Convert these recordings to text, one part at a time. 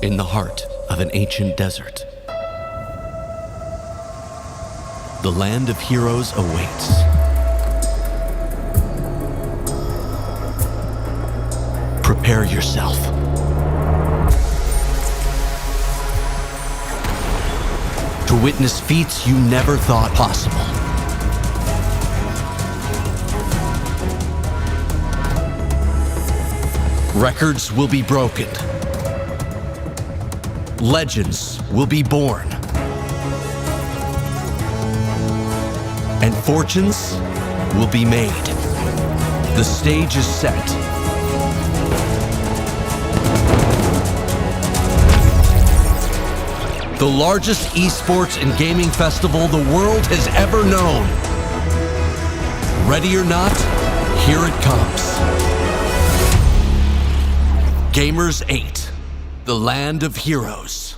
in the heart of an ancient desert. The land of heroes awaits. Prepare yourself. To witness feats you never thought possible. Records will be broken. Legends will be born. And fortunes will be made. The stage is set. The largest esports and gaming festival the world has ever known. Ready or not, here it comes. Gamers 8, the land of heroes.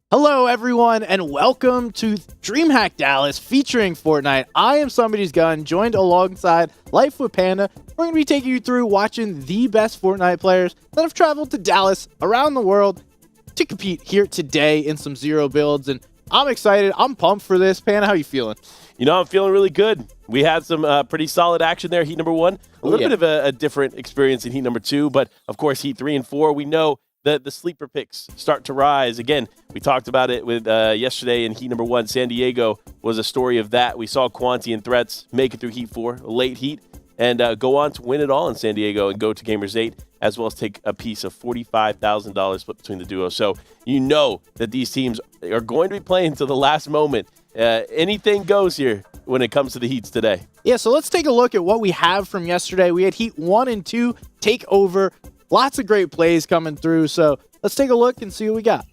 Hello everyone and welcome to DreamHack Dallas featuring Fortnite. I am Somebody's Gun, joined alongside Life with Panda. We're going to be taking you through watching the best Fortnite players that have traveled to Dallas around the world to compete here today in some zero builds, and I'm excited. I'm pumped for this. Panda, how you feeling? You know, I'm feeling really good. We had some pretty solid action there. Heat number 1, a little bit of a different experience in heat number 2, but of course heat 3 and 4, we know that the sleeper picks start to rise. Again, we talked about it with yesterday in heat number 1. San Diego was a story of that. We saw Quanti and Threats make it through heat 4, a late heat, and go on to win it all in San Diego and go to Gamers 8, as well as take a piece of $45,000 split between the duo. So you know that these teams are going to be playing to the last moment. Anything goes here when it comes to the heats today. Yeah, so let's take a look at what we have from yesterday. We had heat 1 and 2 take over. Lots of great plays coming through, so let's take a look and see what we got.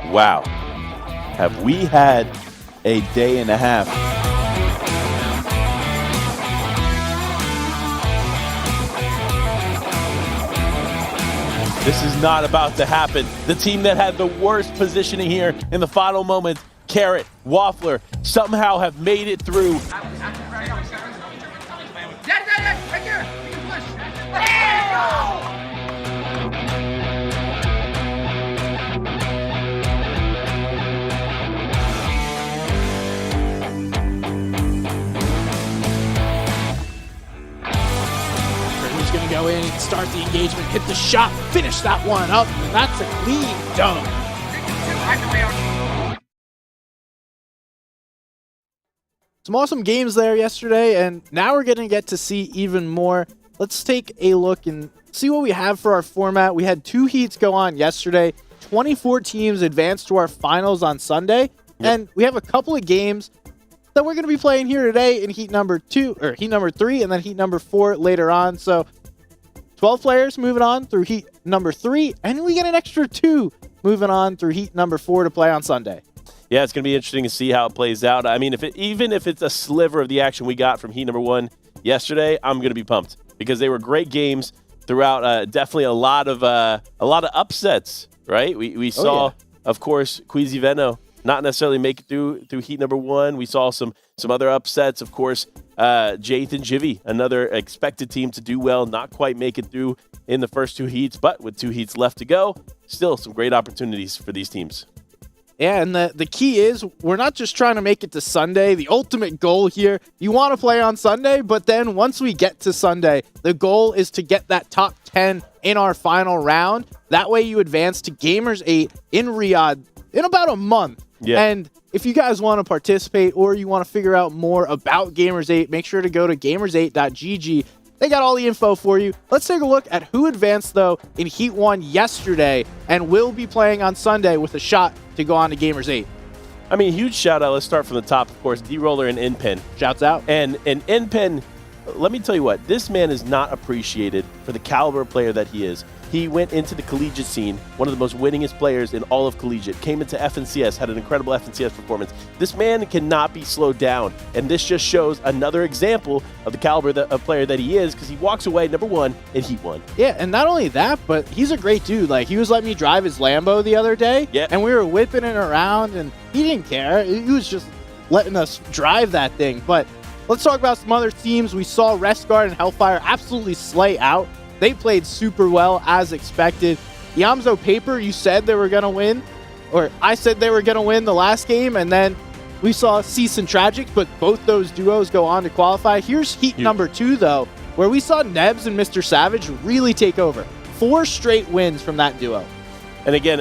Wow. Have we had a day and a half? This is not about to happen. The team that had the worst positioning here in the final moment, Carrot, Waffler, somehow have made it through. Right there. You can push. Who's going to go in and start the engagement, hit the shot, finish that one up, and that's a clean dunk. Some awesome games there yesterday, and now we're going to get to see even more. Let's take a look and see what we have for our format. We had 2 heats go on yesterday. 24 teams advanced to our finals on Sunday, and we have a couple of games that we're going to be playing here today in heat number 2 or heat number 3 and then heat number 4 later on. So 12 players moving on through heat number 3, and we get an extra 2 moving on through heat number 4 to play on Sunday. Yeah, it's going to be interesting to see how it plays out. I mean, even if it's a sliver of the action we got from heat number 1 yesterday, I'm going to be pumped because they were great games throughout. Definitely a lot of upsets, right? We saw, of course, Queasy Venno not necessarily make it through heat number 1. We saw some other upsets, of course. Jaith and Jivy, another expected team to do well, not quite make it through in the first 2 heats, but with 2 heats left to go, still some great opportunities for these teams. Yeah, and the key is we're not just trying to make it to Sunday. The ultimate goal here, you want to play on Sunday, but then once we get to Sunday, the goal is to get that top 10 in our final round. That way you advance to Gamers 8 in Riyadh in about a month. Yeah. And if you guys want to participate or you want to figure out more about Gamers 8, make sure to go to gamers8.gg. They got all the info for you. Let's take a look at who advanced, though, in Heat 1 yesterday and will be playing on Sunday with a shot to go on to Gamers 8. I mean, huge shout out. Let's start from the top, of course. D-Roller and Inpen. Shouts out. And Inpen let me tell you what, this man is not appreciated for the caliber of player that he is. He went into the collegiate scene, one of the most winningest players in all of collegiate, came into FNCS, had an incredible FNCS performance. This man cannot be slowed down, and this just shows another example of the caliber of player that he is, because he walks away number 1 in Heat 1. Yeah, and not only that, but he's a great dude. Like, he was letting me drive his Lambo the other day, and we were whipping it around, and he didn't care. He was just letting us drive that thing. But let's talk about some other teams. We saw Restguard and Hellfire absolutely slay out. They played super well, as expected. Yamzo Paper, you said they were going to win, or I said they were going to win the last game, and then we saw Cease and Tragic, but both those duos go on to qualify. Here's Heat number 2, though, where we saw Nebs and Mr. Savage really take over. 4 straight wins from that duo. And again,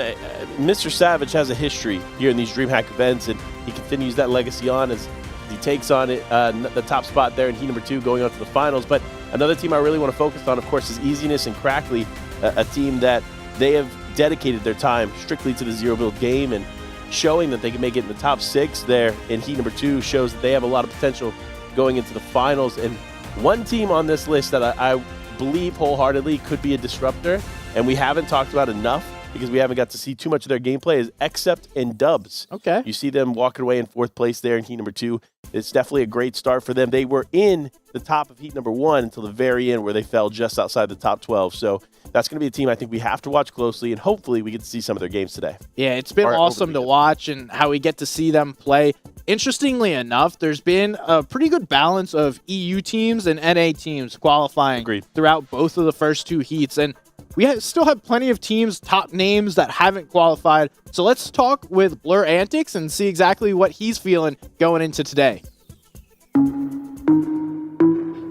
Mr. Savage has a history here in these DreamHack events, and he continues that legacy on as he takes on it, the top spot there in Heat number 2 going on to the finals. But another team I really want to focus on, of course, is Easiness and Crackley, a team that they have dedicated their time strictly to the zero build game, and showing that they can make it in the top 6 there in Heat number 2 shows that they have a lot of potential going into the finals. And one team on this list that I believe wholeheartedly could be a disruptor, and we haven't talked about enough because we haven't got to see too much of their gameplay, is Except and Dubs. Okay. You see them walking away in 4th place there in Heat number 2. It's definitely a great start for them. They were in the top of Heat number 1 until the very end, where they fell just outside the top 12. So that's going to be a team I think we have to watch closely, and hopefully we get to see some of their games today. Yeah, it's been awesome to watch and how we get to see them play. Interestingly enough, there's been a pretty good balance of EU teams and NA teams qualifying throughout both of the first 2 heats. And we still have plenty of teams, top names that haven't qualified. So let's talk with Blur Antics and see exactly what he's feeling going into today.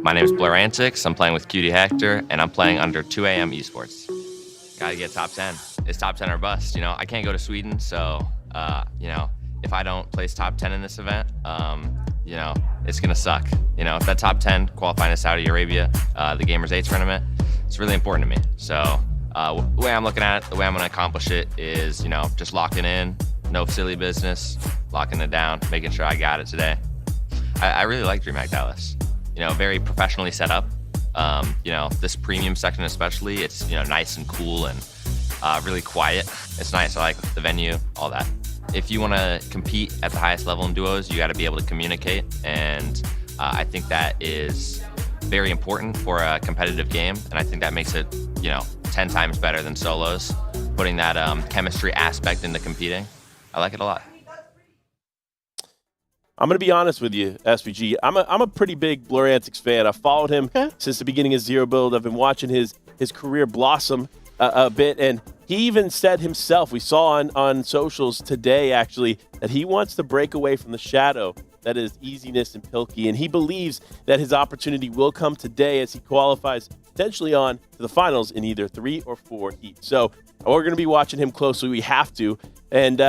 My name is Blur Antics. I'm playing with Cutie Hector, and I'm playing under 2 a.m. esports. Gotta get top 10. It's top 10 or bust. You know, I can't go to Sweden, so, you know, if I don't place top 10 in this event, you know, it's gonna suck. You know, if that top 10 qualifying to Saudi Arabia, the Gamers 8 tournament, it's really important to me. So the way I'm looking at it, the way I'm going to accomplish it is, you know, just locking in, no silly business, locking it down, making sure I got it today. I really like DreamHack Dallas. You know, very professionally set up. You know, this premium section especially, it's, you know, nice and cool and really quiet. It's nice. I like the venue, all that. If you want to compete at the highest level in duos, you got to be able to communicate. And I think that is very important for a competitive game, and I think that makes it, you know, 10 times better than solos. Putting that chemistry aspect into competing, I like it a lot. I'm going to be honest with you, SVG. I'm a pretty big Blur Antics fan. I've followed him since the beginning of Zero Build. I've been watching his career blossom a bit, and he even said himself, we saw on socials today actually, that he wants to break away from the shadow that is Easiness and Pilkey, and he believes that his opportunity will come today as he qualifies potentially on to the finals in either 3 or 4 heats. So we're going to be watching him closely. We have to. And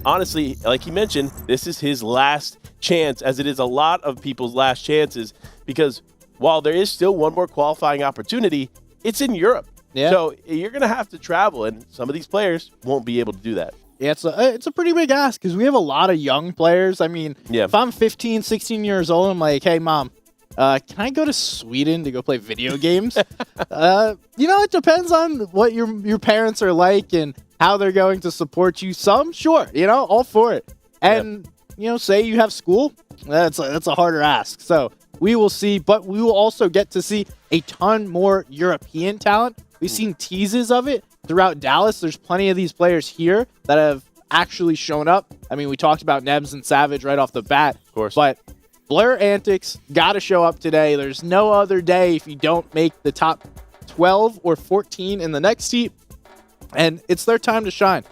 honestly, like he mentioned, this is his last chance, as it is a lot of people's last chances, because while there is still one more qualifying opportunity, it's in Europe. Yeah. So you're going to have to travel, and some of these players won't be able to do that. Yeah, it's a pretty big ask because we have a lot of young players. I mean, if I'm 15, 16 years old, I'm like, hey, Mom, can I go to Sweden to go play video games? You know, it depends on what your parents are like and how they're going to support you. Some, sure, you know, all for it. And, you know, say you have school, that's a harder ask. So we will see, but we will also get to see a ton more European talent. We've seen teases of it throughout Dallas. There's plenty of these players here that have actually shown up. I mean, we talked about Nebs and Savage right off the bat. Of course. But Blur Antics got to show up today. There's no other day if you don't make the top 12 or 14 in the next heat. And it's their time to shine.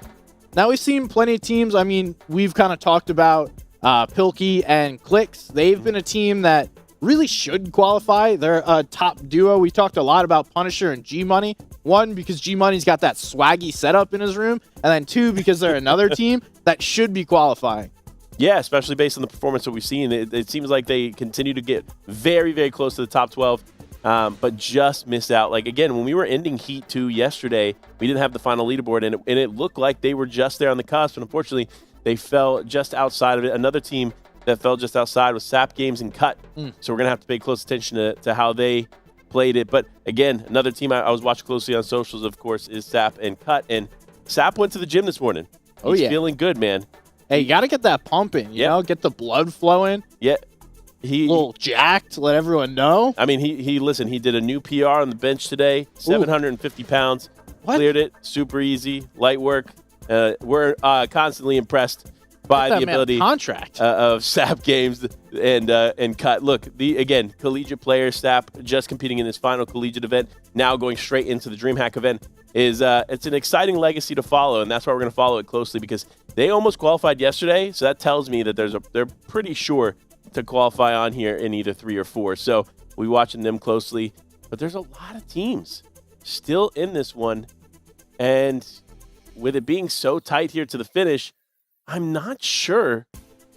Now, we've seen plenty of teams. I mean, we've kind of talked about Pilkey and Clicks. They've been a team that really should qualify. They're a top duo. We talked a lot about Punisher and G-Money. One, because G-Money's got that swaggy setup in his room. And then two, because they're another team that should be qualifying. Yeah, especially based on the performance that we've seen. It seems like they continue to get very, very close to the top 12, but just missed out. Like, again, when we were ending Heat 2 yesterday, we didn't have the final leaderboard, and it looked like they were just there on the cusp, and unfortunately, they fell just outside of it. Another team that fell just outside was Sap Games and Cut. So we're going to have to pay close attention to how they played it. But again, another team I was watching closely on socials, of course, is Sap and Cut. And Sap went to the gym this morning. He's feeling good, man. Hey, you got to get that pumping, you know, get the blood flowing. Yeah. A little jacked, let everyone know. I mean, he did a new PR on the bench today, 750 pounds. What? Cleared it, super easy, light work. We're constantly impressed by the ability contract of Sap Games and Cut. Look, again, collegiate player Sap just competing in this final collegiate event, now going straight into the DreamHack event. It's an exciting legacy to follow, and that's why we're going to follow it closely because they almost qualified yesterday, so that tells me that they're pretty sure to qualify on here in either 3 or 4. So we're watching them closely, but there's a lot of teams still in this one, and with it being so tight here to the finish, I'm not sure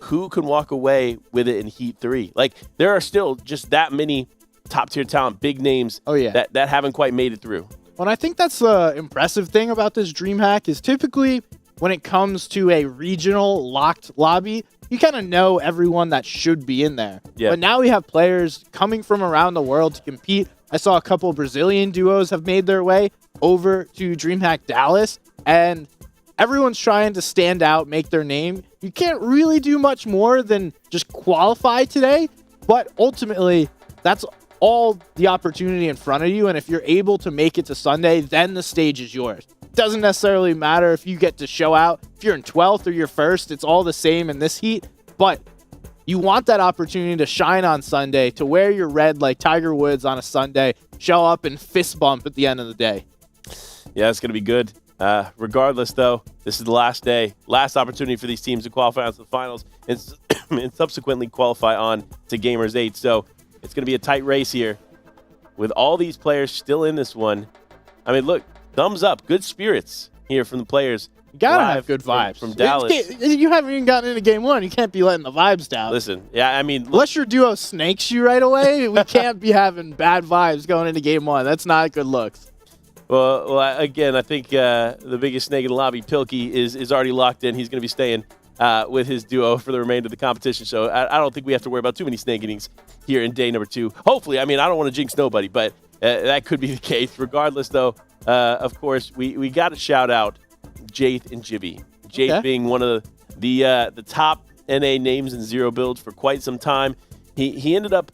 who can walk away with it in Heat 3. Like, there are still just that many top-tier talent, big names that haven't quite made it through. Well, I think that's the impressive thing about this DreamHack is typically when it comes to a regional locked lobby, you kind of know everyone that should be in there. Yeah. But now we have players coming from around the world to compete. I saw a couple Brazilian duos have made their way over to DreamHack Dallas, and everyone's trying to stand out, make their name. You can't really do much more than just qualify today, but ultimately, that's all the opportunity in front of you, and if you're able to make it to Sunday, then the stage is yours. Doesn't necessarily matter if you get to show out. If you're in 12th or you're first, it's all the same in this heat, but you want that opportunity to shine on Sunday, to wear your red like Tiger Woods on a Sunday, show up and fist bump at the end of the day. Yeah, it's going to be good. Regardless, though, this is the last day, last opportunity for these teams to qualify on to the finals and subsequently qualify on to Gamers 8. So it's going to be a tight race here with all these players still in this one. I mean, look, thumbs up, good spirits here from the players. You gotta have good vibes from Dallas. You haven't even gotten into game 1. You can't be letting the vibes down. Listen, yeah, I mean, unless your duo snakes you right away, we can't be having bad vibes going into game 1. That's not good looks. Well, again, I think the biggest snake in the lobby, Pilkey, is already locked in. He's going to be staying with his duo for the remainder of the competition. So I don't think we have to worry about too many snake innings here in day number 2. Hopefully, I mean, I don't want to jinx nobody, but that could be the case. Regardless, though, of course, we got to shout out Jaith and Jivy. Jaith being one of the top NA names in Zero builds for quite some time. He ended up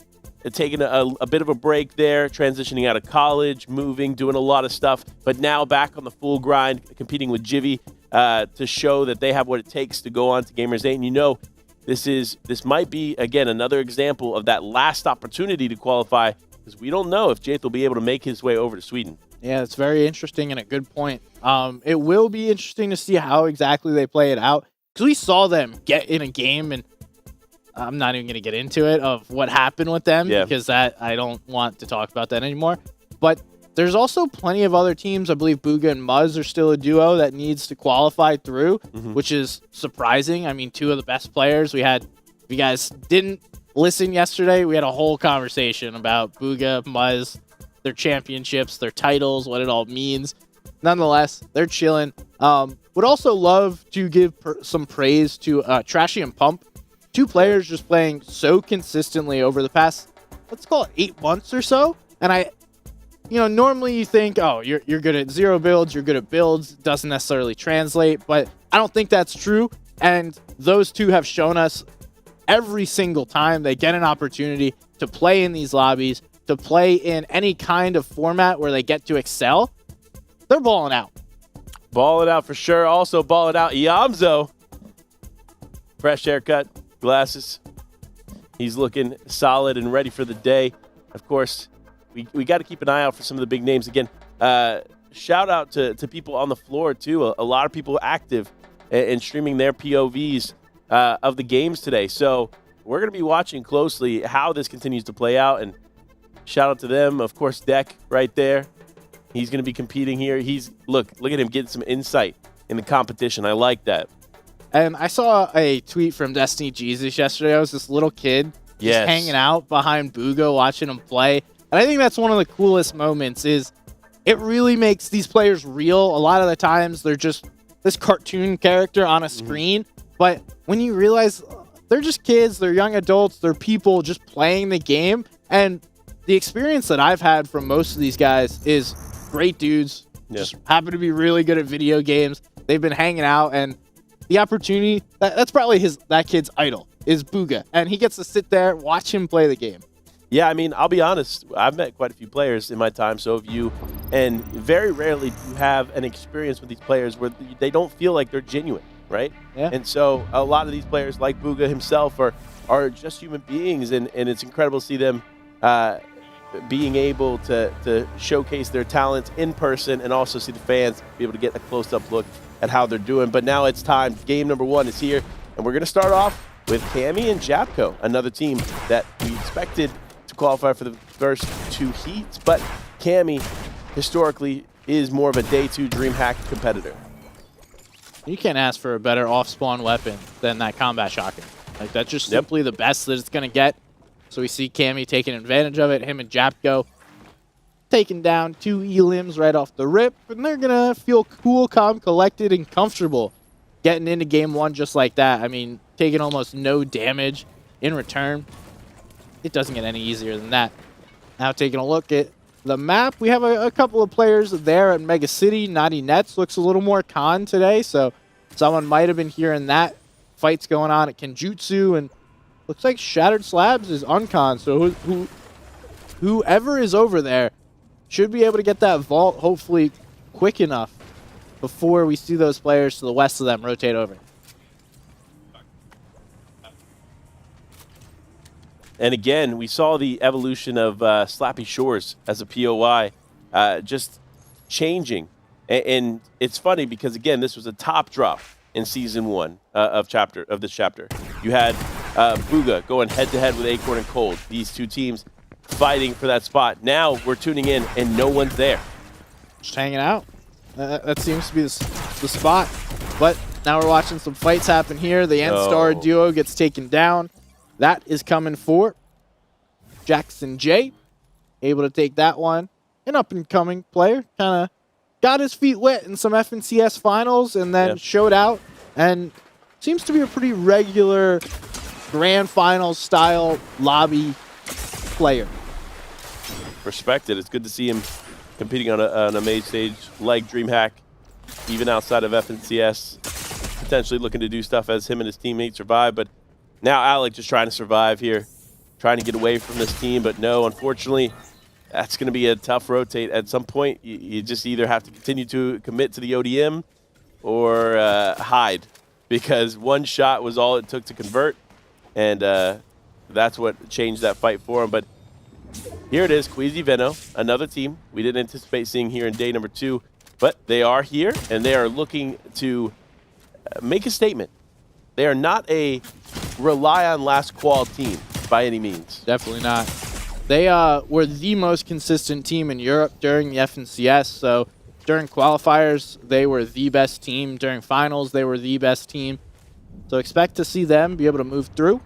taking a bit of a break there, transitioning out of college, moving, doing a lot of stuff, but now back on the full grind, competing with Jivy to show that they have what it takes to go on to Gamers 8. And you know, this might be, again, another example of that last opportunity to qualify, because we don't know if Jaith will be able to make his way over to Sweden. Yeah, it's very interesting and a good point. It will be interesting to see how exactly they play it out, because we saw them get in a game, and I'm not even going to get into it, of what happened with them, because that I don't want to talk about that anymore. But there's also plenty of other teams. I believe Booga and Muzz are still a duo that needs to qualify through, which is surprising. I mean, 2 of the best players. We had, if you guys didn't listen yesterday, we had a whole conversation about Booga, Muzz, their championships, their titles, what it all means. Nonetheless, they're chilling. Would also love to give some praise to Trashy and Pump. 2 players just playing so consistently over the past, let's call it 8 months or so. And normally you think, oh, you're good at Zero builds, you're good at builds, doesn't necessarily translate, but I don't think that's true. And those 2 have shown us every single time they get an opportunity to play in these lobbies, to play in any kind of format where they get to excel, they're balling out. Balling out for sure. Also balling out Yamzo. Fresh haircut, glasses. He's looking solid and ready for the day. Of course, we got to keep an eye out for some of the big names. Again, shout out to people on the floor, too. A lot of people active and streaming their POVs of the games today. So we're going to be watching closely how this continues to play out. And shout out to them. Of course, Deck right there. He's going to be competing here. Look at him getting some insight in the competition. I like that. And I saw a tweet from Destiny Jesus yesterday. I was this little kid just hanging out behind Booga, watching him play. And I think that's one of the coolest moments is it really makes these players real. A lot of the times they're just this cartoon character on a screen. But when you realize they're just kids, they're young adults, they're people just playing the game. And the experience that I've had from most of these guys is great dudes, just happen to be really good at video games. They've been hanging out, and the opportunity, that's probably that kid's idol, is Booga. And he gets to sit there, watch him play the game. Yeah, I mean, I'll be honest. I've met quite a few players in my time, so have you. And very rarely do you have an experience with these players where they don't feel like they're genuine, right? Yeah. And so a lot of these players, like Booga himself, are just human beings, and it's incredible to see them being able to showcase their talents in person and also see the fans be able to get a close-up look at how they're doing. But now it's time. Game number 1 is here, and we're going to start off with Cammy and Japco, another team that we expected to qualify for the first 2 heats, but Cammy historically is more of a day 2 DreamHack competitor. You can't ask for a better off-spawn weapon than that combat shotgun. Like, that's just simply the best that it's going to get. So we see Cammy taking advantage of it. Him and Japco taking down 2 elims right off the rip, and they're going to feel cool, calm, collected, and comfortable getting into game 1 just like that. I mean, taking almost no damage in return. It doesn't get any easier than that. Now taking a look at the map, we have a couple of players there at Mega City. Naughty Nets looks a little more con today, so someone might have been hearing that. Fights going on at Kenjutsu, and looks like Shattered Slabs is uncon, so whoever is over there should be able to get that vault hopefully quick enough before we see those players to the west of them rotate over. And again, we saw the evolution of Slappy Shores as a POI just changing. And it's funny because, again, this was a top drop in Season 1 of this chapter. You had Booga going head-to-head with Acorn and Cold. These 2 teams fighting for that spot. Now we're tuning in, and no one's there. Just hanging out. That seems to be the spot. But now we're watching some fights happen here. The N-Star duo gets taken down. That is coming for Jackson J. Able to take that one. An up-and-coming player. Kind of got his feet wet in some FNCS finals and then showed out. And seems to be a pretty regular grand finals style lobby player. Respected. It's good to see him competing on a main stage like DreamHack, even outside of FNCS. Potentially looking to do stuff as him and his teammates survive, but now Alec just trying to survive here, trying to get away from this team, but no, unfortunately, that's going to be a tough rotate. At some point, you just either have to continue to commit to the ODM or hide, because one shot was all it took to convert, and that's what changed that fight for him. But here it is, Queasy Veno, another team we didn't anticipate seeing here in day number 2, but they are here, and they are looking to make a statement. They are not a rely on last qual team by any means. Definitely not. They were the most consistent team in Europe during the FNCS. So during qualifiers, they were the best team. During finals, they were the best team. So expect to see them be able to move through.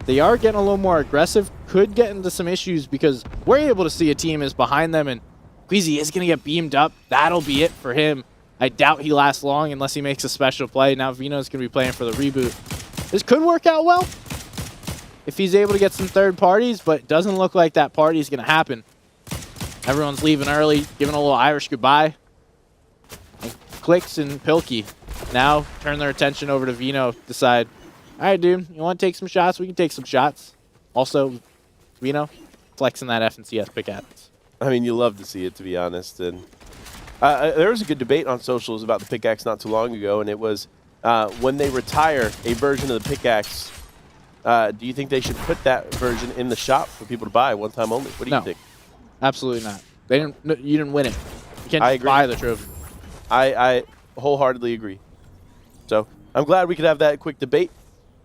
They are getting a little more aggressive. Could get into some issues because we're able to see a team is behind them, and Queasy is going to get beamed up. That'll be it for him. I doubt he lasts long unless he makes a special play. Now Vino's going to be playing for the reboot. This could work out well if he's able to get some third parties, but it doesn't look like that party is going to happen. Everyone's leaving early, giving a little Irish goodbye. And Clicks and Pilkey now turn their attention over to Vino, decide, all right, dude, you want to take some shots? We can take some shots. Also, Vino flexing that FNCS pick at us. I mean, you love to see it, to be honest. And there was a good debate on socials about the pickaxe not too long ago, and it was when they retire a version of the pickaxe, do you think they should put that version in the shop for people to buy one time only? What do you think? Absolutely not. They didn't. No, you didn't win it. You can't just buy the trophy. I wholeheartedly agree. So I'm glad we could have that quick debate.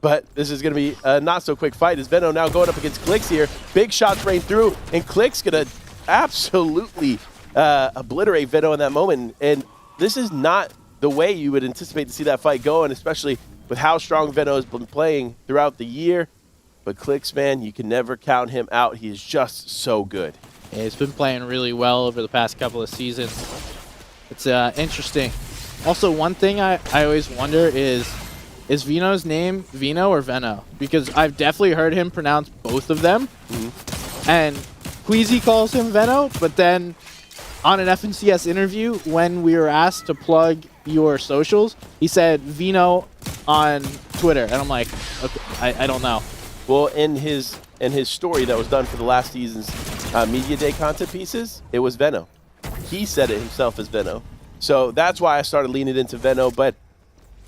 But this is going to be a not-so-quick fight as Veno now going up against Clicks here. Big shots rain through, and Clicks going to absolutely obliterate Veno in that moment. And this is not the way you would anticipate to see that fight go, and especially with how strong Veno has been playing throughout the year. But Clicks, man, you can never count him out. He is just so good. Yeah, he's been playing really well over the past couple of seasons. It's interesting. Also, one thing I always wonder is, is Vino's name Vino or Veno? Because I've definitely heard him pronounce both of them. And Queasy calls him Veno, but then on an FNCS interview, when we were asked to plug your socials, he said Vino on Twitter. And I'm like, okay, I don't know. Well, in his story that was done for the last season's Media Day content pieces, it was Veno. He said it himself as Veno. So that's why I started leaning into Veno, but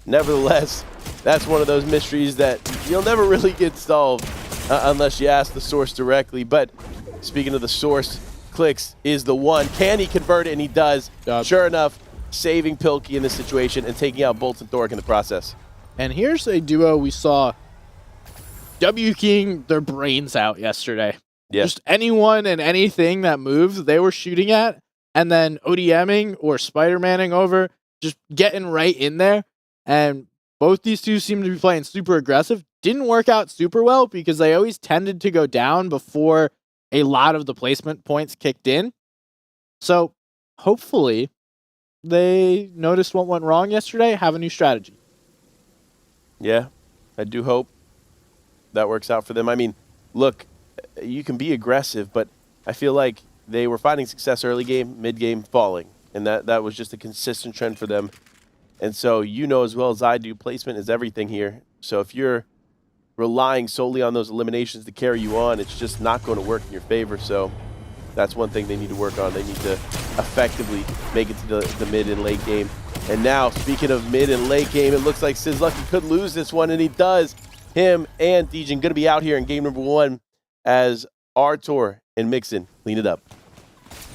nevertheless, that's one of those mysteries that you'll never really get solved unless you ask the source directly. But speaking of the source, Clicks is the one. Can he convert it? And he does. Sure enough, saving Pilkey in this situation and taking out Bolt and Thoric in the process. And here's a duo we saw W-King their brains out yesterday. Yeah. Just anyone and anything that moves, they were shooting at, and then ODMing or Spider-Manning over, just getting right in there. And both these two seem to be playing super aggressive. Didn't work out super well because they always tended to go down before a lot of the placement points kicked in. So hopefully they noticed what went wrong yesterday, have a new strategy. Yeah, I do hope that works out for them. I mean, look, you can be aggressive, but I feel like they were finding success early game, mid game, falling. And that was just a consistent trend for them. And so you know as well as I do, placement is everything here. So if you're relying solely on those eliminations to carry you on, it's just not going to work in your favor. So that's one thing they need to work on. They need to effectively make it to the mid and late game. And now, speaking of mid and late game, it looks like Sizlucky could lose this one, and he does. Him and Dejan going to be out here in game number 1 as Artur and Mixon clean it up.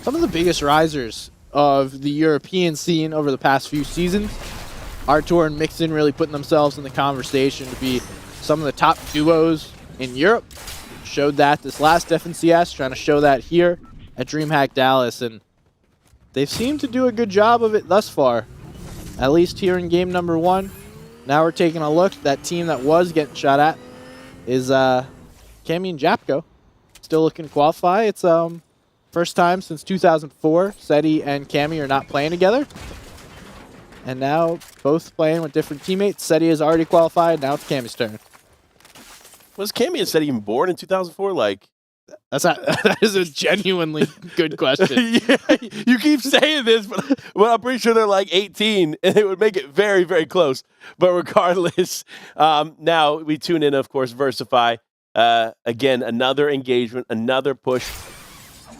Some of the biggest risers of the European scene over the past few seasons, Artur and Mixon really putting themselves in the conversation to be some of the top duos in Europe. Showed that this last FNCS, trying to show that here at DreamHack Dallas, and they've seemed to do a good job of it thus far, at least here in game number 1. Now we're taking a look. That team that was getting shot at is Cammy and Japko. Still looking to qualify. It's first time since 2004 Seti and Cammy are not playing together. And now both playing with different teammates. Seti has already qualified. Now it's Cammy's turn. Was Cammy and Seti even born in 2004? Like, That is a genuinely good question. yeah, you keep saying this, but I'm pretty sure they're like 18, and it would make it very, very close. But regardless, now we tune in, of course, Versify. Again, another engagement, another push,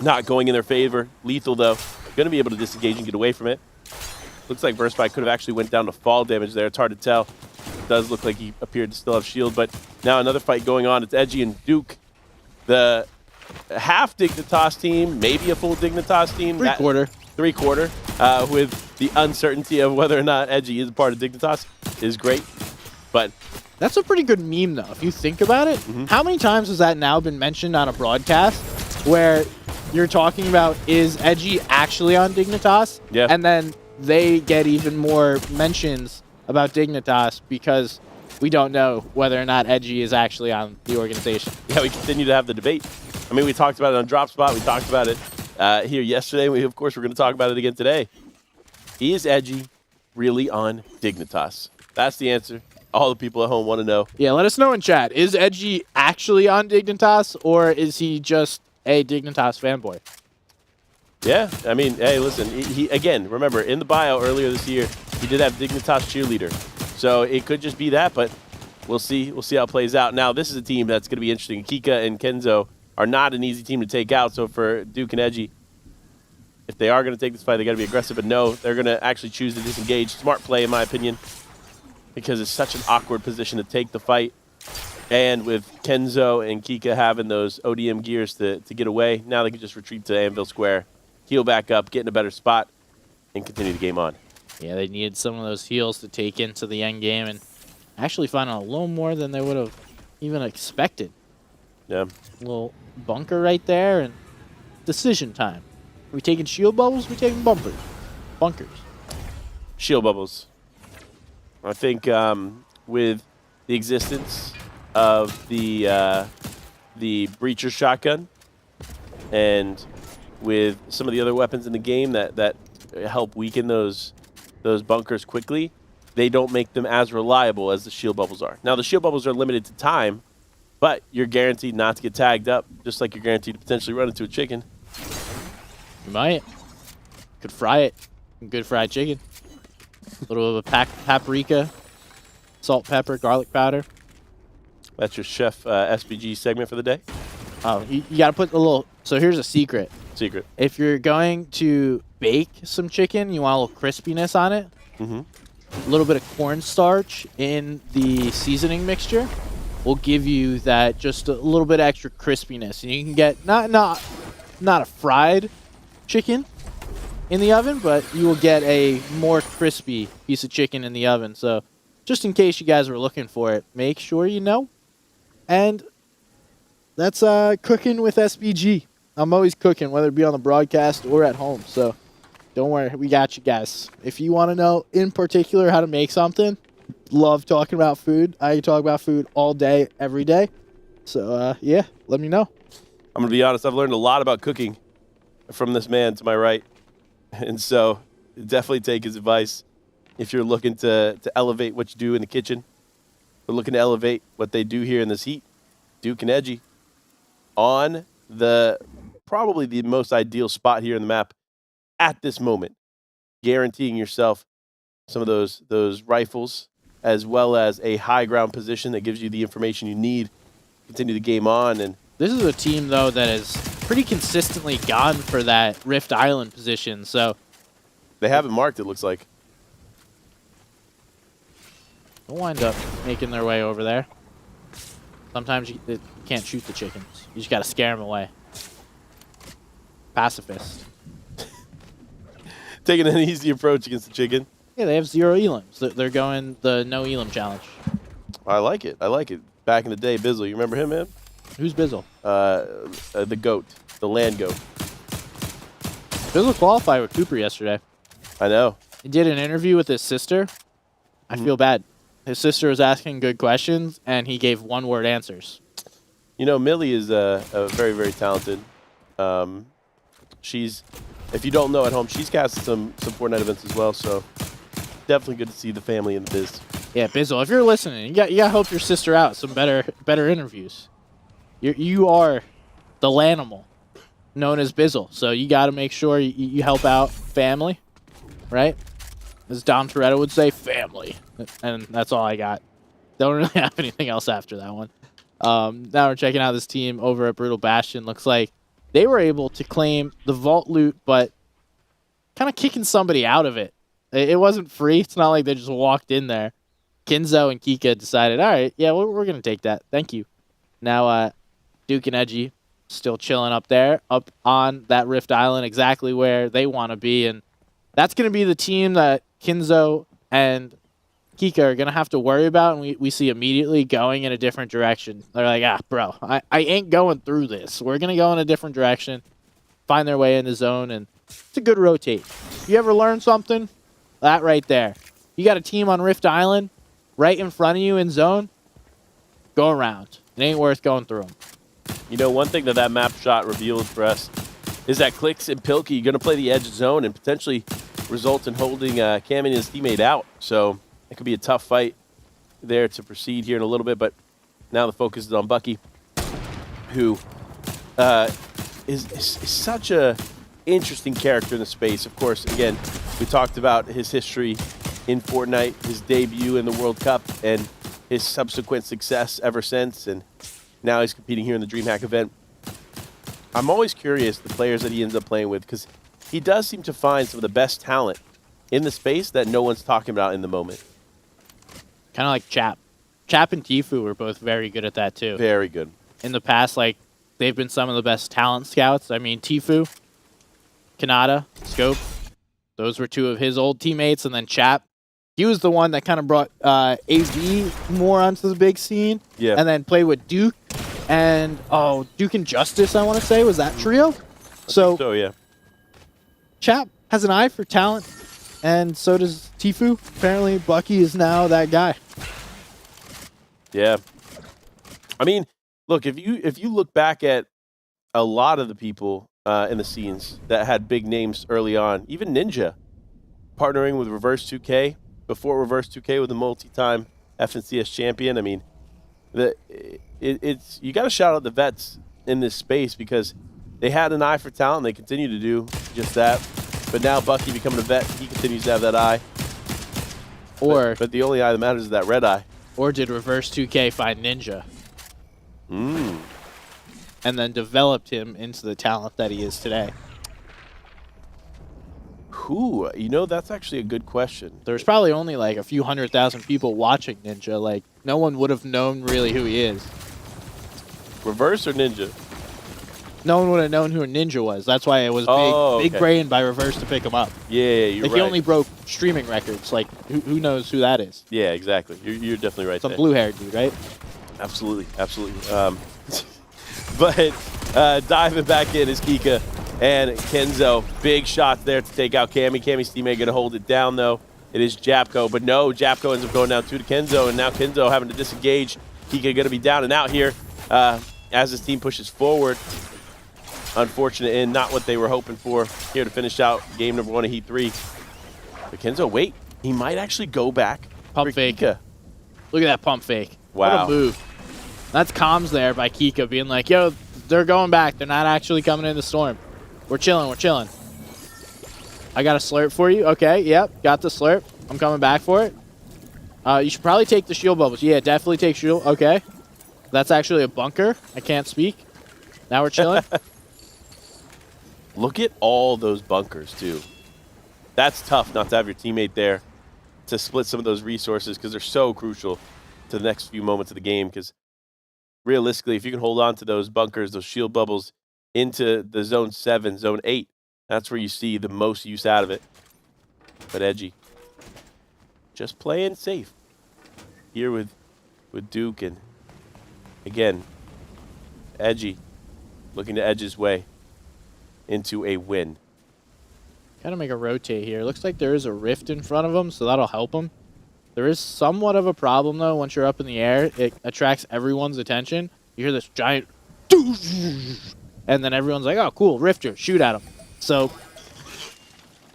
not going in their favor. Lethal, though. Going to be able to disengage and get away from it. Looks like Versify could have actually went down to fall damage there. It's hard to tell. It does look like he appeared to still have shield, but now another fight going on. It's Edgy and Duke. The half Dignitas team, maybe a full Dignitas team. Three-quarter, with the uncertainty of whether or not Edgy is a part of Dignitas is great. But that's a pretty good meme, though, if you think about it. How many times has that now been mentioned on a broadcast where you're talking about, is Edgy actually on Dignitas? Yeah. And then they get even more mentions about Dignitas because we don't know whether or not Edgy is actually on the organization. Yeah, we continue to have the debate. I mean, we talked about it on Drop Spot. We talked about it here yesterday. Of course, we're going to talk about it again today. Is Edgy really on Dignitas? That's the answer. All the people at home want to know. Yeah, let us know in chat. Is Edgy actually on Dignitas, or is he just a Dignitas fanboy? Yeah, I mean, hey, listen, he again, remember, in the bio earlier this year, he did have Dignitas cheerleader. So it could just be that, but we'll see. We'll see how it plays out. Now, this is a team that's going to be interesting. Kika and Kenzo are not an easy team to take out. So for Duke and Edgy, if they are going to take this fight, they got to be aggressive. But no, they're going to actually choose to disengage. Smart play, in my opinion, because it's such an awkward position to take the fight. And with Kenzo and Kika having those ODM gears to get away, now they can just retreat to Anvil Square, heal back up, get in a better spot, and continue the game on. Yeah, they needed some of those heals to take into the end game and actually find a little more than they would have even expected. Yeah. A little bunker right there, and decision time. Are we taking shield bubbles? Are we taking bumpers? Bunkers. Shield bubbles. I think with the existence of the breacher shotgun and with some of the other weapons in the game that help weaken those bunkers quickly, they don't make them as reliable as the shield bubbles are. Now, the shield bubbles are limited to time, but you're guaranteed not to get tagged up, just like you're guaranteed to potentially run into a chicken. You might. Could fry it. Good fried chicken. A little of a paprika, salt, pepper, garlic powder. That's your chef SPG segment for the day. Oh, you got to put a little... So here's a secret. Secret. If you're going to bake some chicken, you want a little crispiness on it. Mm-hmm. A little bit of cornstarch in the seasoning mixture will give you that just a little bit extra crispiness. And you can get not a fried chicken in the oven, but you will get a more crispy piece of chicken in the oven. So just in case you guys were looking for it, make sure you know. And that's cooking with SPG. I'm always cooking, whether it be on the broadcast or at home. So don't worry, we got you guys. If you want to know in particular how to make something, love talking about food. I can talk about food all day, every day. So, yeah, let me know. I'm going to be honest, I've learned a lot about cooking from this man to my right. And so definitely take his advice if you're looking to elevate what you do in the kitchen. We're looking to elevate what they do here in this heat. Duke and Edgy on the probably the most ideal spot here in the map at this moment, guaranteeing yourself some of those rifles as well as a high ground position that gives you the information you need to continue the game on. And this is a team, though, that has pretty consistently gone for that Rift Island position. So they haven't marked, it looks like. they'll wind up making their way over there. Sometimes you can't shoot the chickens. You just got to scare them away. Pacifist. Taking an easy approach against the chicken. Yeah, they have 0 elims. They're going the no elim challenge. I like it. I like it. Back in the day, Bizzle, you remember him, man? Who's Bizzle? The goat, the land goat. Bizzle qualified with Cooper yesterday. I know. He did an interview with his sister. I feel bad. His sister was asking good questions, and he gave one-word answers. You know, Millie is a very, very talented. She's, if you don't know at home, she's casted some Fortnite events as well, so definitely good to see the family in the biz. Yeah, Bizzle, if you're listening, you got to help your sister out. Some better interviews. You are the Lanimal, known as Bizzle, so you got to make sure you help out family, right? As Dom Toretto would say, family. And that's all I got. Don't really have anything else after that one. Now we're checking out this team over at Brutal Bastion. Looks like they were able to claim the vault loot, but kind of kicking somebody out of it. It wasn't free. It's not like they just walked in there. Kinzo and Kika decided, all right, yeah, we're going to take that. Thank you. Now, Duke and Edgy still chilling up there, up on that Rift Island, exactly where they want to be. And that's going to be the team that Kinzo and Kika are going to have to worry about, and we see immediately going in a different direction. They're like, bro, I ain't going through this. We're going to go in a different direction, find their way in the zone, and it's a good rotate. If you ever learn something, that right there. You got a team on Rift Island right in front of you in zone, go around. It ain't worth going through them. You know, one thing that map shot revealed for us is that Clicks and Pilkey going to play the edge zone and potentially result in holding Cam and his teammate out. So it could be a tough fight there to proceed here in a little bit, but now the focus is on Bucky, who is such a interesting character in the space. Of course, again, we talked about his history in Fortnite, his debut in the World Cup, and his subsequent success ever since, and now he's competing here in the DreamHack event. I'm always curious the players that he ends up playing with, because he does seem to find some of the best talent in the space that no one's talking about in the moment. Kind of like Chap. Chap and Tifu were both very good at that, too. Very good. In the past, like, they've been some of the best talent scouts. I mean, Tifu, Kanata, Scope, those were two of his old teammates, and then Chap. He was the one that kind of brought AV more onto the big scene. Yeah. And then played with Duke and, Duke and Justice, I want to say. Was that trio? So, yeah. Chap has an eye for talent, and so does Tifu. Apparently, Bucky is now that guy. Yeah. I mean, look, if you look back at a lot of the people in the scenes that had big names early on, even Ninja partnering with Reverse 2K before Reverse 2K with a multi-time FNCS champion. I mean, it's you got to shout out the vets in this space because they had an eye for talent. They continue to do just that. But now Bucky becoming a vet, he continues to have that eye. But the only eye that matters is that red eye. Or did Reverse 2K find Ninja? And then developed him into the talent that he is today. Ooh, you know, that's actually a good question. There's probably only like a few 100,000 people watching Ninja. Like, no one would have known really who he is. Reverse or Ninja? No one would have known who a Ninja was. That's why it was big brain by Reverse to pick him up. Yeah, you're like, right. He only broke streaming records. Like, who knows who that is? Yeah, exactly. You're definitely right. Some blue-haired dude, right? Absolutely. But diving back in is Kika and Kenzo. Big shots there to take out Cammy. Cammy's teammate going to hold it down, though. It is Japko, but no, Japko ends up going down 2 to Kenzo, and now Kenzo having to disengage. Kika going to be down and out here as his team pushes forward. Unfortunate and not what they were hoping for here to finish out game number 1 of Heat 3. But Kenzo, wait, he might actually go back. Pump fake. Kika. Look at that pump fake. Wow. What a move. That's comms there by Kika being like, yo, they're going back. They're not actually coming in the storm. We're chilling. We're chilling. I got a slurp for you. Okay, yep. Got the slurp. I'm coming back for it. You should probably take the shield bubbles. Yeah, definitely take shield. Okay. That's actually a bunker. I can't speak. Now we're chilling. Look at all those bunkers, too. That's tough not to have your teammate there to split some of those resources because they're so crucial to the next few moments of the game. Because realistically, if you can hold on to those bunkers, those shield bubbles into the zone 7, zone 8, that's where you see the most use out of it. But Edgy, just playing safe here with Duke. And again, Edgy looking to edge his way into a win. Gotta make a rotate here. Looks like there is a rift in front of him, so that'll help him. There is somewhat of a problem, though. Once you're up in the air, it attracts everyone's attention. You hear this giant, and then everyone's like, oh, cool, rifter, shoot at him. So,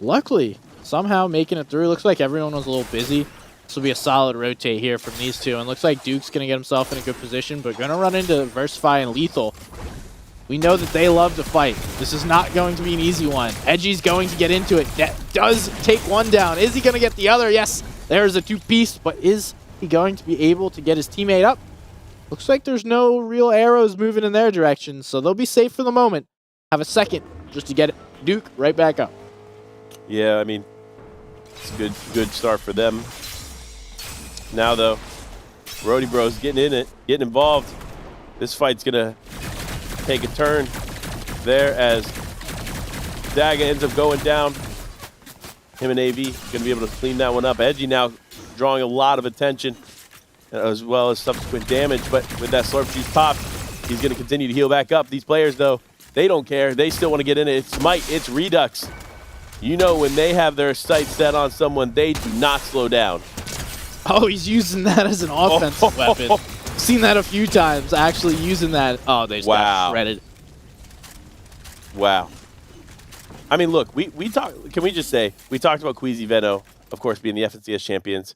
luckily, somehow making it through. Looks like everyone was a little busy. This will be a solid rotate here from these two. And looks like Duke's going to get himself in a good position, but going to run into Versify and Lethal. We know that they love to fight. This is not going to be an easy one. Edgy's going to get into it. That does take one down. Is he going to get the other? Yes, there's a two-piece, but is he going to be able to get his teammate up? Looks like there's no real arrows moving in their direction, so they'll be safe for the moment. Have a second just to get Duke right back up. Yeah, I mean, it's a good start for them. Now, though, Brody Bros getting in it, getting involved. This fight's going to take a turn there as Daga ends up going down. Him and AV going to be able to clean that one up. Edgy now drawing a lot of attention as well as subsequent damage, but with that slurp juice popped, he's going to continue to heal back up. These players, though, they don't care. They still want to get in it. It's Smite, it's Redux. You know when they have their sights set on someone, they do not slow down. Oh, he's using that as an offensive weapon. Seen that a few times, actually using that. Oh, they just got shredded. Wow. I mean, look, we talked. Can we just say we talked about Queasy Veno, of course, being the FNCS champions.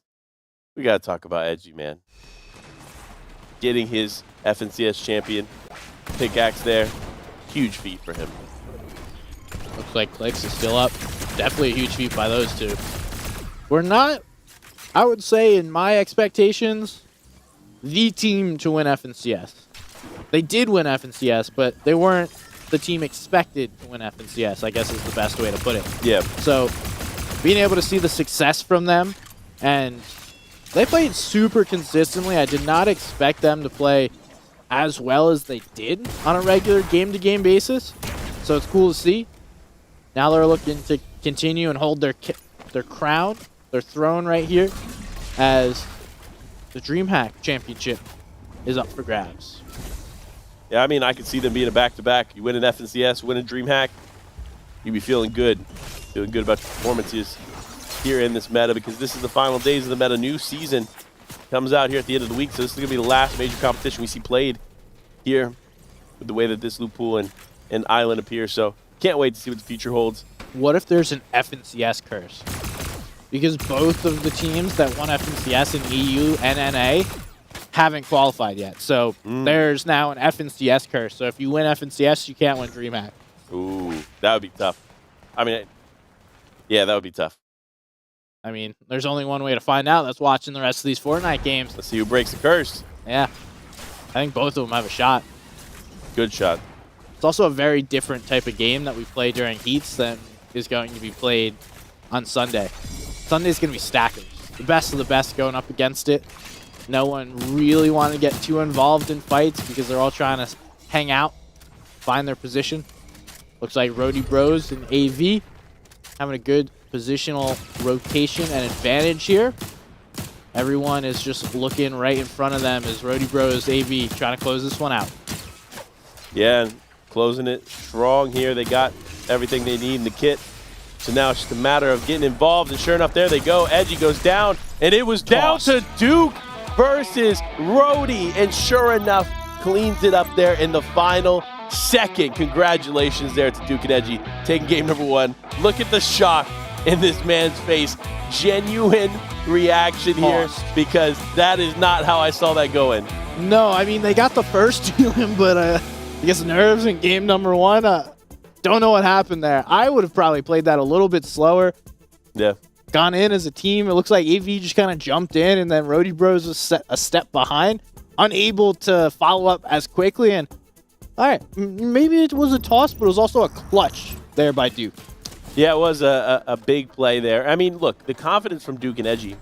We got to talk about Edgy, man. Getting his FNCS champion pickaxe there, huge feat for him. Looks like Clicks is still up. Definitely a huge feat by those two. We're not, I would say, in my expectations, the team to win FNCS. They did win FNCS, but they weren't the team expected to win FNCS, I guess is the best way to put it. Yeah. So being able to see the success from them, and they played super consistently. I did not expect them to play as well as they did on a regular game-to-game basis. So it's cool to see. Now they're looking to continue and hold their crown, their throne right here, as the DreamHack Championship is up for grabs. Yeah, I mean, I could see them being a back-to-back. You win an FNCS, win a DreamHack, you'd be feeling good. Feeling good about your performances here in this meta, because this is the final days of the meta. New season comes out here at the end of the week, so this is going to be the last major competition we see played here with the way that this loop pool and island appear. So can't wait to see what the future holds. What if there's an FNCS curse? because both of the teams that won FNCS in EU and NA haven't qualified yet. So there's now an FNCS curse. So if you win FNCS, you can't win DreamHack. Ooh, that would be tough. I mean, yeah, that would be tough. I mean, there's only one way to find out. That's watching the rest of these Fortnite games. Let's see who breaks the curse. Yeah. I think both of them have a shot. Good shot. It's also a very different type of game that we play during heats than is going to be played on Sunday. Sunday's going to be stackers. The best of the best going up against it. No one really wanted to get too involved in fights because they're all trying to hang out, find their position. Looks like Rody Bros and AV having a good positional rotation and advantage here. Everyone is just looking right in front of them as Rody Bros, AV trying to close this one out. Yeah, and closing it strong here. They got everything they need in the kit. So now it's just a matter of getting involved, and sure enough, there they go. Edgy goes down, and it was down to Duke versus Rody, and sure enough, cleans it up there in the final second. Congratulations there to Duke and Edgy, taking game number 1. Look at the shock in this man's face. Genuine reaction here, because that is not how I saw that going. No, I mean, they got the first dealing, but I guess nerves in game number 1. Don't know what happened there. I would have probably played that a little bit slower. Yeah. Gone in as a team. It looks like AV just kind of jumped in, and then Rody Bros was a step behind, unable to follow up as quickly. And all right, maybe it was a toss, but it was also a clutch there by Duke. Yeah, it was a big play there. I mean, look, the confidence from Duke and Edgy,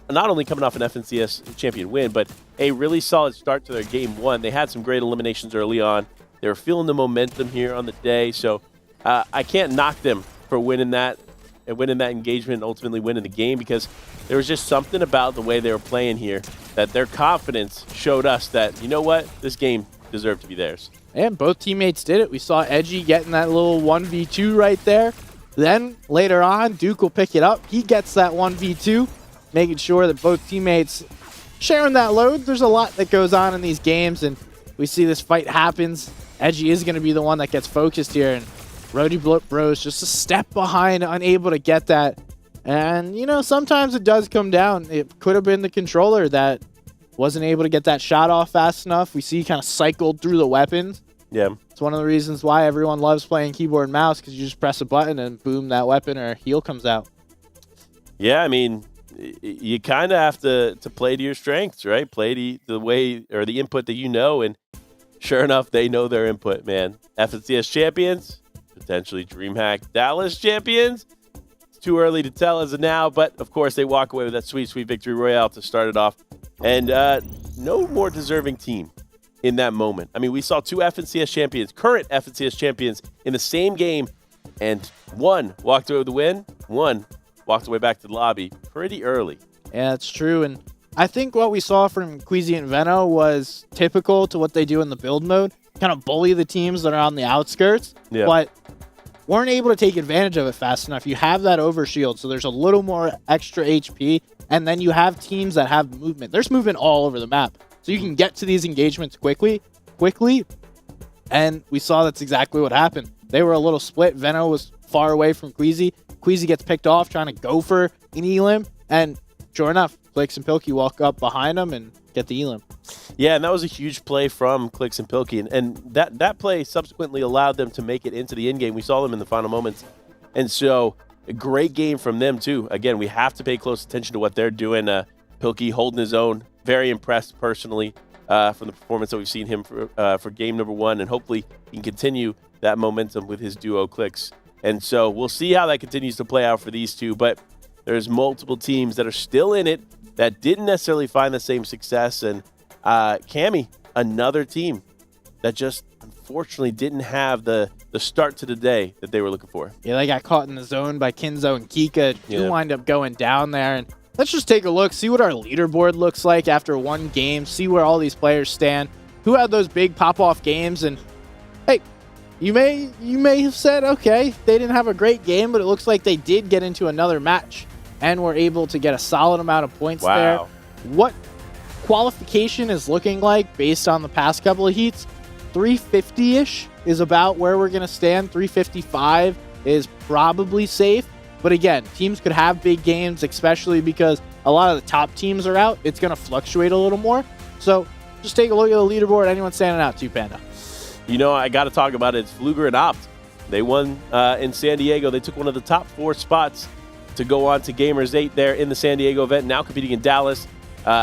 not only coming off an FNCS champion win, but a really solid start to their game 1. They had some great eliminations early on. They were feeling the momentum here on the day, so I can't knock them for winning that engagement and ultimately winning the game, because there was just something about the way they were playing here that their confidence showed us that, you know what, this game deserved to be theirs. And both teammates did it. We saw Edgy getting that little 1v2 right there. Then later on, Duke will pick it up. He gets that 1v2, making sure that both teammates sharing that load. There's a lot that goes on in these games, and we see this fight happens. Edgy is going to be the one that gets focused here, and Rody Bros just a step behind, unable to get that. And, you know, sometimes it does come down. It could have been the controller that wasn't able to get that shot off fast enough. We see he kind of cycled through the weapons. Yeah. It's one of the reasons why everyone loves playing keyboard and mouse, because you just press a button and boom, that weapon or heal comes out. Yeah, I mean, you kind of have to play to your strengths, right? Play the way or the input that you know, and sure enough, they know their input, man. FNCS champions, potentially DreamHack Dallas champions. It's too early to tell as of now, but of course they walk away with that sweet, sweet victory royale to start it off. And no more deserving team in that moment. I mean, we saw 2 FNCS champions, current FNCS champions, in the same game, and one walked away with the win, one walked away back to the lobby pretty early. Yeah, that's true. And I think what we saw from Queasy and Veno was typical to what they do in the build mode. Kind of bully the teams that are on the outskirts, but weren't able to take advantage of it fast enough. You have that overshield, so there's a little more extra HP, and then you have teams that have movement. There's movement all over the map, so you can get to these engagements quickly, and we saw that's exactly what happened. They were a little split. Veno was far away from Queasy. Queasy gets picked off trying to go for an elim, and sure enough, Clicks and Pilkey walk up behind him and get the elim. Yeah, and that was a huge play from Clicks and Pilkey, and that play subsequently allowed them to make it into the end game. We saw them in the final moments, and so a great game from them too. Again, we have to pay close attention to what they're doing. Pilkey holding his own. Very impressed personally from the performance that we've seen him for game number 1, and hopefully he can continue that momentum with his duo Clicks. And so we'll see how that continues to play out for these two, but there's multiple teams that are still in it that didn't necessarily find the same success. And Cammy, another team that just unfortunately didn't have the start to the day that they were looking for. Yeah, they got caught in the zone by Kinzo and Kika. Who wind up going down there. And let's just take a look, see what our leaderboard looks like after one game, see where all these players stand, who had those big pop-off games. And hey, you may have said, okay, they didn't have a great game, but it looks like they did get into another match and were able to get a solid amount of points there. What qualification is looking like based on the past couple of heats? 350-ish is about where we're going to stand. 355 is probably safe. But again, teams could have big games, especially because a lot of the top teams are out. It's going to fluctuate a little more. So just take a look at the leaderboard. Anyone standing out to you, Panda? You know, I got to talk about it. It's Fluger and Opt. They won in San Diego. They took one of the top 4 spots to go on to Gamers 8 there in the San Diego event, now competing in Dallas,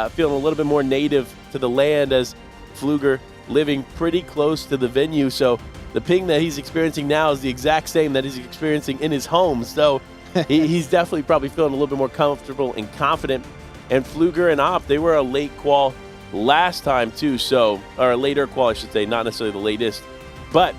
feeling a little bit more native to the land as Fluger living pretty close to the venue. So the ping that he's experiencing now is the exact same that he's experiencing in his home. So he's definitely probably feeling a little bit more comfortable and confident. And Fluger and Opt, they were a late qual last time too, so, or a later qual, I should say, not necessarily the latest. But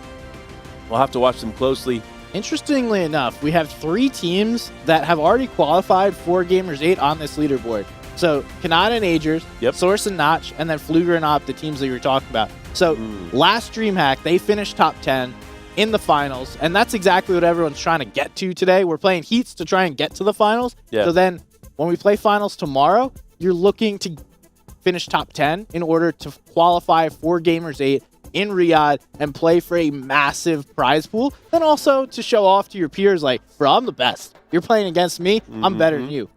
we'll have to watch them closely. Interestingly enough, we have 3 teams that have already qualified for Gamers 8 on this leaderboard. So Kanata and Agers, Source and Notch, and then Fluger and Opt, the teams that you were talking about. So last DreamHack, they finished top 10 in the finals, and that's exactly what everyone's trying to get to today. We're playing heats to try and get to the finals. So then when we play finals tomorrow, you're looking to finish top 10 in order to qualify for Gamers 8 in Riyadh and play for a massive prize pool. Then also to show off to your peers, like, bro, I'm the best. You're playing against me. I'm better than you.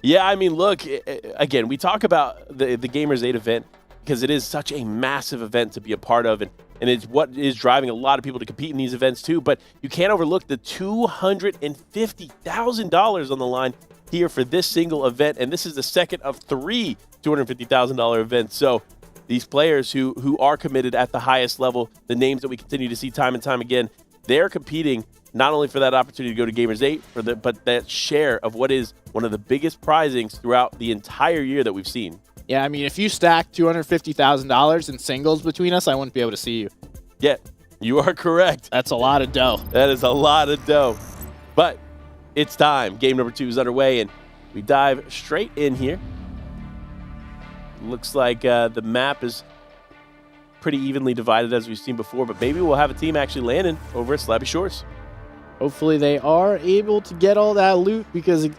Yeah, I mean, look, again, we talk about the Gamers 8 event because it is such a massive event to be a part of, and it's what is driving a lot of people to compete in these events too. But you can't overlook the $250,000 on the line here for this single event, and this is the second of 3 $250,000 events. So these players who are committed at the highest level, the names that we continue to see time and time again, they're competing not only for that opportunity to go to Gamers 8, but that share of what is one of the biggest prizings throughout the entire year that we've seen. Yeah, I mean, if you stack $250,000 in singles between us, I wouldn't be able to see you. Yeah, you are correct. That's a lot of dough. That is a lot of dough. But it's time. Game number 2 is underway, and we dive straight in here. Looks like the map is pretty evenly divided as we've seen before, but maybe we'll have a team actually landing over at Slabby Shores. Hopefully they are able to get all that loot, because you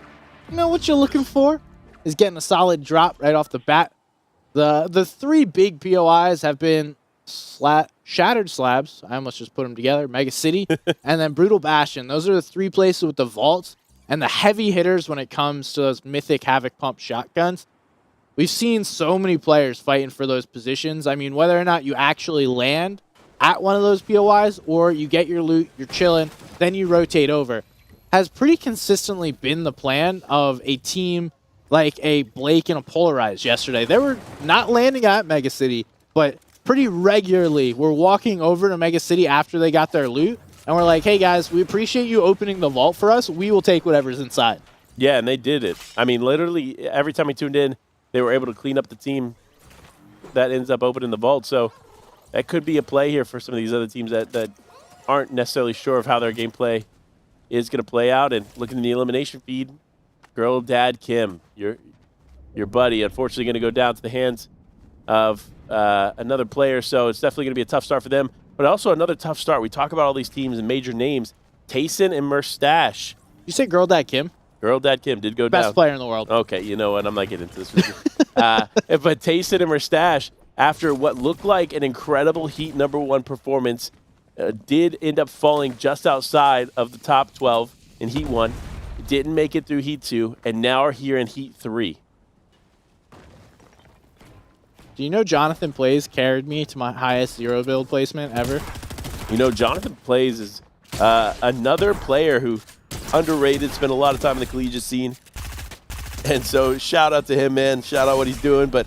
know what you're looking for is getting a solid drop right off the bat. The 3 big POIs have been Shattered Slabs. I almost just put them together. Mega City, and then Brutal Bastion. Those are the 3 places with the vaults and the heavy hitters when it comes to those mythic Havoc Pump shotguns. We've seen so many players fighting for those positions. I mean, whether or not you actually land at one of those POIs or you get your loot, you're chilling, then you rotate over, has pretty consistently been the plan of a team like a Blake and a Polarized yesterday. They were not landing at Mega City, but pretty regularly we're walking over to Mega City after they got their loot, and we're like, hey guys, we appreciate you opening the vault for us. We will take whatever's inside. Yeah, and they did it. I mean, literally every time we tuned in, they were able to clean up the team that ends up opening the vault. So that could be a play here for some of these other teams that aren't necessarily sure of how their gameplay is going to play out. And looking in the elimination feed, Girl Dad Kim, your buddy, unfortunately going to go down to the hands of another player. So it's definitely going to be a tough start for them, but also another tough start. We talk about all these teams and major names. Tayson and Merstash. You say Girl Dad Kim? Girl Dad Kim did go down. Best player in the world. Okay, you know what? I'm not getting into this with you. But Tayson and Merstash, after what looked like an incredible Heat #1 performance, did end up falling just outside of the top 12 in Heat 1. Didn't make it through Heat 2, and now are here in Heat 3. Do you know Jonathan Plays carried me to my highest 0 build placement ever? You know, Jonathan Plays is another player who underrated, spent a lot of time in the collegiate scene. And so shout out to him, man. Shout out what he's doing. But,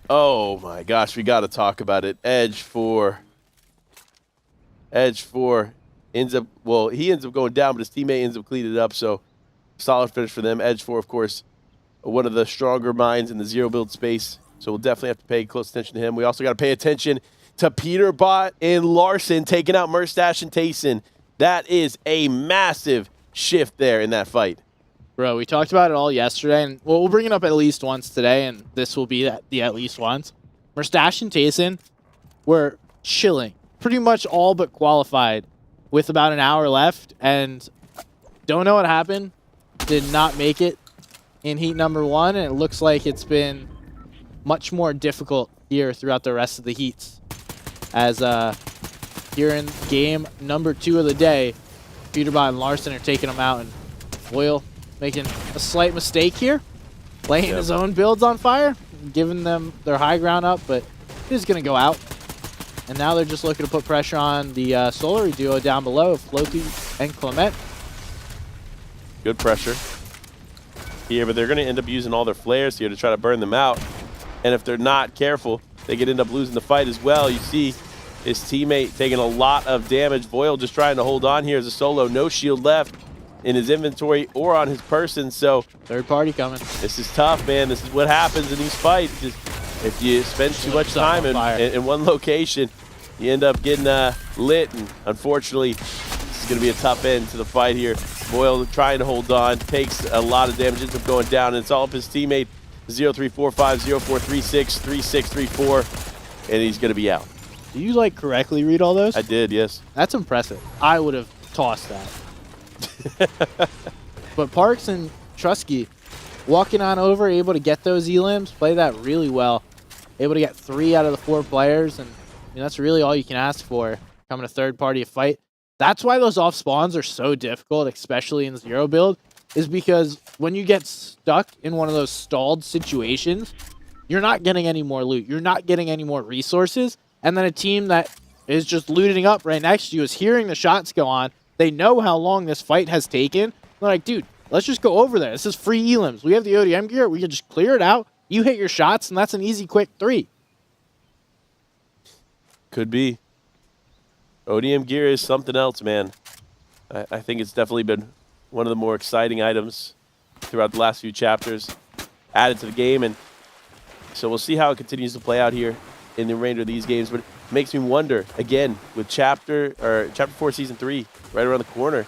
oh my gosh, we got to talk about it. Edge 4 ends up, well, he ends up going down, but his teammate ends up cleaning it up. So solid finish for them. Edge 4, of course, one of the stronger minds in the 0 build space. So we'll definitely have to pay close attention to him. We also got to pay attention to Peterbot and Larson taking out Merstash and Tayson. That is a massive shift there in that fight. Bro, we talked about it all yesterday, and we'll bring it up at least once today, and this will be the at least once. Merstash and Tayson were chilling, pretty much all but qualified with about an hour left, and don't know what happened. Did not make it in Heat #1, and it looks like it's been much more difficult here throughout the rest of the heats. As here in game #2 of the day, Peterbot and Larson are taking them out, and Foil making a slight mistake here, laying his own builds on fire, giving them their high ground up, but he's going to go out. And now they're just looking to put pressure on the Solar duo down below, Floki and Clement. Good pressure here, but they're going to end up using all their flares here to try to burn them out. And if they're not careful, they could end up losing the fight as well. You see his teammate taking a lot of damage. Voyle just trying to hold on here as a solo. No shield left in his inventory or on his person. So third party coming. This is tough, man. This is what happens in these fights. Just if you spend too much time in one location, you end up getting lit. And unfortunately, this is going to be a tough end to the fight here. Voyle trying to hold on, takes a lot of damage, ends up going down. And it's all of his teammate 0345, 0436, 3634, and he's going to be out. Do you like correctly read all those? I did, yes. That's impressive. I would have tossed that. But Parks and Trusky walking on over, able to get those elims, play that really well. Able to get 3 out of the 4 players, and that's really all you can ask for coming to third party fight. That's why those off spawns are so difficult, especially in zero build, is because when you get stuck in one of those stalled situations, you're not getting any more loot. You're not getting any more resources. And then a team that is just looting up right next to you is hearing the shots go on. They know how long this fight has taken. They're like, dude, let's just go over there. This is free elims. We have the ODM gear. We can just clear it out. You hit your shots, and that's an easy, quick 3. Could be. ODM gear is something else, man. I think it's definitely been one of the more exciting items throughout the last few chapters added to the game. And so we'll see how it continues to play out here in the remainder of these games. But it makes me wonder, again, with Chapter 4 Season 3 right around the corner,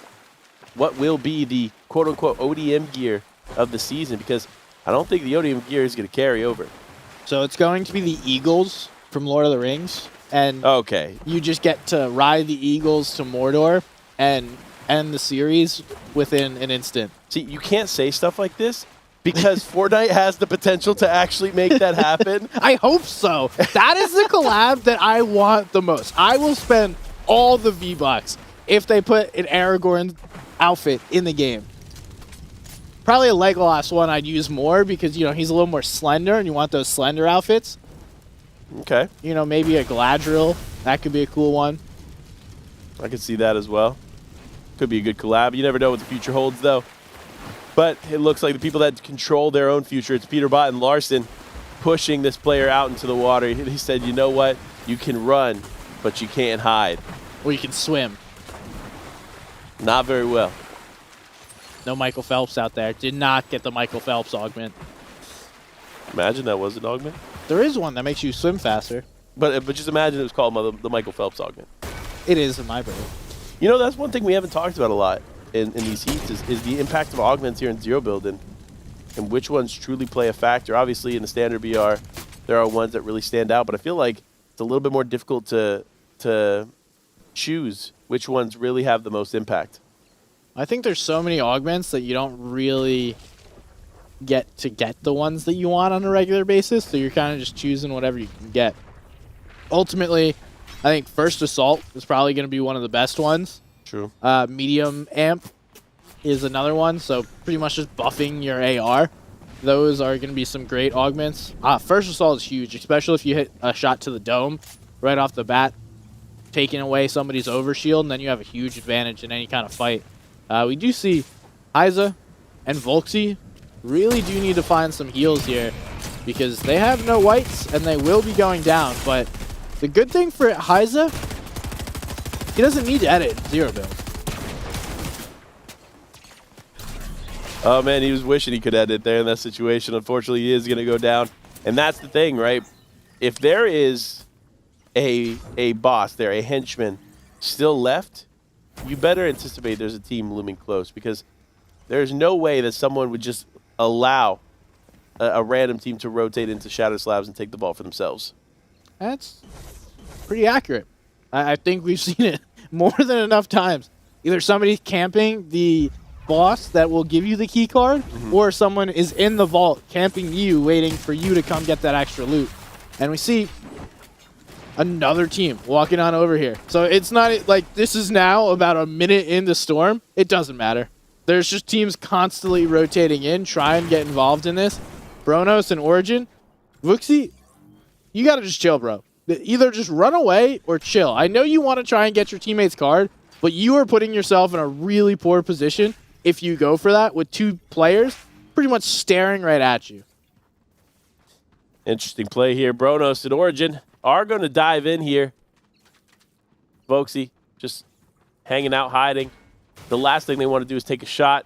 what will be the quote-unquote ODM gear of the season? Because I don't think the ODM gear is going to carry over. So it's going to be the Eagles from Lord of the Rings. And okay, you just get to ride the Eagles to Mordor and end the series within an instant. See, you can't say stuff like this because Fortnite has the potential to actually make that happen. I hope so. That is the collab that I want the most. I will spend all the V-Bucks if they put an Aragorn outfit in the game. Probably a Legolas one I'd use more because, he's a little more slender and you want those slender outfits. Okay. Maybe a Galadriel. That could be a cool one. I could see that as well. Could be a good collab. You never know what the future holds, though. But it looks like the people that control their own future, it's Peterbot and Larson, pushing this player out into the water. He said, you know what? You can run, but you can't hide. Or you can swim. Not very well. No Michael Phelps out there. Did not get the Michael Phelps augment. Imagine that was an augment. There is one that makes you swim faster. But just imagine it was called the Michael Phelps augment. It is in my brain. That's one thing we haven't talked about a lot in these heats is the impact of augments here in zero build and which ones truly play a factor. Obviously, in the standard BR, there are ones that really stand out, but I feel like it's a little bit more difficult to choose which ones really have the most impact. I think there's so many augments that you don't really get the ones that you want on a regular basis, so you're kind of just choosing whatever you can get. Ultimately, I think First Assault is probably going to be one of the best ones. True. Medium Amp is another one, so pretty much just buffing your AR. Those are going to be some great augments. First Assault is huge, especially if you hit a shot to the dome right off the bat, taking away somebody's overshield, and then you have a huge advantage in any kind of fight. We do see Heiza and Volksy really do need to find some heals here because they have no whites and they will be going down. But the good thing for Heiza, he doesn't need to edit zero build. Oh, man, he was wishing he could edit there in that situation. Unfortunately, he is going to go down. And that's the thing, right? If there is a boss there, a henchman still left, you better anticipate there's a team looming close because there's no way that someone would just allow a random team to rotate into Shadow Slabs and take the ball for themselves. That's pretty accurate. I think we've seen it more than enough times. Either somebody's camping the boss that will give you the key card, or someone is in the vault camping you, waiting for you to come get that extra loot. And we see another team walking on over here. So it's not like this is now about a minute into Storm. It doesn't matter. There's just teams constantly rotating in, try and get involved in this. Bronos and Origin. Vuxi, you got to just chill, bro. Either just run away or chill. I know you want to try and get your teammate's card, but you are putting yourself in a really poor position if you go for that with 2 players pretty much staring right at you. Interesting play here. Bronos and Origin are going to dive in here. Voxy just hanging out, hiding. The last thing they want to do is take a shot.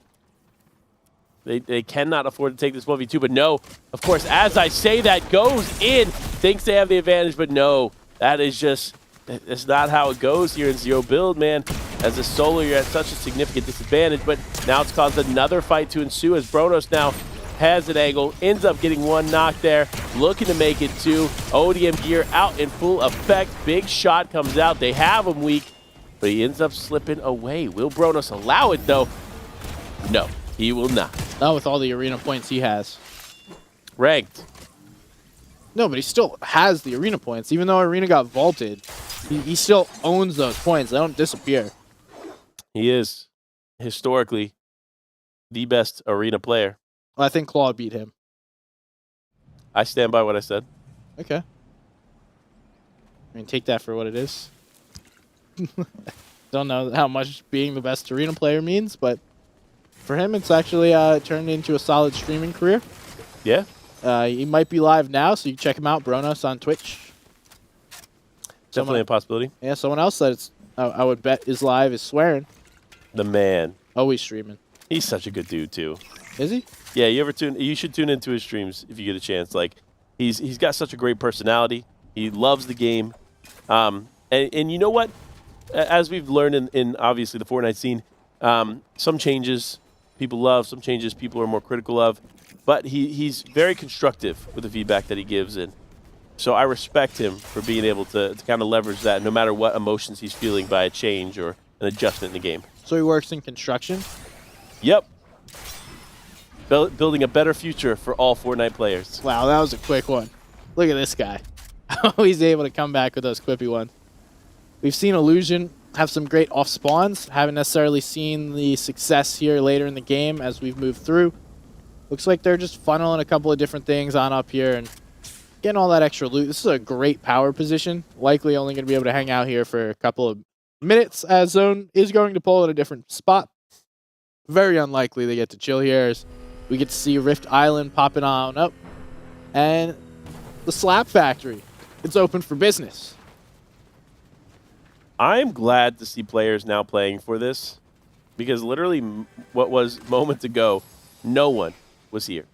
They cannot afford to take this 1v2, but no. Of course, as I say that, goes in. Thinks they have the advantage, but no. That's not how it goes here in Zero Build, man. As a solo, you're at such a significant disadvantage, but now it's caused another fight to ensue as Bronos now has an angle, ends up getting 1 knock there, looking to make it 2. ODM gear out in full effect. Big shot comes out. They have him weak, but he ends up slipping away. Will Bronos allow it, though? No, he will not. Not with all the arena points he has. Ranked. No, but he still has the arena points. Even though arena got vaulted, he still owns those points. They don't disappear. He is, historically, the best arena player. Well, I think Claw beat him. I stand by what I said. Okay. I mean, take that for what it is. Don't know how much being the best arena player means, but for him, it's actually turned into a solid streaming career. Yeah. He might be live now, so you can check him out, Bronos, on Twitch. Definitely a possibility. Yeah, someone else that it's, I would bet is live is Swearing. The man. Always streaming. He's such a good dude, too. Is he? Yeah, you should tune into his streams if you get a chance. Like, he's got such a great personality. He loves the game. And you know what? As we've learned in obviously the Fortnite scene, some changes people love, some changes people are more critical of. But he's very constructive with the feedback that he gives. And so I respect him for being able to kind of leverage that no matter what emotions he's feeling by a change or an adjustment in the game. So he works in construction? Yep. Building a better future for all Fortnite players. Wow, that was a quick one. Look at this guy. Always able to come back with those quippy ones. We've seen Illusion have some great off spawns. Haven't necessarily seen the success here later in the game as we've moved through. Looks like they're just funneling a couple of different things on up here and getting all that extra loot. This is a great power position. Likely only going to be able to hang out here for a couple of minutes as Zone is going to pull at a different spot. Very unlikely they get to chill here as we get to see Rift Island popping on up. And the Slap Factory. It's open for business. I'm glad to see players now playing for this because literally what was moments ago, no one was here.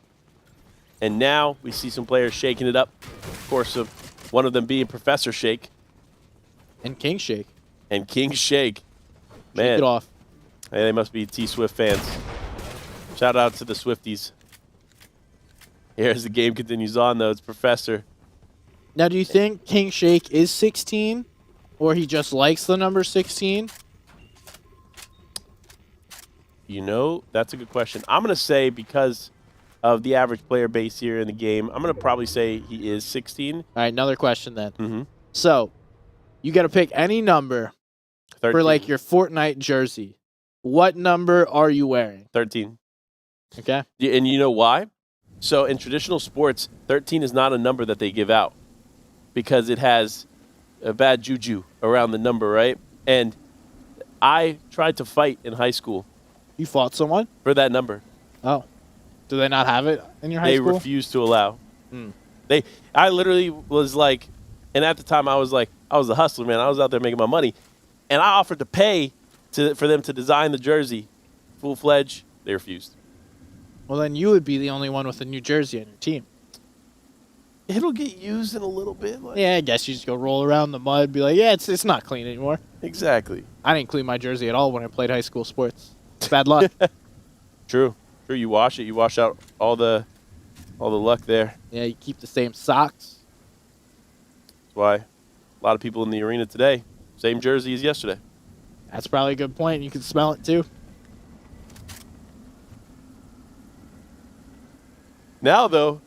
And now we see some players shaking it up. Of course, one of them being Professor Shake. And King Shake. And King Shake. Man. Shake it off. Hey, they must be T-Swift fans. Shout out to the Swifties. Here as the game continues on, though, it's Professor. Now, do you think King Shake is 16? Or he just likes the number 16? You know, that's a good question. I'm going to say because of the average player base here in the game, I'm going to probably say he is 16. All right, another question then. Mm-hmm. So, you got to pick any number 13. for like your Fortnite jersey. What number are you wearing? 13. Okay. And you know why? So in traditional sports, 13 is not a number that they give out because it has a bad juju around the number, right? And I tried to fight in high school. You fought someone? For that number. Oh. Do they not have it in your high school? They refused to allow. I literally was like, and at the time I was like, I was a hustler, man. I was out there making my money. And I offered to pay for them to design the jersey full-fledged. They refused. Well, then you would be the only one with a New Jersey on your team. It'll get used in a little bit. Like. Yeah, I guess you just go roll around the mud, be like, yeah, it's not clean anymore. Exactly. I didn't clean my jersey at all when I played high school sports. It's bad luck. True. You wash it. You wash out all the luck there. Yeah, you keep the same socks. That's why a lot of people in the arena today, same jersey as yesterday. That's probably a good point. You can smell it too. Now, though,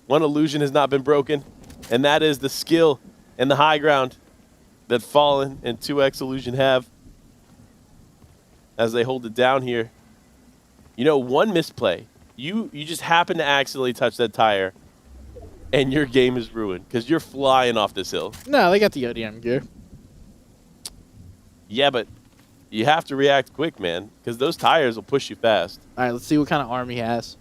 one illusion has not been broken, and that is the skill and the high ground that Fallen and 2X Illusion have as they hold it down here. one misplay, you just happen to accidentally touch that tire, and your game is ruined because you're flying off this hill. No, they got the ODM gear. Yeah, but you have to react quick, man, because those tires will push you fast. All right, let's see what kind of arm he has.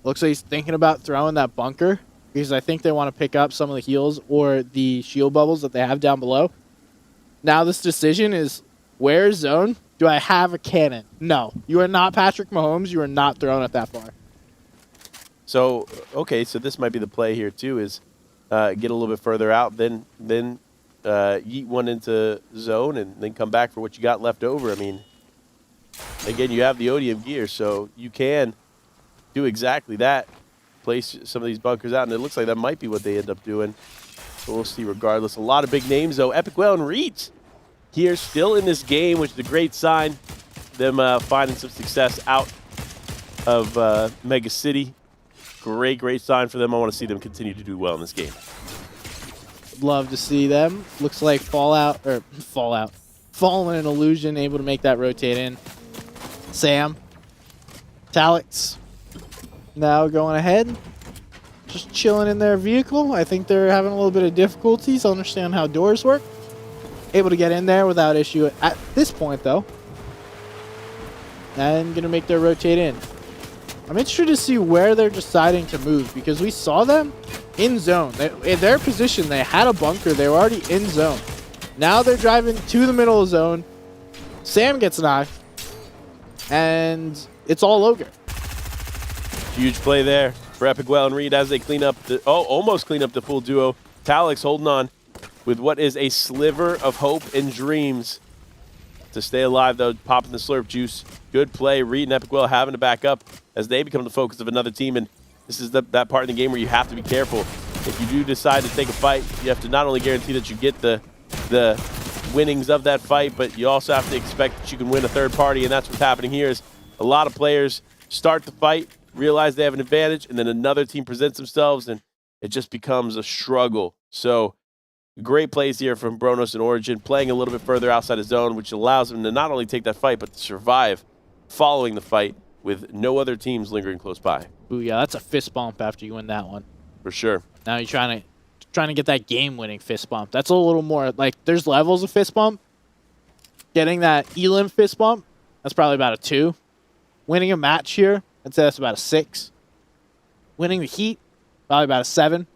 Looks like he's thinking about throwing that bunker because I think they want to pick up some of the heals or the shield bubbles that they have down below. Now this decision is, where zone do I have a cannon? No, you are not Patrick Mahomes. You are not throwing it that far. So, okay, so this might be the play here, too, is get a little bit further out, then yeet one into zone, and then come back for what you got left over. I mean, again, you have the ODM gear, so you can do exactly that. Place some of these bunkers out, and it looks like that might be what they end up doing. So we'll see regardless. A lot of big names, though. Epic Whale and Reeds here still in this game, which is a great sign. Them finding some success out of Mega City. Great sign for them. I want to see them continue to do well in this game. Love to see them. Looks like Fallen and Illusion able to make that rotate in. Sam, Talix, now going ahead, just chilling in their vehicle. I think they're having a little bit of difficulties to understand how doors work. Able to get in there without issue at this point, though. And going to make their rotate in. I'm interested to see where they're deciding to move because we saw them in zone. In their position, they had a bunker. They were already in zone. Now they're driving to the middle of zone. Sam gets knocked. And it's all Ogre. Huge play there for Epic Whale and Reed as they clean up almost clean up the full duo. Talix holding on with what is a sliver of hope and dreams to stay alive, though, popping the slurp juice. Good play. Reed and Epic Whale having to back up as they become the focus of another team. And this is that part in the game where you have to be careful. If you do decide to take a fight, you have to not only guarantee that you get the winnings of that fight, but you also have to expect that you can win a third party. And that's what's happening here is a lot of players start the fight, realize they have an advantage, and then another team presents themselves, and it just becomes a struggle. So great plays here from Bronos and Origin, playing a little bit further outside of zone, which allows them to not only take that fight, but to survive following the fight with no other teams lingering close by. Ooh, yeah, that's a fist bump after you win that one. For sure. Now you're trying to get that game-winning fist bump. That's a little more, like, there's levels of fist bump. Getting that Elim fist bump, that's probably about a 2. Winning a match here, I'd say that's about a 6. Winning the Heat, probably about a 7.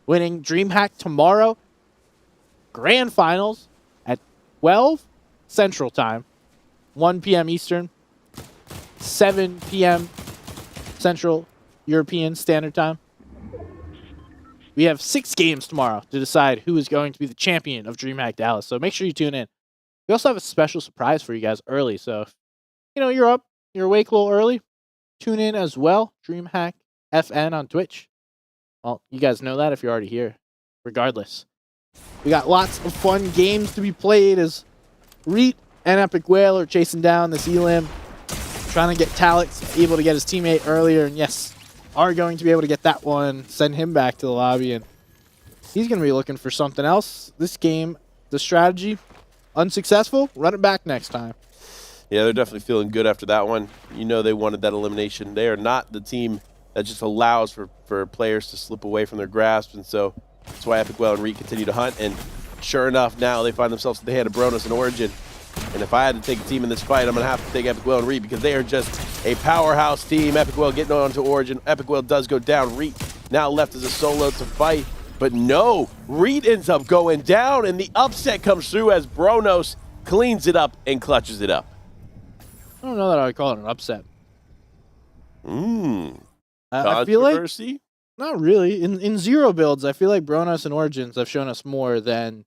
Winning DreamHack tomorrow, Grand Finals at 12 Central Time, 1 p.m. Eastern, 7 p.m. Central European Standard Time. We have 6 games tomorrow to decide who is going to be the champion of DreamHack Dallas, so make sure you tune in. We also have a special surprise for you guys early, so if you're up, you're awake a little early, tune in as well. DreamHack FN on Twitch. Well, you guys know that if you're already here. Regardless, we got lots of fun games to be played as Reet and Epic Whale are chasing down this Elim, trying to get Talix able to get his teammate earlier, and yes, are going to be able to get that one, send him back to the lobby, and he's going to be looking for something else. This game, the strategy, unsuccessful, run it back next time. Yeah, they're definitely feeling good after that one. They wanted that elimination. They are not the team that just allows for players to slip away from their grasp, and so that's why Epic Whale and Reed continue to hunt, and sure enough, now they find themselves at the hand of Bronos and Origin. And if I had to take a team in this fight, I'm going to have to take Epic Whale and Reed because they are just a powerhouse team. Epic Whale getting on to Origin. Epic Whale does go down. Reed now left as a solo to fight. But no, Reed ends up going down, and the upset comes through as Bronos cleans it up and clutches it up. I don't know that I would call it an upset. I feel like controversy? Not really. In zero builds, I feel like Bronos and Origins have shown us more than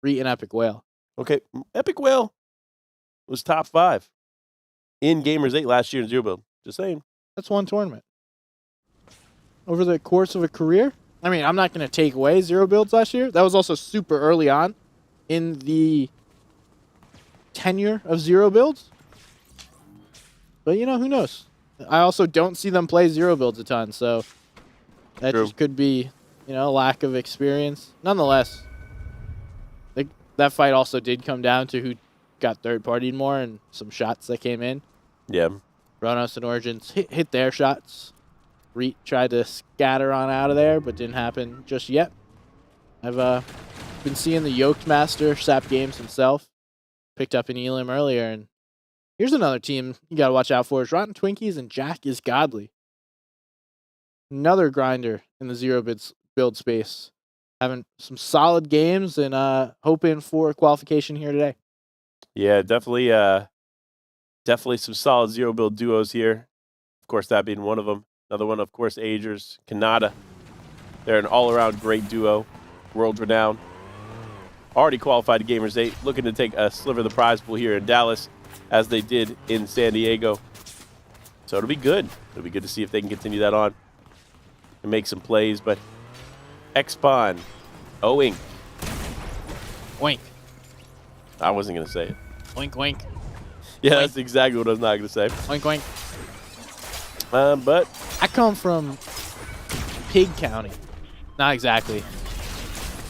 Reet and Epic Whale. Okay, Epic Whale was top 5 in Gamers 8 last year in zero build. Just saying. That's one tournament. Over the course of a career? I mean, I'm not going to take away zero builds last year. That was also super early on in the tenure of zero builds. But, who knows? I also don't see them play zero builds a ton, so that True. just could be, a lack of experience. Nonetheless, that fight also did come down to who got third-partied more and some shots that came in. Yeah. Bronos and Origins hit their shots. Reet tried to scatter on out of there, but didn't happen just yet. I've been seeing the Yoked Master, Sap Games himself, picked up an Elim earlier, and here's another team you got to watch out for is Rotten Twinkies and Jack is Godly. Another grinder in the zero build space. Having some solid games and hoping for qualification here today. Yeah, definitely some solid zero build duos here. Of course, that being one of them. Another one, of course, Agers, Kanata. They're an all-around great duo, world-renowned. Already qualified to Gamers 8, looking to take a sliver of the prize pool here in Dallas, as they did in San Diego. So it'll be good. It'll be good to see if they can continue that on and make some plays. But X-Spawn, Oink. Wink. I wasn't going to say it. Wink, wink. Yeah, Oink. that's exactly what I was not going to say. Wink, wink. But I come from Pig County. Not exactly.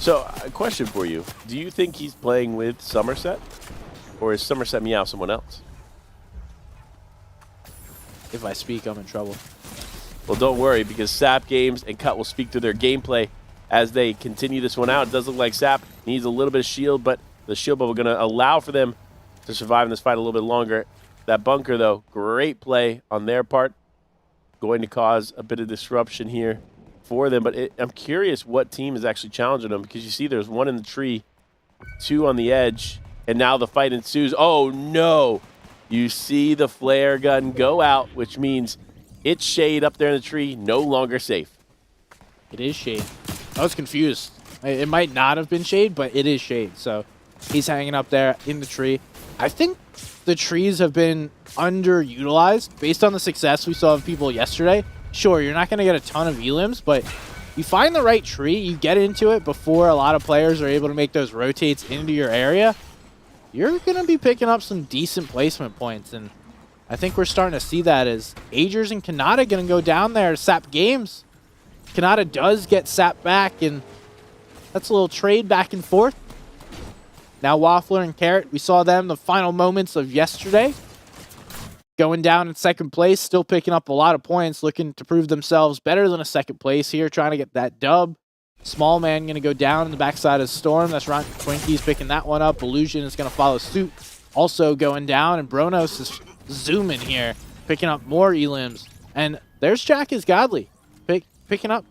so a question for you. Do you think he's playing with Somerset? Or is Somerset Meow someone else? If I speak, I'm in trouble. Well, don't worry, because Sap Games and Cut will speak through their gameplay as they continue this one out. It does look like Sap needs a little bit of shield, but the shield bubble going to allow for them to survive in this fight a little bit longer. That bunker, though, great play on their part. Going to cause a bit of disruption here for them. But I'm curious what team is actually challenging them, because you see there's one in the tree, two on the edge, and now the fight ensues. Oh, no. You see the flare gun go out, which means it's shade up there in the tree, no longer safe. It is shade. I was confused. It might not have been shade, but it is shade. So he's hanging up there in the tree. I think the trees have been underutilized based on the success we saw of people yesterday. Sure, you're not going to get a ton of elims, but you find the right tree, you get into it before a lot of players are able to make those rotates into your area, you're going to be picking up some decent placement points. And I think we're starting to see that as Agers and Kanata going to go down there to Sap Games. Kanata does get Sap back, and that's a little trade back and forth. Now Waffler and Carrot, we saw them the final moments of yesterday. Going down in second place, still picking up a lot of points, looking to prove themselves better than a second place here, trying to get that dub. Small Man going to go down in the backside of Storm. That's Ron Twinkies picking that one up. Illusion is going to follow suit. Also going down, and Bronos is zooming here, picking up more elims. And there's Jack is Godly picking up.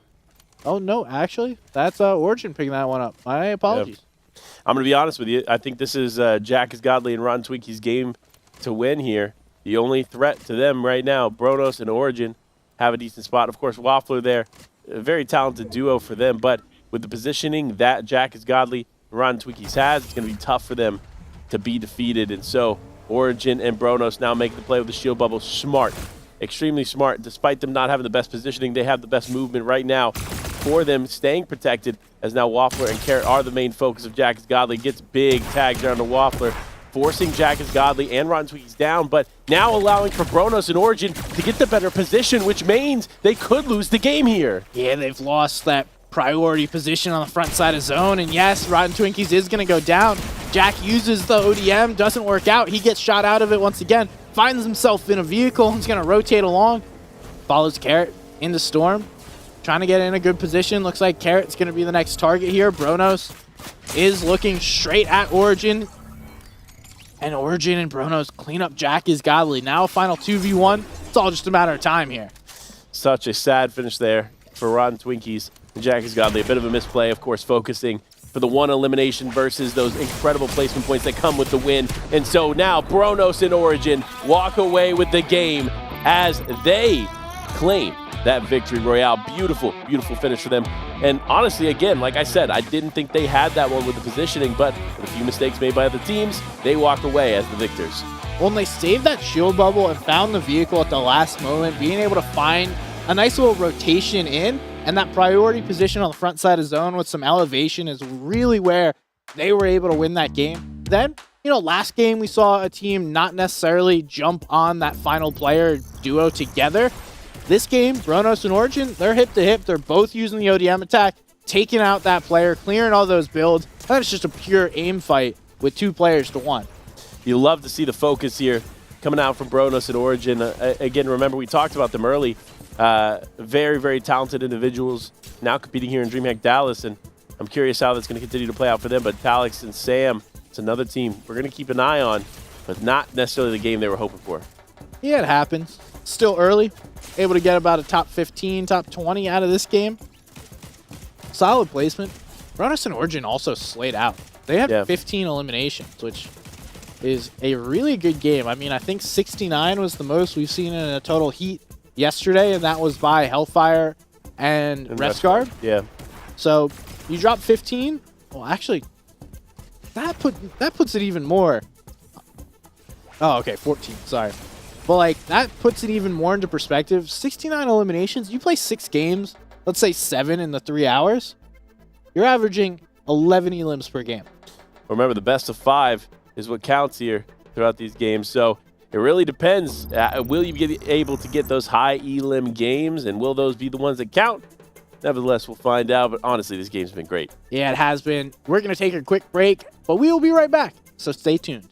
Oh, no, actually, that's Origin picking that one up. My apologies. Yep. I'm going to be honest with you. I think this is Jack is Godly and Ron Twinkies' game to win here. The only threat to them right now, Bronos and Origin, have a decent spot. Of course, Waffler there, a very talented duo for them. But with the positioning that Jack is Godly and Ron Twinkies has, it's going to be tough for them to be defeated. And so Origin and Bronos now making the play with the shield bubble. Smart, extremely smart. Despite them not having the best positioning, they have the best movement right now for them, staying protected, as now Waffler and Carrot are the main focus of Jack is Godly. Gets big tagged down to Waffler, forcing Jack is Godly and Rotten Twinkies down, but now allowing for Bronos and Origin to get the better position, which means they could lose the game here. Yeah, they've lost that priority position on the front side of zone, and yes, Rotten Twinkies is going to go down. Jack uses the ODM, doesn't work out. He gets shot out of it once again, finds himself in a vehicle. He's going to rotate along, follows Carrot into Storm, trying to get in a good position. Looks like Carrot's going to be the next target here. Bronos is looking straight at Origin, and Origin and Bronos clean up Jack is Godly. Now a final 2v1. It's all just a matter of time here. Such a sad finish there for Rotten Twinkies and Jack is Godly. A bit of a misplay, of course, focusing for the one elimination versus those incredible placement points that come with the win. And so now Bronos and Origin walk away with the game as they claim that victory royale. Beautiful, beautiful finish for them. And honestly, again, like I said, I didn't think they had that one with the positioning, but with a few mistakes made by other teams, they walk away as the victors. When they saved that shield bubble and found the vehicle at the last moment, being able to find a nice little rotation in, and that priority position on the front side of zone with some elevation is really where they were able to win that game. Then, you know, last game we saw a team not necessarily jump on that final player duo together. This game, Bronos and Origin, they're hip to hip. They're both using the ODM attack, taking out that player, clearing all those builds. That's just a pure aim fight with two players to one. You love to see the focus here coming out from Bronos and Origin. Again, remember, we talked about them early. Very, very talented individuals now competing here in DreamHack Dallas, and I'm curious how that's going to continue to play out for them. But Talix and Sam, it's another team we're going to keep an eye on, but not necessarily the game they were hoping for. Yeah, it happens. Still early. Able to get about a top 15, top 20 out of this game. Solid placement. Bronos and Origin also slayed out. They had 15 eliminations, which is a really good game. I mean, I think 69 was the most we've seen in a total heat yesterday, and that was by Hellfire and Resguard. Yeah. So you drop 15. Well, actually, that puts it even more. Oh, okay, 14. Sorry. But like that puts it even more into perspective. 69 eliminations. You play 6 games. Let's say 7 in the 3 hours. You're averaging 11 elims per game. Remember, the best of 5 is what counts here throughout these games. So it really depends. Will you be able to get those high elim games, and will those be the ones that count? Nevertheless, we'll find out. But honestly, this game's been great. Yeah, it has been. We're going to take a quick break, but we will be right back. So stay tuned.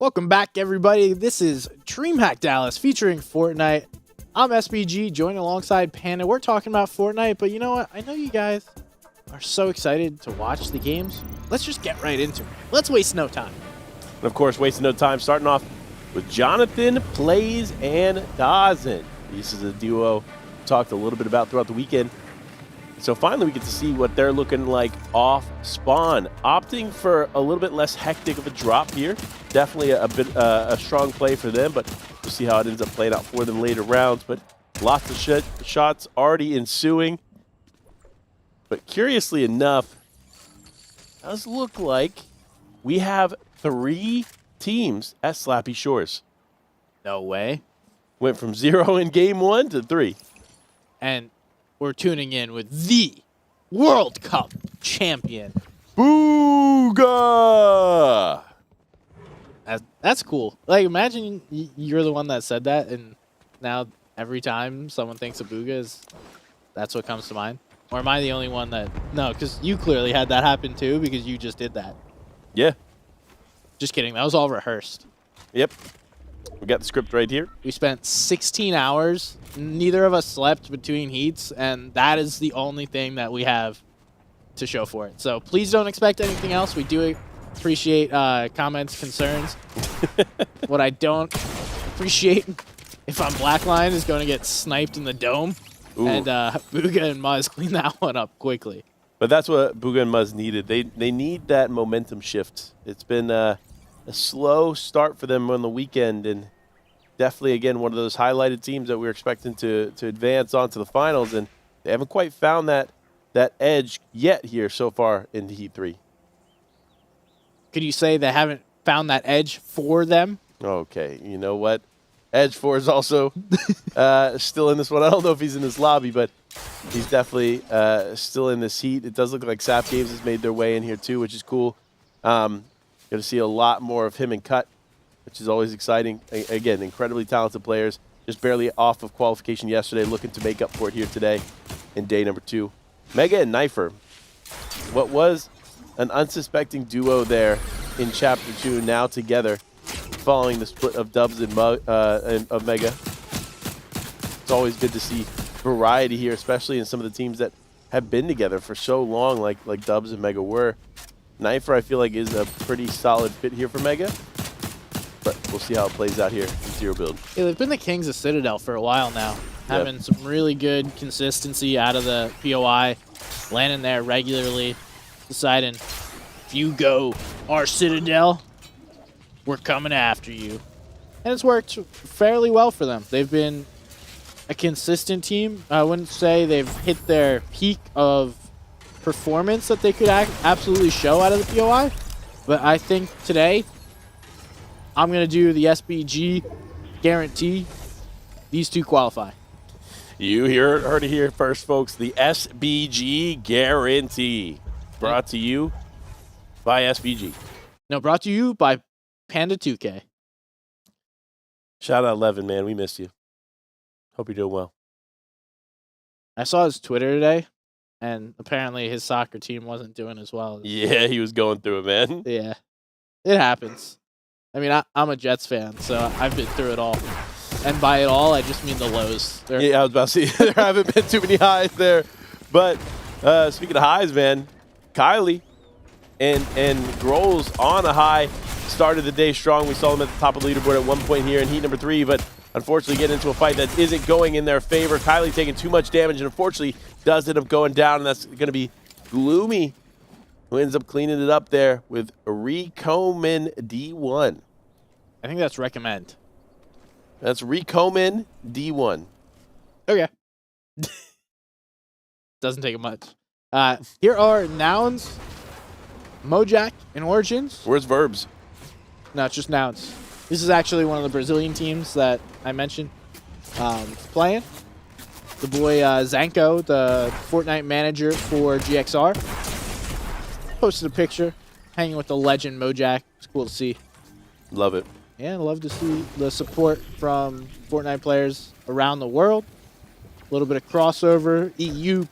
Welcome back, everybody. This is DreamHack Dallas featuring Fortnite. I'm SBG, joined alongside Panda. We're talking about Fortnite, but you know what? I know you guys are so excited to watch the games. Let's just get right into it. Let's waste no time. And of course, wasting no time, starting off with Jonathan Plays and Dawson. This is a duo we talked a little bit about throughout the weekend. So finally, we get to see what they're looking like off spawn. Opting for a little bit less hectic of a drop here. Definitely a strong play for them, but we'll see how it ends up playing out for them later rounds. But lots of shots already ensuing. But curiously enough, it does look like we have 3 teams at Slappy Shores. No way. Went from 0 in game 1 to 3. And we're tuning in with the World Cup champion. Booga! That's cool. Like, imagine you're the one that said that, and now every time someone thinks of Booga, that's what comes to mind. Or am I the only one that... No, because you clearly had that happen too, because you just did that. Yeah. Just kidding. That was all rehearsed. Yep. We got the script right here. We spent 16 hours. Neither of us slept between heats, and that is the only thing that we have to show for it. So please don't expect anything else. We do appreciate comments, concerns. What I don't appreciate, if I'm Blackline, is going to get sniped in the dome. Ooh. And Booga and Muzz clean that one up quickly. But that's what Booga and Muzz needed. They need that momentum shift. It's been a slow start for them on the weekend, and definitely, again, one of those highlighted teams that we were expecting to advance on to the finals, and they haven't quite found that edge yet here so far in Heat 3. Could you say they haven't found that edge for them? Okay, you know what? Edge 4 is also still in this one. I don't know if he's in this lobby, but he's definitely still in this heat. It does look like Sap Games has made their way in here too, which is cool. Going to see a lot more of him and Cut, which is always exciting. Again, incredibly talented players. Just barely off of qualification yesterday, looking to make up for it here today in day number 2. Mega and Knifer. What was an unsuspecting duo there in Chapter 2, now together, following the split of Dubs and of Mega. It's always good to see variety here, especially in some of the teams that have been together for so long, like Dubs and Mega were. Knifer, I feel like, is a pretty solid fit here for Mega, but we'll see how it plays out here in Zero Build. Yeah, they've been the kings of Citadel for a while now, having some really good consistency out of the POI, landing there regularly, deciding, if you go our Citadel, we're coming after you. And it's worked fairly well for them. They've been a consistent team. I wouldn't say they've hit their peak of performance that they could absolutely show out of the POI, but I think today I'm going to do the SBG guarantee. These two qualify. You heard it here first, folks. The SBG guarantee. Brought to you by SBG. No, brought to you by Panda 2K. Shout out Levin, man. We missed you. Hope you're doing well. I saw his Twitter today, and apparently his soccer team wasn't doing as well. Yeah, he was going through it, man. Yeah, it happens. I mean, I'm a Jets fan, so I've been through it all. And by it all, I just mean the lows. Yeah, I was about to say, there haven't been too many highs there. But speaking of highs, man, Kylie and Groles on a high. Started the day strong. We saw them at the top of the leaderboard at one point here in heat number 3, but unfortunately getting into a fight that isn't going in their favor. Kylie taking too much damage and unfortunately does end up going down, and that's going to be Gloomy, who ends up cleaning it up there with Recomin D1. I think that's recommend. That's Recomin D1. Okay. Doesn't take much. Here are nouns, Mojack, and origins. Where's verbs? No, it's just nouns. This is actually one of the Brazilian teams that I mentioned playing. The boy Zanko, the Fortnite manager for GXR, posted a picture hanging with the legend Mojack. It's cool to see. Love it. Yeah, love to see the support from Fortnite players around the world. A little bit of crossover, EU,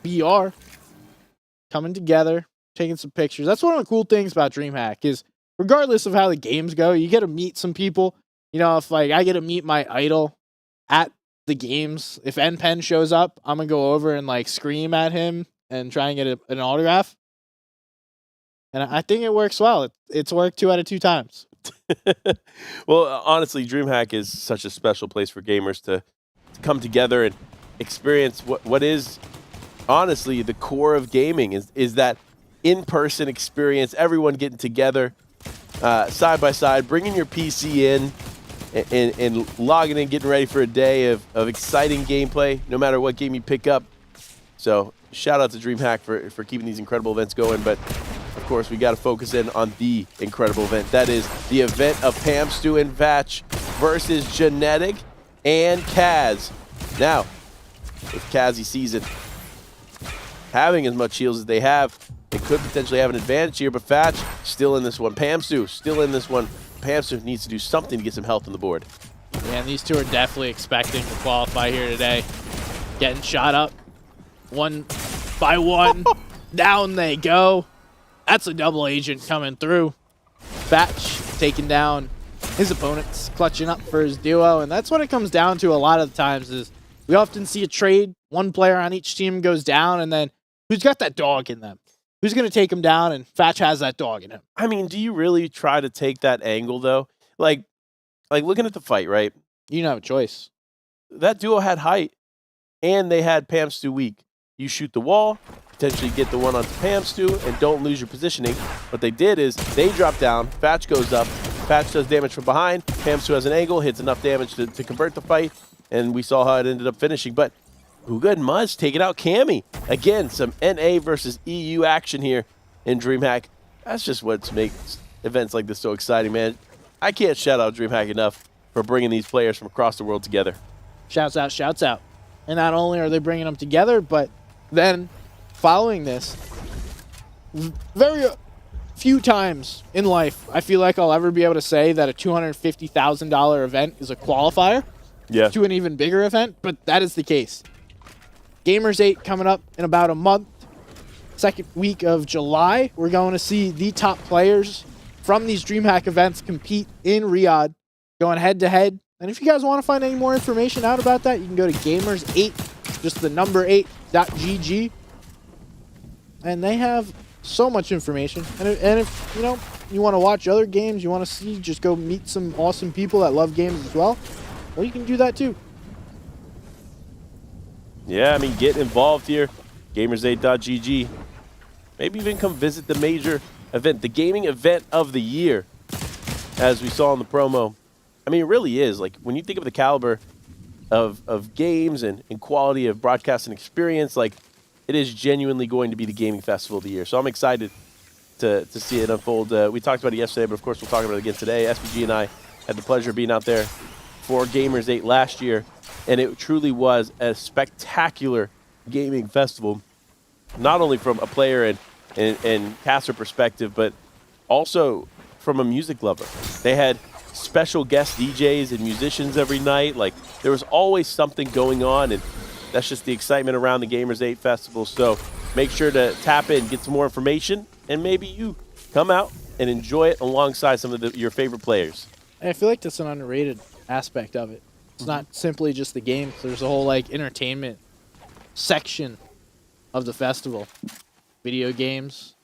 BR, coming together, taking some pictures. That's one of the cool things about DreamHack is regardless of how the games go, you get to meet some people. You know, if like I get to meet my idol at the games, if NPen shows up, I'm gonna go over and like scream at him and try and get an autograph. And I think it works well. It's worked 2 out of 2 times. Well, honestly, DreamHack is such a special place for gamers to come together and experience what is honestly the core of gaming is that in-person experience, everyone getting together side by side, bringing your PC in and logging in, getting ready for a day of exciting gameplay, no matter what game you pick up. So shout out to DreamHack for keeping these incredible events going, but of course, we got to focus in on the incredible event. That is the event of Pam, Stu, and Vatch versus Genetic and Kaz. Now, with Kazzy season having as much heals as they have, they could potentially have an advantage here, but Vatch still in this one. Pam, Stu still in this one. Pam, Stu needs to do something to get some health on the board. Yeah, and these two are definitely expecting to qualify here today. Getting shot up one by one. Down they go. That's a double agent coming through. Batch taking down his opponents, clutching up for his duo, and that's what it comes down to a lot of the times is we often see a trade, one player on each team goes down, and then who's got that dog in them? Who's going to take him down? And Fatch has that dog in him. I mean, do you really try to take that angle, though? Like looking at the fight, right? You don't have a choice. That duo had height, and they had Pam Stu weak. You shoot the wall, potentially get the one onto Pam Stu, and don't lose your positioning. What they did is they drop down, Fatch goes up, Fatch does damage from behind, Pam Stu has an angle, hits enough damage to convert the fight, and we saw how it ended up finishing. But Huga and Muzz taking out Cammy. Again, some NA versus EU action here in DreamHack. That's just what makes events like this so exciting, man. I can't shout out DreamHack enough for bringing these players from across the world together. Shouts out, shouts out. And not only are they bringing them together, but then following this, very few times in life I feel like I'll ever be able to say that a $250,000 event is a qualifier to an even bigger event, but that is the case. Gamers 8 coming up in about a month. Second week of July, we're going to see the top players from these DreamHack events compete in Riyadh, going head-to-head. And if you guys want to find any more information out about that, you can go to Gamers8, just the number 8.gg. And they have so much information. And if you know, you want to watch other games, you want to see, just go meet some awesome people that love games as well, you can do that too. Yeah, I mean, get involved here. Gamers8.gg. Maybe even come visit the major event, the gaming event of the year, as we saw in the promo. I mean, it really is. Like, when you think of the caliber of games and quality of broadcasting experience, like, it is genuinely going to be the gaming festival of the year. So I'm excited to see it unfold. We talked about it yesterday, but of course we'll talk about it again today. SVG and I had the pleasure of being out there for Gamers 8 last year, and it truly was a spectacular gaming festival, not only from a player and caster perspective, but also from a music lover. They had special guest DJs and musicians every night. Like, there was always something going on, and that's just the excitement around the Gamers 8 Festival. So make sure to tap in, get some more information, and maybe you come out and enjoy it alongside some of your favorite players. I feel like that's an underrated aspect of it. It's not simply just the games. There's a whole like entertainment section of the festival. Video games,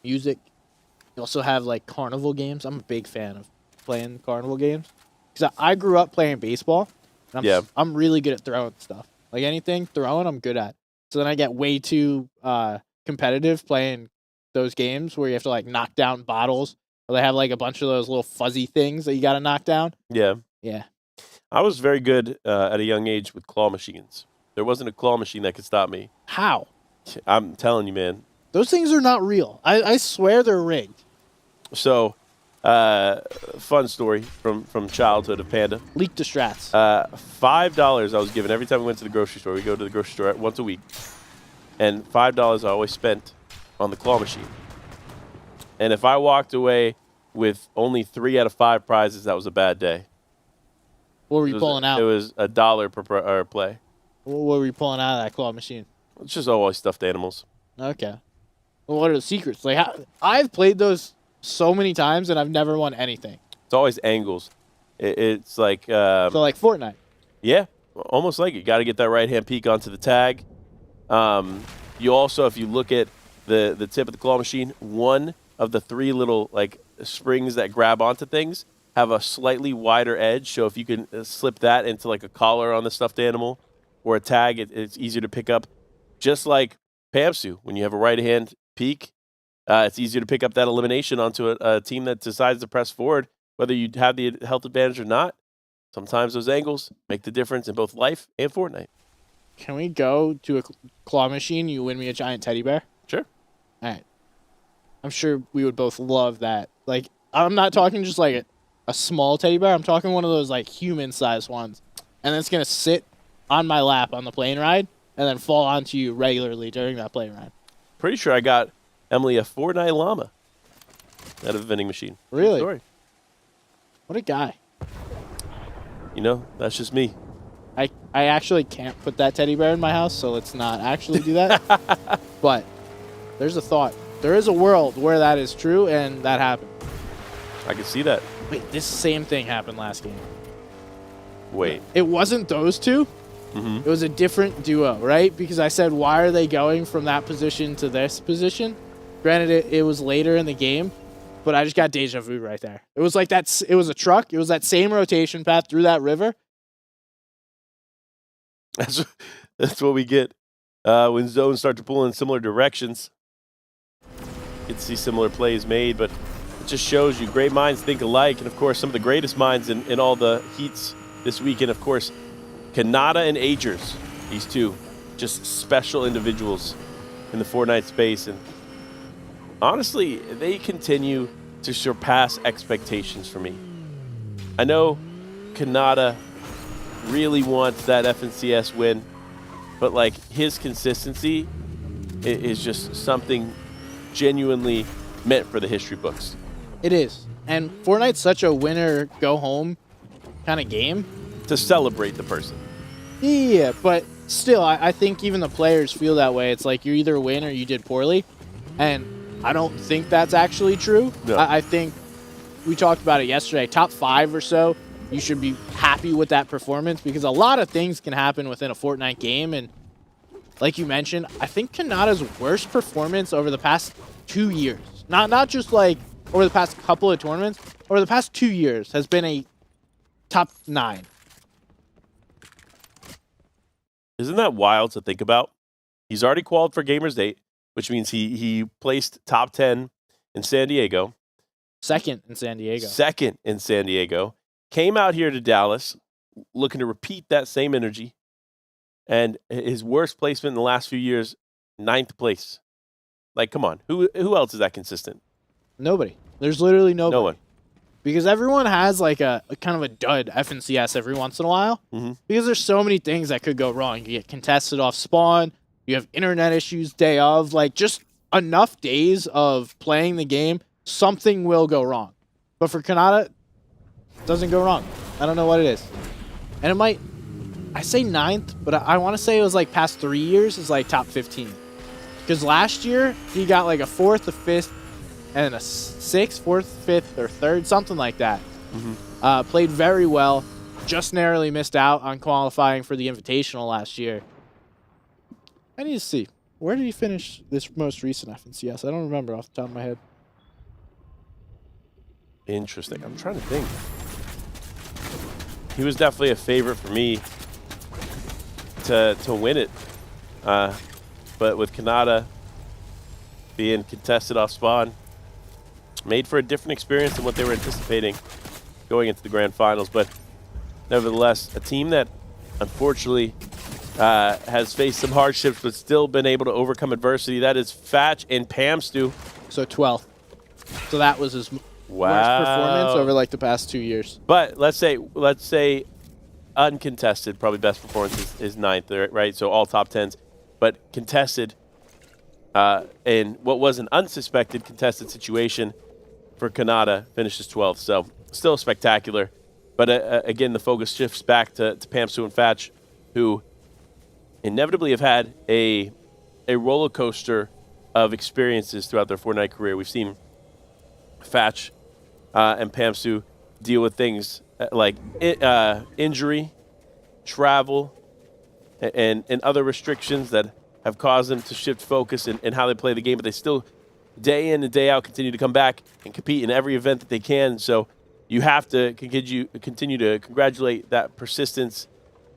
music. You also have like carnival games. I'm a big fan of playing carnival games because I grew up playing baseball. And I'm really good at throwing stuff. Like anything throwing, I'm good at. So then I get way too competitive playing those games where you have to like knock down bottles. Or they have like a bunch of those little fuzzy things that you got to knock down. Yeah. Yeah. I was very good at a young age with claw machines. There wasn't a claw machine that could stop me. How? I'm telling you, man. Those things are not real. I swear they're rigged. So, fun story from childhood of Panda. Leak the strats. $5 I was given every time we went to the grocery store. We go to the grocery store once a week. And $5 I always spent on the claw machine. And if I walked away with only 3 out of 5 prizes, that was a bad day. What were you pulling out? It was $1 per play. What were you pulling out of that claw machine? It's just always stuffed animals. Okay. Well, what are the secrets? Like, I've played those so many times, and I've never won anything. It's always angles. It's like So like Fortnite. yeah, almost like it. Got to get that right hand peek onto the tag. You also, if you look at the tip of the claw machine, one of the 3 little like springs that grab onto things have a slightly wider edge. So if you can slip that into like a collar on the stuffed animal or a tag, it's easier to pick up. Just like Pamsu, when you have a right hand peek, it's easier to pick up that elimination onto a team that decides to press forward, whether you have the health advantage or not. Sometimes those angles make the difference in both life and Fortnite. Can we go to a claw machine? You win me a giant teddy bear? Sure. All right. I'm sure we would both love that. Like, I'm not talking just like a small teddy bear. I'm talking one of those like human-sized ones. And then it's going to sit on my lap on the plane ride and then fall onto you regularly during that plane ride. Pretty sure I got Emily a Fortnite llama at a vending machine. Really? Good story. What a guy. You know, that's just me. I actually can't put that teddy bear in my house, so let's not actually do that. But there's a thought. There is a world where that is true, and that happened. I can see that. Wait, this same thing happened last game. Wait. It wasn't those two. It was a different duo, right? Because I said, why are they going from that position to this position? Granted, it was later in the game, but I just got deja vu right there. It was like that. It was a truck. It was that same rotation path through that river. That's what we get when zones start to pull in similar directions. You can see similar plays made, but it just shows you great minds think alike. And, of course, some of the greatest minds in all the heats this weekend, of course, Kanata and Agers. These two, just special individuals in the Fortnite space. And honestly, they continue to surpass expectations for me. I know Kanata really wants that FNCS win, but like his consistency is just something genuinely meant for the history books. It is. And Fortnite's such a winner, go home kind of game. To celebrate the person. Yeah, but still, I think even the players feel that way. It's like you either win or you did poorly. And I don't think that's actually true. No. I think we talked about it yesterday. Top 5 or so, you should be happy with that performance because a lot of things can happen within a Fortnite game. And like you mentioned, I think Kanata's worst performance over the past 2 years, not just like over the past couple of tournaments, over the past 2 years has been a top 9. Isn't that wild to think about? He's already qualified for Gamers 8, which means he placed top 10 in San Diego. Second in San Diego. Second in San Diego. Came out here to Dallas looking to repeat that same energy. And his worst placement in the last few years, 9th place. Like, come on. Who else is that consistent? Nobody. There's literally nobody. No one. Because everyone has like a kind of a dud FNCS every once in a while. Because there's so many things that could go wrong. You get contested off spawn. You have internet issues day of. Like, just enough days of playing the game, something will go wrong. But for Kanata, it doesn't go wrong. I don't know what it is. And it might, I say 9th, but I want to say it was like past 3 years is like top 15. Because last year, he got like a 4th, a 5th, and a 6th, 4th, 5th, or 3rd, something like that. Played very well. Just narrowly missed out on qualifying for the Invitational last year. I need to see. Where did he finish this most recent FNCS? I don't remember off the top of my head. Interesting. I'm trying to think. He was definitely a favorite for me to win it. But with Kanata being contested off spawn, made for a different experience than what they were anticipating going into the grand finals. But nevertheless, a team that unfortunately has faced some hardships but still been able to overcome adversity. That is Fatch and Pamstu. So 12th. So that was his worst performance over like the past 2 years. But let's say uncontested, probably best performance is 9th, right? So all top 10s. But contested in what was an unsuspected contested situation for Kanata finishes 12th. So still spectacular. But again, the focus shifts back to Pamsu and Fatch, who inevitably have had a roller coaster of experiences throughout their Fortnite career. We've seen Fatch and Pamsu deal with things like injury, travel, and other restrictions that have caused them to shift focus in how they play the game, but they still, day in and day out, continue to come back and compete in every event that they can. So you have to continue to congratulate that persistence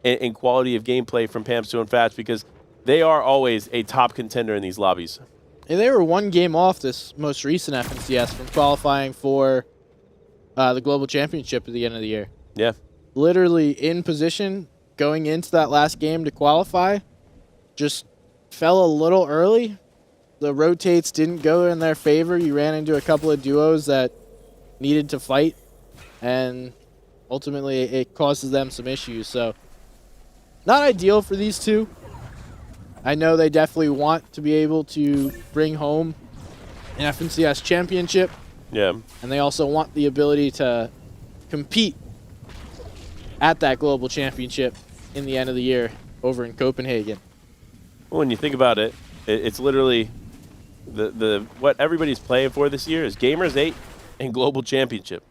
and quality of gameplay from Pamsu and Fatch, because they are always a top contender in these lobbies. And they were one game off this most recent FNCS from qualifying for the Global Championship at the end of the year. Yeah. Literally in position going into that last game to qualify, just fell a little early. The rotates didn't go in their favor. You ran into a couple of duos that needed to fight, and ultimately it causes them some issues. So not ideal for these two. I know they definitely want to be able to bring home an FNCS championship. Yeah. And they also want the ability to compete at that global championship in the end of the year over in Copenhagen. Well, when you think about it, it's literally the what everybody's playing for this year is Gamers 8 and Global Championship.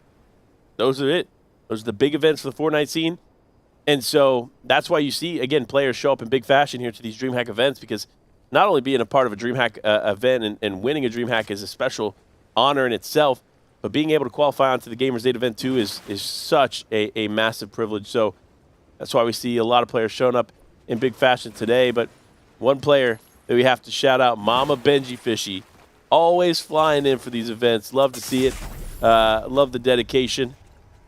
Those are it. Those are the big events for the Fortnite scene. And so that's why you see, again, players show up in big fashion here to these DreamHack events, because not only being a part of a DreamHack event and winning a DreamHack is a special honor in itself, but being able to qualify onto the Gamers 8 event too is such a massive privilege. So that's why we see a lot of players showing up in big fashion today. But one player that we have to shout out, Mama Benji Fishy, always flying in for these events. Love to see it. Love the dedication,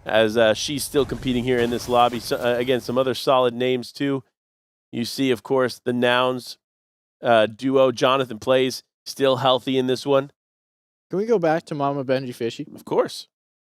as she's still competing here in this lobby. So, again, some other solid names too. You see, of course, the Nouns duo. Jonathan Plays, still healthy in this one. Can we go back to Mama Benji Fishy? Of course.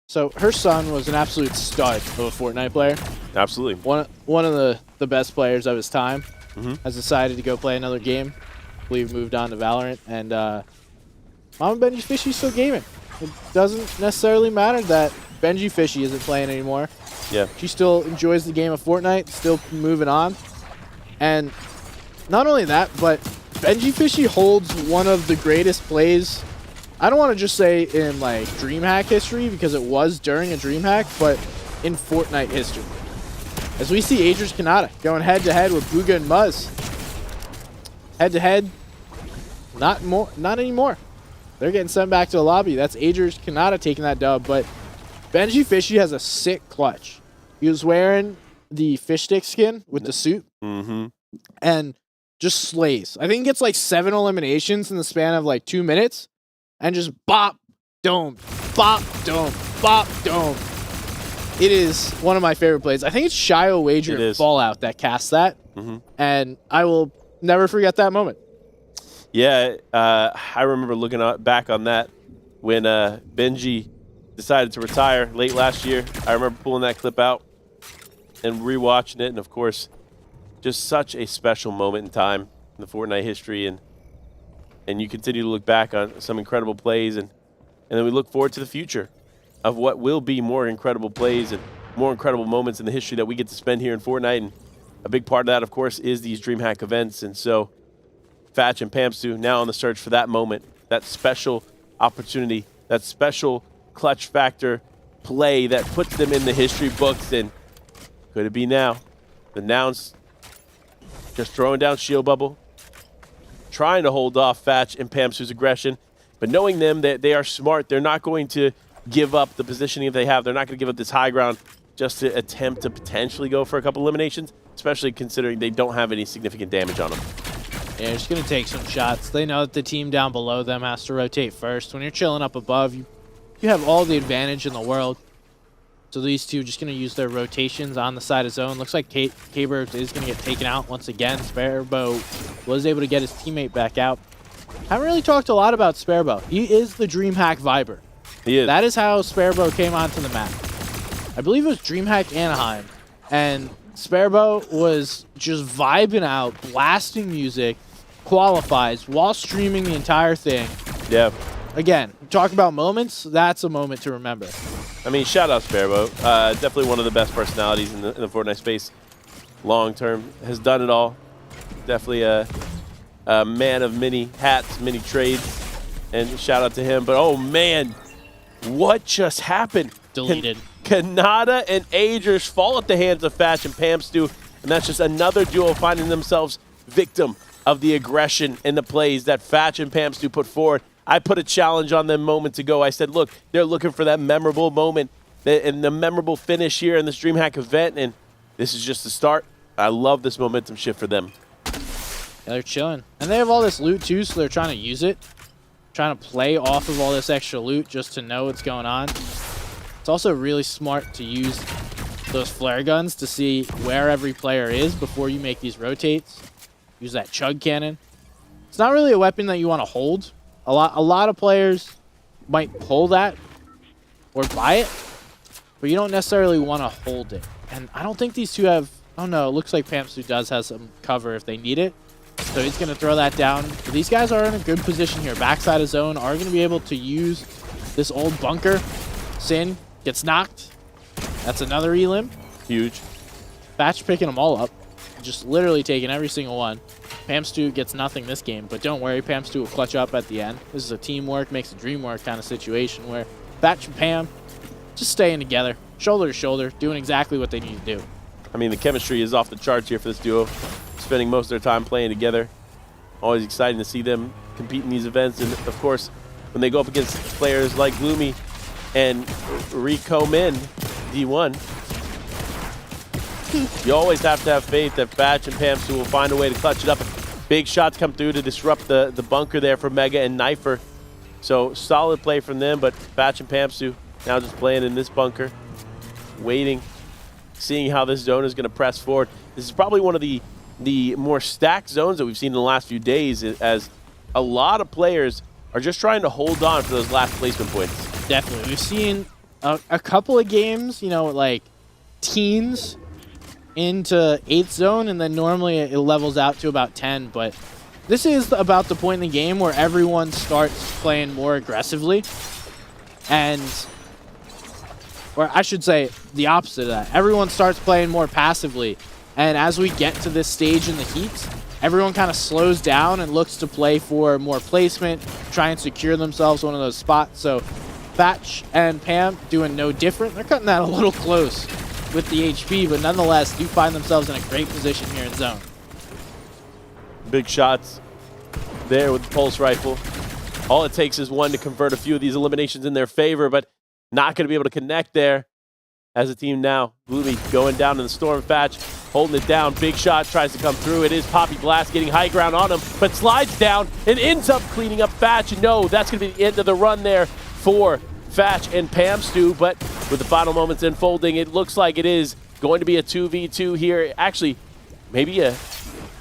So her son was an absolute stud of a Fortnite player. Absolutely. One of the best players of his time. Mm-hmm. Has decided to go play another game. I believe moved on to Valorant. And Mama Benji Fishy's still gaming. It doesn't necessarily matter that Benji Fishy isn't playing anymore. Yeah. She still enjoys the game of Fortnite, still moving on. And not only that, but Benji Fishy holds one of the greatest plays, I don't want to just say in like DreamHack history, because it was during a DreamHack, but in Fortnite history. As we see Adrius Kanata going head-to-head with Booga and Muzz. Head-to-head, not anymore. They're getting sent back to the lobby. That's Adrius Kanata taking that dub, but Benji Fishy has a sick clutch. He was wearing the fish stick skin with the suit, and just slays. I think he gets like 7 eliminations in the span of like 2 minutes, and just bop, dome, bop, dome, bop, dome. It is one of my favorite plays. I think it's Shio Wager in Fallout that casts that, and I will never forget that moment. Yeah, I remember looking back on that when Benji decided to retire late last year. I remember pulling that clip out and rewatching it, and of course, just such a special moment in time in the Fortnite history, and you continue to look back on some incredible plays, and then we look forward to the future of what will be more incredible plays and more incredible moments in the history that we get to spend here in Fortnite. And a big part of that, of course, is these DreamHack events. And so Fatch and Pamsu now on the search for that moment, that special opportunity, that special clutch factor play that puts them in the history books. And could it be now? The Nouns just throwing down shield bubble, trying to hold off Fatch and Pamsu's aggression, but knowing them that they are smart, they're not going to give up the positioning that they have. They're not going to give up this high ground just to attempt to potentially go for a couple eliminations, especially considering they don't have any significant damage on them. Yeah, they're just going to take some shots. They know that the team down below them has to rotate first. When you're chilling up above, you have all the advantage in the world. So these two just going to use their rotations on the side of zone. Looks like K-Bird is going to get taken out once again. Sparebow was able to get his teammate back out. Haven't really talked a lot about Sparebow. He is the DreamHack Viber. He is. That is how Sparebow came onto the map. I believe it was DreamHack Anaheim. And Sparebow was just vibing out, blasting music, qualifies while streaming the entire thing. Yeah. Again, talk about moments, that's a moment to remember. I mean, shout out Sparebow. Definitely one of the best personalities in the Fortnite space. Long term, has done it all. Definitely a man of many hats, many trades. And shout out to him. But oh man, What just happened? Deleted. Kanata and Agers fall at the hands of Fatch and Pamstu, and that's just another duo finding themselves victim of the aggression and the plays that Fatch and Pamstu put forward. I put a challenge on them moments ago. I said, look, they're looking for that memorable moment and the memorable finish here in this DreamHack event, and this is just the start. I love this momentum shift for them. Yeah, they're chilling. And they have all this loot too, so they're trying to use it. Trying to play off of all this extra loot just to know what's going on. It's also really smart to use those flare guns to see where every player is before you make these rotates. Use that chug cannon. It's not really a weapon that you want to hold. A lot of players might pull that or buy it, but you don't necessarily want to hold it. And I don't think these two have... Oh no, it looks like Pamstu does have some cover if they need it. So he's going to throw that down. But these guys are in a good position here. Backside of zone are going to be able to use this old bunker. Sin gets knocked. That's another elim. Huge. Batch picking them all up. Just literally taking every single one. Pamstu gets nothing this game, but don't worry, Pamstu will clutch up at the end. This is a teamwork, makes a dream work kind of situation where Batch and Pam just staying together, shoulder to shoulder, doing exactly what they need to do. I mean, the chemistry is off the charts here for this duo, spending most of their time playing together. Always exciting to see them compete in these events, and of course, when they go up against players like Gloomy and Rico Min, D1, you always have to have faith that Batch and Pamstu will find a way to clutch it up. Big shots come through to disrupt the bunker there for Mega and Knifer. So solid play from them, but Batch and Pamstu now just playing in this bunker, waiting, seeing how this zone is going to press forward. This is probably one of the more stacked zones that we've seen in the last few days, as a lot of players are just trying to hold on for those last placement points. Definitely. We've seen a couple of games, you know, like teens into 8th zone, and then normally it levels out to about 10, but this is about the point in the game where everyone starts playing more aggressively, and, or I should say the opposite of that. Everyone starts playing more passively, and as we get to this stage in the heats, everyone kind of slows down and looks to play for more placement, try and secure themselves one of those spots. So Batch and Pam doing no different. They're cutting that a little close with the HP, but nonetheless do find themselves in a great position here in zone. Big shots there with the pulse rifle. All it takes is one to convert a few of these eliminations in their favor, but not going to be able to connect there as a team now. Gloomy going down in the storm. Fatch holding it down. Big shot tries to come through. It is Poppy Blast getting high ground on him, but slides down and ends up cleaning up Fatch. No, that's going to be the end of the run there for Fatch and Pamstu, but with the final moments unfolding, it looks like it is going to be a 2v2 here. Actually, maybe a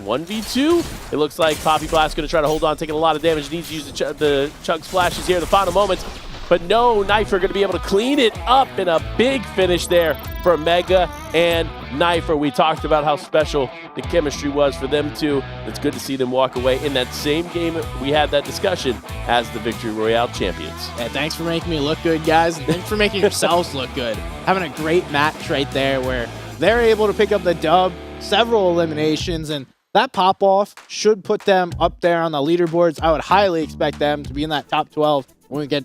1v2? It looks like Poppy Blast going to try to hold on, taking a lot of damage. Needs to use the chug splashes here in the final moments. But no, Knifer going to be able to clean it up in a big finish there for Mega and Knifer. We talked about how special the chemistry was for them two. It's good to see them walk away in that same game we had that discussion as the Victory Royale champions. Yeah, thanks for making me look good, guys. And thanks for making yourselves look good. Having a great match right there where they're able to pick up the dub, several eliminations, and that pop-off should put them up there on the leaderboards. I would highly expect them to be in that top 12 when we get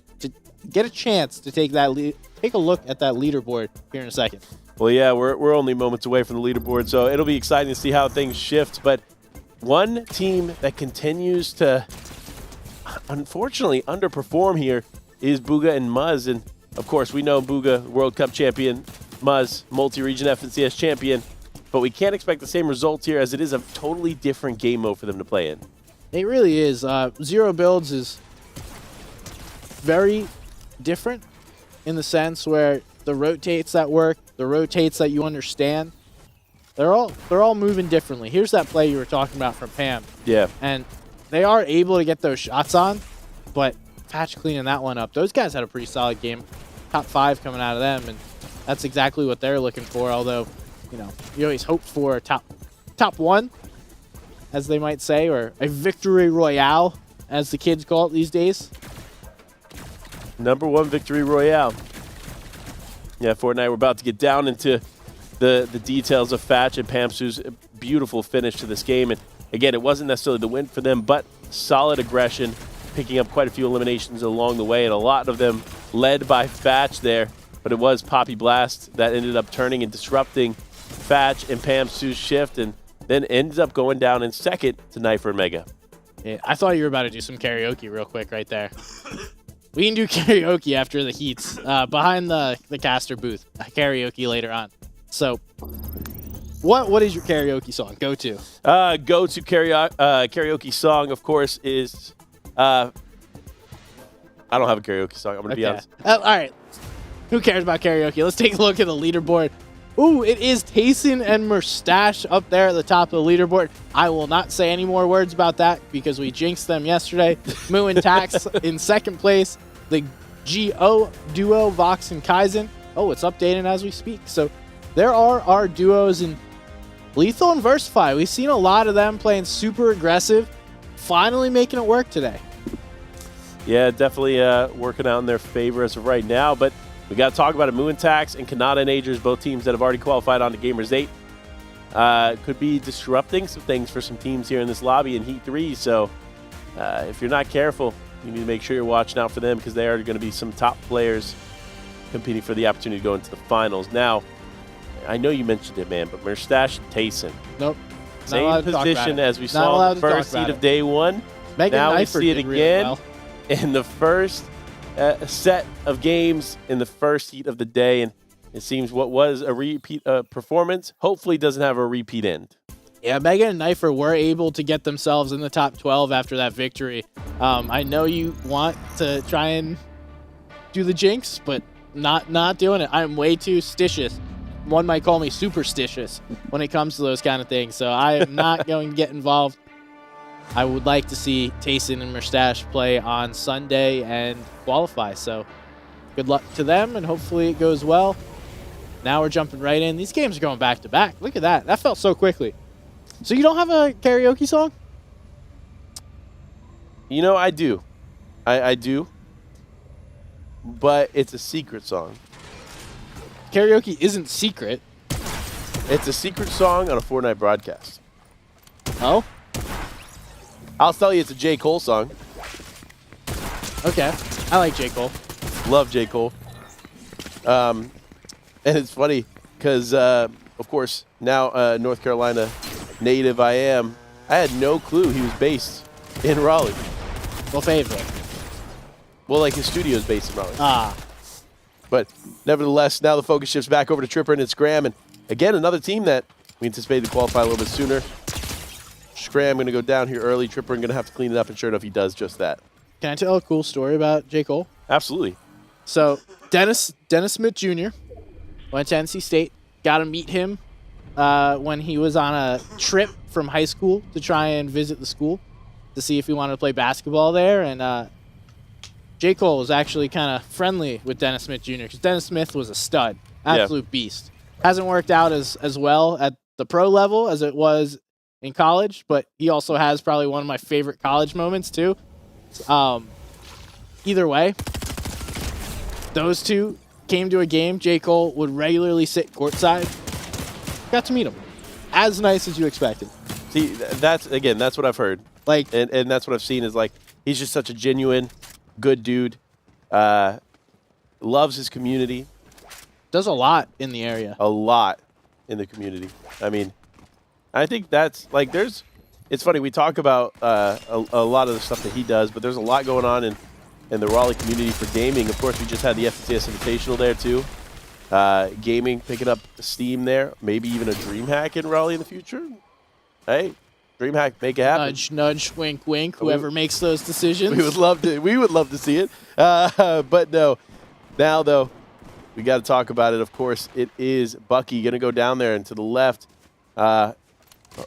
a chance to take a look at that leaderboard here in a second. Well, yeah, we're only moments away from the leaderboard, so it'll be exciting to see how things shift. But one team that continues to, unfortunately, underperform here is Booga and Muzz. And, of course, we know Booga, World Cup champion, Muzz, multi-region FNCS champion. But we can't expect the same results here, as it is a totally different game mode for them to play in. It really is. Zero Builds is very different in the sense where the rotates that work, the rotates that you understand, they're all moving differently. Here's that play you were talking about from Pam. Yeah. And they are able to get those shots on, but Patch cleaning that one up. Those guys had a pretty solid game. Top 5 coming out of them, and that's exactly what they're looking for, although, you know, you always hope for a top 1, as they might say, or a victory royale, as the kids call it these days. Number 1 victory royale. Yeah, Fortnite, we're about to get down into the details of Fatch and Pamstu's beautiful finish to this game. And again, it wasn't necessarily the win for them, but solid aggression, picking up quite a few eliminations along the way, and a lot of them led by Fatch there, but it was Poppy Blast that ended up turning and disrupting Fatch and Pam Sue's shift, and then ends up going down in second to Knifer and Mega. Yeah, I thought you were about to do some karaoke real quick right there. We can do karaoke after the heats behind the caster booth. Karaoke later on. So, what is your karaoke song? Go to Karaoke song, of course, is I don't have a karaoke song. I'm gonna be honest. All right. Who cares about karaoke? Let's take a look at the leaderboard. Ooh, it is Tayson and Mustache up there at the top of the leaderboard. I will not say any more words about that because we jinxed them yesterday. Moo and Tax in second place. The GO duo, Vox and Kaizen. Oh, it's updating as we speak. So there are our duos in Lethal and Versify. We've seen a lot of them playing super aggressive, finally making it work today. Yeah, definitely working out in their favor as of right now, but we got to talk about it. Moo and Tax and Kanata and Agers, both teams that have already qualified on to Gamers 8, could be disrupting some things for some teams here in this lobby in Heat 3. So if you're not careful, you need to make sure you're watching out for them because they are going to be some top players competing for the opportunity to go into the finals. Now, I know you mentioned it, man, but Mustache and Tayson. Nope. Same position as we saw in the first heat of day one. Now we see it again in the first set of games in the first heat of the day, and it seems what was a repeat performance hopefully doesn't have a repeat end. Yeah, Mega and Knifer were able to get themselves in the top 12 after that victory. I know you want to try and do the jinx, but not doing it. I'm way too stitious. One might call me superstitious when it comes to those kind of things, so I am not going to get involved. I would like to see Tayson and Mustache play on Sunday and qualify. So good luck to them, and hopefully it goes well. Now we're jumping right in. These games are going back to back. Look at that. That felt so quickly. So you don't have a karaoke song? You know, I do. I do. But it's a secret song. Karaoke isn't secret. It's a secret song on a Fortnite broadcast. Oh? I'll tell you it's a J. Cole song. Okay. I like J. Cole. Love J. Cole. And it's funny because, of course, now North Carolina native I am. I had no clue he was based in Raleigh. Well, favorite. Well, like his studio is based in Raleigh. Ah. But nevertheless, now the focus shifts back over to Tripper and it's Scram. And again, another team that we anticipated to qualify a little bit sooner. Scram going to go down here early. Tripper going to have to clean it up, and sure enough, he does just that. Can I tell a cool story about J. Cole? Absolutely. So Dennis Smith Jr. went to NC State. Got to meet him when he was on a trip from high school to try and visit the school to see if he wanted to play basketball there. And J. Cole was actually kind of friendly with Dennis Smith Jr. because Dennis Smith was a stud, absolute beast. Hasn't worked out as well at the pro level as it was in college, but he also has probably one of my favorite college moments too. Either way, those two came to a game. J. Cole would regularly sit courtside. Got to meet him. As nice as you expected. See, that's what I've heard. Like, and that's what I've seen is like he's just such a genuine, good dude. Loves his community. Does a lot in the area. A lot in the community. I mean, I think that's like it's funny, we talk about a lot of the stuff that he does, but there's a lot going on in the Raleigh community for gaming. Of course, we just had the FTS Invitational there too. Gaming picking up steam there. Maybe even a DreamHack in Raleigh in the future. Hey, DreamHack, make it happen. Nudge, nudge, wink, wink. Whoever makes those decisions. We would love to see it. But no, now though, we got to talk about it. Of course, it is Bucky going to go down there and to the left.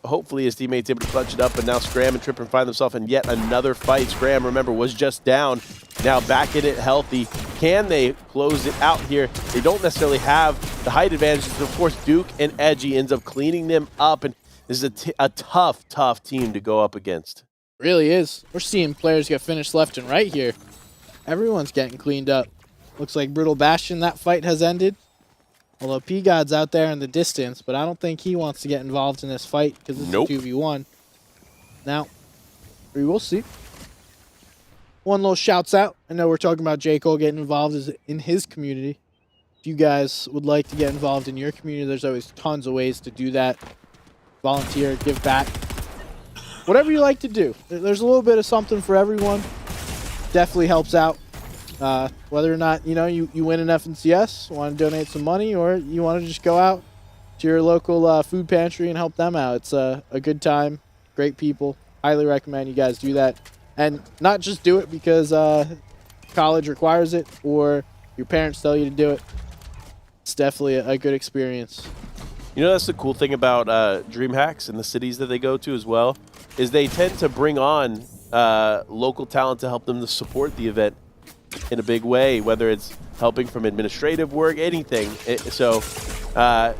Hopefully his teammates able to clutch it up, but now Scram and Tripper find themselves in yet another fight. Scram, remember, was just down. Now back in it healthy. Can they close it out here? They don't necessarily have the height advantages. Of course, Duke and Edgy ends up cleaning them up, and this is a tough team to go up against. Really is. We're seeing players get finished left and right here. Everyone's getting cleaned up. Looks like Brutal Bastion, that fight has ended. Although P-God's out there in the distance, but I don't think he wants to get involved in this fight because it's a 2v1. Now, we will see. one little shouts out. I know we're talking about J. Cole getting involved in his community. If you guys would like to get involved in your community, there's always tons of ways to do that. Volunteer, give back. Whatever you like to do. There's a little bit of something for everyone. Definitely helps out. Whether or not, you win an FNCS, want to donate some money, or you want to just go out to your local food pantry and help them out. It's a good time. Great people. Highly recommend you guys do that. And not just do it because college requires it or your parents tell you to do it. It's definitely a good experience. That's the cool thing about DreamHacks and the cities that they go to as well, is they tend to bring on local talent to help them to support the event in a big way, whether it's helping from administrative work, anything. So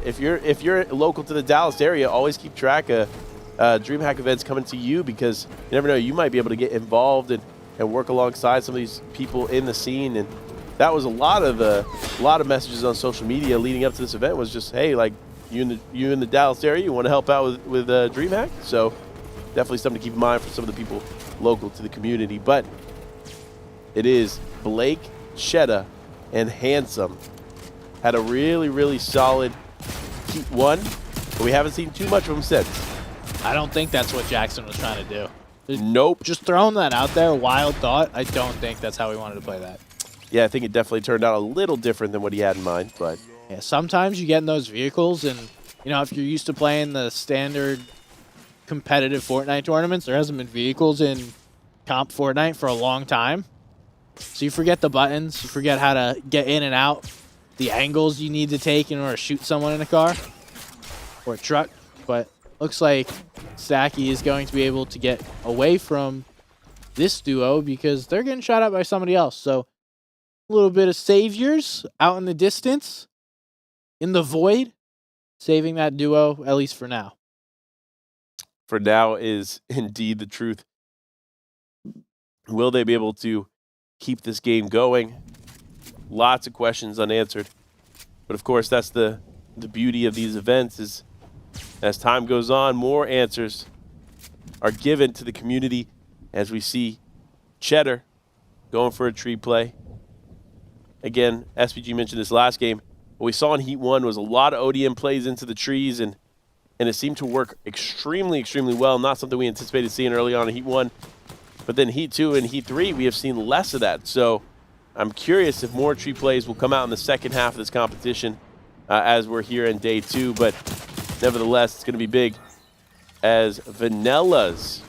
if you're local to the Dallas area, always keep track of DreamHack events coming to you, because you never know, you might be able to get involved and work alongside some of these people in the scene. And that was a lot of messages on social media leading up to this event was just, hey, like you in the Dallas area, you want to help out with DreamHack. So definitely something to keep in mind for some of the people local to the community. But it is Blake, Shedda, and Handsome had a really, really solid Heat 1, but we haven't seen too much of them since. I don't think that's what Jackson was trying to do. Nope. Just throwing that out there, wild thought. I don't think that's how we wanted to play that. Yeah, I think it definitely turned out a little different than what he had in mind, but yeah, sometimes you get in those vehicles, and if you're used to playing the standard competitive Fortnite tournaments, there hasn't been vehicles in comp Fortnite for a long time. So you forget the buttons, you forget how to get in and out, the angles you need to take in order to shoot someone in a car or a truck. But looks like Stacky is going to be able to get away from this duo because they're getting shot at by somebody else. So a little bit of saviors out in the distance, in the void, saving that duo, at least for now. For now is indeed the truth. Will they be able to keep this game going? Lots of questions unanswered. But of course, that's the beauty of these events, is as time goes on, more answers are given to the community, as we see Cheddar going for a tree play. Again, SPG mentioned this last game. What we saw in Heat 1 was a lot of ODM plays into the trees, and it seemed to work extremely, extremely well. Not something we anticipated seeing early on in Heat 1. But then Heat 2 and Heat 3, we have seen less of that. So I'm curious if more tree plays will come out in the second half of this competition as we're here in day 2. But nevertheless, it's going to be big as Vanilla's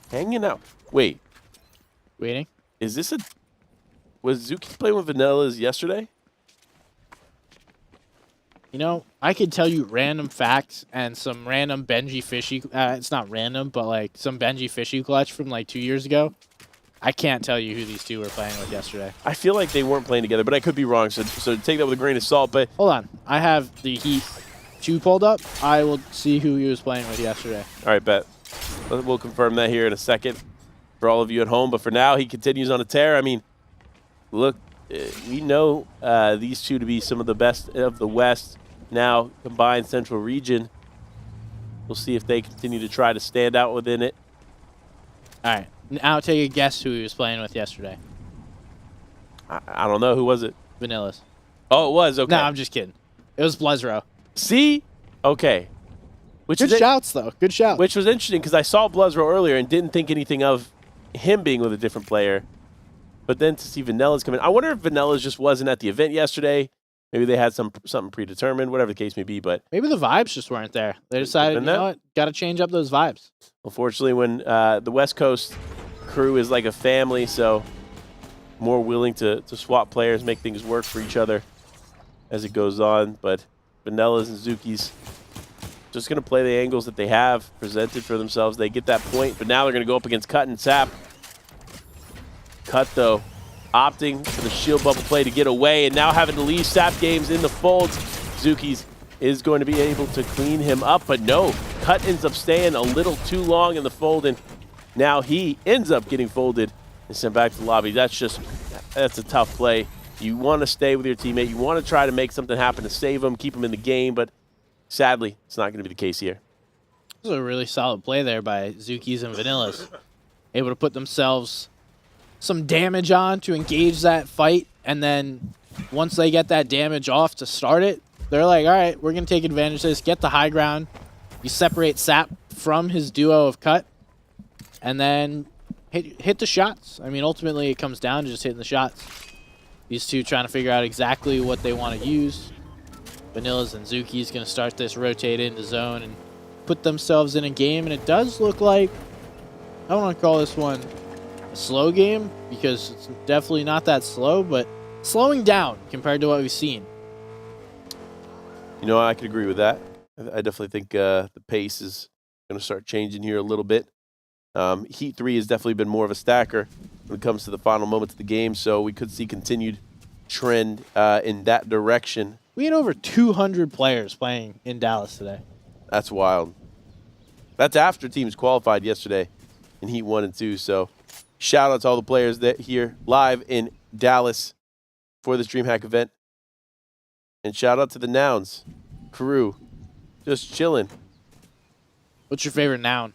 hanging out. Wait. Waiting. Is this was Zuki playing with Vanilla's yesterday? I could tell you random facts and some random Benji Fishy. It's not random, but like some Benji Fishy clutch from like 2 years ago. I can't tell you who these two were playing with yesterday. I feel like they weren't playing together, but I could be wrong. So take that with a grain of salt. But hold on, I have the Heat 2 pulled up. I will see who he was playing with yesterday. All right, bet. We'll confirm that here in a second for all of you at home. But for now, he continues on a tear. I mean, look, we know these two to be some of the best of the West. Now combined Central Region. We'll see if they continue to try to stand out within it. All right, now take a guess who he was playing with yesterday. I don't know. Who was it? Vanilla's. Oh, it was? Okay. No, I'm just kidding. It was Blezro. See? Okay. Good shouts, though. Good shout. Which was interesting because I saw Blezro earlier and didn't think anything of him being with a different player. But then to see Vanilla's come in. I wonder if Vanilla's just wasn't at the event yesterday. Maybe they had something predetermined, whatever the case may be. But maybe the vibes just weren't there. They decided, you know what, got to change up those vibes. Unfortunately, when the West Coast crew is like a family, so more willing to swap players, make things work for each other as it goes on. But Vanilla's and Zuki's just going to play the angles that they have presented for themselves. They get that point, but now they're going to go up against Cut and Sap. Cut, though, opting for the shield bubble play to get away, and now having to leave Sap Games in the folds. Zuki's is going to be able to clean him up, but no, Cut ends up staying a little too long in the fold, and now he ends up getting folded and sent back to the lobby. That's a tough play. You want to stay with your teammate. You want to try to make something happen to save him, keep him in the game, but sadly, it's not going to be the case here. This was a really solid play there by Zuki's and Vanilla's. able to put themselves some damage on to engage that fight, and then once they get that damage off to start it, they're like, all right, we're going to take advantage of this, get the high ground. You separate Sap from his duo of Cut, and then hit the shots. I mean, ultimately, it comes down to just hitting the shots. These two trying to figure out exactly what they want to use. Vanilla's and Zuki's going to start this rotate into zone and put themselves in a game, and it does look like, I don't want to call this one a slow game, because it's definitely not that slow, but slowing down compared to what we've seen. You know, I could agree with that. I definitely think the pace is going to start changing here a little bit. Heat 3 has definitely been more of a stacker when it comes to the final moments of the game, so we could see continued trend in that direction. We had over 200 players playing in Dallas today. That's wild. That's after teams qualified yesterday in Heat 1 and 2, so shout out to all the players that here live in Dallas for this DreamHack event. And shout out to the Nouns crew, just chilling. What's your favorite noun?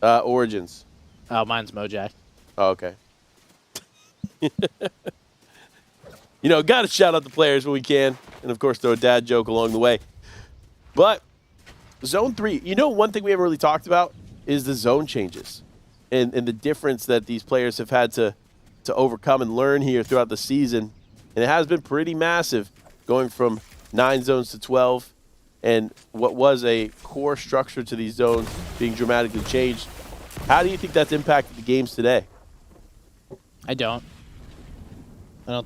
Origins. Oh, mine's Mojack. Oh, okay. You know, got to shout out the players when we can. And, of course, throw a dad joke along the way. But Zone 3, you know, one thing we haven't really talked about is the zone changes and the difference that these players have had to overcome and learn here throughout the season. And it has been pretty massive, going from 9 zones to 12, and what was a core structure to these zones being dramatically changed. How do you think that's impacted the games today? I don't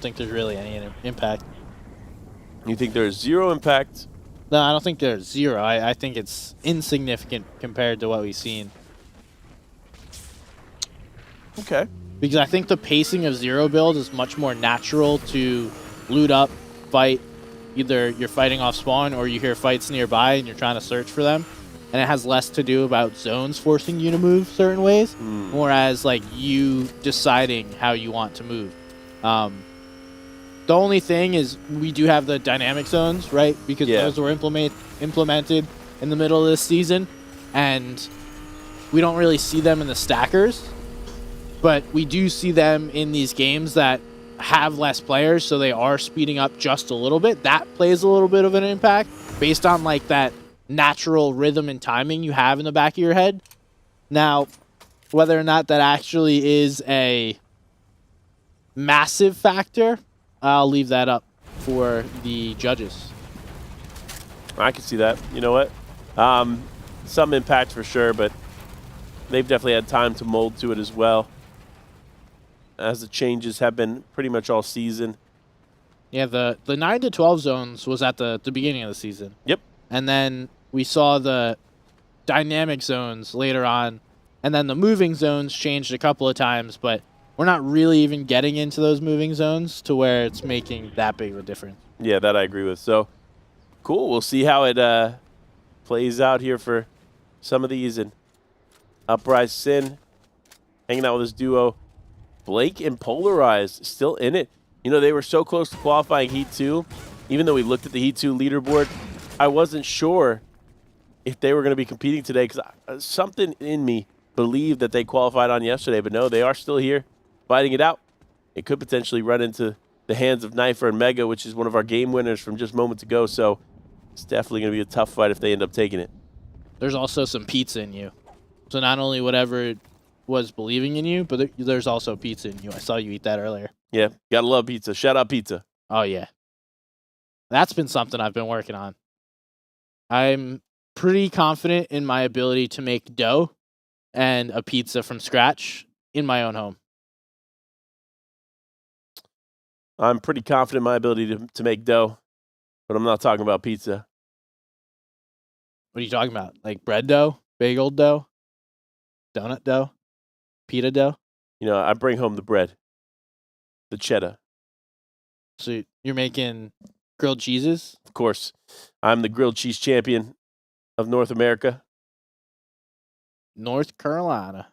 think there's really any impact. You think there's zero impact? No, I don't think there's zero. I think it's insignificant compared to what we've seen. Okay. Because I think the pacing of zero build is much more natural to loot up, fight. Either you're fighting off spawn or you hear fights nearby and you're trying to search for them. And it has less to do about zones forcing you to move certain ways, whereas like you deciding how you want to move. The only thing is we do have the dynamic zones, right? Because those were implemented in the middle of this season, and we don't really see them in the stackers, but we do see them in these games that have less players, so they are speeding up just a little bit. That plays a little bit of an impact based on like that natural rhythm and timing you have in the back of your head. Now, whether or not that actually is a massive factor, I'll leave that up for the judges. I can see that. You know what? Some impact for sure, but they've definitely had time to mold to it as well, as the changes have been pretty much all season. Yeah, the 9 to 12 zones was at the beginning of the season. Yep. And then we saw the dynamic zones later on, and then the moving zones changed a couple of times, but we're not really even getting into those moving zones to where it's making that big of a difference. Yeah, that I agree with. So, cool. We'll see how it plays out here for some of these. And Uprise Sin hanging out with his duo. Blake and Polarized still in it. You know, they were so close to qualifying Heat 2. Even though we looked at the Heat 2 leaderboard, I wasn't sure if they were going to be competing today because something in me believed that they qualified on yesterday. But no, they are still here fighting it out. It could potentially run into the hands of Knifer and Mega, which is one of our game winners from just moments ago. So it's definitely going to be a tough fight if they end up taking it. There's also some pizza in you. So not only whatever it was believing in you, but there's also pizza in you. I saw you eat that earlier. Yeah, gotta love pizza. Shout out pizza. Oh, yeah. That's been something I've been working on. I'm pretty confident in my ability to make dough and a pizza from scratch in my own home. I'm pretty confident in my ability to make dough, but I'm not talking about pizza. What are you talking about? Like bread dough, bagel dough, donut dough, pita dough? You know, I bring home the bread, the cheddar. So you're making grilled cheeses? Of course, I'm the grilled cheese champion of North America. North Carolina.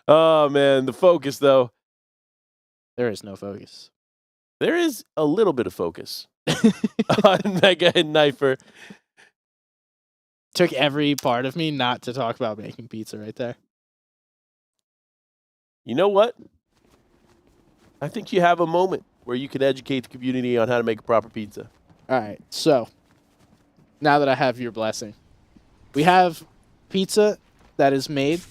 Oh, man, the focus, though. There is no focus. There is a little bit of focus on Mega and Knifer. took every part of me not to talk about making pizza right there. You know what? I think you have a moment where you can educate the community on how to make a proper pizza. All right, so now that I have your blessing, we have pizza that is made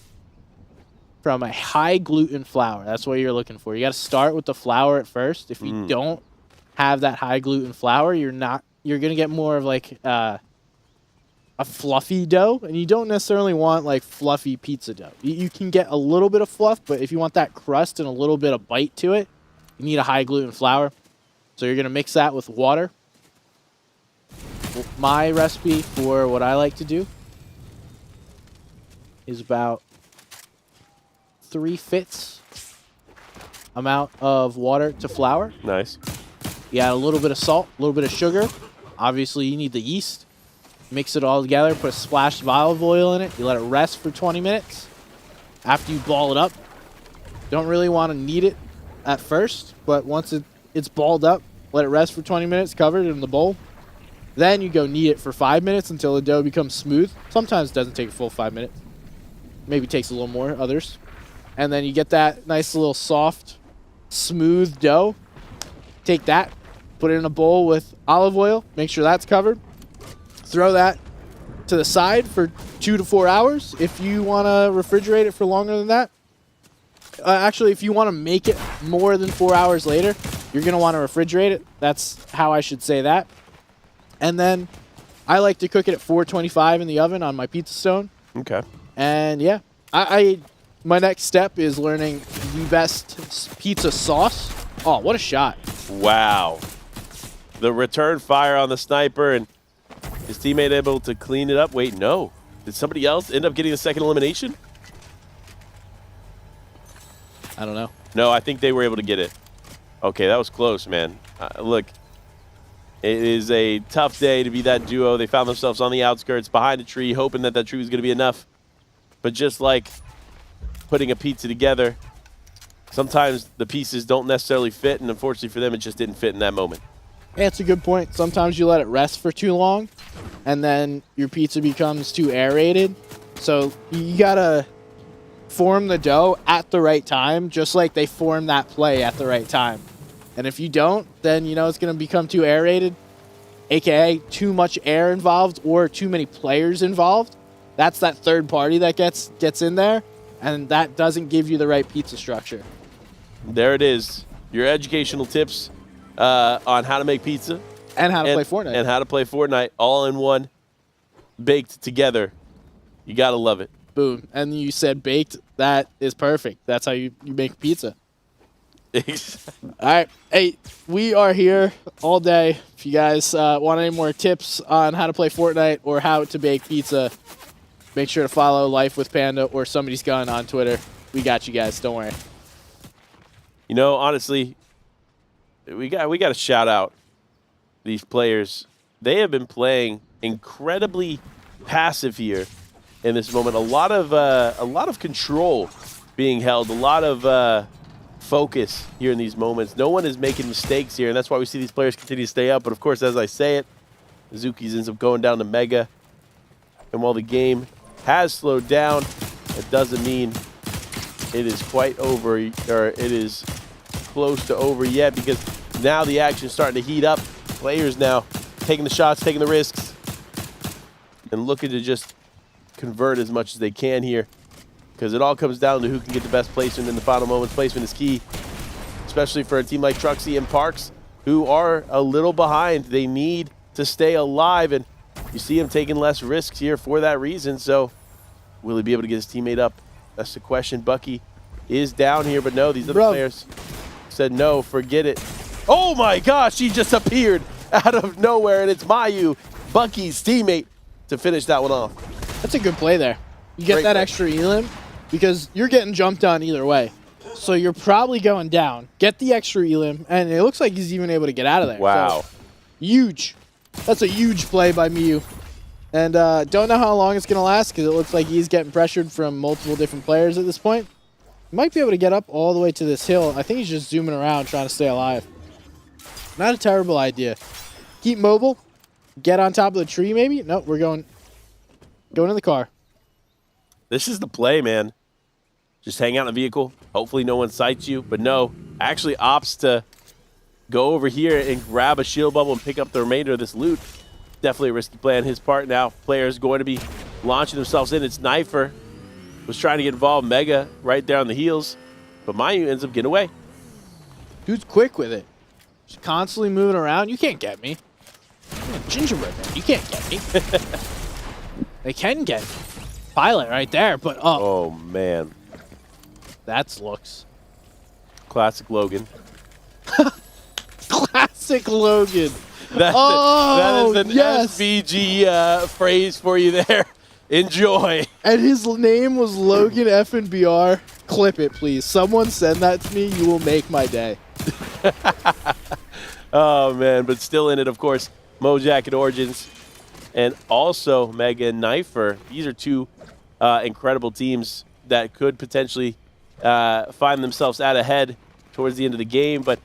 from a high gluten flour. That's what you're looking for. You got to start with the flour at first. If you don't have that high gluten flour, you're gonna get more of like a fluffy dough, and you don't necessarily want like fluffy pizza dough. You can get a little bit of fluff, but if you want that crust and a little bit of bite to it, you need a high gluten flour. So you're gonna mix that with water. My recipe for what I like to do is about 3/5 amount of water to flour. Nice. You add a little bit of salt, a little bit of sugar. Obviously, you need the yeast. Mix it all together, put a splash of olive oil in it. You let it rest for 20 minutes. After you ball it up, don't really want to knead it at first, but once it's balled up, let it rest for 20 minutes covered in the bowl. Then you go knead it for 5 minutes until the dough becomes smooth. Sometimes it doesn't take a full 5 minutes. Maybe takes a little more, others. And then you get that nice little soft, smooth dough. Take that, put it in a bowl with olive oil, make sure that's covered. Throw that to the side for 2 to 4 hours. If you want to refrigerate it for longer than that, actually, if you want to make it more than 4 hours later, you're going to want to refrigerate it. That's how I should say that. And then I like to cook it at 425 in the oven on my pizza stone. Okay. And yeah, my next step is learning the best pizza sauce. Oh, what a shot. Wow. The return fire on the sniper, and his teammate able to clean it up. Wait, no. Did somebody else end up getting the second elimination? I don't know. No, I think they were able to get it. Okay, that was close, man. Look, it is a tough day to be that duo. They found themselves on the outskirts behind a tree, hoping that that tree was going to be enough. But just like putting a pizza together, sometimes the pieces don't necessarily fit, and unfortunately for them, it just didn't fit in that moment. Yeah, it's a good point. Sometimes you let it rest for too long, and then your pizza becomes too aerated. So you got to form the dough at the right time, just like they form that play at the right time. And if you don't, then you know it's going to become too aerated, aka too much air involved or too many players involved. That's that third party that gets in there, and that doesn't give you the right pizza structure. There it is. Your educational tips on how to make pizza. And how to play Fortnite. And how to play Fortnite all in one, baked together. You got to love it. Boom. And you said baked. That is perfect. That's how you make pizza. All right. Hey, we are here all day. If you guys want any more tips on how to play Fortnite or how to bake pizza, make sure to follow Life with Panda or Somebody's Gun on Twitter. We got you guys. Don't worry. You know, honestly, we got to shout out these players. They have been playing incredibly passive here in this moment. A lot of control being held. A lot of focus here in these moments. No one is making mistakes here, and that's why we see these players continue to stay up. But of course, as I say it, Zuki's ends up going down to Mega. And while the game has slowed down, it doesn't mean it is quite over, or it is close to over yet, because now the action is starting to heat up. Players now taking the shots, taking the risks, and looking to just convert as much as they can here, because it all comes down to who can get the best placement in the final moments. Placement is key, especially for a team like Truxy and Parks, who are a little behind. They need to stay alive, and you see him taking less risks here for that reason. So will he be able to get his teammate up? That's the question. Bucky is down here, but no, these other players said no, forget it. Oh my gosh, he just appeared out of nowhere, and it's Mayu, Bucky's teammate, to finish that one off. That's a good play there. You get that extra elim because you're getting jumped on either way. So you're probably going down. Get the extra elim, and it looks like he's even able to get out of there. Wow. So, huge. That's a huge play by Miyu. And don't know how long it's going to last because it looks like he's getting pressured from multiple different players at this point. He might be able to get up all the way to this hill. I think he's just zooming around trying to stay alive. Not a terrible idea. Keep mobile. Get on top of the tree maybe. Nope, we're going Go into the car. This is the play, man. Just hang out in the vehicle. Hopefully no one sights you. But no, actually opts to go over here and grab a shield bubble and pick up the remainder of this loot. Definitely a risky play on his part. Now players going to be launching themselves in. It's Knifer. Was trying to get involved. Mega right there on the heels. But Mayu ends up getting away. Dude's quick with it. Just constantly moving around. You can't get me. I'm a gingerbread man. You can't get me. They can get me. Pilot right there, but Oh, man. That's looks. Classic Logan. Classic Logan. That is an yes. SVG phrase for you there. Enjoy. And his name was Logan FNBR. Clip it, please. Someone send that to me. You will make my day. Oh, man. But still in it, of course, Mojack and Origins. And also Mega and Knifer. These are two incredible teams that could potentially find themselves out ahead towards the end of the game. But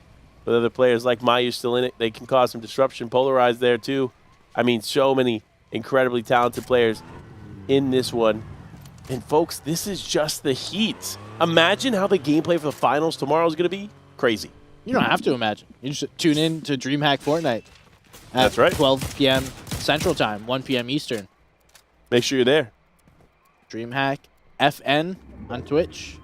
with other players like Mayu still in it, they can cause some disruption. Polarized there, too. I mean, so many incredibly talented players in this one. And, folks, this is just the heat. Imagine how the gameplay for the finals tomorrow is going to be. Crazy. You don't have to imagine. You just tune in to DreamHack Fortnite. That's right. 12 p.m. Central Time, 1 p.m. Eastern. Make sure you're there. DreamHack FN on Twitch.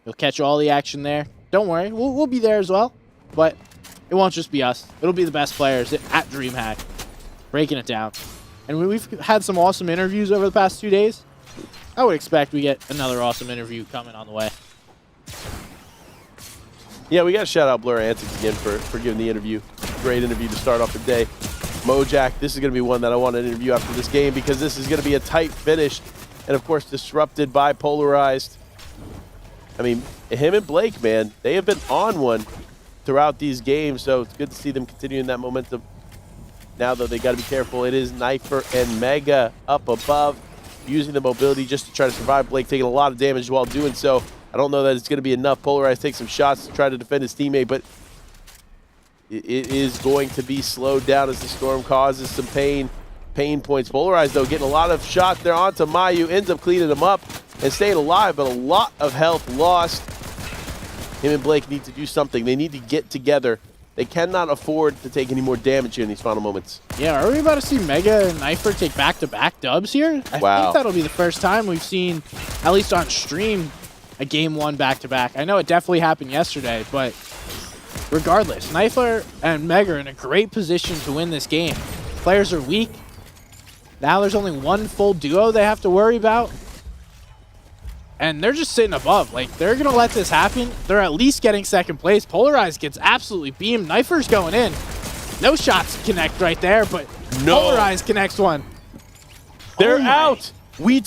You'll catch all the action there. Don't worry, we'll be there as well. But it won't just be us. It'll be the best players at DreamHack, breaking it down. And we've had some awesome interviews over the past 2 days. I would expect we get another awesome interview coming on the way. Yeah, we got to shout out Blur Antics again for giving the interview. Great interview to start off the day. Mojack, this is going to be one that I want to interview after this game because this is going to be a tight finish. And, of course, disrupted by Polarized. I mean, him and Blake, man, they have been on one throughout these games, so it's good to see them continuing that momentum. Now, though, they got to be careful. It is Knifer and Mega up above, using the mobility just to try to survive. Blake taking a lot of damage while doing so. I don't know that it's going to be enough. Polarized takes some shots to try to defend his teammate, but it is going to be slowed down as the storm causes some pain points. Polarized, though, getting a lot of shots there onto Mayu, ends up cleaning him up and staying alive, but a lot of health lost. Him and Blake need to do something. They need to get together. They cannot afford to take any more damage here in these final moments. Yeah, are we about to see Mega and Knifer take back-to-back dubs here? I think that'll be the first time we've seen, at least on stream, a game one back-to-back. I know it definitely happened yesterday, but regardless, Knifer and Mega are in a great position to win this game. Players are weak. Now there's only one full duo they have to worry about. And they're just sitting above. Like, they're going to let this happen. They're at least getting second place. Polarized gets absolutely beamed. Knifer's going in. No shots connect right there, but Polarized connects one. They're out. We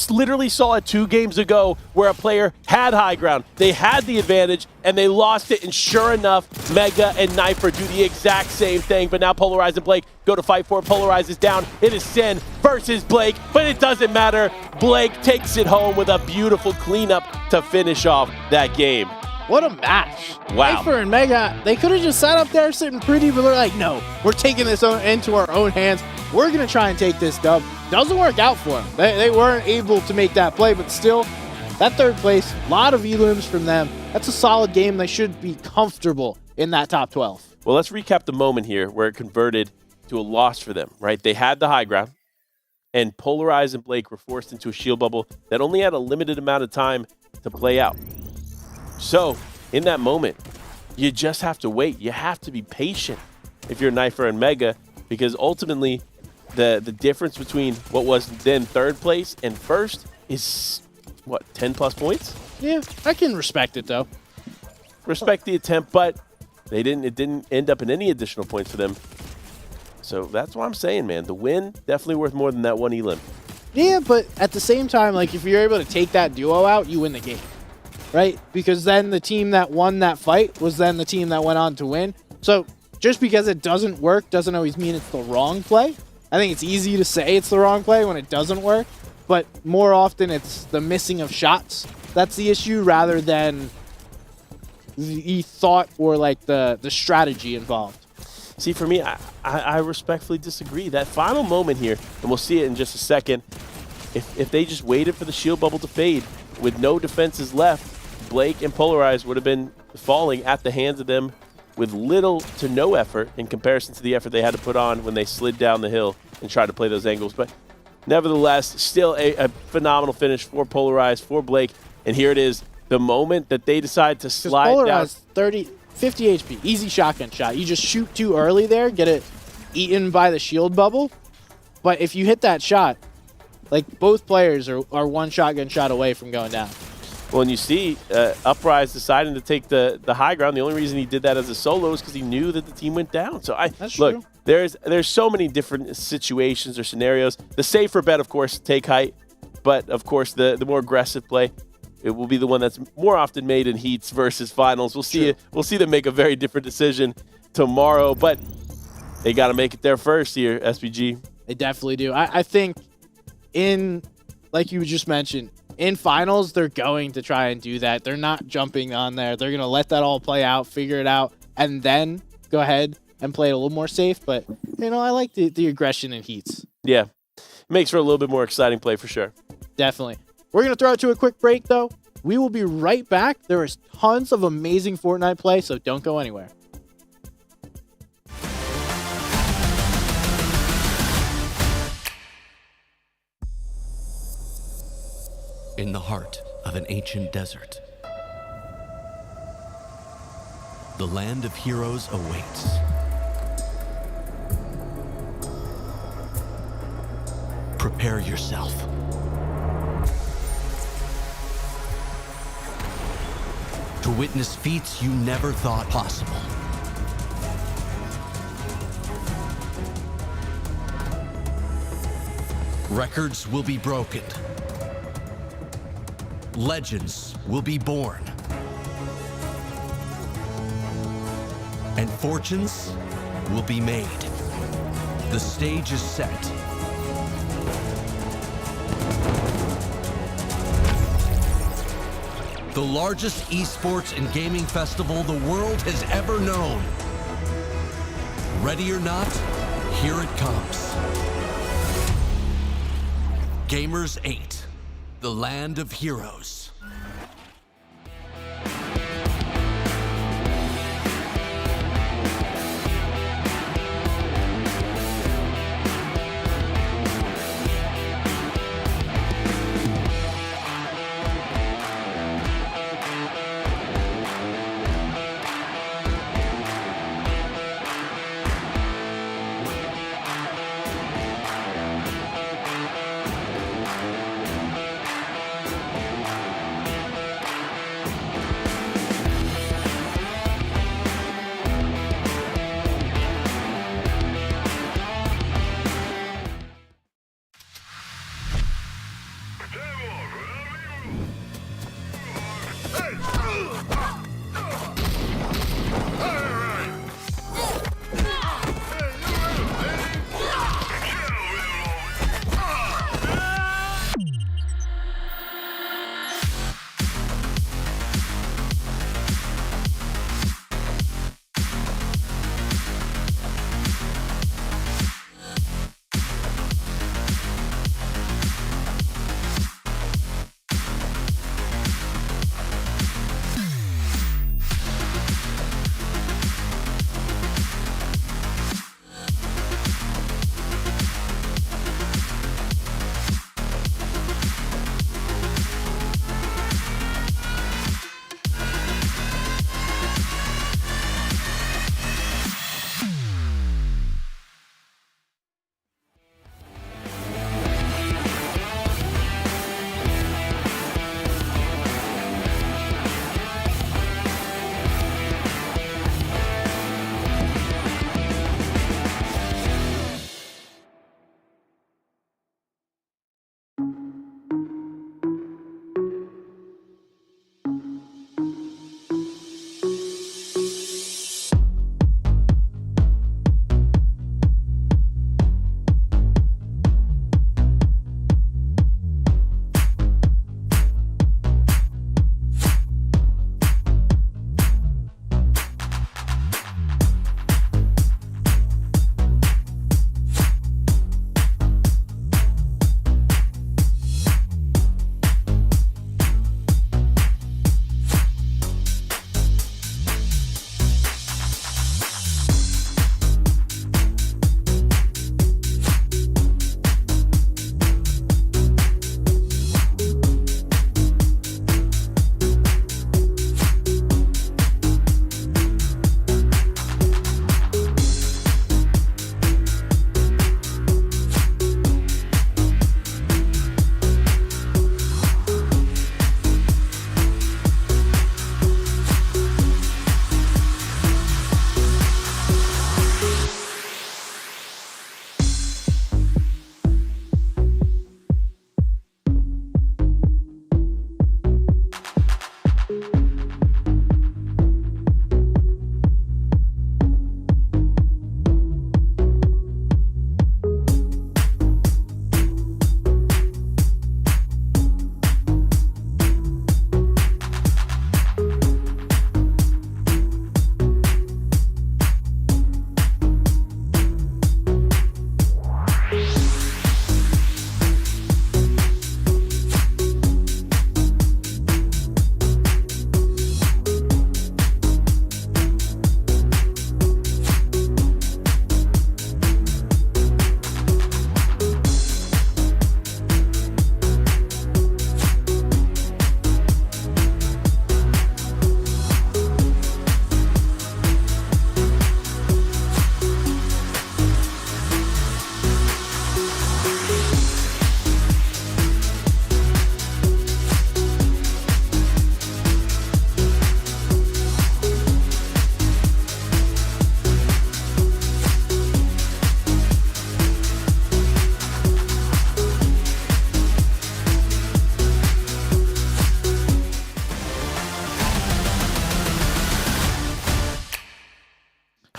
literally saw it 2 games ago where a player had high ground. They had the advantage, and they lost it. And sure enough, Mega and Knifer do the exact same thing. But now Polarized and Blake go to fight for it. Polarized is down. It is Sin versus Blake, but it doesn't matter. Blake takes it home with a beautiful cleanup to finish off that game. What a match. Wow. Knifer and Mega, they could have just sat up there sitting pretty, but they're like, no, we're taking this into our own hands. We're going to try and take this dub. Doesn't work out for them. They weren't able to make that play, but still, that third place, a lot of elims from them. That's a solid game. They should be comfortable in that top 12. Well, let's recap the moment here where it converted to a loss for them, right? They had the high ground, and Polarized and Blake were forced into a shield bubble that only had a limited amount of time to play out. So, in that moment, you just have to wait. You have to be patient if you're Knifer and Mega, because ultimately, the difference between what was then third place and first is, what, 10-plus points? Yeah, I can respect it, though. Respect the attempt, but it didn't end up in any additional points for them. So that's what I'm saying, man. The win, definitely worth more than that one elim. Yeah, but at the same time, like, if you're able to take that duo out, you win the game, right? Because then the team that won that fight was then the team that went on to win. So just because it doesn't work doesn't always mean it's the wrong play. I think it's easy to say it's the wrong play when it doesn't work, but more often it's the missing of shots that's the issue rather than the thought or like the strategy involved. See, for me, I respectfully disagree. That final moment here, and we'll see it in just a second, if they just waited for the shield bubble to fade with no defenses left, Blake and Polarize would have been falling at the hands of them with little to no effort in comparison to the effort they had to put on when they slid down the hill and tried to play those angles. But nevertheless, still a phenomenal finish for Polarize, for Blake. And here it is, the moment that they decide to slide down. 50 HP, easy shotgun shot. You just shoot too early there, get it eaten by the shield bubble. But if you hit that shot, like both players are one shotgun shot away from going down. Well, and you see Uprise deciding to take the high ground. The only reason he did that as a solo is because he knew that the team went down. So That's look, true. there's so many different situations or scenarios. The safer bet, of course, take height. But, of course, the more aggressive play, it will be the one that's more often made in heats versus finals. We'll see. We'll see them make a very different decision tomorrow, but they got to make it there first here, SPG. They definitely do. I think like you just mentioned, in finals, they're going to try and do that. They're not jumping on there. They're going to let that all play out, figure it out, and then go ahead and play it a little more safe. But, I like the aggression in heats. Yeah. It makes for a little bit more exciting play for sure. Definitely. We're going to throw it to a quick break, though. We will be right back. There is tons of amazing Fortnite play, so don't go anywhere. In the heart of an ancient desert, the land of heroes awaits. Prepare yourself. To witness feats you never thought possible. Records will be broken. Legends will be born. And fortunes will be made. The stage is set. The largest esports and gaming festival the world has ever known. Ready or not, here it comes. Gamers 8, the land of heroes.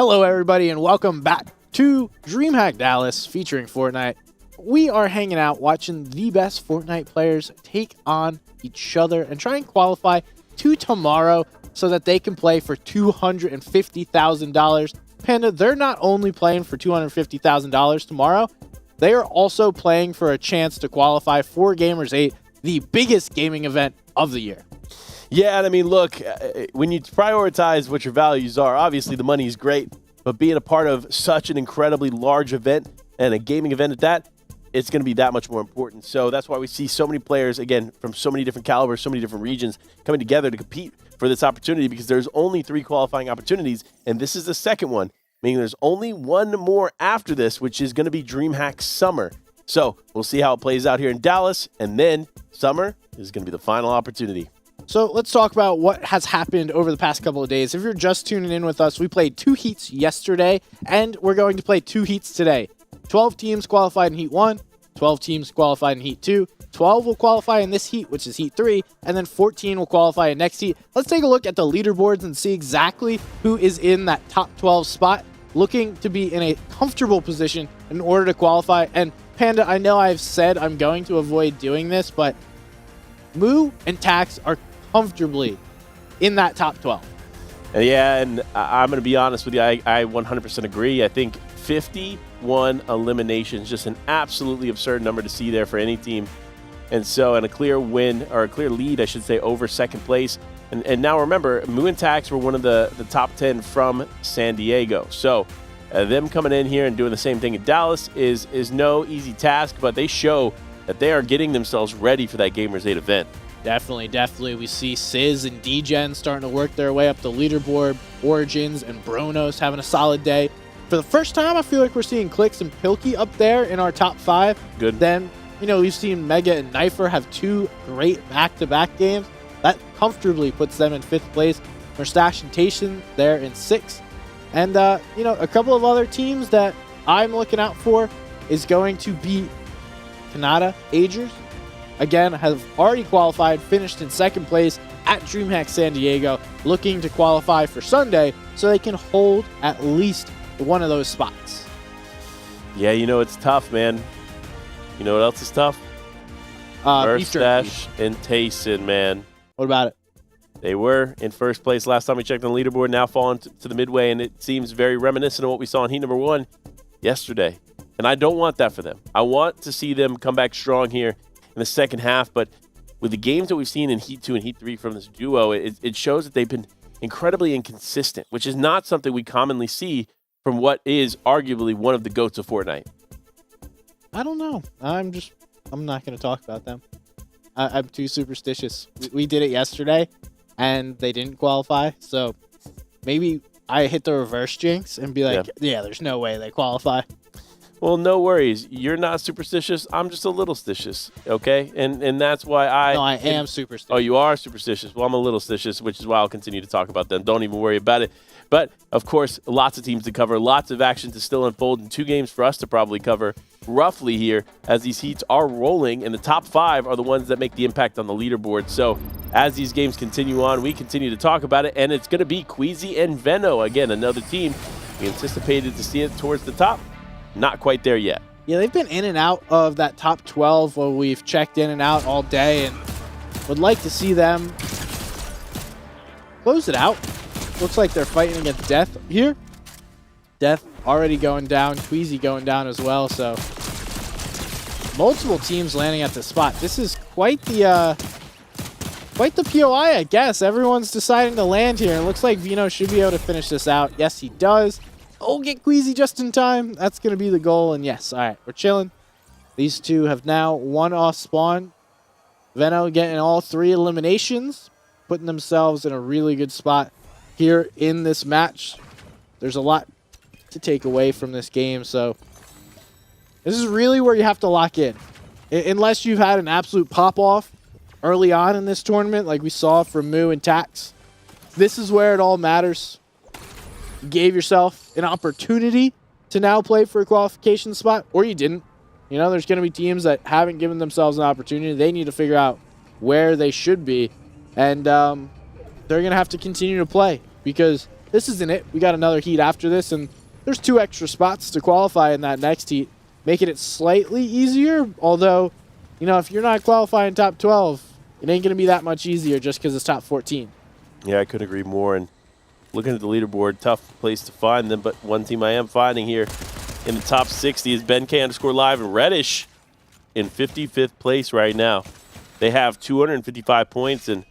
Hello, everybody, and welcome back to DreamHack Dallas featuring Fortnite. We are hanging out watching the best Fortnite players take on each other and try and qualify to tomorrow so that they can play for $250,000. Panda, they're not only playing for $250,000 tomorrow, they are also playing for a chance to qualify for Gamers 8, the biggest gaming event of the year. Yeah, and I mean, look, when you prioritize what your values are, obviously the money is great, but being a part of such an incredibly large event and a gaming event at that, it's going to be that much more important. So that's why we see so many players, again, from so many different calibers, so many different regions coming together to compete for this opportunity, because there's only 3 qualifying opportunities, and this is the second one, meaning there's only one more after this, which is going to be DreamHack Summer. So we'll see how it plays out here in Dallas, and then Summer is going to be the final opportunity. So let's talk about what has happened over the past couple of days. If you're just tuning in with us, we played 2 heats yesterday, and we're going to play 2 heats today. 12 teams qualified in Heat 1, 12 teams qualified in Heat 2, 12 will qualify in this heat, which is Heat 3, and then 14 will qualify in next heat. Let's take a look at the leaderboards and see exactly who is in that top 12 spot, looking to be in a comfortable position in order to qualify. And Panda, I know I've said I'm going to avoid doing this, but Moo and Tax are comfortably in that top 12. Yeah, and I'm going to be honest with you, I 100% agree. I think 51 eliminations, just an absolutely absurd number to see there for any team. And so, and a clear win, or a clear lead, I should say, over second place. And now remember, Moo and Tax were one of the top 10 from San Diego. So them coming in here and doing the same thing in Dallas is no easy task, but they show that they are getting themselves ready for that Gamers 8 event. Definitely. We see Sizz and DGen starting to work their way up the leaderboard. Origins and Bronos having a solid day. For the first time, I feel like we're seeing Clicks and Pilkey up there in our top 5. Good. Then, we've seen Mega and Knifer have 2 great back-to-back games. That comfortably puts them in 5th place. Mustache and Tation there in 6th. And, a couple of other teams that I'm looking out for is going to be Canada Agers. Again, have already qualified, finished in 2nd place at DreamHack San Diego, looking to qualify for Sunday so they can hold at least one of those spots. Yeah, it's tough, man. You know what else is tough? Mustache and Tayson, man. What about it? They were in 1st place last time we checked on the leaderboard, now falling to the midway, and it seems very reminiscent of what we saw in heat number 1 yesterday. And I don't want that for them. I want to see them come back strong here in the second half, but with the games that we've seen in Heat 2 and Heat 3 from this duo, it shows that they've been incredibly inconsistent, which is not something we commonly see from what is arguably one of the GOATs of Fortnite. I don't know. I'm not going to talk about them. I'm too superstitious. We did it yesterday, and they didn't qualify, so maybe I hit the reverse jinx and be like, yeah there's no way they qualify. Well, no worries. You're not superstitious. I'm just a little stitious, okay? And that's why I am superstitious. Oh, you are superstitious. Well, I'm a little stitious, which is why I'll continue to talk about them. Don't even worry about it. But, of course, lots of teams to cover, lots of action to still unfold, and 2 games for us to probably cover roughly here as these heats are rolling, and the top 5 are the ones that make the impact on the leaderboard. So as these games continue on, we continue to talk about it, and it's going to be Queasy and Veno. Again, another team we anticipated to see it towards the top. Not quite there yet. Yeah, they've been in and out of that top 12 where we've checked in and out all day, and would like to see them close it out. Looks like they're fighting against Death here. Death already going down, Queasy going down as well, so multiple teams landing at the spot. This is quite the POI, I guess. Everyone's deciding to land here. It looks like Vino should be able to finish this out. Yes, he does. Oh, get Queasy just in time. That's going to be the goal. And yes, all right, we're chilling. These two have now won off spawn. Veno getting all 3 eliminations, putting themselves in a really good spot here in this match. There's a lot to take away from this game, so this is really where you have to lock in. Unless you've had an absolute pop-off early on in this tournament, like we saw from Moo and Tax, this is where it all matters. You gave yourself an opportunity to now play for a qualification spot, or you didn't. There's going to be teams that haven't given themselves an opportunity. They need to figure out where they should be, and they're going to have to continue to play, because this isn't it. We got another heat after this, and there's 2 extra spots to qualify in that next heat, making it slightly easier. Although, you know, if you're not qualifying top 12, it ain't going to be that much easier just because it's top 14. Yeah, I couldn't agree more. And looking at the leaderboard, tough place to find them, but one team I am finding here in the top 60 is BenK_Live and Reddish in 55th place right now. They have 255 points and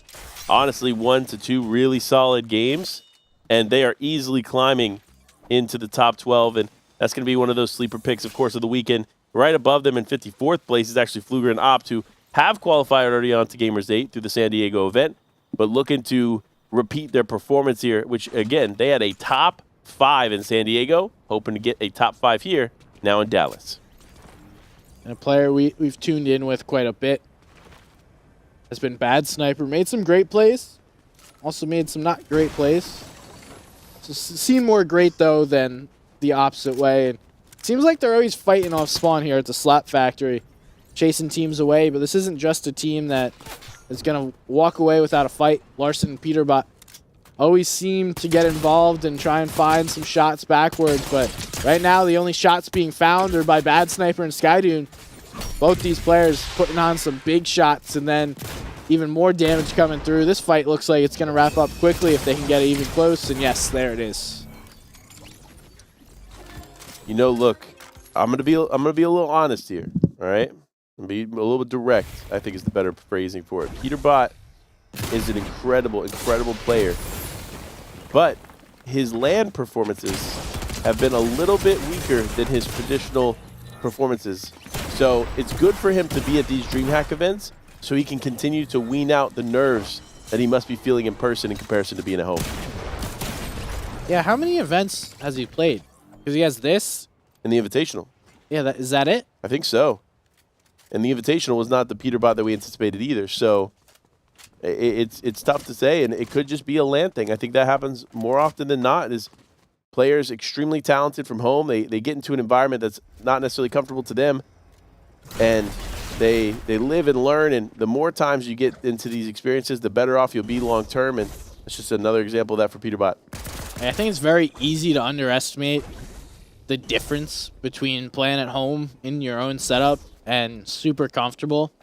honestly 1 to 2 really solid games, and they are easily climbing into the top 12, and that's going to be one of those sleeper picks, of course, of the weekend. Right above them in 54th place is actually Fluger and Opt, who have qualified already onto Gamers 8 through the San Diego event, but looking to repeat their performance here, which, again, they had a top 5 in San Diego, hoping to get a top 5 here, now in Dallas. And a player we've tuned in with quite a bit has been Bad Sniper. Made some great plays, also made some not great plays. So seemed more great, though, than the opposite way. And it seems like they're always fighting off spawn here at the Slap Factory, chasing teams away. But this isn't just a team that is going to walk away without a fight. Larson and Peterbot always seem to get involved and try and find some shots backwards. But right now, the only shots being found are by Bad Sniper and Skydune. Both these players putting on some big shots and then even more damage coming through. This fight looks like it's going to wrap up quickly if they can get it even close. And yes, there it is. You know, look, I'm gonna be a little honest here. All right, I'm gonna be a little bit direct, I think is the better phrasing for it. Peterbot is an incredible player, but his LAN performances have been a little bit weaker than his traditional performances. So it's good for him to be at these DreamHack events so he can continue to wean out the nerves that he must be feeling in person in comparison to being at home. Yeah, how many events has he played? Because he has this. In the Invitational. Yeah, is that it? I think so. And the Invitational was not the Peterbot that we anticipated either. So it's tough to say, and it could just be a LAN thing. I think that happens more often than not. Is players extremely talented from home. They get into an environment that's not necessarily comfortable to them, and they live and learn. And the more times you get into these experiences, the better off you'll be long term. And it's just another example of that for Peterbot. I think it's very easy to underestimate the difference between playing at home in your own setup and super comfortable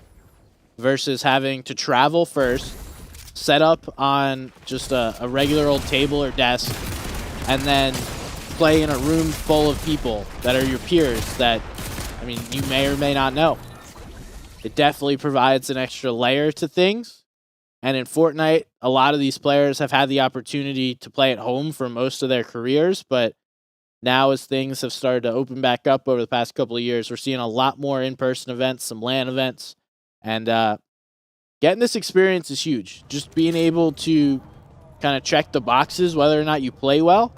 versus having to travel first, set up on just a regular old table or desk, and then play in a room full of people that are your peers that, I mean, you may or may not know. It definitely provides an extra layer to things. And in Fortnite, a lot of these players have had the opportunity to play at home for most of their careers, but now as things have started to open back up over the past couple of years, we're seeing a lot more in-person events, some LAN events, and getting this experience is huge. Just being able to kind of check the boxes, whether or not you play well,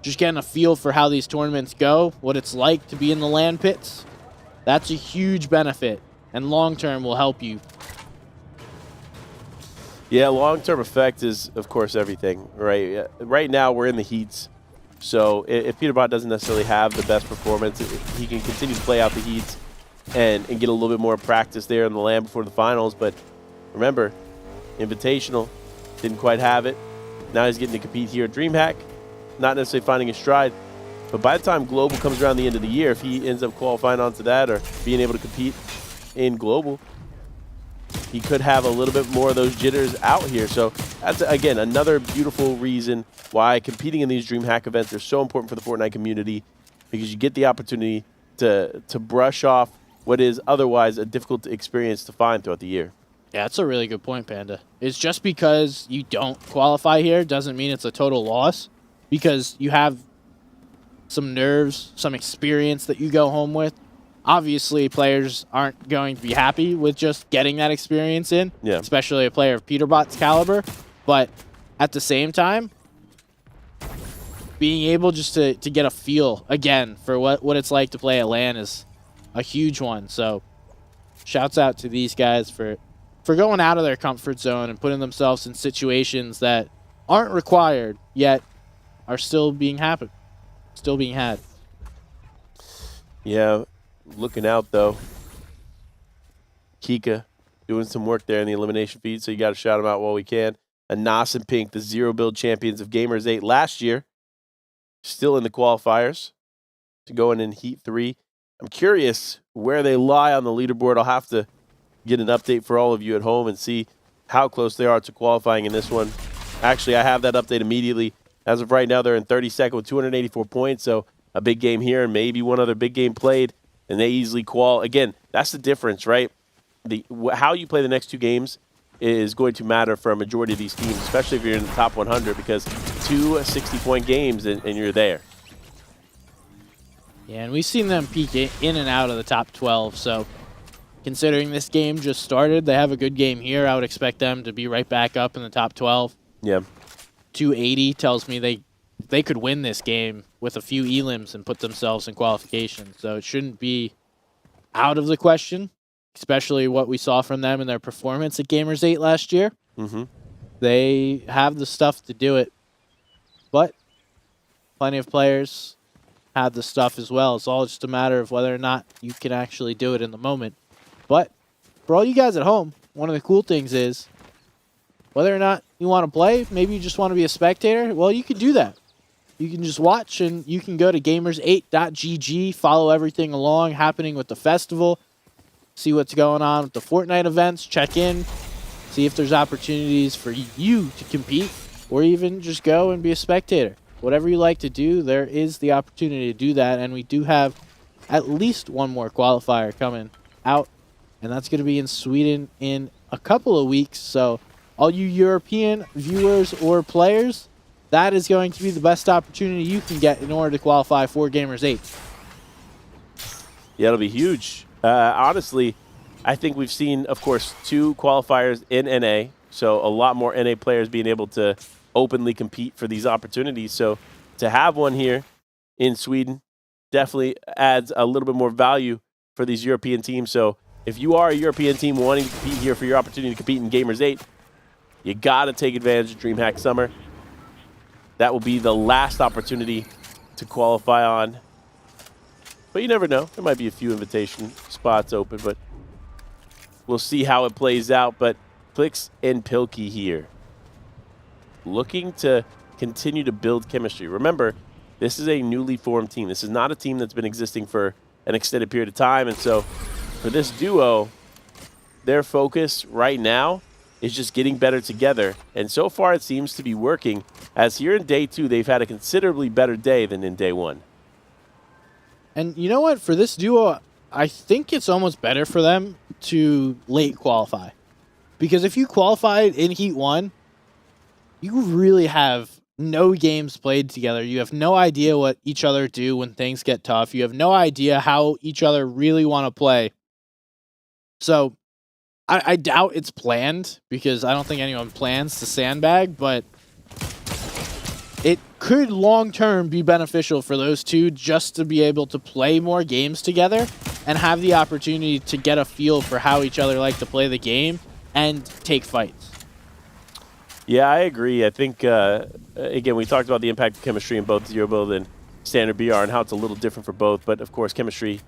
just getting a feel for how these tournaments go, what it's like to be in the LAN pits, that's a huge benefit, and long-term will help you. Yeah, long-term effect is, of course, everything, right? Right now, we're in the heats, so if Peterbot doesn't necessarily have the best performance, he can continue to play out the heats and get a little bit more practice there in the LAN before the finals. But remember, Invitational didn't quite have it. Now he's getting to compete here at DreamHack, not necessarily finding his stride. But by the time Global comes around the end of the year, if he ends up qualifying onto that or being able to compete in Global, he could have a little bit more of those jitters out here. So that's, again, another beautiful reason why competing in these DreamHack events are so important for the Fortnite community, because you get the opportunity to brush off what is otherwise a difficult experience to find throughout the year. Yeah, that's a really good point, Panda. It's just because you don't qualify here doesn't mean it's a total loss, because you have some nerves, some experience that you go home with. Obviously, players aren't going to be happy with just getting that experience in, especially a player of Peterbot's caliber. But at the same time, being able just to get a feel, again, for what it's like to play at LAN is a huge one. So shouts out to these guys for going out of their comfort zone and putting themselves in situations that aren't required, yet are still being had. Yeah. Looking out, though. Kika doing some work there in the elimination feed, so you got to shout him out while we can. Anas and Pink, the zero build champions of Gamers 8 last year, still in the qualifiers to go in Heat 3. I'm curious where they lie on the leaderboard. I'll have to get an update for all of you at home and see how close they are to qualifying in this one. Actually, I have that update immediately. As of right now, they're in 32nd with 284 points, so a big game here and maybe one other big game played, and they easily qual. Again, that's the difference, right? How you play the next 2 games is going to matter for a majority of these teams, especially if you're in the top 100, because 2 60-point games and you're there. Yeah, and we've seen them peak in and out of the top 12, so considering this game just started, they have a good game here. I would expect them to be right back up in the top 12. Yeah. 280 tells me they could win this game with a few elims and put themselves in qualification, so it shouldn't be out of the question, especially what we saw from them in their performance at Gamers 8 last year. Mm-hmm. They have the stuff to do it, but plenty of players have the stuff as well. It's all just a matter of whether or not you can actually do it in the moment. But for all you guys at home, one of the cool things is whether or not you want to play, maybe you just want to be a spectator, well, you can do that. You can just watch, and you can go to gamers8.gg, follow everything along happening with the festival, see what's going on with the Fortnite events, check in, see if there's opportunities for you to compete, or even just go and be a spectator. Whatever you like to do, there is the opportunity to do that, and we do have at least one more qualifier coming out, and that's going to be in Sweden in a couple of weeks. So all you European viewers or players, that is going to be the best opportunity you can get in order to qualify for Gamers 8. Yeah, it'll be huge. Honestly, I think we've seen, of course, 2 qualifiers in NA, so a lot more NA players being able to openly compete for these opportunities. So to have one here in Sweden definitely adds a little bit more value for these European teams. So if you are a European team wanting to compete here for your opportunity to compete in Gamers 8, you got to take advantage of DreamHack Summer. That will be the last opportunity to qualify on. But you never know. There might be a few invitation spots open, but we'll see how it plays out. But Plix and Pilkey here, looking to continue to build chemistry. Remember, this is a newly formed team. This is not a team that's been existing for an extended period of time. And so for this duo, their focus right now is just getting better together. And so far it seems to be working, as here in day 2, they've had a considerably better day than in day 1. And you know what? For this duo, I think it's almost better for them to late qualify. Because if you qualified in Heat 1, you really have no games played together. You have no idea what each other do when things get tough. You have no idea how each other really want to play. So I doubt it's planned, because I don't think anyone plans to sandbag, but it could long-term be beneficial for those two just to be able to play more games together and have the opportunity to get a feel for how each other like to play the game and take fights. Yeah, I agree. I think, again, we talked about the impact of chemistry in both Zero Build and Standard BR and how it's a little different for both, but of course chemistry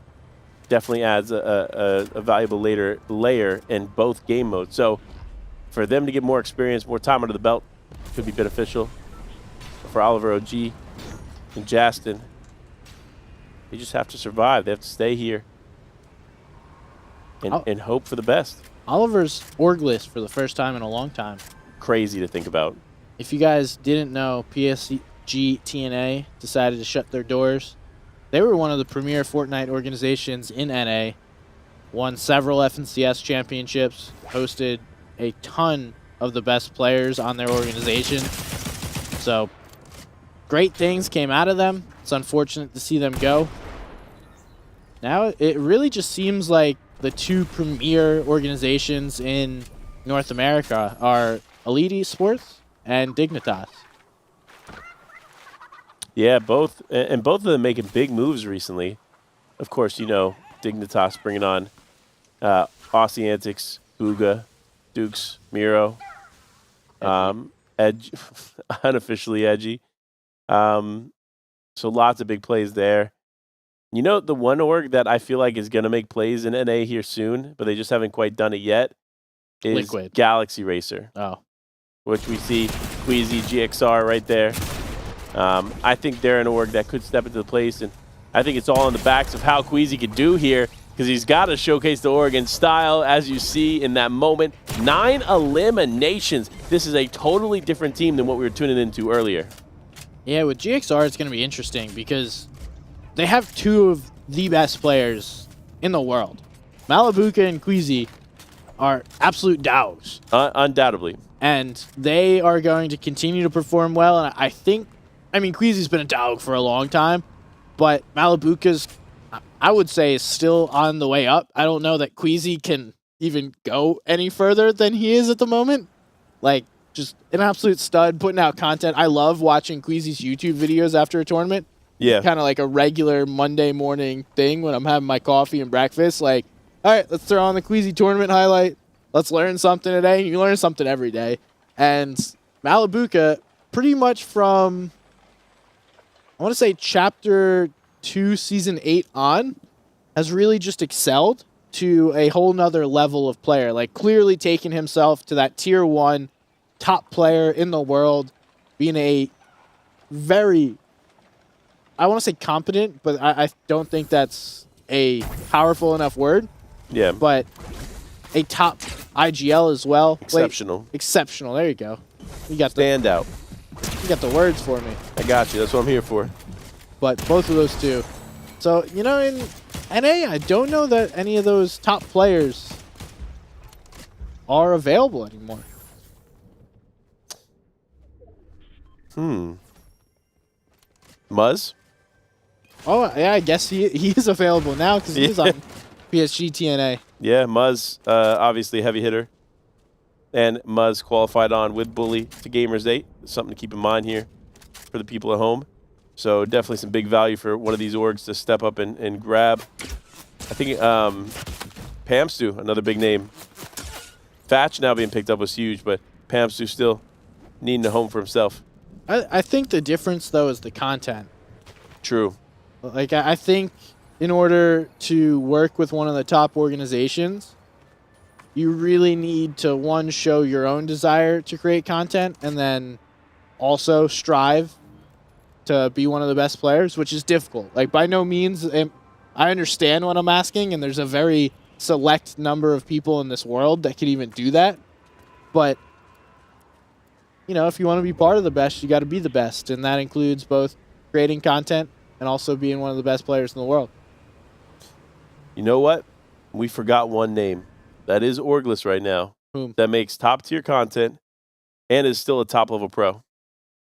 definitely adds a valuable layer in both game modes. So for them to get more experience, more time under the belt, could be beneficial. For Oliver OG and Justin, they just have to survive. They have to stay here and hope for the best. Oliver's org list for the first time in a long time. Crazy to think about. If you guys didn't know, PSG TNA decided to shut their doors. They were one of the premier Fortnite organizations in NA, won several FNCS championships, hosted a ton of the best players on their organization. So great things came out of them. It's unfortunate to see them go. Now it really just seems like the 2 premier organizations in North America are Elite Esports and Dignitas. Yeah, both of them making big moves recently. Of course, you know, Dignitas bringing on Aussie Antics, Uga, Dukes, Miro, Edge, unofficially Edgy. So lots of big plays there. You know, the one org that I feel like is going to make plays in NA here soon, but they just haven't quite done it yet, is Liquid. Galaxy Racer. Oh. which we see Queasy, GXR right there. I think they're an org that could step into the place, and I think it's all on the backs of how Queasy could do here, because he's got to showcase the Oregon style, as you see in that moment. 9 eliminations. This is a totally different team than what we were tuning into earlier. Yeah, with GXR, it's going to be interesting because they have 2 of the best players in the world. Malabuka and Queasy are absolute dogs. Undoubtedly. And they are going to continue to perform well. And I mean, Queasy's been a dog for a long time, but Malabuka's, I would say, is still on the way up. I don't know that Queasy can even go any further than he is at the moment. Like, just an absolute stud, putting out content. I love watching Queasy's YouTube videos after a tournament. Yeah. Kind of like a regular Monday morning thing when I'm having my coffee and breakfast. Like, all right, let's throw on the Queasy tournament highlight. Let's learn something today. You learn something every day. And Malabuka, pretty much from, I want to say Chapter 2, Season 8 on, has really just excelled to a whole nother level of player. Like, clearly taking himself to that Tier 1 top player in the world, being a very, I want to say competent, but I don't think that's a powerful enough word. Yeah. But a top IGL as well. Exceptional. Wait, exceptional. There you go. You got Stand out. You got the words for me. I got you. That's what I'm here for. But both of those two. So, you know, in NA, I don't know that any of those top players are available anymore. Muzz? Oh, yeah, I guess he is available now because he's on PSG TNA. Yeah, Muzz, obviously a heavy hitter. And Muzz qualified on with Bully to Gamers 8. Something to keep in mind here for the people at home. So definitely some big value for one of these orgs to step up and grab. I think Pamstu, another big name. Fatch now being picked up was huge, but Pamstu still needing a home for himself. I think the difference, though, is the content. True. Like, I think in order to work with one of the top organizations, you really need to, one, show your own desire to create content, and then also strive to be one of the best players, which is difficult. Like, by no means, I understand what I'm asking, and there's a very select number of people in this world that can even do that. But, you know, if you want to be part of the best, you got to be the best, and that includes both creating content and also being one of the best players in the world. You know what? We forgot one name. That is Orgless right now. Whom? That makes top-tier content and is still a top-level pro.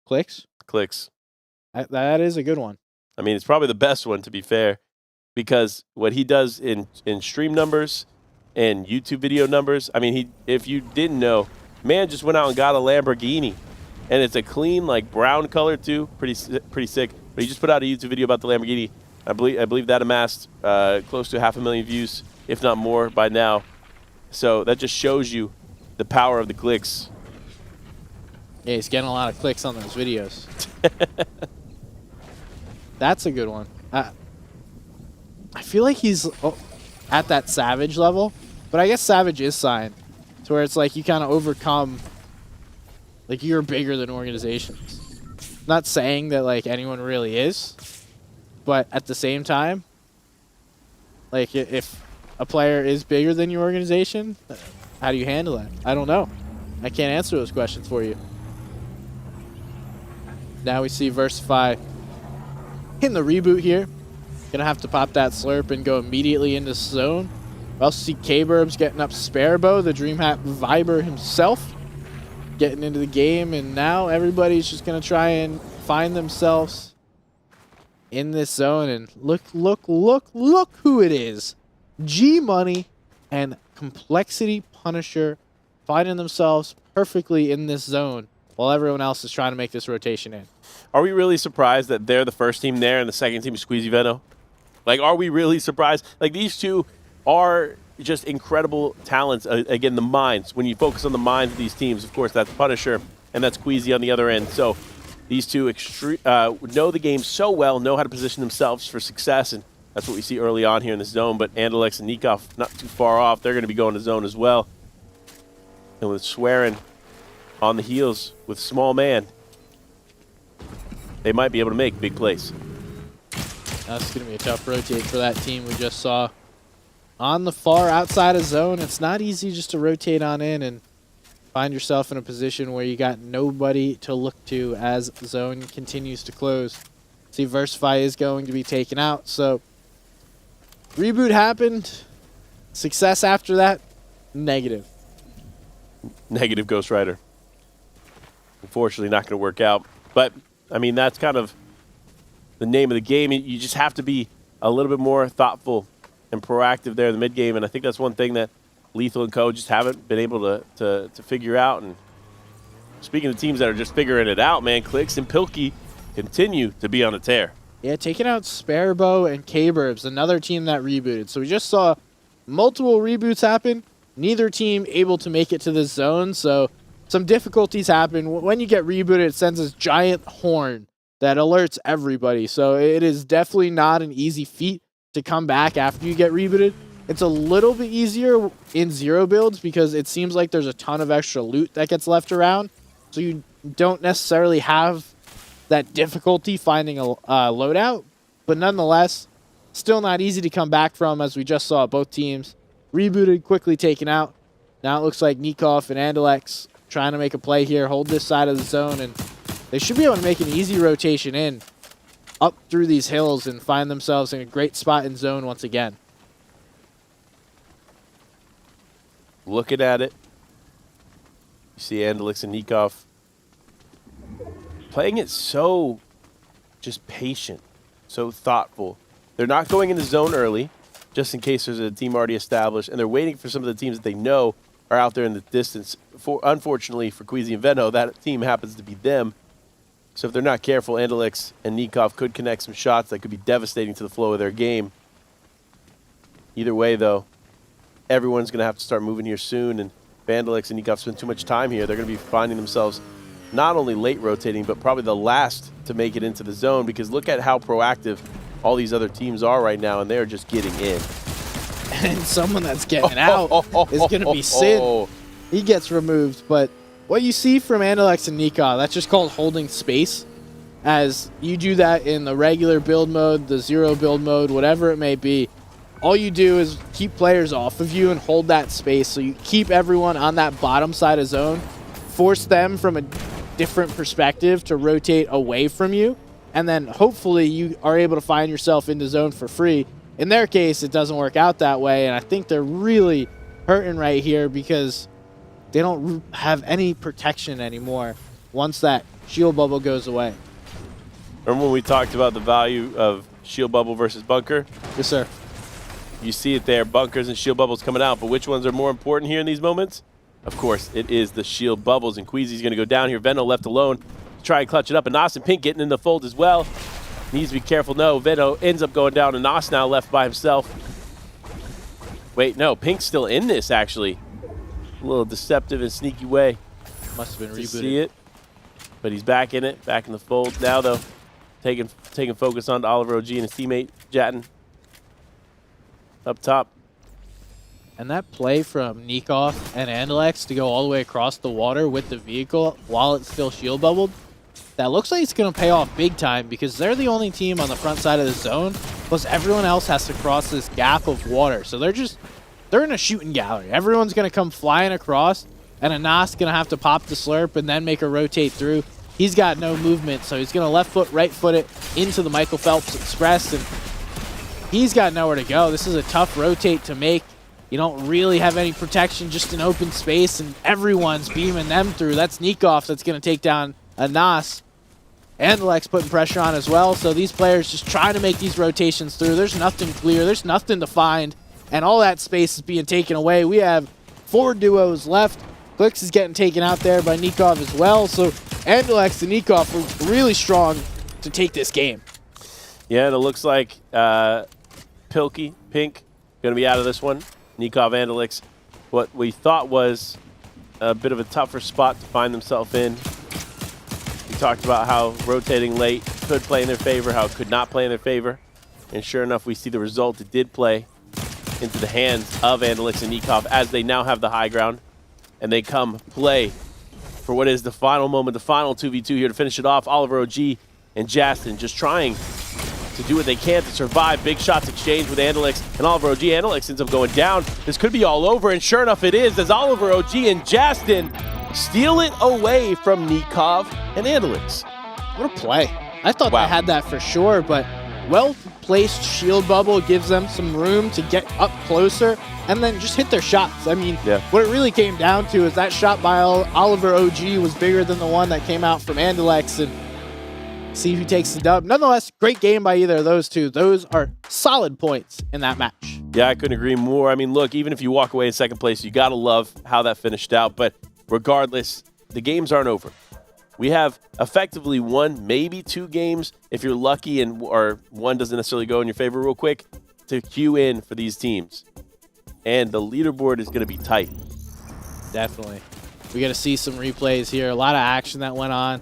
Clicks? Clicks. That is a good one. I mean, it's probably the best one, to be fair, because what he does in stream numbers and YouTube video numbers, I mean, if you didn't know, man just went out and got a Lamborghini, and it's a clean, like, brown color, too. Pretty sick. But he just put out a YouTube video about the Lamborghini. I believe that amassed close to 500,000 views, if not more, by now. So that just shows you the power of the clicks. Yeah, he's getting a lot of clicks on those videos. That's a good one. I feel like he's at that Savage level, but I guess Savage is signed to where it's like you kind of overcome, like, you're bigger than organizations. Not saying that, like, anyone really is, but at the same time, like, if a player is bigger than your organization, how do you handle that? I don't know. I can't answer those questions for you. Now we see Versify in the reboot here. Gonna have to pop that slurp and go immediately into zone. We also see K-Burbs getting up Sparebow, the DreamHack Viber himself, getting into the game, and now everybody's just gonna try and find themselves in this zone. And look who it is. G-Money and Complexity Punisher finding themselves perfectly in this zone while everyone else is trying to make this rotation in. Are we really surprised that they're the first team there and the second team is Squeezy Veno? Like, are we really surprised? Like, these two are just incredible talents. Again, the minds. When you focus on the minds of these teams, of course, that's Punisher and that's Squeezy on the other end. So these two know the game so well, know how to position themselves for success, and that's what we see early on here in the zone. But Andalex and Nikov not too far off. They're going to be going to zone as well. And with Swearin on the heels with small man, they might be able to make big plays. That's going to be a tough rotate for that team we just saw. On the far outside of zone, it's not easy just to rotate on in and find yourself in a position where you got nobody to look to as zone continues to close. See, Versify is going to be taken out, so reboot happened. Success after that, negative. Negative Ghost Rider. Unfortunately, not going to work out. But, I mean, that's kind of the name of the game. You just have to be a little bit more thoughtful and proactive there in the mid game, and I think that's one thing that Lethal and Co just haven't been able to figure out. And speaking of teams that are just figuring it out, man, Clicks and Pilkey continue to be on a tear. Yeah, taking out Sparebow and K-Burbs, another team that rebooted. So we just saw multiple reboots happen. Neither team able to make it to the zone, so some difficulties happen. When you get rebooted, it sends this giant horn that alerts everybody. So it is definitely not an easy feat to come back after you get rebooted. It's a little bit easier in zero builds because it seems like there's a ton of extra loot that gets left around. So you don't necessarily have that difficulty finding a loadout. But nonetheless, still not easy to come back from, as we just saw both teams rebooted, quickly taken out. Now it looks like Nikov and Andalex trying to make a play here, hold this side of the zone, and they should be able to make an easy rotation in up through these hills and find themselves in a great spot in zone once again. Looking at it, you see Andalex and Nikov playing it so just patient, so thoughtful. They're not going into zone early, just in case there's a team already established, and they're waiting for some of the teams that they know are out there in the distance. Unfortunately for Queasy and Venno, that team happens to be them. So if they're not careful, Andalex and Nikov could connect some shots that could be devastating to the flow of their game. Either way, though, everyone's going to have to start moving here soon, and if Andalex and Nikov spend too much time here, they're going to be finding themselves not only late rotating, but probably the last to make it into the zone, because look at how proactive all these other teams are right now, and they're just getting in. And someone that's getting out is going to be Sin. He gets removed, but what you see from Andalex and Nikov, that's just called holding space. As you do that in the regular build mode, the zero build mode, whatever it may be, all you do is keep players off of you and hold that space. So you keep everyone on that bottom side of zone, force them from a different perspective to rotate away from you, and then hopefully you are able to find yourself into zone for free. In their case, it doesn't work out that way, and I think they're really hurting right here because they don't have any protection anymore once that shield bubble goes away. Remember when we talked about the value of shield bubble versus bunker? Yes, sir. You see it there, bunkers and shield bubbles coming out, but which ones are more important here in these moments? Of course, it is the shield bubbles, and Queasy's going to go down here. Venno left alone to try and clutch it up, and Nos and Pink getting in the fold as well. Needs to be careful. No, Venno ends up going down, and Nos now left by himself. Wait, no, Pink's still in this, actually. A little deceptive and sneaky way. Must have been rebooted. See it, but he's back in it, back in the fold. Now, though, taking focus on Oliver OG and his teammate, Jatton, up top. And that play from Nikov and Andalex to go all the way across the water with the vehicle while it's still shield bubbled, that looks like it's going to pay off big time because they're the only team on the front side of the zone, plus everyone else has to cross this gap of water. So they're in a shooting gallery. Everyone's going to come flying across, and Anas going to have to pop the slurp and then make a rotate through. He's got no movement, so he's going to left foot, right foot it into the Michael Phelps Express, and he's got nowhere to go. This is a tough rotate to make. You don't really have any protection, just an open space, and everyone's beaming them through. That's Nikov that's going to take down Anas. Andalex putting pressure on as well, so these players just trying to make these rotations through. There's nothing clear. There's nothing to find, and all that space is being taken away. We have 4 duos left. Clicks is getting taken out there by Nikov as well, so Andalex and Nikov were really strong to take this game. Yeah, and it looks like Pilkey, Pink, going to be out of this one. Nikov, Andalex, what we thought was a bit of a tougher spot to find themselves in. We talked about how rotating late could play in their favor, how it could not play in their favor. And sure enough, we see the result. It did play into the hands of Andalex and Nikov as they now have the high ground. And they come play for what is the final moment, the final 2v2 here to finish it off. Oliver OG and Justin just trying to do what they can to survive. Big shots exchanged with Andalix and Oliver OG. Andalix ends up going down. This could be all over, and sure enough it is, as Oliver OG and Justin steal it away from Nikov and Andalix. What a play. I thought Wow. they had that for sure, but well-placed shield bubble gives them some room to get up closer and then just hit their shots. I mean, Yeah. what it really came down to is that shot by Oliver OG was bigger than the one that came out from Andalex, and see who takes the dub. Nonetheless, great game by either of those two. Those are solid points in that match. Yeah, I couldn't agree more. I mean, look, even if you walk away in second place, you got to love how that finished out. But regardless, the games aren't over. We have effectively one, maybe two games, if you're lucky and or one doesn't necessarily go in your favor real quick, to queue in for these teams. And the leaderboard is going to be tight. Definitely. We got to see some replays here. A lot of action that went on.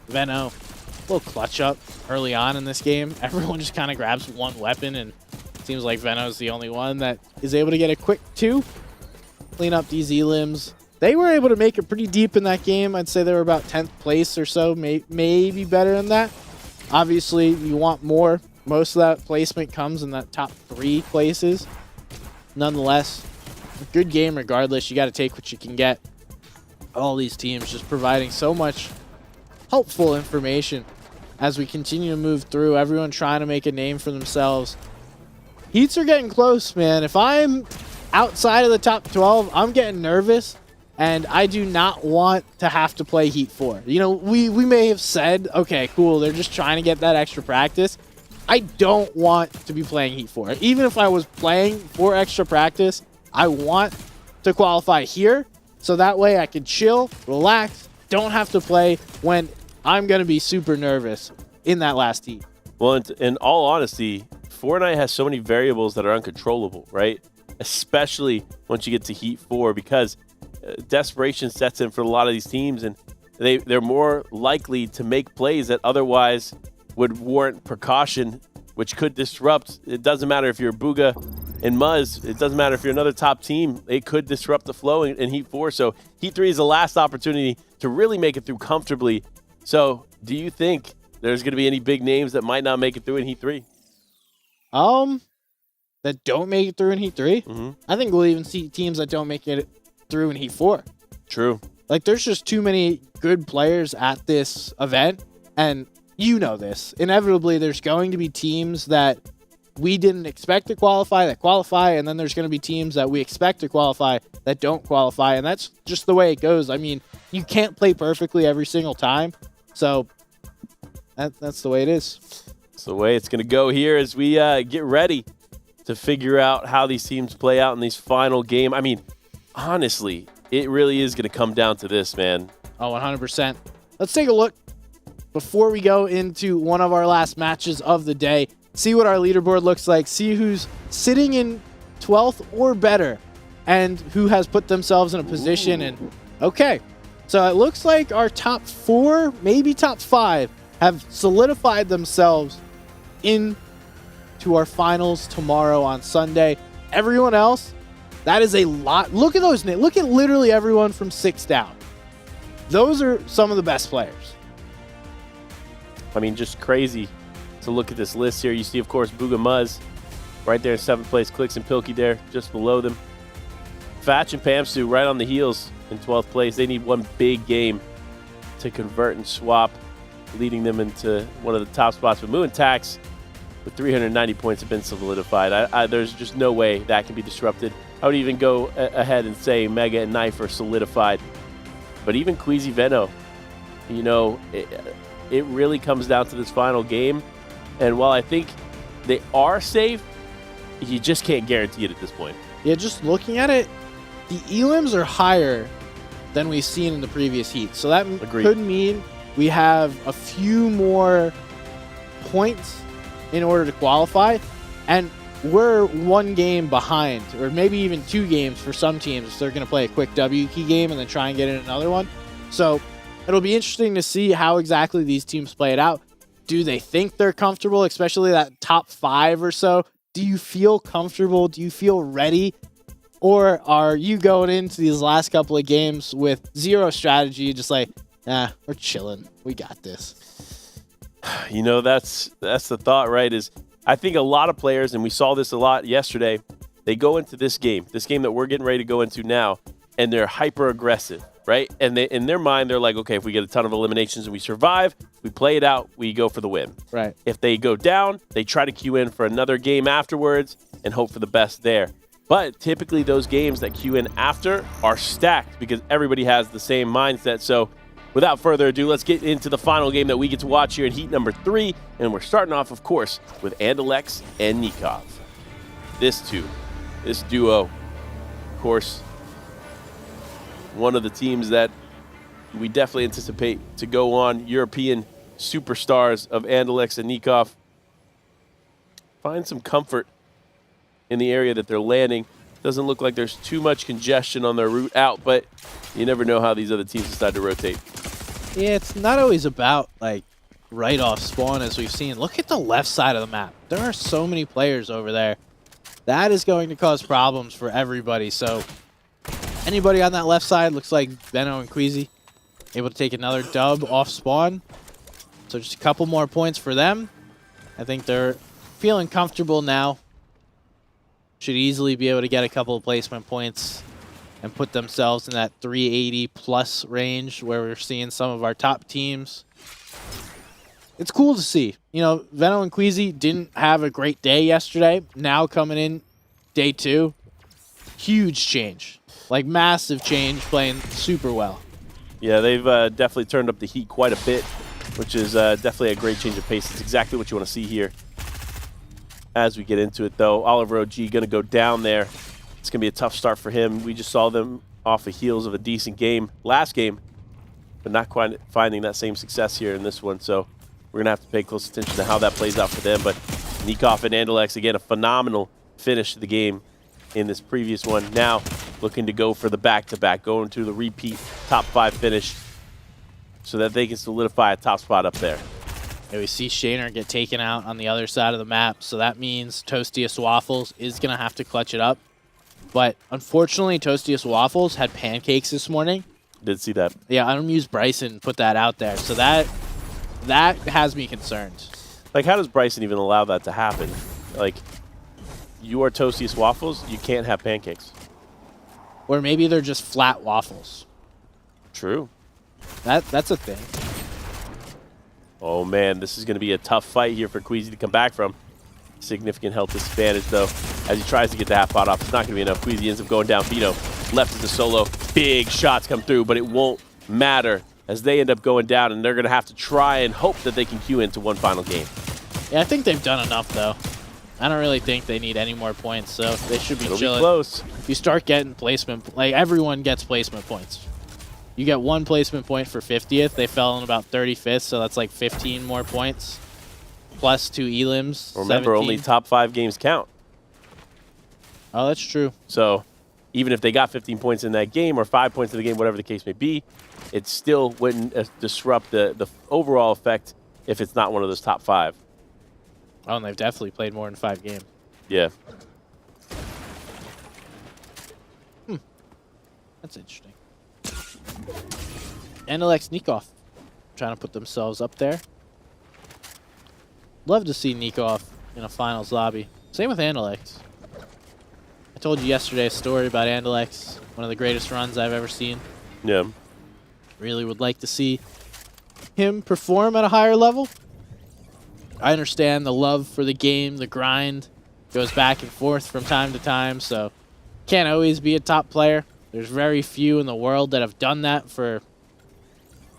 Veno, a little clutch up early on in this game. Everyone just kind of grabs one weapon, and it seems like Veno's the only one that is able to get a quick 2. Clean up these elims. They were able to make it pretty deep in that game. I'd say they were about 10th place or so, maybe better than that. Obviously, you want more. Most of that placement comes in that top 3 places. Nonetheless, a good game regardless. You got to take what you can get. All these teams just providing so much helpful information as we continue to move through. Everyone trying to make a name for themselves. Heats are getting close, man. If I'm outside of the top 12, I'm getting nervous, and I do not want to have to play Heat 4. You know, we may have said, okay, cool, they're just trying to get that extra practice. I don't want to be playing Heat 4. Even if I was playing for extra practice, I want to qualify here, so that way I can chill, relax, don't have to play when I'm going to be super nervous in that last heat. Well, in all honesty, Fortnite has so many variables that are uncontrollable, right? Especially once you get to Heat 4, because desperation sets in for a lot of these teams, and they're more likely to make plays that otherwise would warrant precaution, which could disrupt. It doesn't matter if you're Booga and Muzz. It doesn't matter if you're another top team. It could disrupt the flow in Heat 4. So Heat 3 is the last opportunity to really make it through comfortably. So do you think there's going to be any big names that might not make it through in Heat 3? That don't make it through in Heat 3? Mm-hmm. I think we'll even see teams that don't make it through in Heat 4. True. Like, there's just too many good players at this event, and you know this. Inevitably, there's going to be teams that we didn't expect to qualify that qualify, and then there's going to be teams that we expect to qualify that don't qualify, and that's just the way it goes. I mean, you can't play perfectly every single time, so that's the way it is. It's the way it's going to go here as we get ready to figure out how these teams play out in these final game. I mean, honestly, it really is going to come down to this, man. Oh, 100%. Let's take a look before we go into one of our last matches of the day. See what our leaderboard looks like. See who's sitting in 12th or better and who has put themselves in a position. And okay, so it looks like our top 4, maybe top 5, have solidified themselves into our finals tomorrow on Sunday. Everyone else, that is a lot. Look at those names. Look at literally everyone from 6 down. Those are some of the best players. I mean, just crazy to look at this list here. You see, of course, Booga Muzz right there in 7th place. Clicks and Pilkey there just below them. Fatch and Pamsu right on the heels in 12th place. They need one big game to convert and swap, leading them into one of the top spots. But Moo and Tax with 390 points have been solidified. There's just no way that can be disrupted. I would even go ahead and say Mega and Knife are solidified. But even Queasy Veno, you know, it really comes down to this final game. And while I think they are safe, you just can't guarantee it at this point. Yeah, just looking at it, the elims are higher than we've seen in the previous heat. So that could mean we have a few more points in order to qualify. And we're 1 game behind, or maybe even 2 games for some teams if they're going to play a quick W key game and then try and get in another one. So it'll be interesting to see how exactly these teams play it out. Do they think they're comfortable, especially that top 5 or so? Do you feel comfortable? Do you feel ready Or are you going into these last couple of games with zero strategy, just like, we're chilling. We got this. You know, that's the thought, right? Is I think a lot of players, and we saw this a lot yesterday, they go into this game that we're getting ready to go into now, and they're hyper aggressive, right? And in their mind, they're like, okay, if we get a ton of eliminations and we survive, we play it out, we go for the win. Right. If they go down, they try to queue in for another game afterwards and hope for the best there. But typically those games that queue in after are stacked because everybody has the same mindset. So without further ado, let's get into the final game that we get to watch here in heat number 3. And we're starting off, of course, with Andalex and Nikov. This duo, of course, one of the teams that we definitely anticipate to go on. European superstars of Andalex and Nikov find some comfort in the area that they're landing. Doesn't look like there's too much congestion on their route out, but you never know how these other teams decide to rotate. Yeah, it's not always about, like, right off spawn as we've seen. Look at the left side of the map. There are so many players over there. That is going to cause problems for everybody. So anybody on that left side, looks like Benno and Queasy able to take another dub off spawn. So just a couple more points for them. I think they're feeling comfortable now. Should easily be able to get a couple of placement points and put themselves in that 380 plus range where we're seeing some of our top teams. It's cool to see. You know, Venno and Queasy didn't have a great day yesterday. Now coming in day 2, huge change. Like massive change, playing super well. Yeah, they've definitely turned up the heat quite a bit, which is definitely a great change of pace. It's exactly what you want to see here. As we get into it, though, Oliver OG going to go down there. It's going to be a tough start for him. We just saw them off the heels of a decent game last game, but not quite finding that same success here in this one. So we're going to have to pay close attention to how that plays out for them. But Nikov and Andalex, again, a phenomenal finish to the game in this previous one. Now looking to go for the back-to-back, going to the repeat top 5 finish so that they can solidify a top spot up there. And we see Shaner get taken out on the other side of the map, so that means Toastiest Waffles is going to have to clutch it up. But unfortunately, Toastiest Waffles had pancakes this morning. Did see that. Yeah, Unamused Bryson put that out there, so that has me concerned. Like, how does Bryson even allow that to happen? Like, you are Toastiest Waffles, you can't have pancakes. Or maybe they're just flat waffles. True. That's a thing. Oh, man, this is going to be a tough fight here for Queasy to come back from. Significant health disadvantage, though, as he tries to get the half pot off. It's not going to be enough. Queasy ends up going down. Vito left as a solo. Big shots come through, but it won't matter as they end up going down, and they're going to have to try and hope that they can queue into one final game. Yeah, I think they've done enough, though. I don't really think they need any more points, so they should be It'll chilling. be close. If you start getting placement, like everyone gets placement points. You get 1 placement point for 50th. They fell in about 35th, so that's like 15 more points. Plus 2 elims. Remember, 17. only top 5 games count. Oh, that's true. So even if they got 15 points in that game or 5 points in the game, whatever the case may be, it still wouldn't disrupt the overall effect if it's not one of those top 5. Oh, and they've definitely played more than 5 games. Yeah. That's interesting. Andalex Nikov trying to put themselves up there. Love to see Nikov in a finals lobby. Same with Andalex. I told you yesterday a story about Andalex, one of the greatest runs I've ever seen. Yeah. Really would like to see him perform at a higher level. I understand the love for the game, the grind goes back and forth from time to time, so can't always be a top player. There's very few in the world that have done that for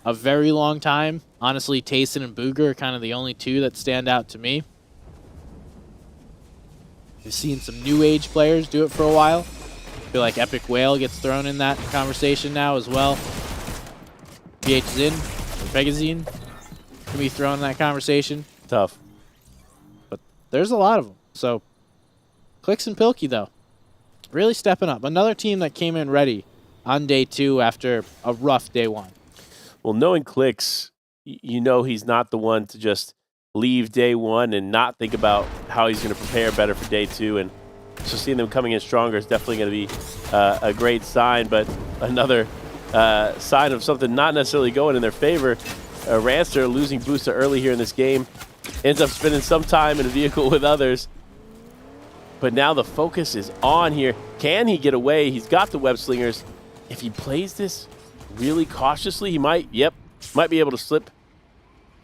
a very long time. Honestly, Tayson and Booger are kind of the only 2 that stand out to me. We've seen some new age players do it for a while. I feel like Epic Whale gets thrown in that conversation now as well. BH Zin, or Pegazine can be thrown in that conversation. Tough. But there's a lot of them. So, Clicks and Pilkey, though, really stepping up. Another team that came in ready on day 2 after a rough day 1. Well, knowing Clicks, you know he's not the one to just leave day 1 and not think about how he's going to prepare better for day 2. And So seeing them coming in stronger is definitely going to be a great sign, but another sign of something not necessarily going in their favor. Ranster losing Booster early here in this game. Ends up spending some time in a vehicle with others. But now the focus is on here. Can he get away? He's got the web slingers. If he plays this really cautiously, he might be able to slip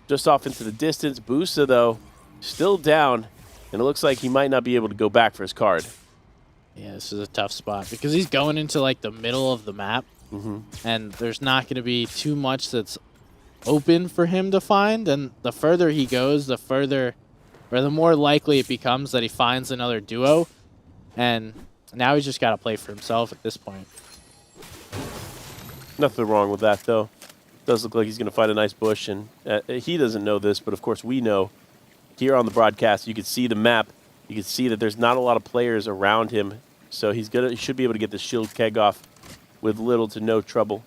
just off into the distance. Booster, though, still down. And it looks like he might not be able to go back for his card. Yeah, this is a tough spot because he's going into like the middle of the map. And there's not going to be too much that's open for him to find. And the further he goes, the more likely it becomes that he finds another duo. And now he's just got to play for himself at this point. Nothing wrong with that, though. Does look like he's going to find a nice bush. And he doesn't know this, but of course we know. Here on the broadcast, you can see the map. You can see that there's not a lot of players around him. So he should be able to get the shield keg off with little to no trouble.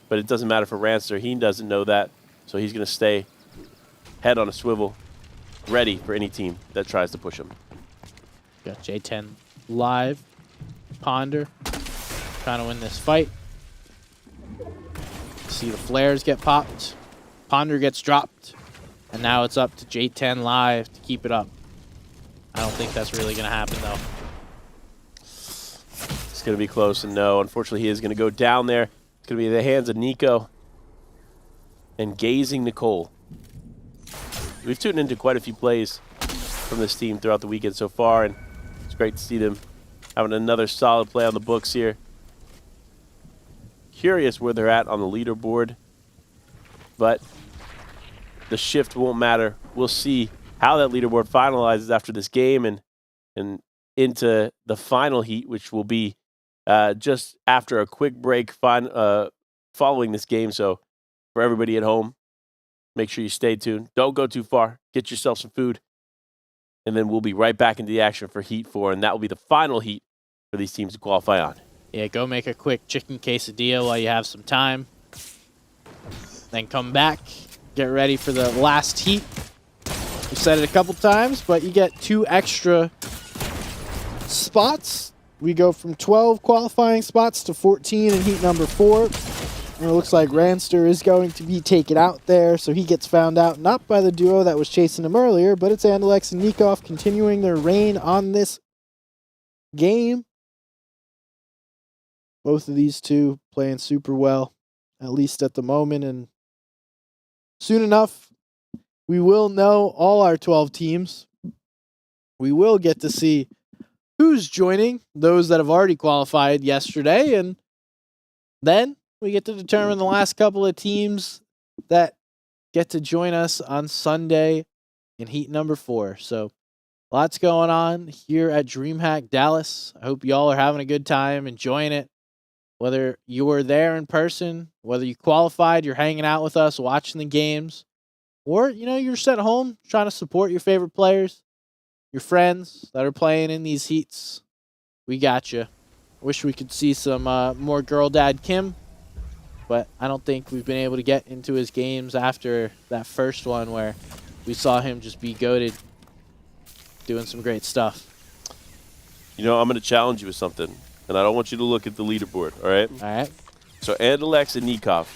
But it doesn't matter for Ranster. He doesn't know that. So he's going to stay head on a swivel, ready for any team that tries to push him. Got J10 live. Ponder trying to win this fight. See the flares get popped. Ponder gets dropped. And now it's up to J10 live to keep it up. I don't think that's really going to happen, though. It's going to be close, and no. Unfortunately, he is going to go down there. It's going to be in the hands of Nico and Gazing Nicole. We've tuned into quite a few plays from this team throughout the weekend so far, and it's great to see them having another solid play on the books here. Curious where they're at on the leaderboard, but the shift won't matter. We'll see how that leaderboard finalizes after this game and into the final heat, which will be just after a quick break following this game. So for everybody at home, make sure you stay tuned. Don't go too far. Get yourself some food. And then we'll be right back into the action for Heat 4, and that will be the final heat for these teams to qualify on. Yeah, go make a quick chicken quesadilla while you have some time. Then come back. Get ready for the last heat. We said it a couple times, but you get 2 extra spots. We go from 12 qualifying spots to 14 in heat number 4. And it looks like Ranster is going to be taken out there, so he gets found out not by the duo that was chasing him earlier, but it's Andalex and Nikov continuing their reign on this game. Both of these two playing super well, at least at the moment, and soon enough, we will know all our 12 teams. We will get to see who's joining, those that have already qualified yesterday, and then we get to determine the last couple of teams that get to join us on Sunday in heat number 4. So lots going on here at DreamHack Dallas. I hope y'all are having a good time, enjoying it. Whether you were there in person, whether you qualified, you're hanging out with us, watching the games, or, you're just at home trying to support your favorite players, your friends that are playing in these heats. We got you. Wish we could see some more Girl Dad Kim, but I don't think we've been able to get into his games after that first one where we saw him just be goated, doing some great stuff. I'm going to challenge you with something. And I don't want you to look at the leaderboard, all right? All right. So Andalex and Nikov,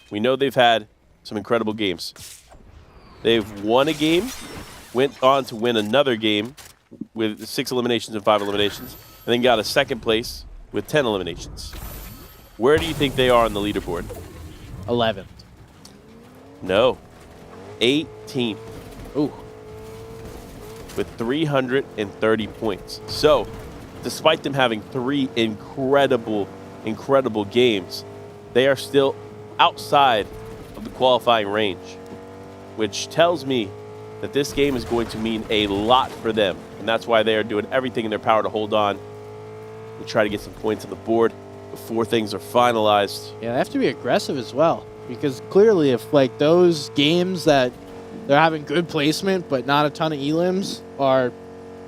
we know they've had some incredible games. They've won a game, went on to win another game with 6 eliminations and 5 eliminations, and then got a second place with 10 eliminations. Where do you think they are on the leaderboard? 11th. No. 18th. Ooh. With 330 points. So, despite them having 3 incredible games, they are still outside of the qualifying range, which tells me that this game is going to mean a lot for them, and that's why they are doing everything in their power to hold on and try to get some points on the board before things are finalized. Yeah, they have to be aggressive as well, because clearly if those games that they're having good placement but not a ton of elims are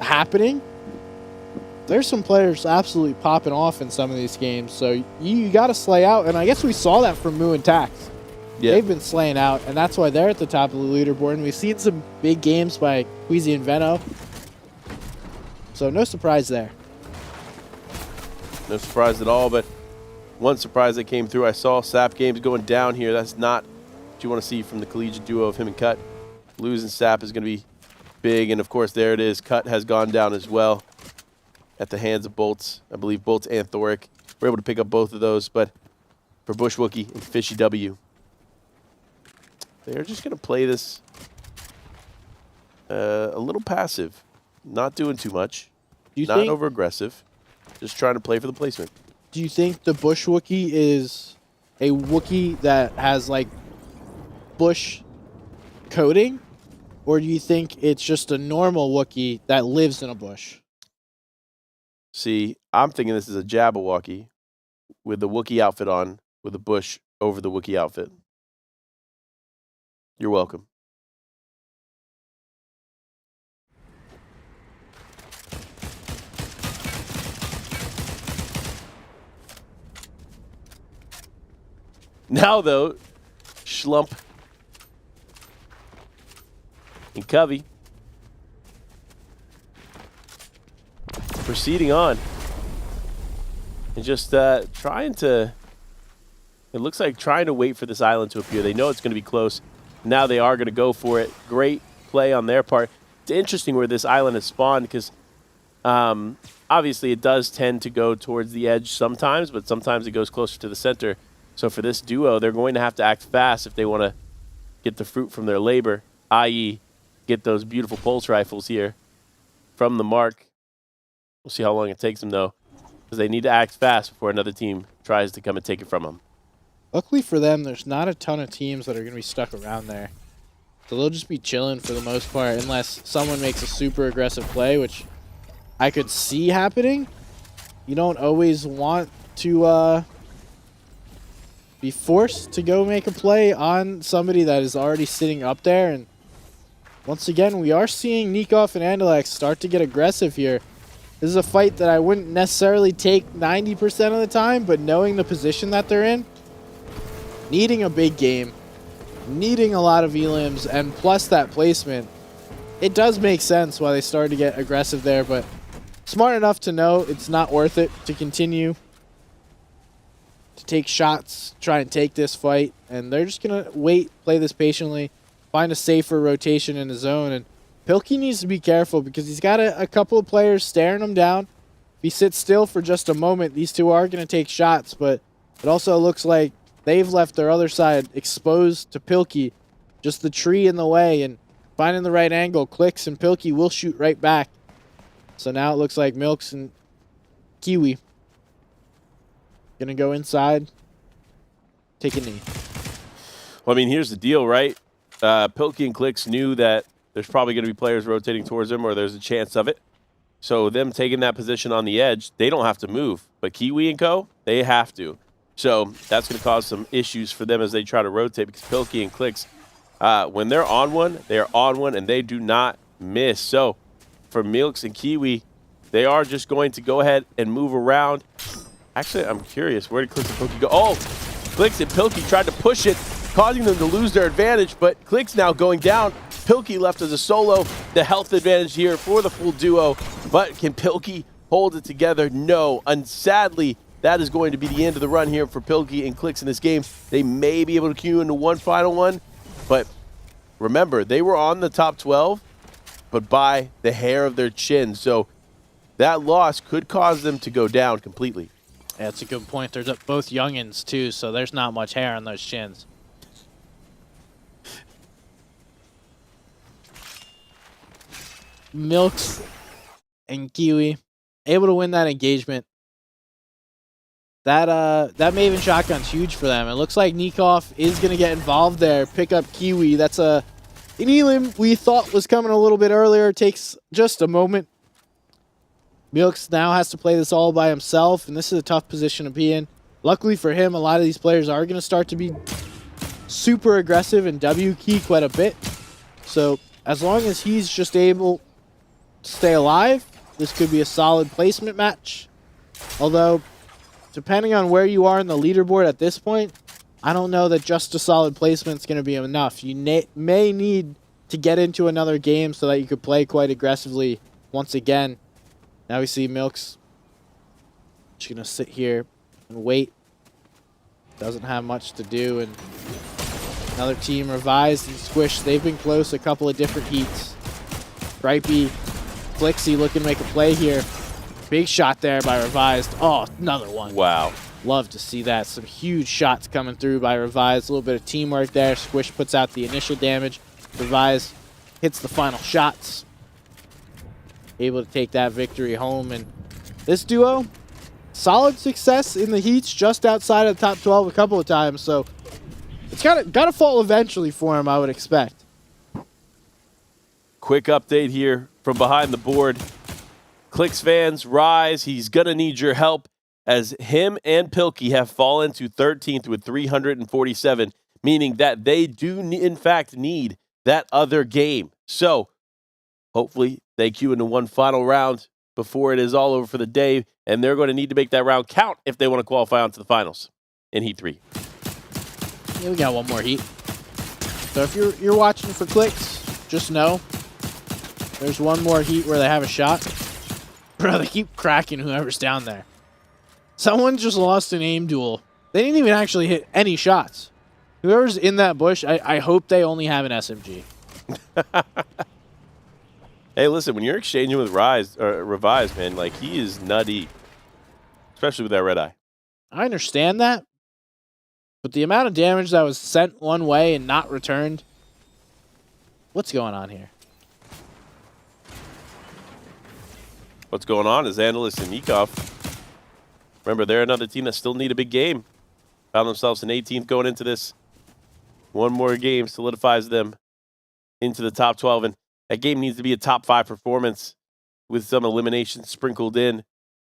happening, there's some players absolutely popping off in some of these games. So you got to slay out. And I guess we saw that from Moo and Tax. Yeah. They've been slaying out, and that's why they're at the top of the leaderboard. And we've seen some big games by Queasy and Veno. So no surprise there. No surprise at all, but one surprise that came through. I saw Sap Games going down here. That's not what you want to see from the collegiate duo of him and Cut. Losing Sap is going to be big, and of course, there it is. Cut has gone down as well at the hands of Bolts. I believe Bolts and Thoric were able to pick up both of those, but for Bush Wookie and Fishy W, they're just going to play this a little passive, not doing too much, not over aggressive, just trying to play for the placement. Do you think the Bush Wookie is a Wookie that has like bush coding, or do you think it's just a normal Wookie that lives in a bush? See, I'm thinking this is a Jabberwocky with the Wookiee outfit on, with a bush over the Wookiee outfit. You're welcome. Now, though, Schlump and Covey proceeding on and just trying to, it looks like trying to wait for this island to appear. They know it's going to be close. Now they are going to go for it. Great play on their part. It's interesting where this island has spawned because obviously it does tend to go towards the edge sometimes, but sometimes it goes closer to the center. So for this duo, they're going to have to act fast if they want to get the fruit from their labor, i.e. get those beautiful pulse rifles here from the mark. We'll see how long it takes them, though, because they need to act fast before another team tries to come and take it from them. Luckily for them, there's not a ton of teams that are going to be stuck around there. So they'll just be chilling for the most part, unless someone makes a super aggressive play, which I could see happening. You don't always want to be forced to go make a play on somebody that is already sitting up there. And once again, we are seeing Nikov and Andalax start to get aggressive here. This is a fight that I wouldn't necessarily take 90% of the time, but knowing the position that they're in, needing a big game, needing a lot of elims, and plus that placement, it does make sense why they started to get aggressive there, but smart enough to know it's not worth it to continue to take shots, try and take this fight, and they're just going to wait, play this patiently, find a safer rotation in the zone, and Pilkey needs to be careful because he's got a couple of players staring him down. If he sits still for just a moment, these two are going to take shots, but it also looks like they've left their other side exposed to Pilkey, just the tree in the way, and finding the right angle, clicks, and Pilkey will shoot right back. So now it looks like Milks and Kiwi going to go inside, take a knee. Well, I mean, here's the deal, right? Pilkey and Clicks knew that there's probably going to be players rotating towards them, or there's a chance of it. So them taking that position on the edge, they don't have to move. But Kiwi and co, they have to. So that's going to cause some issues for them as they try to rotate, because Pilkey and Clicks, when they're on one, and they do not miss. So for Milks and Kiwi, they are just going to go ahead and move around. Actually, I'm curious, where did Clicks and Pilkey go? Oh, Clicks and Pilkey tried to push it, causing them to lose their advantage, but Clicks now going down. Pilkey left as a solo. The health advantage here for the full duo, but can Pilkey hold it together? No, and sadly, that is going to be the end of the run here for Pilkey and Clicks in this game. They may be able to queue into one final one, but remember, they were on the top 12, but by the hair of their chin, so that loss could cause them to go down completely. Yeah, that's a good point. There's both youngins, too, so there's not much hair on those chins. Milks and Kiwi able to win that engagement. That Maven shotgun's huge for them. It looks like Nikov is going to get involved there, pick up Kiwi. That's an elim we thought was coming a little bit earlier. Takes just a moment. Milks now has to play this all by himself, and this is a tough position to be in. Luckily for him, a lot of these players are going to start to be super aggressive and W key quite a bit. So as long as he's just able to stay alive, this could be a solid placement match. Although, depending on where you are in the leaderboard at this point, I don't know that just a solid placement is going to be enough. You may need to get into another game so that you could play quite aggressively once again. Now we see Milks. Just going to sit here and wait. Doesn't have much to do. And another team, Revised and Squish, they've been close a couple of different heats. Gripey, Flixie looking to make a play here. Big shot there by Revised. Oh, another one. Wow. Love to see that. Some huge shots coming through by Revised. A little bit of teamwork there. Squish puts out the initial damage. Revised hits the final shots. Able to take that victory home. And this duo, solid success in the heats just outside of the top 12 a couple of times. So it's got to fall eventually for him, I would expect. Quick update here from behind the board. Clicks fans, rise. He's going to need your help, as him and Pilkey have fallen to 13th with 347, meaning that they do, in fact, need that other game. So hopefully they queue into one final round before it is all over for the day, and they're going to need to make that round count if they want to qualify onto the finals in Heat 3. Yeah, we got one more heat. So if you're watching for Clicks, just know there's one more heat where they have a shot. Bro, they keep cracking whoever's down there. Someone just lost an aim duel. They didn't even actually hit any shots. Whoever's in that bush, I hope they only have an SMG. Hey, listen, when you're exchanging with Revised, man, like, he is nutty. Especially with that red eye. I understand that. But the amount of damage that was sent one way and not returned. What's going on here? What's going on is Finalist and Nikov. Remember, they're another team that still need a big game. Found themselves in 18th going into this. One more game solidifies them into the top 12. And that game needs to be a top 5 performance with some eliminations sprinkled in.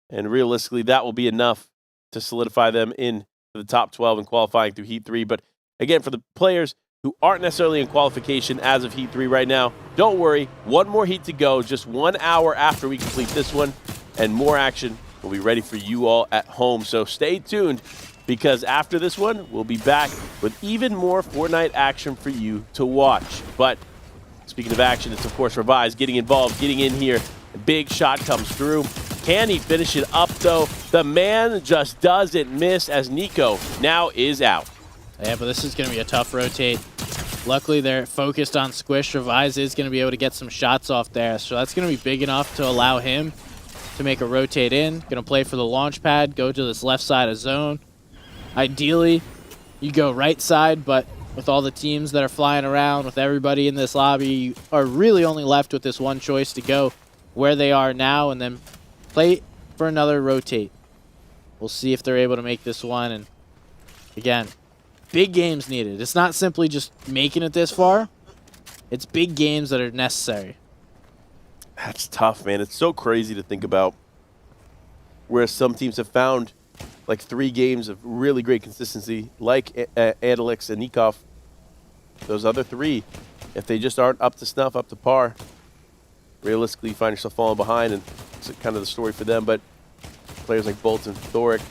And realistically, that will be enough to solidify them in the top 12 and qualifying through Heat 3. But again, for the players who aren't necessarily in qualification as of Heat 3 right now, don't worry. One more heat to go, just 1 hour after we complete this one, and more action will be ready for you all at home. So stay tuned, because after this one, we'll be back with even more Fortnite action for you to watch. But speaking of action, it's of course Revised getting involved, getting in here. A big shot comes through. Can he finish it up, though? The man just doesn't miss, as Nico now is out. Yeah, but this is going to be a tough rotate. Luckily, they're focused on Squish. Revised is going to be able to get some shots off there, so that's going to be big enough to allow him to make a rotate in. Going to play for the launch pad, go to this left side of zone. Ideally, you go right side, but with all the teams that are flying around, with everybody in this lobby, you are really only left with this one choice to go where they are now and then play for another rotate. We'll see if they're able to make this one. And again, big games needed. It's not simply just making it this far. It's big games that are necessary. That's tough, man. It's so crazy to think about, whereas some teams have found like 3 games of really great consistency, like Adalix and Nikov. Those other 3, if they just aren't up to snuff, up to par, realistically you find yourself falling behind, and it's kind of the story for them. But players like Bolt and Thoric,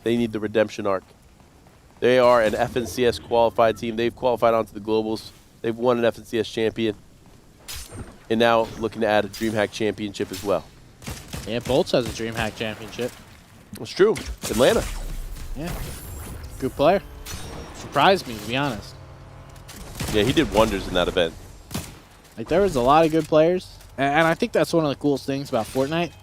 they need the redemption arc. They are an FNCS qualified team. They've qualified onto the Globals. They've won an FNCS champion, and now looking to add a DreamHack championship as well. Yeah, Bolts has a DreamHack championship. It's true. Atlanta. Yeah, good player. Surprised me, to be honest. Yeah, he did wonders in that event. Like, there was a lot of good players, and I think that's one of the coolest things about Fortnite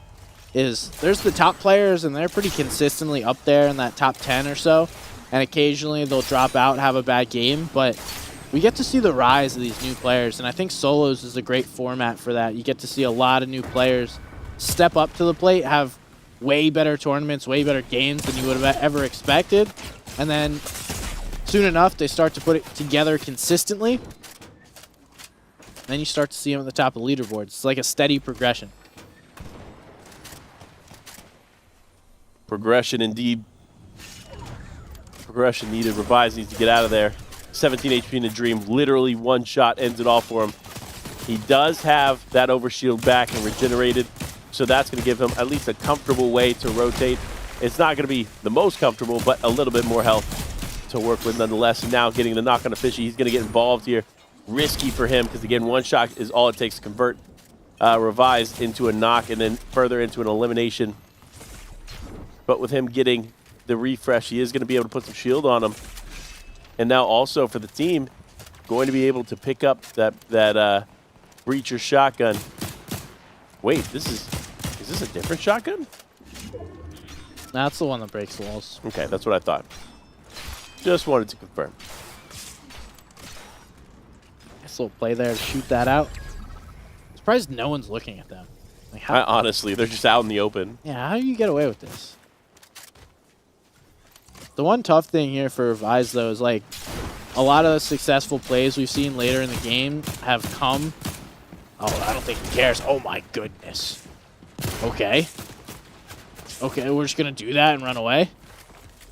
is there's the top players, and they're pretty consistently up there in that top 10 or so, and occasionally they'll drop out, have a bad game, but we get to see the rise of these new players, and I think solos is a great format for that. You get to see a lot of new players step up to the plate, have way better tournaments, way better games than you would have ever expected, and then soon enough they start to put it together consistently. Then you start to see them at the top of the leaderboards. It's like a steady progression. Progression indeed. Progression needed. Revised needs to get out of there. 17 HP in a Dream. Literally one shot ends it all for him. He does have that overshield back and regenerated, so that's going to give him at least a comfortable way to rotate. It's not going to be the most comfortable, but a little bit more health to work with nonetheless. And now getting the knock on a Fishy. He's going to get involved here. Risky for him because, again, one shot is all it takes to convert. Revise into a knock and then further into an elimination. But with him getting the refresh, he is going to be able to put some shield on him. And now also for the team, going to be able to pick up that breacher shotgun. Wait, is this a different shotgun? That's the one that breaks walls. Okay, that's what I thought. Just wanted to confirm. Nice little play there to shoot that out. Surprised no one's looking at them. Like Honestly, they're just out in the open. Yeah, how do you get away with this? The one tough thing here for Revise, though, is like a lot of the successful plays we've seen later in the game have come. Oh, I don't think he cares. Oh my goodness. Okay. Okay, we're just gonna do that and run away.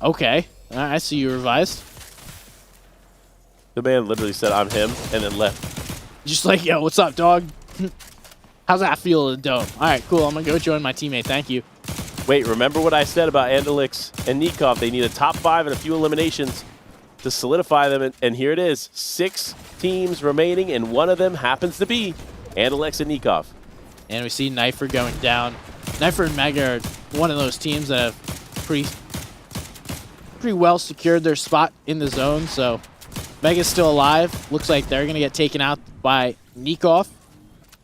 Okay, I see you, Revised. The man literally said, "I'm him," and then left. Just like, yo, what's up, dog? How's that feel in the dome? All right, cool. I'm gonna go join my teammate. Thank you. Wait, remember what I said about Andalix and Nikov? They need a top 5 and a few eliminations to solidify them, and here it is. 6 teams remaining, and one of them happens to be Andalix and Nikov. And we see Knifer going down. Knifer and Mega are one of those teams that have pretty well secured their spot in the zone, so Mega's still alive. Looks like they're going to get taken out by Nikov.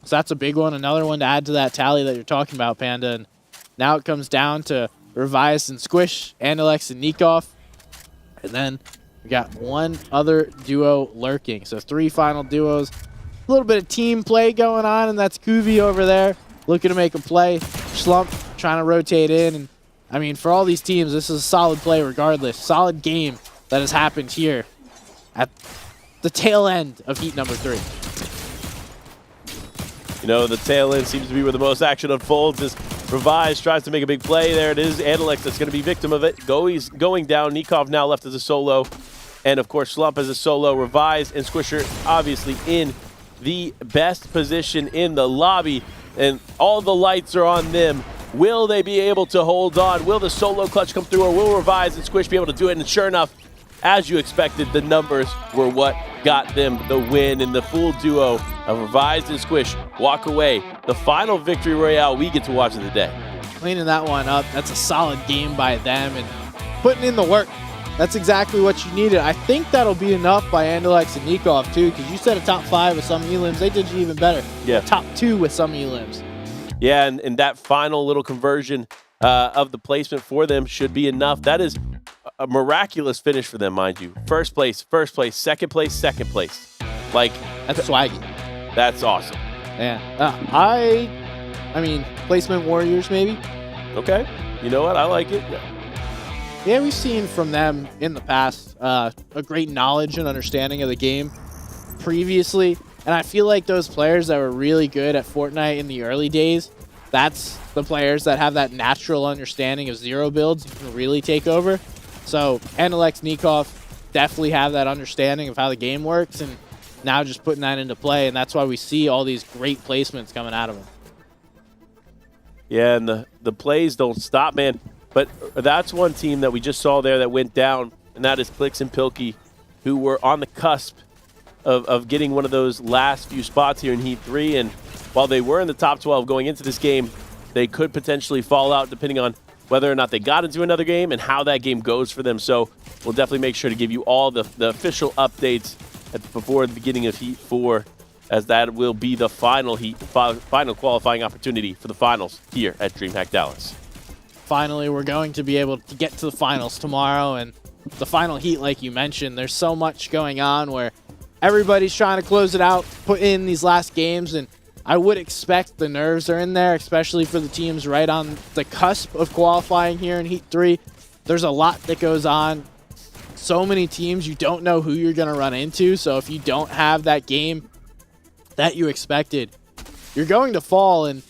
So that's a big one. Another one to add to that tally that you're talking about, Panda. And now it comes down to Revise and Squish, Andalex and Nikov. And then we got one other duo lurking. So 3 final duos. A little bit of team play going on, and that's Kuvi over there looking to make a play. Slump trying to rotate in. And I mean, for all these teams, this is a solid play regardless. Solid game that has happened here at the tail end of heat number 3. You know, the tail end seems to be where the most action unfolds as Revise tries to make a big play. There it is. Andalex that's going to be victim of it. He's going down. Nikov now left as a solo. And, of course, Slump as a solo. Revise and Squisher obviously in the best position in the lobby. And all the lights are on them. Will they be able to hold on? Will the solo clutch come through, or will Revise and Squish be able to do it? And sure enough, as you expected, the numbers were what got them the win, and the full duo of Revise and Squish walk away. The final victory royale we get to watch of the day. Cleaning that one up. That's a solid game by them and putting in the work. That's exactly what you needed. I think that'll be enough by Andalex and Nikov too, because you said a top 5 with some elims. They did you even better. Yeah. Top 2 with some elims. Yeah, and that final little conversion of the placement for them should be enough. That is a miraculous finish for them, mind you. First place, second place. Like, That's swaggy. that's awesome. Yeah. I mean, placement warriors maybe. Okay, you know what? I like it. Yeah, we've seen from them in the past a great knowledge and understanding of the game previously. And I feel like those players that were really good at Fortnite in the early days, that's the players that have that natural understanding of zero builds and can really take over. So Andalex, Nikov definitely have that understanding of how the game works, and now just putting that into play, and that's why we see all these great placements coming out of them. Yeah, and the plays don't stop, man. But that's one team that we just saw there that went down, and that is Plix and Pilkey, who were on the cusp of getting one of those last few spots here in Heat 3. And while they were in the top 12 going into this game, they could potentially fall out depending on whether or not they got into another game and how that game goes for them. So we'll definitely make sure to give you all the official updates before the beginning of Heat 4, as that will be the final final qualifying opportunity for the finals here at DreamHack Dallas. Finally, we're going to be able to get to the finals tomorrow, and the final heat, like you mentioned, there's so much going on where everybody's trying to close it out, put in these last games, and I would expect the nerves are in there, especially for the teams right on the cusp of qualifying here in Heat 3. There's a lot that goes on. So many teams, you don't know who you're going to run into, so if you don't have that game that you expected, you're going to fall, and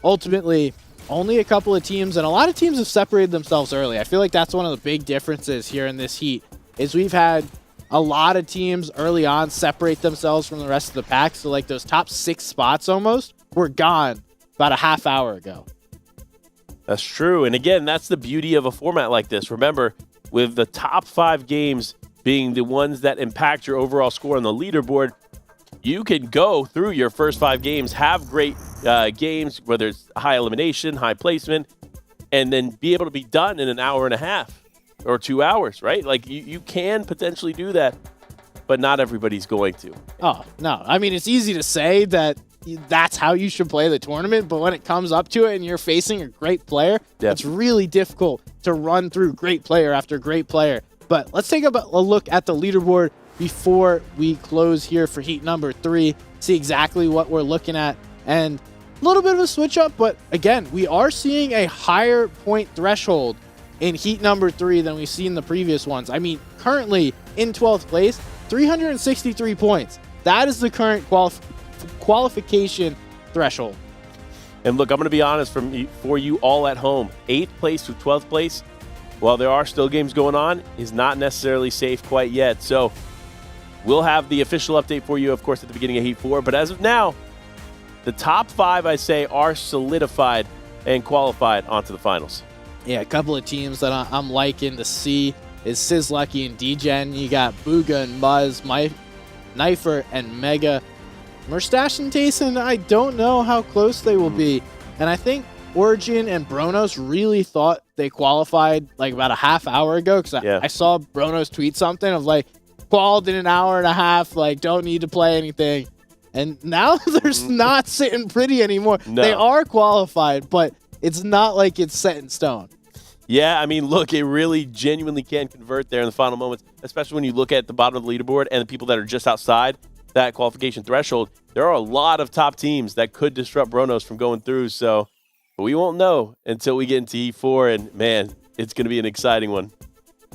ultimately only a couple of teams, and a lot of teams have separated themselves early. I feel like that's one of the big differences here in this heat, is we've had a lot of teams early on separate themselves from the rest of the pack. So like those top 6 spots almost were gone about a half hour ago. That's true. And again, that's the beauty of a format like this. Remember, with the top 5 games being the ones that impact your overall score on the leaderboard, you can go through your first 5 games, have great games, whether it's high elimination, high placement, and then be able to be done in an hour and a half or 2 hours, right? Like you can potentially do that, but not everybody's going to. Oh, no. I mean, it's easy to say that that's how you should play the tournament, but when it comes up to it and you're facing a great player, it's really difficult to run through great player after great player. But let's take a look at the leaderboard before we close here for heat number 3, see exactly what we're looking at. And a little bit of a switch up, but again, we are seeing a higher point threshold in heat number 3 than we've seen the previous ones. I mean, currently in 12th place, 363 points. That is the current qualification threshold. And look, I'm going to be honest for you all at home. 8th place to 12th place, while there are still games going on, is not necessarily safe quite yet. So we'll have the official update for you, of course, at the beginning of Heat 4. But as of now, the top 5, I say, are solidified and qualified onto the finals. Yeah, a couple of teams that I'm liking to see is Sizzlucky and DGen. You got Booga and Muzz, Knifer and Mega. Murstache and Tayson, I don't know how close they will be. And I think Origin and Bronos really thought they qualified like about a half hour ago, because I saw Bronos tweet something of like, qualified in an hour and a half, like don't need to play anything. And now they're not sitting pretty anymore. No. They are qualified, but it's not like it's set in stone. Yeah, I mean, look, it really genuinely can convert there in the final moments, especially when you look at the bottom of the leaderboard and the people that are just outside that qualification threshold. There are a lot of top teams that could disrupt Bronos from going through, so we won't know until we get into E4, and man, it's going to be an exciting one.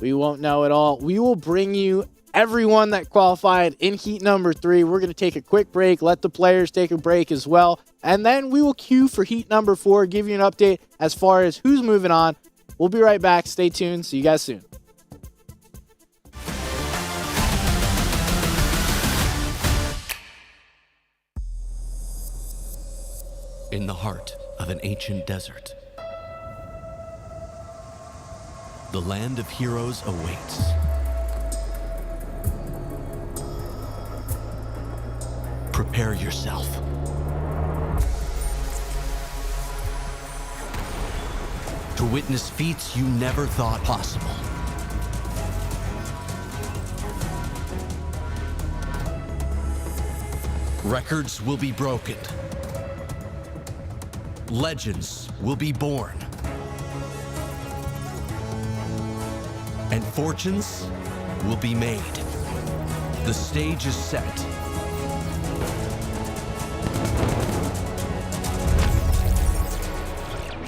We won't know at all. We will bring you everyone that qualified in heat number 3. We're going to take a quick break, let the players take a break as well, and then we will queue for heat number 4, give you an update as far as who's moving on. We'll be right back. Stay tuned. See you guys soon. In the heart of an ancient desert, the land of heroes awaits. Prepare yourself. To witness feats you never thought possible. Records will be broken. Legends will be born. And fortunes will be made. The stage is set.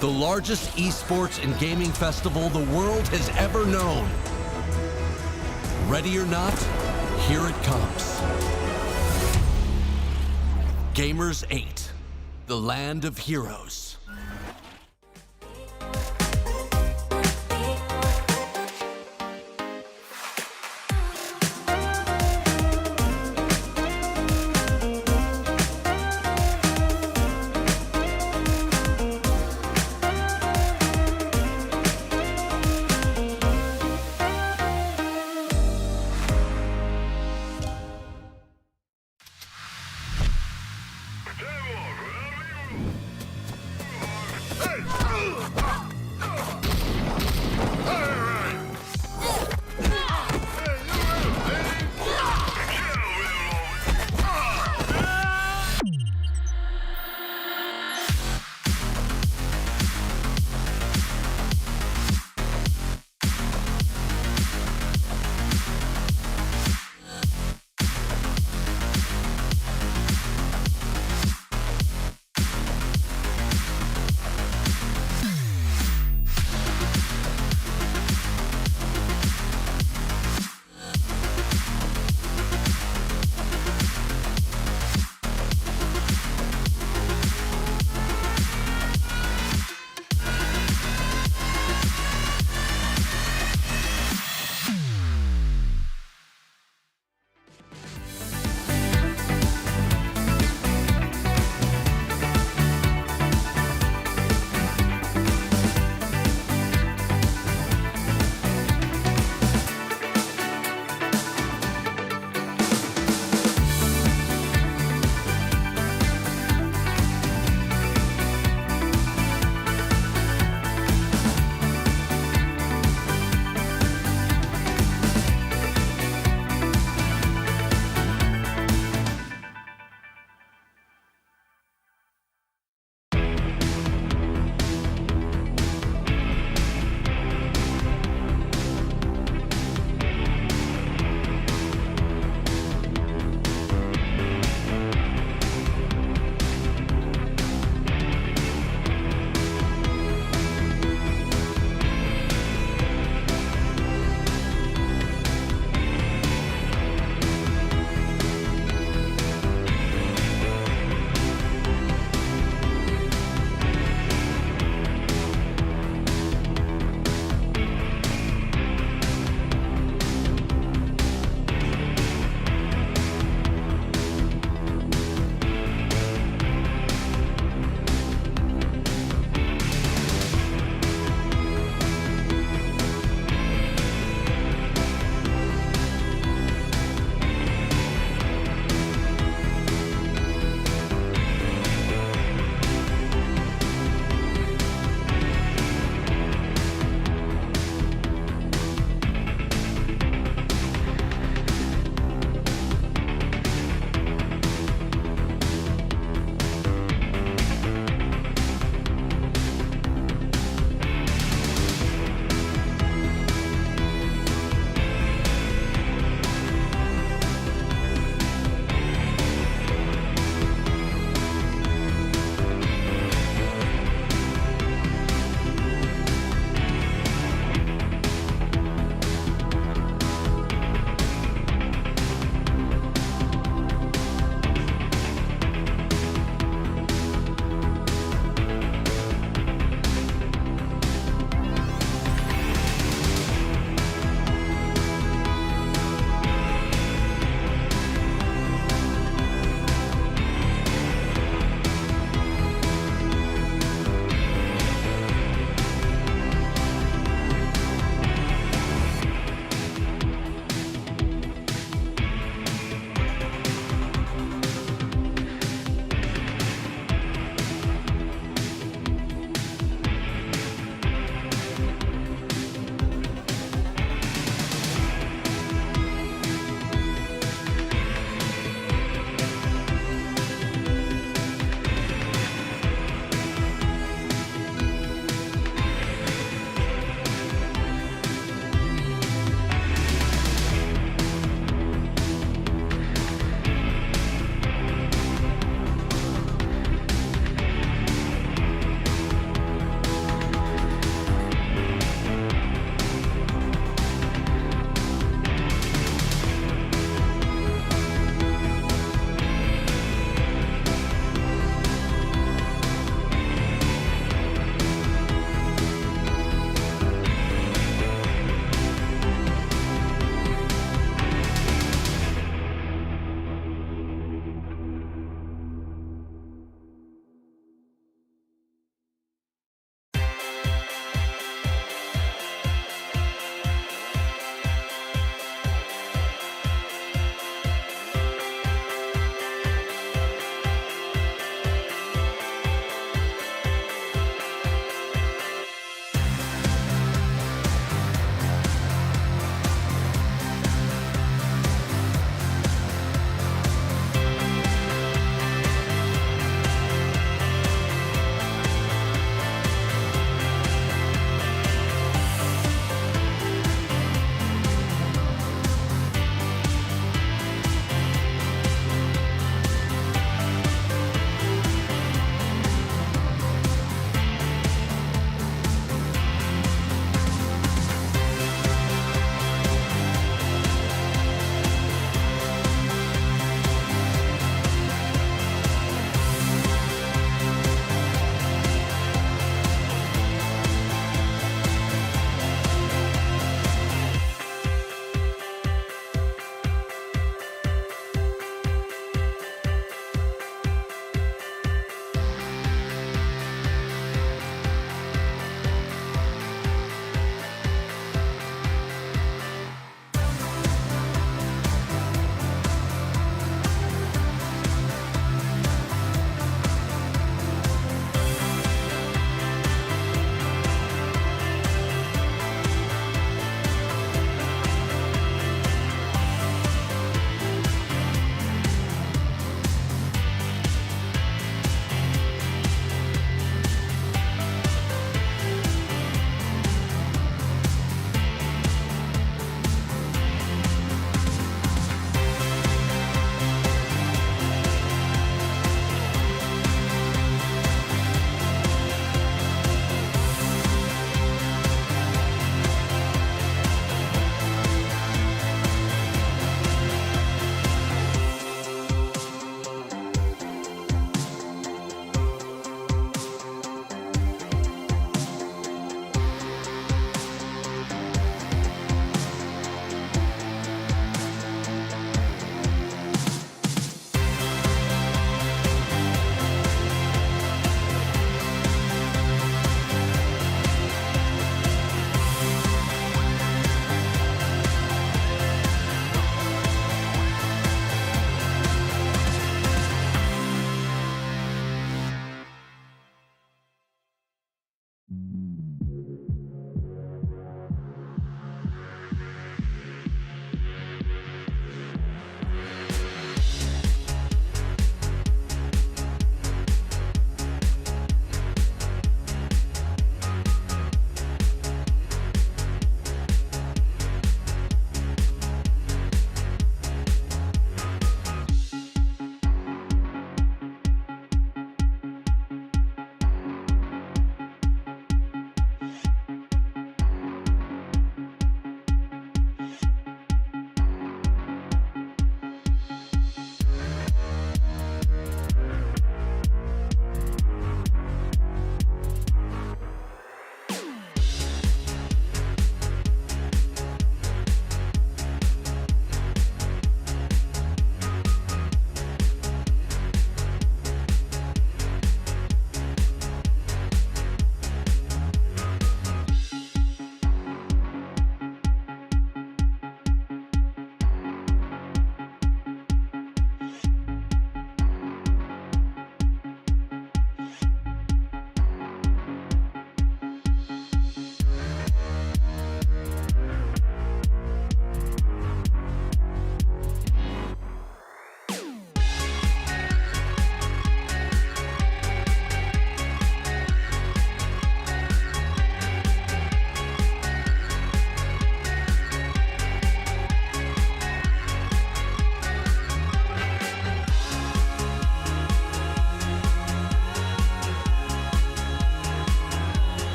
The largest esports and gaming festival the world has ever known. Ready or not, here it comes. Gamers 8, the land of heroes.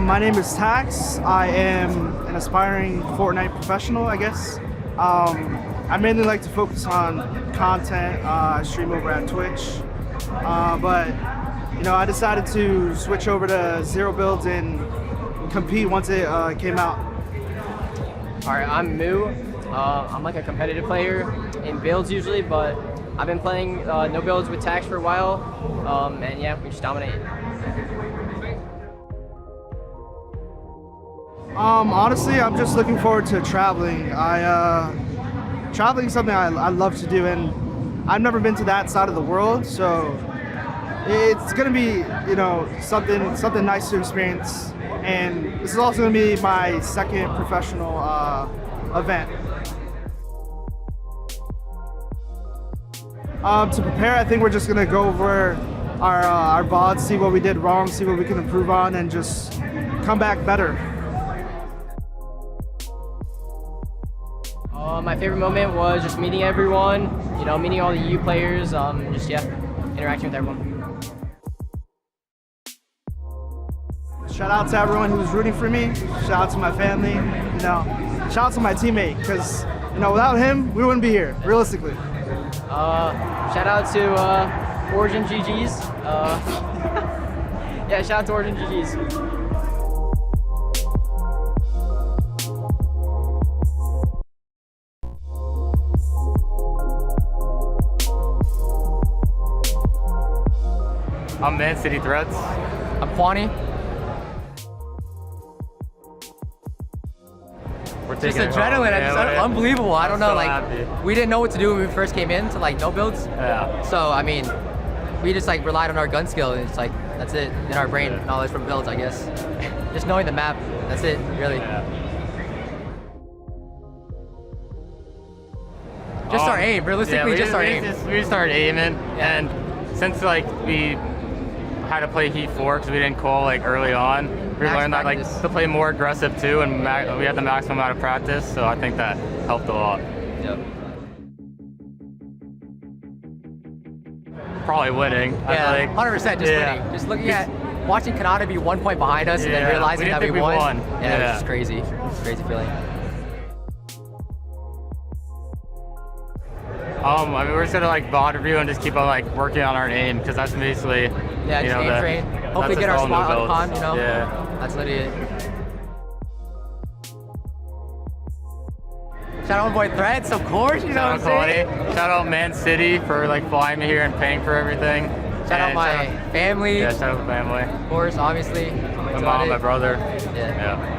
My name is Tax. I am an aspiring Fortnite professional, I guess. I mainly like to focus on content. I stream over at Twitch. But, you know, I decided to switch over to zero builds and compete once it came out. All right, I'm Moo. I'm like a competitive player in builds usually, but I've been playing no builds with Tax for a while, and yeah, we just dominate. Honestly, I'm just looking forward to traveling. Traveling is something I love to do, and I've never been to that side of the world, so it's gonna be, you know, something nice to experience. And this is also gonna be my second professional event. To prepare, I think we're just gonna go over our VODs, see what we did wrong, see what we can improve on, and just come back better. My favorite moment was just meeting everyone, you know, meeting all the EU players, just yeah, interacting with everyone. Shout out to everyone who's rooting for me. Shout out to my family. You know, shout out to my teammate, because, you know, without him, we wouldn't be here, realistically. Shout out to Origin GGs. Yeah, shout out to Origin GGs. I'm Man City Threats. I'm Kwani. Just adrenaline, unbelievable. I don't know, like, happy. we didn't know what to do when we first came in to like no builds. Yeah. So, I mean, we just like relied on our gun skill, and it's like, that's it, in our brain, knowledge from builds, I guess. Just knowing the map, that's it, really. Yeah. Just our aim, realistically, just our aim. We just started aiming, and since like we had to play Heat 4 because we didn't call like early on, we learned that like to play more aggressive too, and we had the maximum amount of practice, so I think that helped a lot. Yep. Probably winning. Yeah, 100% just winning. Just looking at, watching Kanata be 1 point behind us and then realizing that we won. Yeah, it was just crazy. It was a crazy feeling. I mean, we're just gonna like VOD review and just keep on like working on our aim, because that's basically, yeah, you just know, aim train. Hopefully get our spot on con, you know? Yeah. That's literally it. Shout out my boy Threats, of course, you know what I'm saying? Shout out Man City for like flying me here and paying for everything. Shout out my family. Yeah, shout out the family. Of course, obviously. My mom, my brother. Yeah.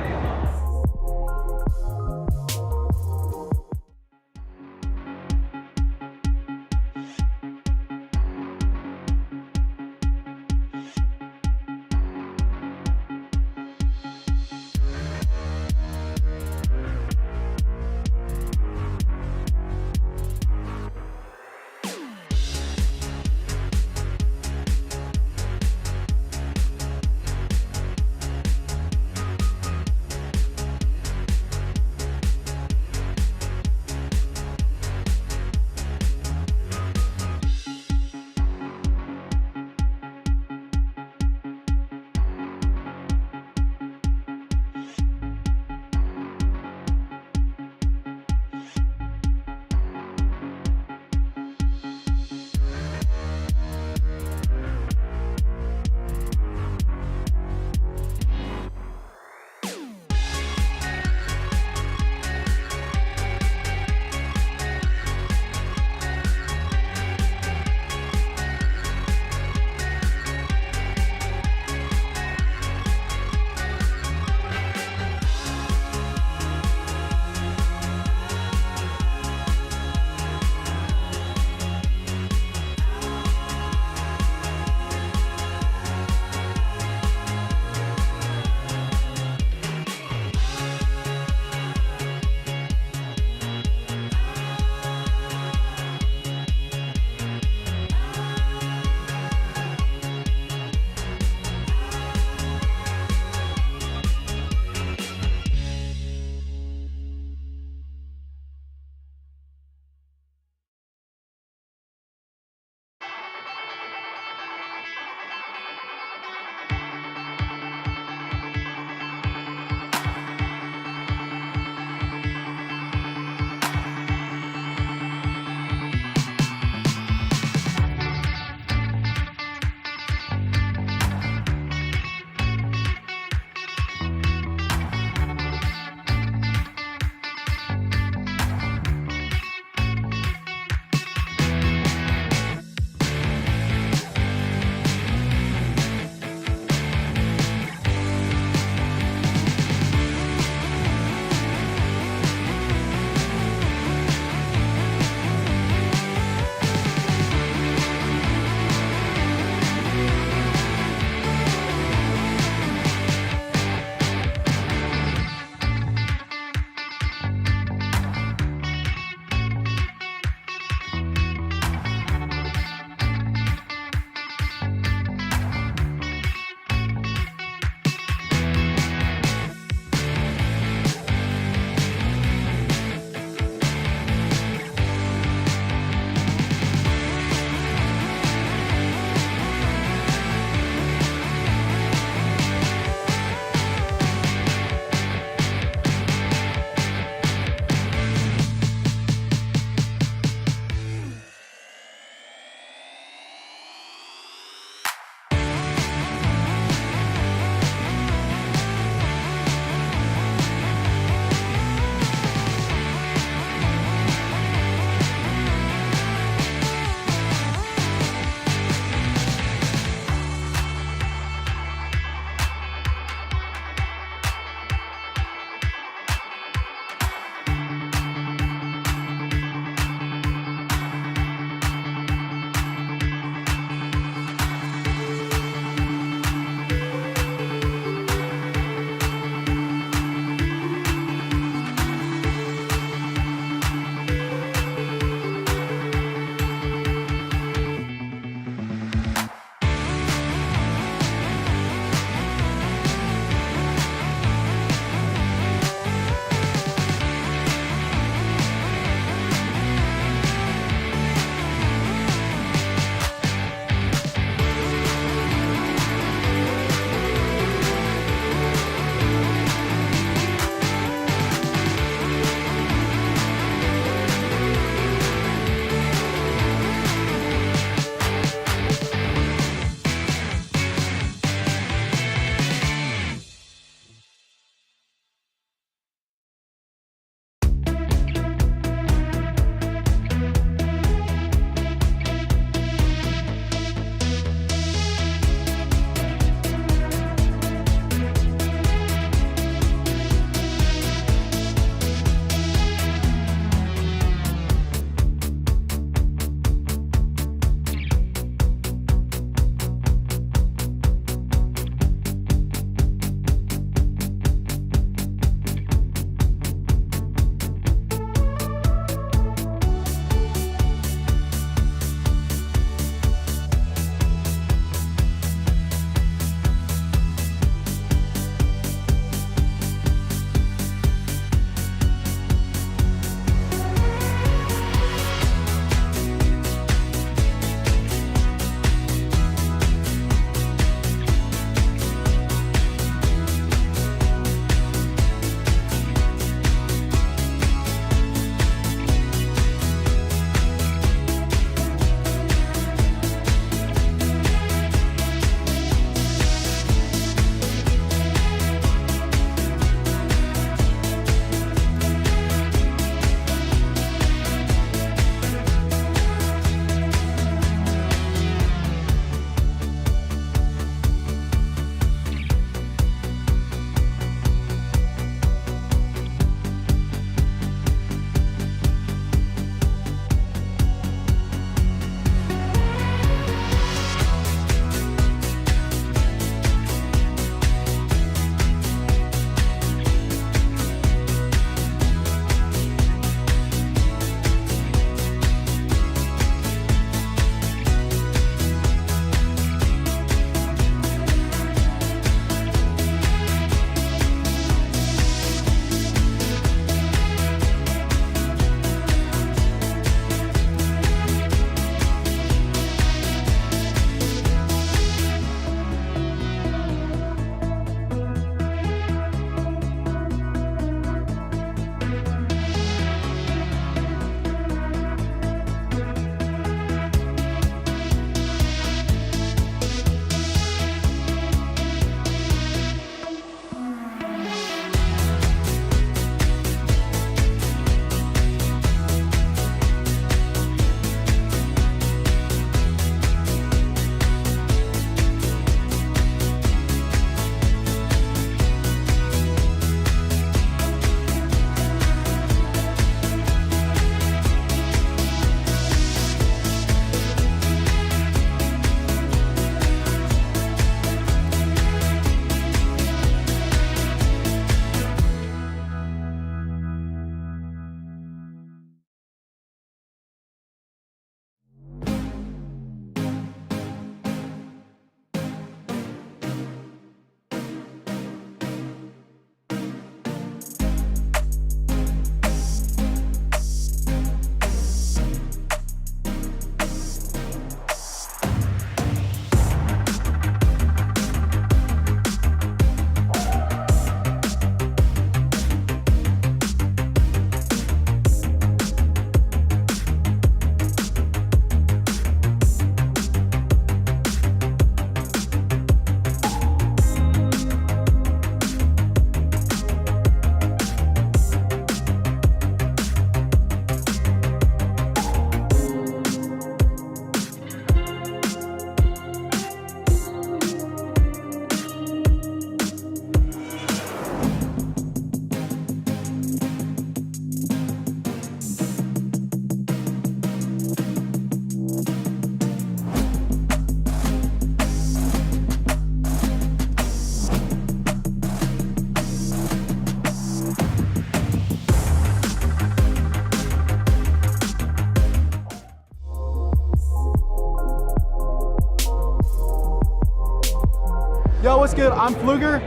Yo, what's good? I'm Pfluger.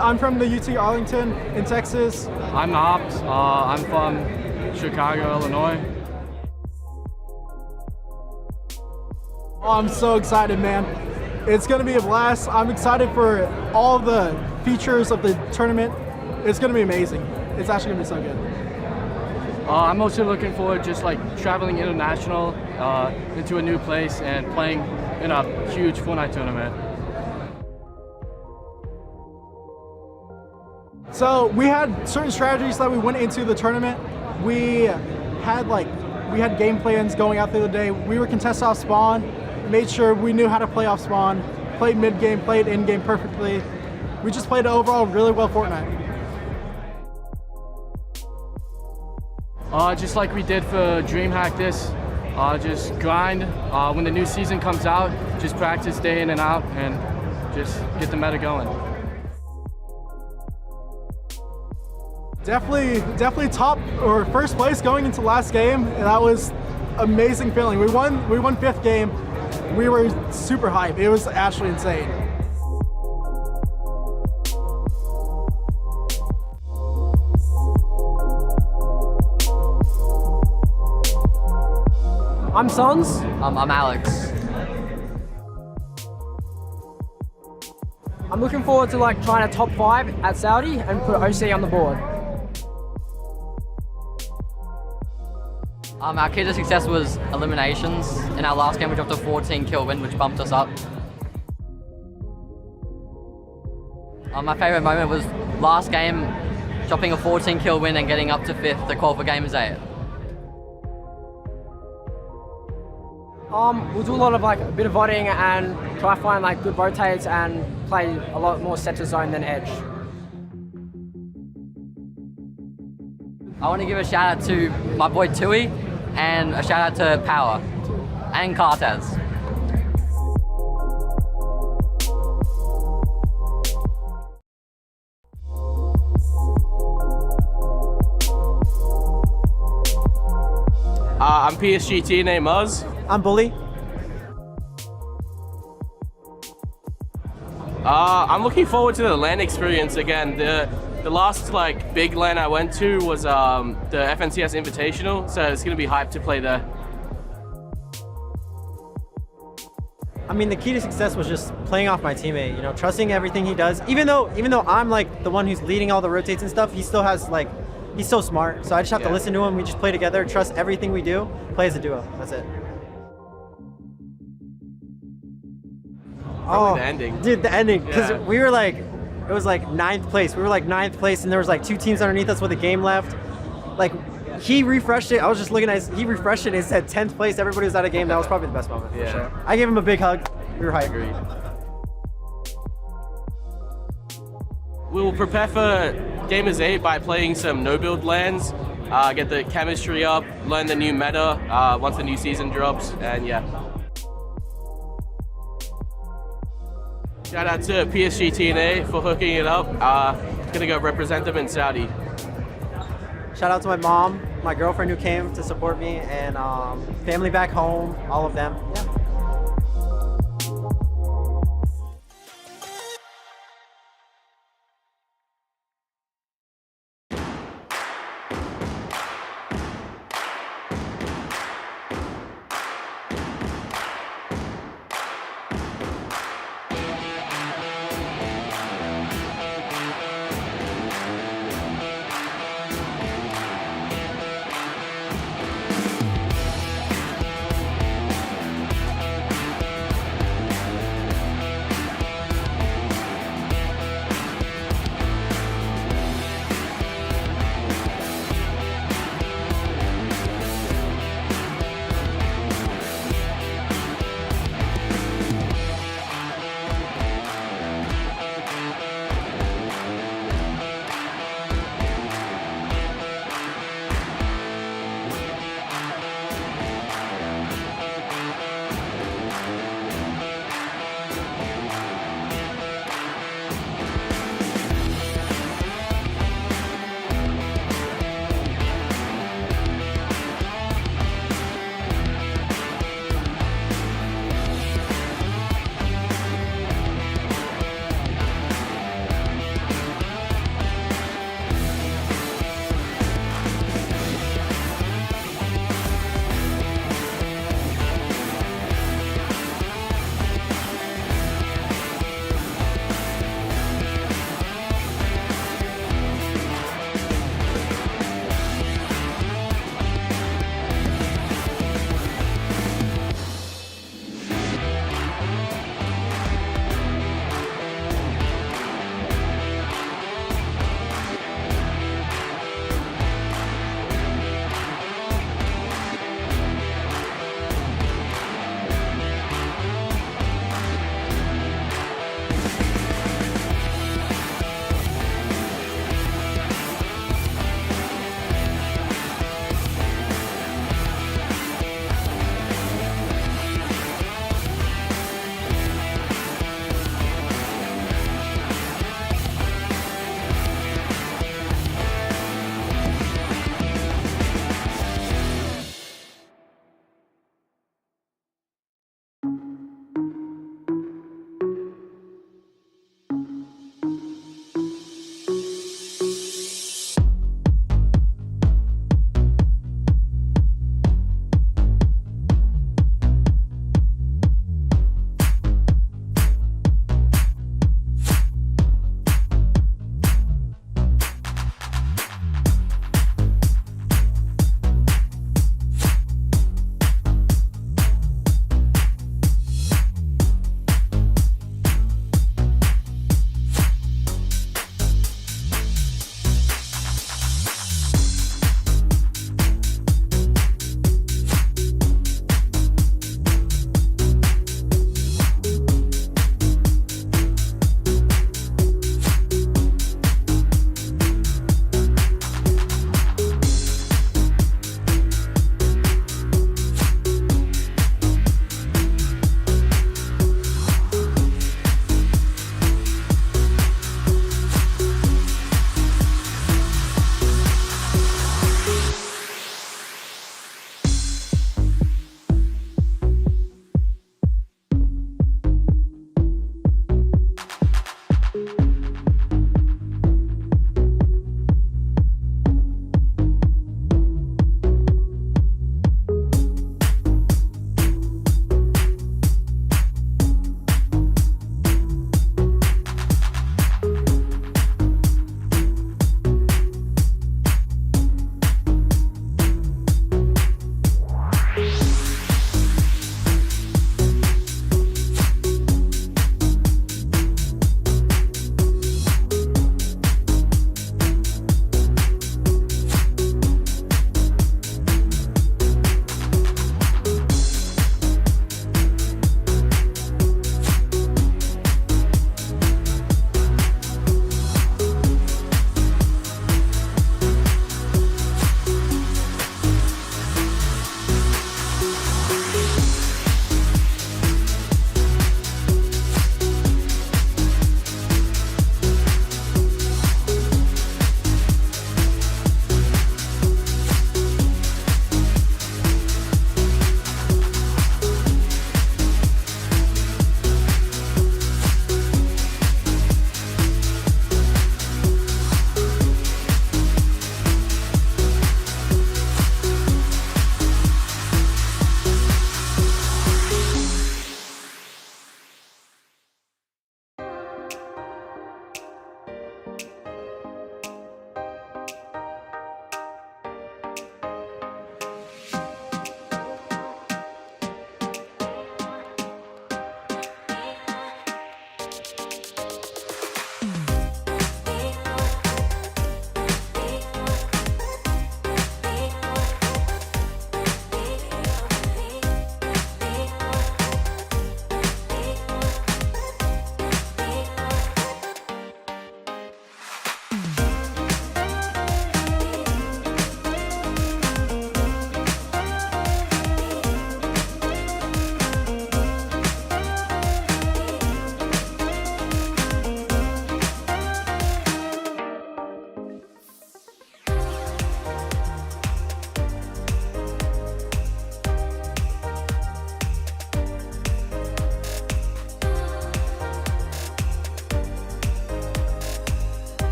I'm from the UT Arlington in Texas. I'm Hobbs. I'm from Chicago, Illinois. Oh, I'm so excited, man. It's going to be a blast. I'm excited for all the features of the tournament. It's going to be amazing. It's actually going to be so good. I'm also looking forward just like traveling international into a new place and playing in a huge Fortnite tournament. So we had certain strategies that we went into the tournament. We had game plans going out the other day. We were contested off spawn, made sure we knew how to play off spawn, played mid game, played in game perfectly. We just played overall really well Fortnite. Just like we did for DreamHack this, just grind. When the new season comes out, just practice day in and out and just get the meta going. Definitely top or first place going into last game, and that was amazing feeling. We won fifth game. We were super hyped. It was actually insane. I'm Sons. I'm Alex. I'm looking forward to trying to top 5 at Saudi and put OC on the board. Our key to success was eliminations. In our last game, we dropped a 14 kill win, which bumped us up. My favorite moment was last game, dropping a 14 kill win and getting up to 5th to qualify Game as 8. We'll do a lot of a bit of voting and try to find good rotates and play a lot more center zone than edge. I want to give a shout out to my boy Tui and a shout out to Power and Cartez. I'm PSG TNA Muzz. I'm Bully. I'm looking forward to the LAN experience again. The last big LAN I went to was the FNCS Invitational, so it's gonna be hyped to play there. I mean, the key to success was just playing off my teammate. Trusting everything he does. Even though I'm the one who's leading all the rotates and stuff, he still has he's so smart. So I just have to listen to him. We just play together, trust everything we do, play as a duo. That's it. Probably the ending. Dude, the ending. Because we were it was 9th place. We were 9th place, and there was 2 teams underneath us with a game left. He refreshed it. I was just looking at he refreshed it and it said 10th place. Everybody was out of game. That was probably the best moment for sure. I gave him a big hug. We were hyped. Agreed. We will prepare for Game as 8 by playing some no-build LANs, get the chemistry up, learn the new meta once the new season drops, and Shout out to PSG TNA for hooking it up. Gonna go represent them in Saudi. Shout out to my mom, my girlfriend who came to support me, and family back home, all of them. Yeah.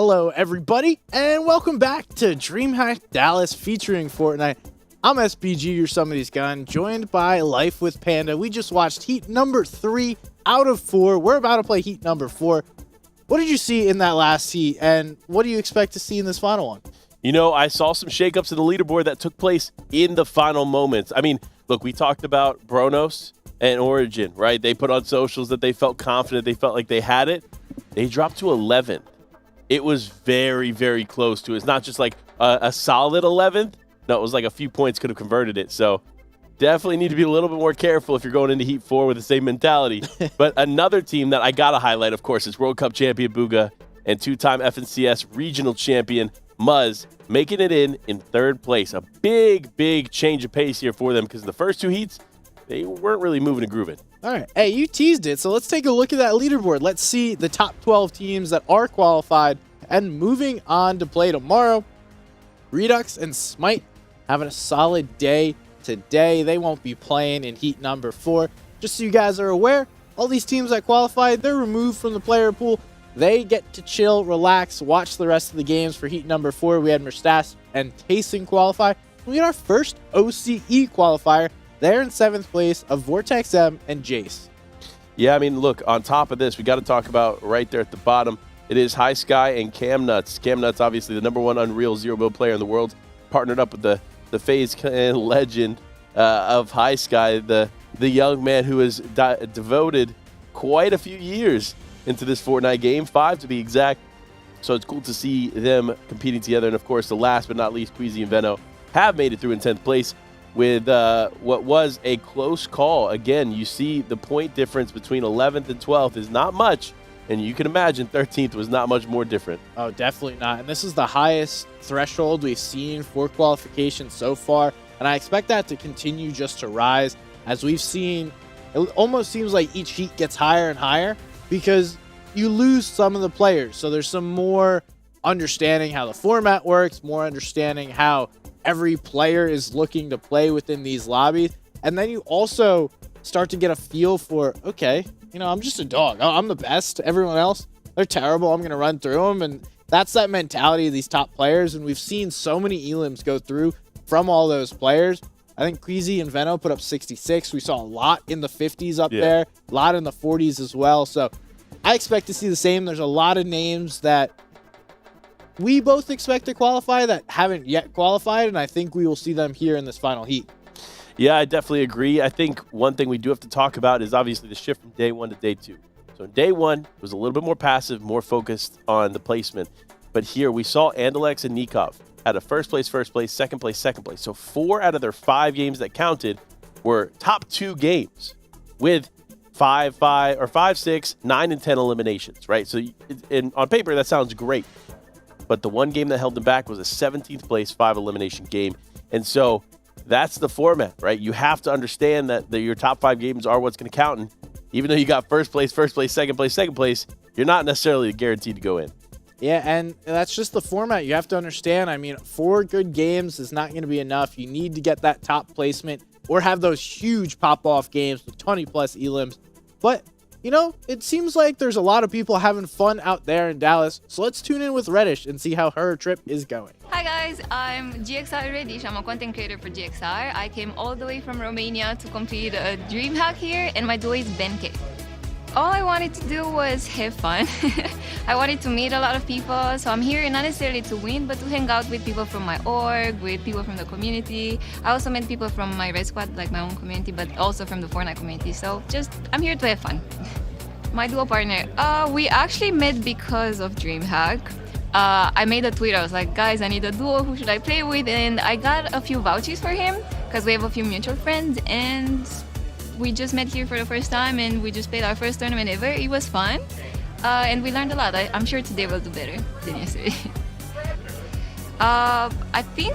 Hello, everybody, and welcome back to DreamHack Dallas featuring Fortnite. I'm SBG, your Somebody's Gun, joined by Life with Panda. We just watched heat number 3 out of 4. We're about to play heat number 4. What did you see in that last heat, and what do you expect to see in this final one? You know, I saw some shakeups in the leaderboard that took place in the final moments. I mean, look, we talked about Bronos and Origin, right? They put on socials that they felt confident. They felt like they had it. They dropped to 11th. It was very, very close to it. It's not just like a solid 11th. No, it was like a few points could have converted it. So definitely need to be a little bit more careful if you're going into Heat 4 with the same mentality. But another team that I got to highlight, of course, is World Cup champion Booga and two-time FNCS regional champion Muzz, making it in third place. A big, big change of pace here for them because in the first 2 heats, they weren't really moving and grooving. All right. Hey, you teased it, so let's take a look at that leaderboard. Let's see the top 12 teams that are qualified and moving on to play tomorrow. Redux and Smite having a solid day today. They won't be playing in heat number 4. Just so you guys are aware, all these teams that qualified, they're removed from the player pool. They get to chill, relax, watch the rest of the games for heat number 4. We had Mustache and Tayson qualify. We had our first OCE qualifier. They're in 7th place of Vortex M and Jace. Yeah, I mean, look, on top of this, we got to talk about right there at the bottom. It is High Sky and Cam Nuts. Cam Nuts, obviously the #1 Unreal Zero Build player in the world, partnered up with the FaZe Clan legend of High Sky, the young man who has devoted quite a few years into this Fortnite game, 5 to be exact. So it's cool to see them competing together. And, of course, the last but not least, Queasy and Veno have made it through in 10th place with what was a close call. Again, you see the point difference between 11th and 12th is not much. And you can imagine 13th was not much more different. Oh, definitely not. And this is the highest threshold we've seen for qualification so far. And I expect that to continue just to rise. As we've seen, it almost seems like each heat gets higher and higher because you lose some of the players. So there's some more understanding how the format works, more understanding how every player is looking to play within these lobbies. And then you also start to get a feel for, okay, you know, I'm just a dog. I'm the best. Everyone else, they're terrible. I'm going to run through them. And that's that mentality of these top players. And we've seen so many elims go through from all those players. I think Queasy and Veno put up 66. We saw a lot in the 50s up there, a lot in the 40s as well. So I expect to see the same. There's a lot of names that we both expect to qualify that haven't yet qualified. And I think we will see them here in this final heat. Yeah, I definitely agree. I think one thing we do have to talk about is obviously the shift from day 1 to day 2. So in day 1, it was a little bit more passive, more focused on the placement. But here we saw Andalex and Nikov had a first place, second place. So 4 out of their 5 games that counted were top 2 games with 5, 6, 9, and 10 eliminations, right? So on paper, that sounds great. But the one game that held them back was a 17th place, 5 elimination game. And so that's the format, right? You have to understand that your top 5 games are what's going to count. And even though you got first place, second place, you're not necessarily guaranteed to go in. Yeah, and that's just the format. You have to understand, I mean, 4 good games is not going to be enough. You need to get that top placement or have those huge pop-off games with 20-plus elims. But, you know, it seems like there's a lot of people having fun out there in Dallas. So let's tune in with Reddish and see how her trip is going. Hi guys, I'm GXR Reddish. I'm a content creator for GXR. I came all the way from Romania to complete a DreamHack here, and my duo is Ben K. All I wanted to do was have fun. I wanted to meet a lot of people, so I'm here not necessarily to win, but to hang out with people from my org, with people from the community. I also met people from my Red Squad, like my own community, but also from the Fortnite community. So I'm here to have fun. My duo partner, we actually met because of DreamHack. I made a tweet. I was like, guys, I need a duo. Who should I play with? And I got a few vouchers for him because we have a few mutual friends. And we just met here for the first time and we just played our first tournament ever. It was fun. And we learned a lot. I'm sure today we'll do better than yesterday. I think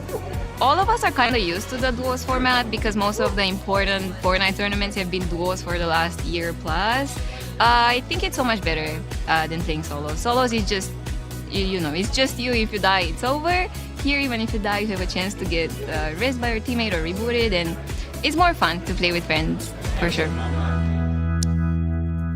all of us are kind of used to the duos format because most of the important Fortnite tournaments have been duos for the last year plus. I think it's so much better than playing solos. Solos is just, you know, it's just you. If you die, it's over. Here, even if you die, you have a chance to get raised by your teammate or rebooted, and it's more fun to play with friends, for sure.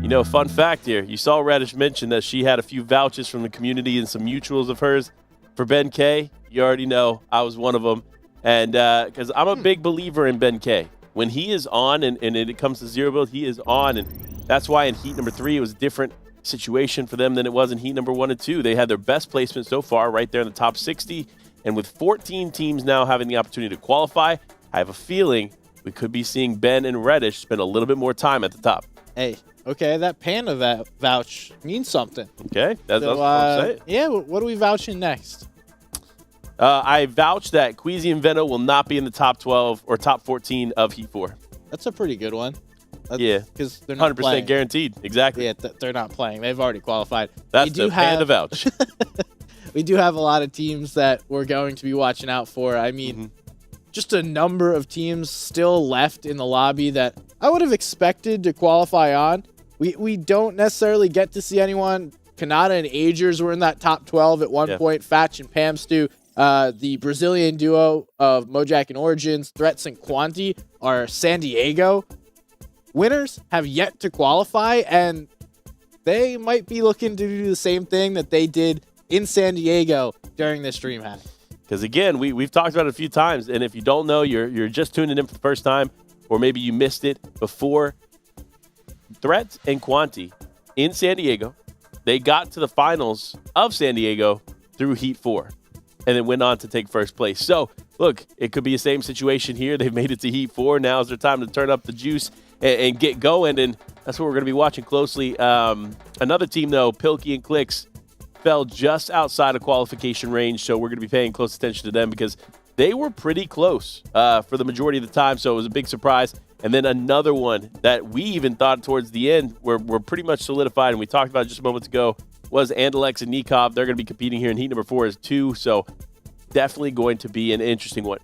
You know, fun fact here. You saw Reddish mention that she had a few vouchers from the community and some mutuals of hers for Ben K. You already know I was one of them. And because I'm a big believer in Ben K. When he is on and it comes to zero build, he is on. And that's why in heat number 3, it was a different situation for them than it was in heat number 1 and 2. They had their best placement so far right there in the top 60. And with 14 teams now having the opportunity to qualify, I have a feeling we could be seeing Ben and Reddish spend a little bit more time at the top. Hey, okay, that Panda vouch means something. Okay, that's what I'm saying. Yeah, what are we vouching next? I vouch that Queasy and Veno will not be in the top 12 or top 14 of Heat 4. That's a pretty good one. Yeah, because they're not 100% playing. guaranteed. Exactly. Yeah, they're not playing. They've already qualified. That's the Panda vouch. We do have a lot of teams that we're going to be watching out for. I mean, just a number of teams still left in the lobby that I would have expected to qualify on. We don't necessarily get to see anyone. Kanata and Agers were in that top 12 at one point. Fatch and Pamstu. The Brazilian duo of Mojack and Origins, Threats and Quanti, are San Diego. Winners have yet to qualify, and they might be looking to do the same thing that they did in San Diego during this DreamHack. Because again, we've talked about it a few times, and if you don't know, you're just tuning in for the first time, or maybe you missed it before. Threats and Quanti in San Diego, they got to the finals of San Diego through Heat 4. And then went on to take first place. So, look, it could be the same situation here. They've made it to Heat 4. Now is their time to turn up the juice and get going, and that's what we're going to be watching closely. Another team, though, Pilkey and Clicks, fell just outside of qualification range, so we're going to be paying close attention to them because they were pretty close for the majority of the time, so it was a big surprise. And then another one that we even thought towards the end were pretty much solidified, and we talked about it just moments ago, was Andalex and Nikov. They're going to be competing here in heat number 4 as 2, so definitely going to be an interesting one.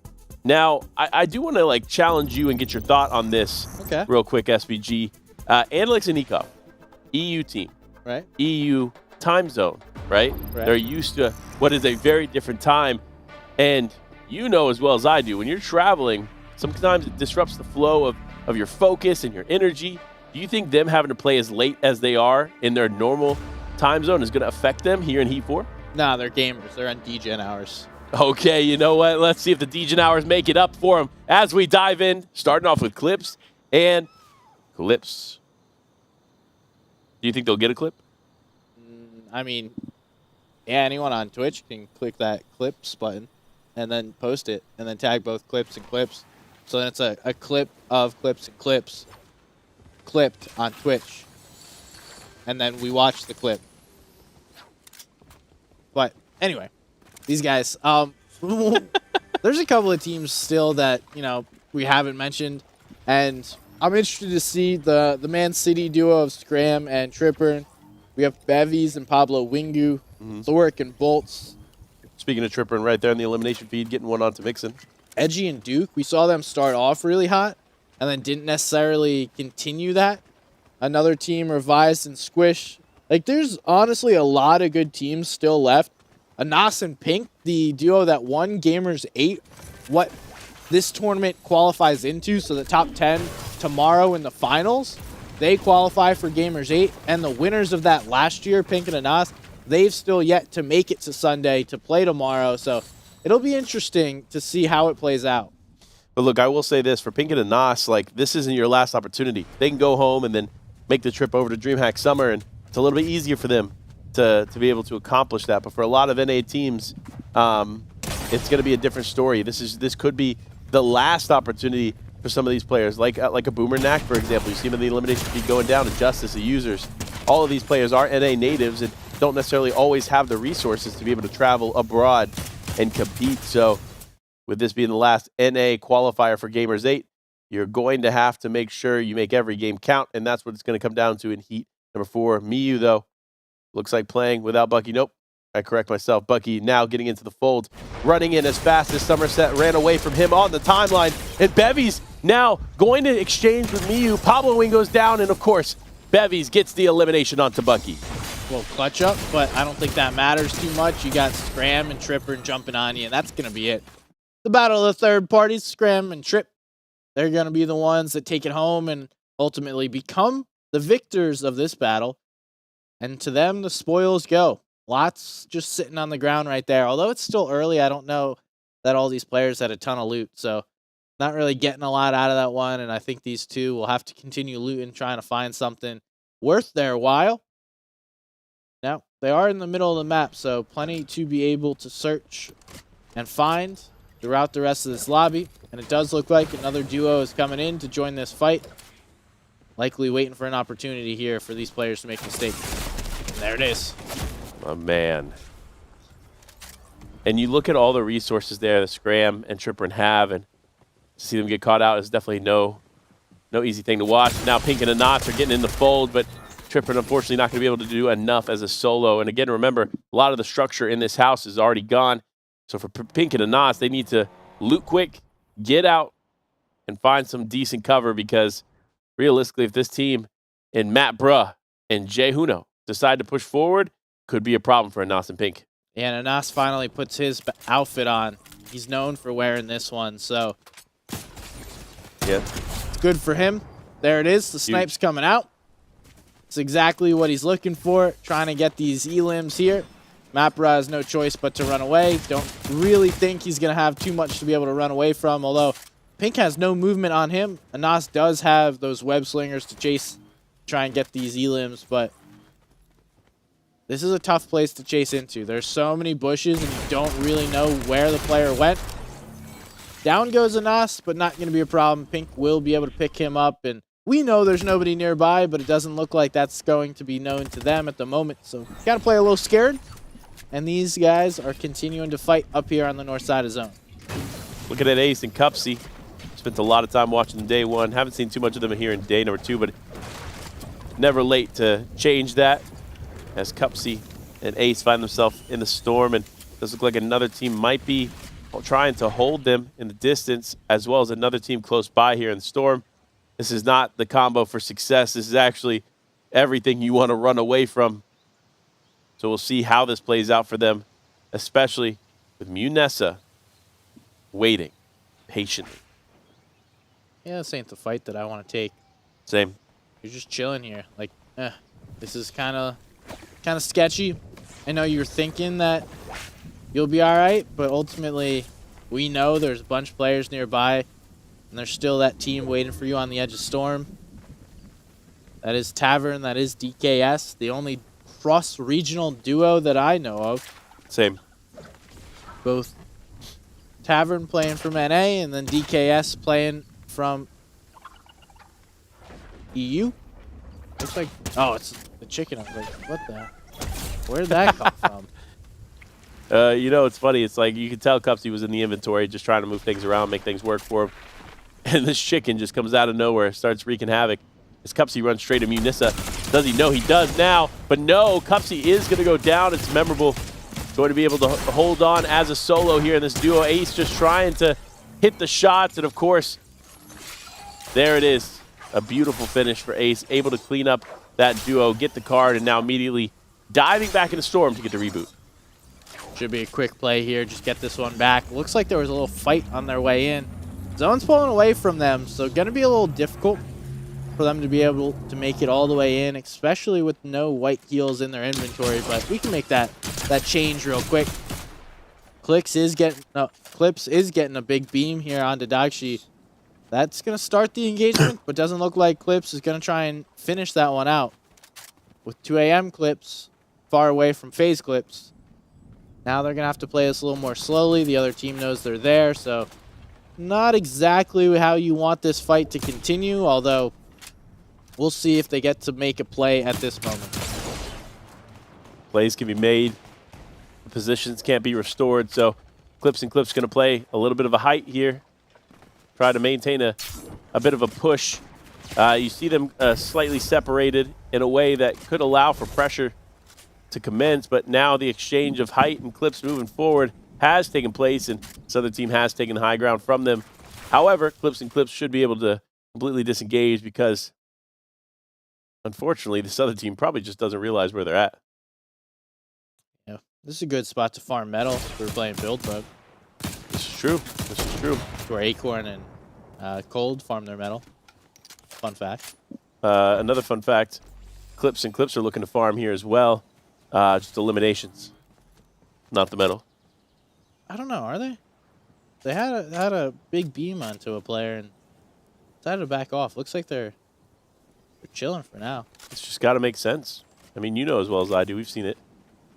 Now, I do want to challenge you and get your thought on this real quick, SBG. Andalex and Nikov, EU team, right? EU time zone, right? They're used to what is a very different time, and you know as well as I do, when you're traveling, sometimes it disrupts the flow of your focus and your energy. Do you think them having to play as late as they are in their normal time zone is going to affect them here in Heat 4? Nah, they're gamers. They're on DGen hours. Okay, you know what? Let's see if the DGen hours make it up for them as we dive in, starting off with clips and clips. Do you think they'll get a clip? I mean, yeah, anyone on Twitch can click that clips button and then post it and then tag both clips and clips. So then it's a clip of clips and clips clipped on Twitch. And then we watch the clip. But anyway, these guys, there's a couple of teams still that, we haven't mentioned. And I'm interested to see the Man City duo of Scram and Tripper. We have Bevies and Pablo Wingu, Thoric and Bolts. Speaking of Tripper, right there in the elimination feed, getting one onto Mixon. Edgy and Duke, we saw them start off really hot and then didn't necessarily continue that. Another team, Revised and Squish. There's honestly a lot of good teams still left. Anas and Pink, the duo that won Gamers 8, what this tournament qualifies into, so the top 10 tomorrow in the finals, they qualify for Gamers 8, and the winners of that last year, Pink and Anas, they've still yet to make it to Sunday to play tomorrow, so it'll be interesting to see how it plays out. But look, I will say this, for Pink and Anas, this isn't your last opportunity. They can go home and then make the trip over to DreamHack Summer, and it's a little bit easier for them to be able to accomplish that. But for a lot of NA teams, it's going to be a different story. This could be the last opportunity for some of these players, like a Boomer Knack, for example. You see him in the elimination feed going down to Justice, the users. All of these players are NA natives and don't necessarily always have the resources to be able to travel abroad and compete. So with this being the last NA qualifier for Gamers 8, you're going to have to make sure you make every game count, and that's what it's going to come down to in Heat number 4. Miyu, though, looks like playing without Bucky. Nope, I correct myself. Bucky now getting into the fold, running in as fast as Somerset ran away from him on the timeline, and Bevies now going to exchange with Miyu. Pablo Wing goes down, and of course, Bevies gets the elimination onto Bucky. Well, clutch up, but I don't think that matters too much. You got Scram and Tripper jumping on you, and that's going to be it. The battle of the third parties, Scram and Trip. They're going to be the ones that take it home and ultimately become the victors of this battle. And to them, the spoils go. Lots just sitting on the ground right there. Although it's still early, I don't know that all these players had a ton of loot. So not really getting a lot out of that one. And I think these two will have to continue looting, trying to find something worth their while. Now, they are in the middle of the map, so plenty to be able to search and find throughout the rest of this lobby. And it does look like another duo is coming in to join this fight. Likely waiting for an opportunity here for these players to make mistakes. And there it is. Oh, man. And you look at all the resources there that Scram and Tripperin have, and to see them get caught out is definitely no easy thing to watch. Now Pink and Anas are getting in the fold, but Tripperin unfortunately not going to be able to do enough as a solo. And again, remember, a lot of the structure in this house is already gone. So for Pink and Anas, they need to loot quick, get out, and find some decent cover, because realistically, if this team and Matt Bruh and Jay Huno decide to push forward, could be a problem for Anas and Pink. Yeah, and Anas finally puts his outfit on. He's known for wearing this one, so yeah, it's good for him. There it is. The snipe's coming out. It's exactly what he's looking for, trying to get these elims here. Mapra has no choice but to run away. Don't really think he's going to have too much to be able to run away from, although Pink has no movement on him. Anas does have those web slingers to chase, try and get these elims, but this is a tough place to chase into. There's so many bushes, and you don't really know where the player went. Down goes Anas, but not going to be a problem. Pink will be able to pick him up, and we know there's nobody nearby, but it doesn't look like that's going to be known to them at the moment, so got to play a little scared. And these guys are continuing to fight up here on the north side of zone. Looking at Ace and Cupsy. Spent a lot of time watching them day one. Haven't seen too much of them here in day number 2, but never late to change that, as Cupsy and Ace find themselves in the storm, and it does look like another team might be trying to hold them in the distance, as well as another team close by here in the storm. This is not the combo for success. This is actually everything you want to run away from. So we'll see how this plays out for them, especially with Munessa waiting patiently. Yeah, this ain't the fight that I want to take. Same. You're just chilling here. Like, this is kind of sketchy. I know you're thinking that you'll be all right, but ultimately we know there's a bunch of players nearby, and there's still that team waiting for you on the edge of storm. That is Tavern, that is DKS, the only cross-regional duo that I know of. Same. Both Tavern playing from NA, and then DKS playing from EU. Looks like, oh, it's the chicken. I was like, what the? Where did that come from? You know, it's funny. It's like you can tell Cupsy was in the inventory just trying to move things around, make things work for him. And this chicken just comes out of nowhere, starts wreaking havoc. As Cupsy runs straight to Munissa. Does he? No, he does now. But no, Cupsy is going to go down. It's memorable. Going to be able to hold on as a solo here in this duo. Ace just trying to hit the shots. And, of course, there it is. A beautiful finish for Ace. Able to clean up that duo, get the card, and now immediately diving back into Storm to get the reboot. Should be a quick play here. Just get this one back. Looks like there was a little fight on their way in. Zone's pulling away from them, so going to be a little difficult for them to be able to make it all the way in, especially with no white heals in their inventory, but we can make that change real quick. Clips is getting a big beam here onto Dagshi. That's going to start the engagement, but doesn't look like Clips is going to try and finish that one out. With 2 a.m. Clips far away from FaZe Clips. Now they're going to have to play this a little more slowly. The other team knows they're there, so not exactly how you want this fight to continue, although we'll see if they get to make a play at this moment. Plays can be made. The positions can't be restored, so Clips and Clips going to play a little bit of a height here. Try to maintain a bit of a push. You see them slightly separated in a way that could allow for pressure to commence, but now the exchange of height and Clips moving forward has taken place, and this other team has taken high ground from them. However, Clips and Clips should be able to completely disengage because, unfortunately, this other team probably just doesn't realize where they're at. Yeah, this is a good spot to farm metal if we're playing Build Bug. This is true. This is true. Where Acorn and Cold farm their metal. Fun fact. Another fun fact, Clips and Clips are looking to farm here as well. Just eliminations, not the medal. I don't know, are they? They had a big beam onto a player and decided to back off. Looks like they're chilling for now. It's just got to make sense. I mean, you know as well as I do. We've seen it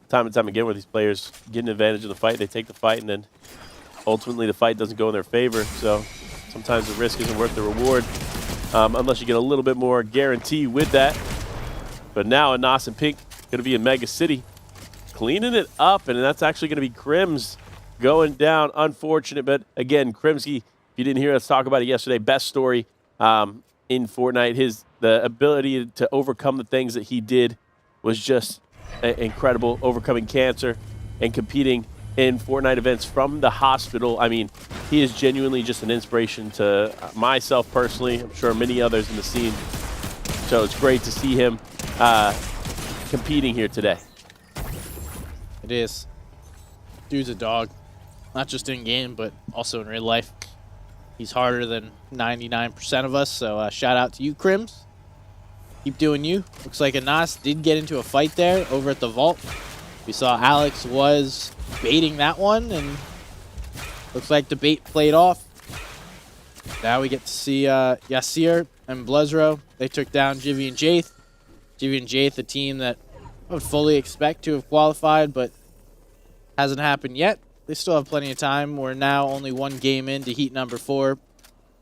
time and time again where these players get an advantage of the fight. They take the fight, and then ultimately the fight doesn't go in their favor. So sometimes the risk isn't worth the reward unless you get a little bit more guarantee with that. But now Anas and Pink going to be in Mega City, cleaning it up, and that's actually going to be Crims going down. Unfortunate, but again, Crimsky, if you didn't hear us talk about it yesterday, best story in Fortnite. The ability to overcome the things that he did was just incredible, overcoming cancer and competing in Fortnite events from the hospital. I mean, he is genuinely just an inspiration to myself personally. I'm sure many others in the scene. So it's great to see him competing here today. It is. Dude's a dog. Not just in game, but also in real life. He's harder than 99% of us, so shout out to you, Crims. Keep doing you. Looks like Anas did get into a fight there over at the vault. We saw Alex was baiting that one, and looks like the bait played off. Now we get to see Yasir and Blezro. They took down Jivy and Jaith. Jivy and Jaith, a team that I would fully expect to have qualified, but hasn't happened yet. They still have plenty of time. We're now only one game into heat number 4.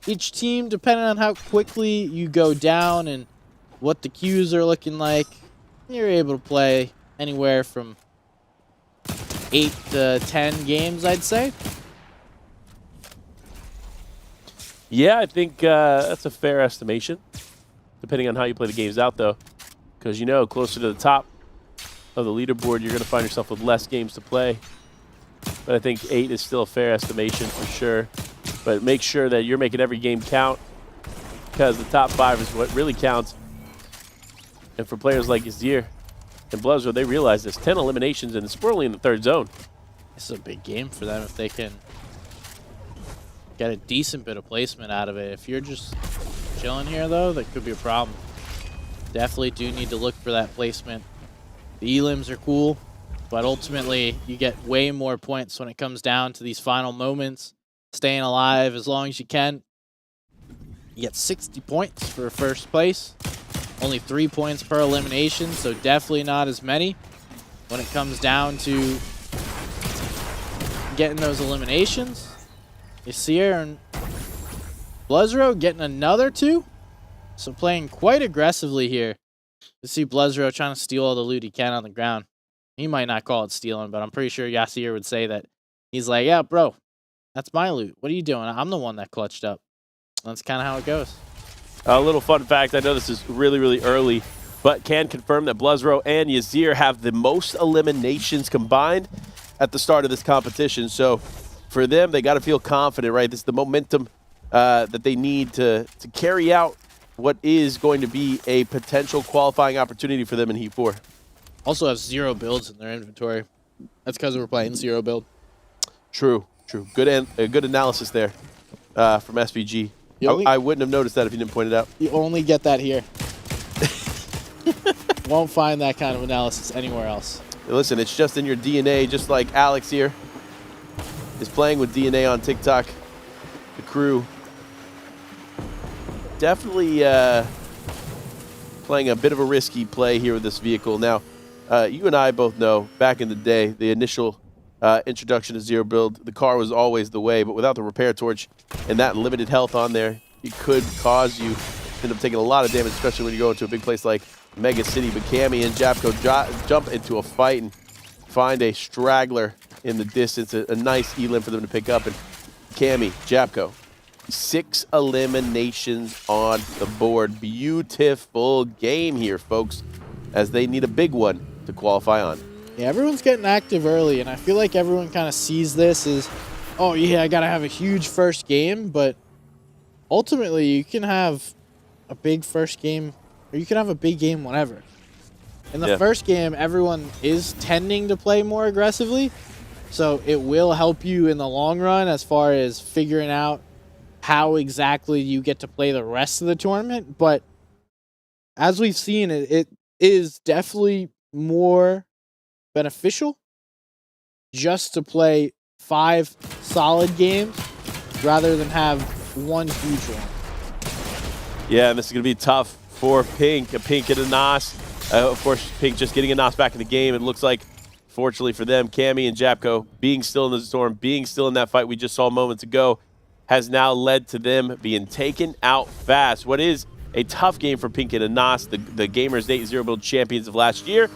Each team, depending on how quickly you go down and what the queues are looking like, you're able to play anywhere from 8 to 10 games, I'd say. Yeah, I think that's a fair estimation, depending on how you play the games out, though. Because, you know, closer to the top of the leaderboard, you're going to find yourself with less games to play. But I think 8 is still a fair estimation for sure. But make sure that you're making every game count, because the top 5 is what really counts. And for players like Azir and Blezro, they realize this. 10 eliminations, and it's only in the 3rd zone. This is a big game for them if they can get a decent bit of placement out of it. If you're just chilling here, though, that could be a problem. Definitely do need to look for that placement. The elims are cool, but ultimately you get way more points when it comes down to these final moments. Staying alive as long as you can. You get 60 points for first place. Only 3 points per elimination, so definitely not as many when it comes down to getting those eliminations. Yasir and Blezro getting another 2. So playing quite aggressively here. You see Blezro trying to steal all the loot he can on the ground. He might not call it stealing, but I'm pretty sure Yasir would say that. He's like, yeah, bro, that's my loot. What are you doing? I'm the one that clutched up. That's kind of how it goes. A little fun fact, I know this is really, really early, but can confirm that Blezro and Yasir have the most eliminations combined at the start of this competition. So for them, they got to feel confident, right? This is the momentum that they need to carry out what is going to be a potential qualifying opportunity for them in Heat 4. Also have 0 builds in their inventory. That's because we're playing 0 build. True, true. Good analysis there from SVG. I wouldn't have noticed that if you didn't point it out. You only get that here. Won't find that kind of analysis anywhere else. Listen, it's just in your DNA, just like Alex here is playing with DNA on TikTok. The crew definitely playing a bit of a risky play here with this vehicle. Now, you and I both know back in the day, the initial introduction to 0 build, the car was always the way, but without the repair torch and that limited health on there, it could cause you end up taking a lot of damage, especially when you go into a big place like Mega City. But Cammy and Japko jump into a fight and find a straggler in the distance, a nice elim for them to pick up. And Cammy, Japko, 6 eliminations on the board. Beautiful game here, folks, as they need a big one to qualify on. Yeah, everyone's getting active early, and I feel like everyone kind of sees this as, oh yeah, I gotta have a huge first game, but ultimately you can have a big first game, or you can have a big game whenever. In the first game, everyone is tending to play more aggressively, so it will help you in the long run as far as figuring out how exactly you get to play the rest of the tournament, but as we've seen, it is definitely more beneficial just to play 5 solid games rather than have one huge one. Yeah, and this is going to be tough for Pink. A Pink and a Nas. Of course, Pink just getting a Nas back in the game. It looks like, fortunately for them, Cammy and Japko being still in the storm, being still in that fight we just saw moments ago, has now led to them being taken out fast. What is a tough game for Pink and a Nas, the Gamers 8-0 build champions of last year,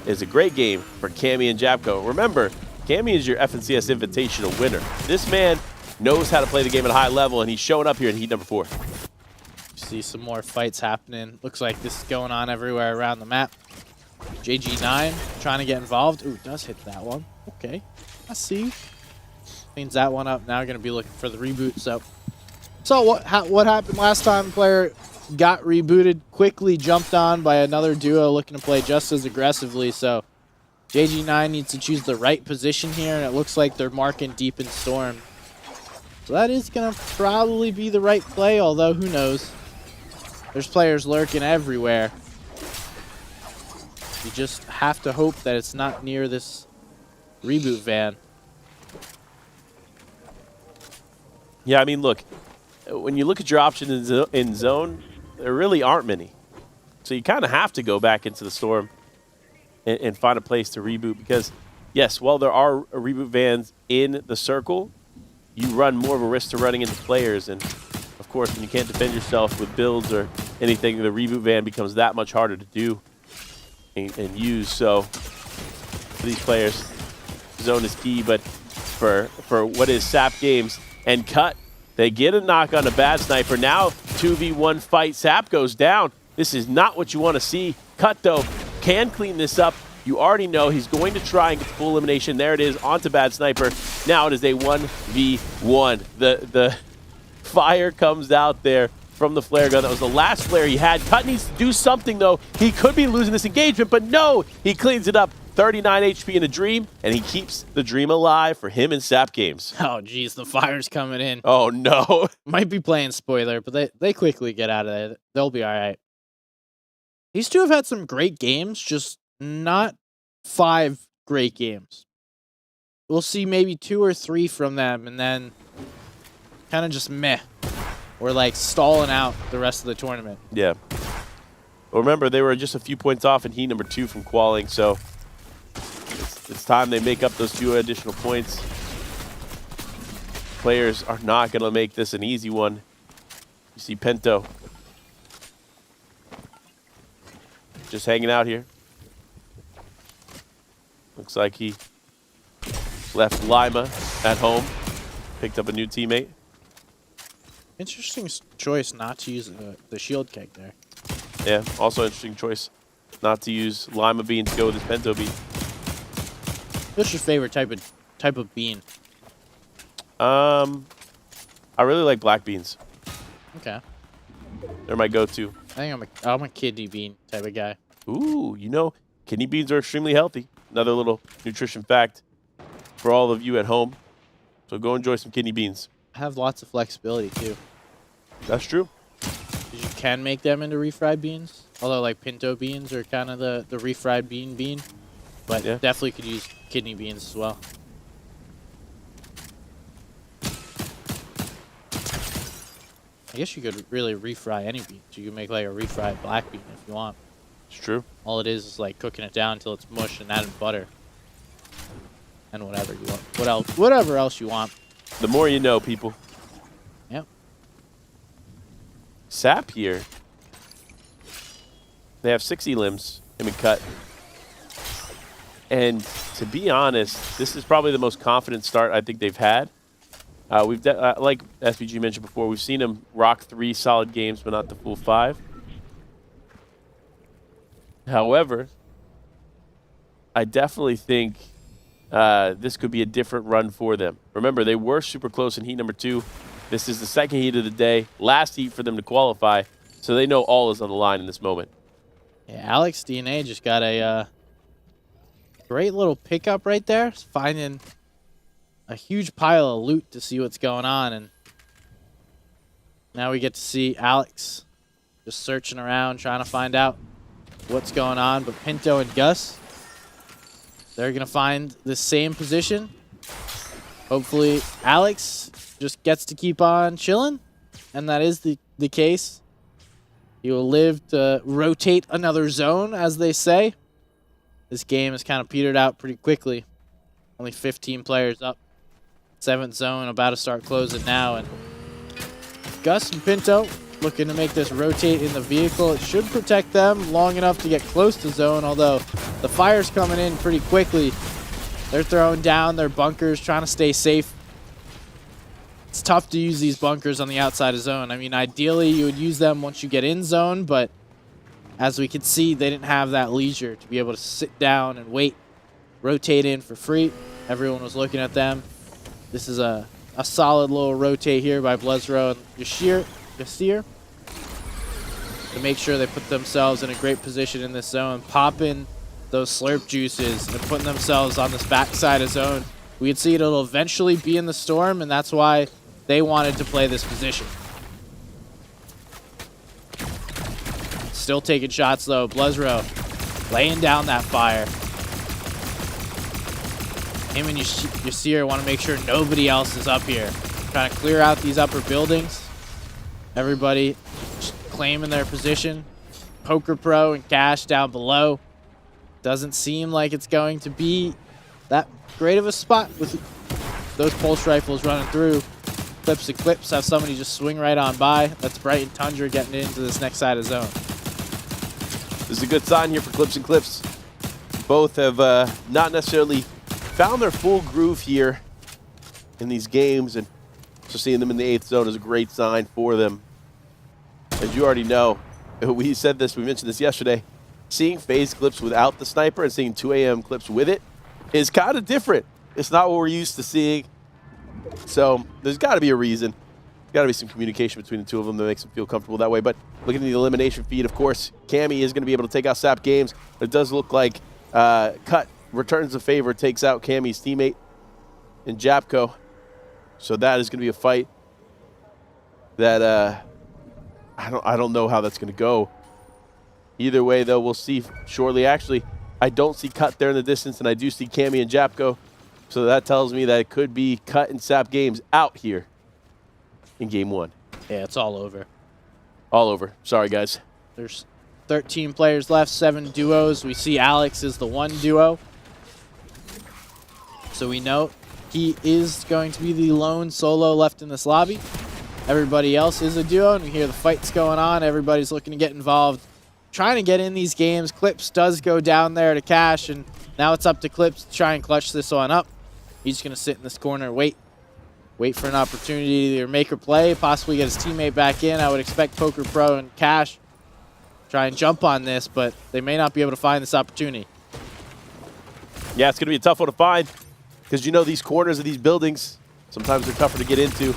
is a great game for Cammy and Japko. Remember, Cammy is your FNCS Invitational winner. This man knows how to play the game at a high level, and he's showing up here in heat number 4. See some more fights happening. Looks like this is going on everywhere around the map. JG9 trying to get involved. Ooh, does hit that one. Okay, I see. Cleans that one up. Now going to be looking for the reboot. So what happened last time? Player got rebooted, quickly jumped on by another duo looking to play just as aggressively. So JG9 needs to choose the right position here, and it looks like they're marking deep in storm. So that is going to probably be the right play, although who knows. There's players lurking everywhere. You just have to hope that it's not near this reboot van. Yeah, I mean, look, when you look at your options in zone, there really aren't many. So you kind of have to go back into the storm and find a place to reboot because, yes, while there are reboot vans in the circle, you run more of a risk to running into players. And, of course, when you can't defend yourself with builds or anything, the reboot van becomes that much harder to do and use. So for these players, zone is key. But for what is SAP Games and Cut, they get a knock on a bad sniper. Now 2v1 fight. SAP goes down. This is not what you want to see. Cut, though, can clean this up. You already know he's going to try and get full elimination. There it is, onto bad sniper. Now it is a 1v1. The fire comes out there from the flare gun. That was the last flare he had. Cut needs to do something, though. He could be losing this engagement, but no, he cleans it up. 39 HP in a Dream, and he keeps the Dream alive for him in SAP Games. Oh, geez, the fire's coming in. Oh, no. Might be playing spoiler, but they quickly get out of there. They'll be all right. These two have had some great games, just not 5 great games. We'll see maybe 2 or 3 from them, and then kind of just meh. We're like stalling out the rest of the tournament. Yeah. Well, remember, they were just a few points off in heat number 2 from qualing, so it's time they make up those 2 additional points. Players are not going to make this an easy one. You see Pento just hanging out here. Looks like he left Lima at home, picked up a new teammate. Interesting choice not to use the shield keg there. Yeah, also interesting choice not to use Lima bean to go with his Pento bean. What's your favorite type of bean? I really like black beans. Okay. They're my go-to. I think I'm a kidney bean type of guy. Ooh, you know, kidney beans are extremely healthy. Another little nutrition fact for all of you at home. So go enjoy some kidney beans. I have lots of flexibility too. That's true. You can make them into refried beans. Although like pinto beans are kind of the refried bean. But yeah, definitely could use kidney beans as well. I guess you could really refry any beans. You could make like a refried black bean if you want. It's true. All it is like cooking it down until it's mush and adding butter. And whatever you want. Whatever else you want. The more you know, people. Yep. SAP here. They have 6 elims, him and Cut. And to be honest, this is probably the most confident start I think they've had. Like SVG mentioned before, we've seen them rock 3 solid games, but not the full 5. However, I definitely think this could be a different run for them. Remember, they were super close in heat number 2. This is the second heat of the day, last heat for them to qualify, so they know all is on the line in this moment. Yeah, Alex DNA just got a great little pickup right there. Finding a huge pile of loot to see what's going on, and now we get to see Alex just searching around, trying to find out what's going on. But Pinto and Gus, they're going to find the same position. Hopefully, Alex just gets to keep on chilling, and that is the case. He will live to rotate another zone, as they say. This game has kind of petered out pretty quickly. Only 15 players up. 7th zone about to start closing now. And Gus and Pinto looking to make this rotate in the vehicle. It should protect them long enough to get close to zone, although the fire's coming in pretty quickly. They're throwing down their bunkers, trying to stay safe. It's tough to use these bunkers on the outside of zone. I mean, ideally, you would use them once you get in zone, but as we could see, they didn't have that leisure to be able to sit down and wait, rotate in for free. Everyone was looking at them. This is a solid little rotate here by Blezro and Yasir to make sure they put themselves in a great position in this zone, popping those slurp juices and putting themselves on this backside of zone. We could see it'll eventually be in the storm, and that's why they wanted to play this position. Still taking shots though. Blezro laying down that fire. Him and Yasir want to make sure nobody else is up here. Trying to clear out these upper buildings. Everybody just claiming their position. Poker Pro and Cash down below. Doesn't seem like it's going to be that great of a spot with those pulse rifles running through. Clips and Clips have somebody just swing right on by. That's Bright and Tundra getting into this next side of zone. This is a good sign here for Clips and Clips. Both have not necessarily found their full groove here in these games, and so seeing them in the 8th zone is a great sign for them. As you already know, we said this, we mentioned this yesterday, seeing phase clips without the sniper and seeing 2 AM clips with it is kind of different. It's not what we're used to seeing. So there's got to be a reason. Got to be some communication between the two of them that makes them feel comfortable that way. But looking at the elimination feed, of course, Cammy is going to be able to take out Sap Games. But it does look like Cut returns the favor, takes out Cammy's teammate in Japko. So that is going to be a fight that I don't know how that's going to go. Either way, though, we'll see shortly. Actually, I don't see Cut there in the distance, and I do see Cammy and Japko. So that tells me that it could be Cut and Sap Games out here in game 1. Yeah, it's all over. All over. Sorry, guys. There's 13 players left, 7 duos. We see Alex is the 1 duo. So we know he is going to be the lone solo left in this lobby. Everybody else is a duo, and we hear the fights going on. Everybody's looking to get involved, trying to get in these games. Clips does go down there to Cash, and now it's up to Clips to try and clutch this one up. He's just going to sit in this corner, wait for an opportunity to either make or play, possibly get his teammate back in. I would expect Poker Pro and Cash try and jump on this, but they may not be able to find this opportunity. Yeah, it's going to be a tough one to find because you know these corners of these buildings, sometimes they're tougher to get into.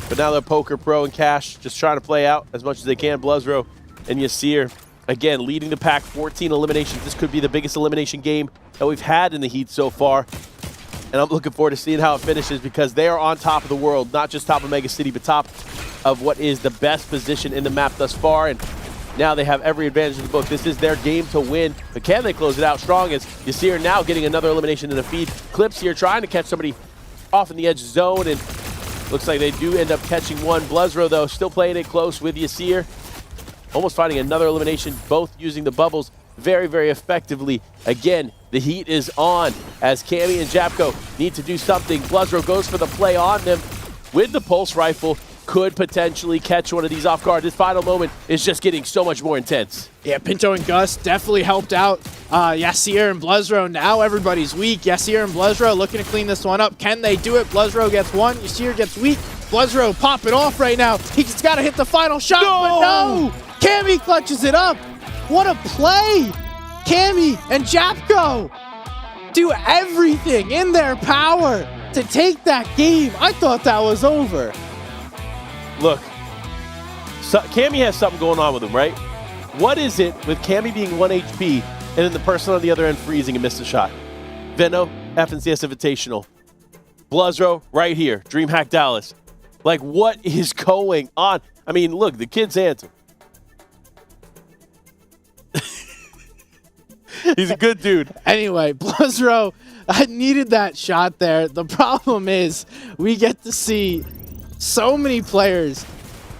But now they're Poker Pro and Cash just trying to play out as much as they can. Blezro and Yasir, again, leading the pack, 14 eliminations. This could be the biggest elimination game that we've had in the Heat so far. And I'm looking forward to seeing how it finishes because they are on top of the world, not just top of Mega City, but top of what is the best position in the map thus far. And now they have every advantage in the book. This is their game to win. But can they close it out strong as Yasir now getting another elimination in the feed. Clips here trying to catch somebody off in the edge zone, and looks like they do end up catching one. Blezro, though, still playing it close with Yasir. Almost finding another elimination, both using the bubbles very, very effectively. Again, the heat is on as Cammy and Japko need to do something. Blezro goes for the play on them with the pulse rifle. Could potentially catch one of these off guard. This final moment is just getting so much more intense. Yeah, Pinto and Gus definitely helped out Yasir and Blezro. Now everybody's weak. Yasir and Blezro looking to clean this one up. Can they do it? Blezro gets one. Yasir gets weak. Blezro popping off right now. He's got to hit the final shot, but no! Cammy clutches it up. What a play! Cammy and Japko do everything in their power to take that game. I thought that was over. Look, so Cammy has something going on with him, right? What is it with Cammy being 1 HP and then the person on the other end freezing and missed a shot? Venno, FNCS Invitational. Blezro, right here, DreamHack Dallas. Like, what is going on? I mean, look, the kid's anthem. He's a good dude. Anyway, Blizzro, I needed that shot there. The problem is we get to see so many players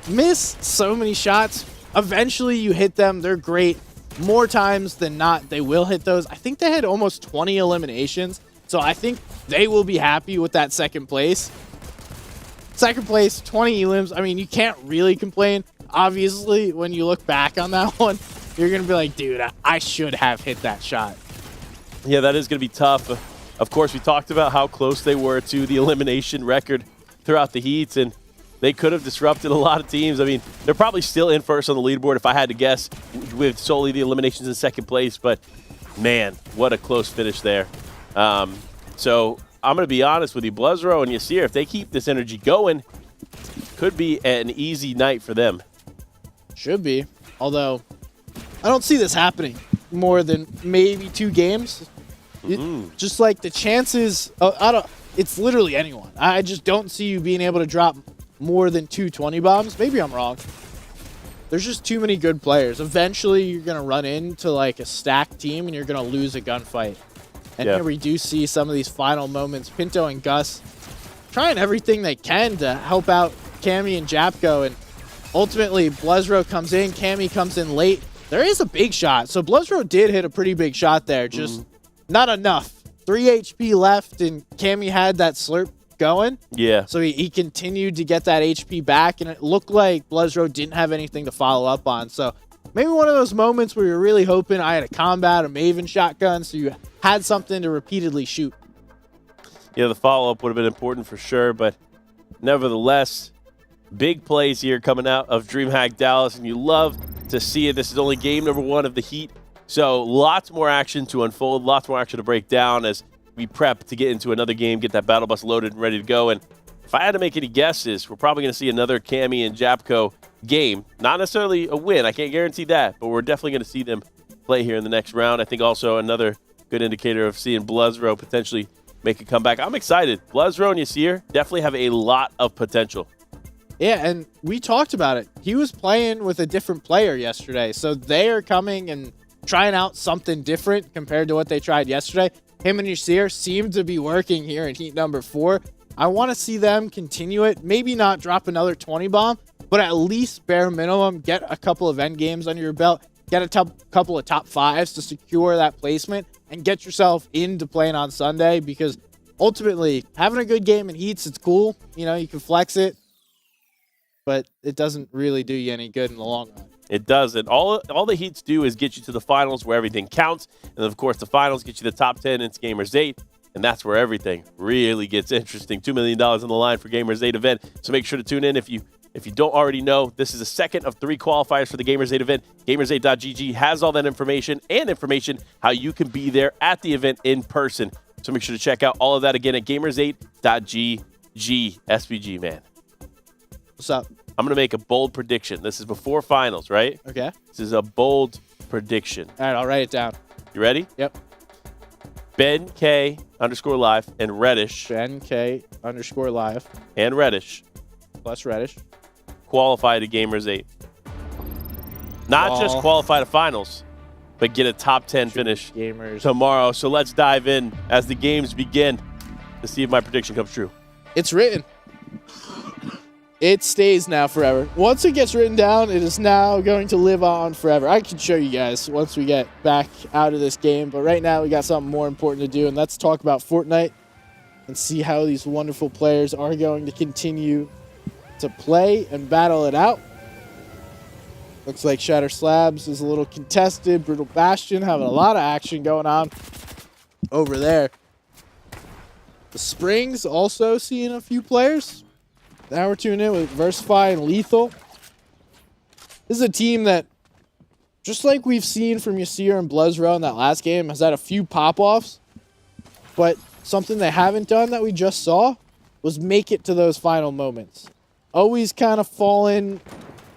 miss so many shots. Eventually you hit them. They're great. More times than not, they will hit those. I think they had almost 20 eliminations. So I think they will be happy with that second place. Second place, 20 elims. I mean, you can't really complain. Obviously, when you look back on that one, you're going to be like, dude, I should have hit that shot. Yeah, that is going to be tough. Of course, we talked about how close they were to the elimination record throughout the heats, and they could have disrupted a lot of teams. I mean, they're probably still in first on the leaderboard if I had to guess, with solely the eliminations in second place. But, man, what a close finish there. So I'm going to be honest with you, Blizzro and Yasir, if they keep this energy going, could be an easy night for them. Should be. Although, I don't see this happening more than maybe 2 games. Just like the chances, it's literally anyone. I just don't see you being able to drop more than 2 20 bombs. Maybe I'm wrong. There's just too many good players. Eventually, you're going to run into like a stacked team and you're going to lose a gunfight. And here we do see some of these final moments. Pinto and Gus trying everything they can to help out Cammy and Japko. And ultimately, Blizzro comes in. Cammy comes in late. There is a big shot. So Blizzro did hit a pretty big shot there. Just not enough. 3 HP left, and Cammy had that slurp going. Yeah. So he continued to get that HP back, and it looked like Blizzro didn't have anything to follow up on. So maybe one of those moments where you're really hoping I had a combat, a Maven shotgun, so you had something to repeatedly shoot. Yeah, the follow-up would have been important for sure, but nevertheless, big plays here coming out of DreamHack Dallas, and you love to see it. This is only game number 1 of the heat, so lots more action to unfold, lots more action to break down as we prep to get into another game, get that battle bus loaded and ready to go. And if I had to make any guesses, we're probably going to see another Cammy and Japko game. Not necessarily a win, I can't guarantee that, but we're definitely going to see them play here in the next round. I think also another good indicator of seeing Blizzro potentially make a comeback. I'm excited. Blizzro and Yasir definitely have a lot of potential. Yeah, and we talked about it. He was playing with a different player yesterday, so they are coming and trying out something different compared to what they tried yesterday. Him and Yasir seem to be working here in heat number 4. I want to see them continue it. Maybe not drop another 20 bomb, but at least bare minimum, get a couple of end games under your belt, get a couple of top 5s to secure that placement, and get yourself into playing on Sunday, because ultimately, having a good game in heats, it's cool. You know, you can flex it, but it doesn't really do you any good in the long run. It doesn't. All the heats do is get you to the finals where everything counts. And of course, the finals get you the top 10 in Gamers 8. And that's where everything really gets interesting. $2 million on the line for Gamers 8 event. So make sure to tune in if you don't already know. This is the second of 3 qualifiers for the Gamers 8 event. Gamers8.gg has all that information and information how you can be there at the event in person. So make sure to check out all of that again at Gamers8.gg. SVG, man. What's up? I'm going to make a bold prediction. This is before finals, right? Okay. This is a bold prediction. All right, I'll write it down. You ready? Yep. BenK_live and Reddish. BenK_live. And Reddish. Plus Reddish. Qualify to Gamers 8. Not just qualify to finals, but get a top 10 finish tomorrow. So let's dive in as the games begin to see if my prediction comes true. It's written. It stays now forever. Once it gets written down, it is now going to live on forever. I can show you guys once we get back out of this game, but right now we got something more important to do, and let's talk about Fortnite and see how these wonderful players are going to continue to play and battle it out. Looks like Shatter Slabs is a little contested. Brutal Bastion having a lot of action going on over there. The Springs also seeing a few players. Now we're tuning in with Versify and Lethal. This is a team that, just like we've seen from Yasir and Blizzro in that last game, has had a few pop-offs. But something they haven't done that we just saw was make it to those final moments. Always kind of falling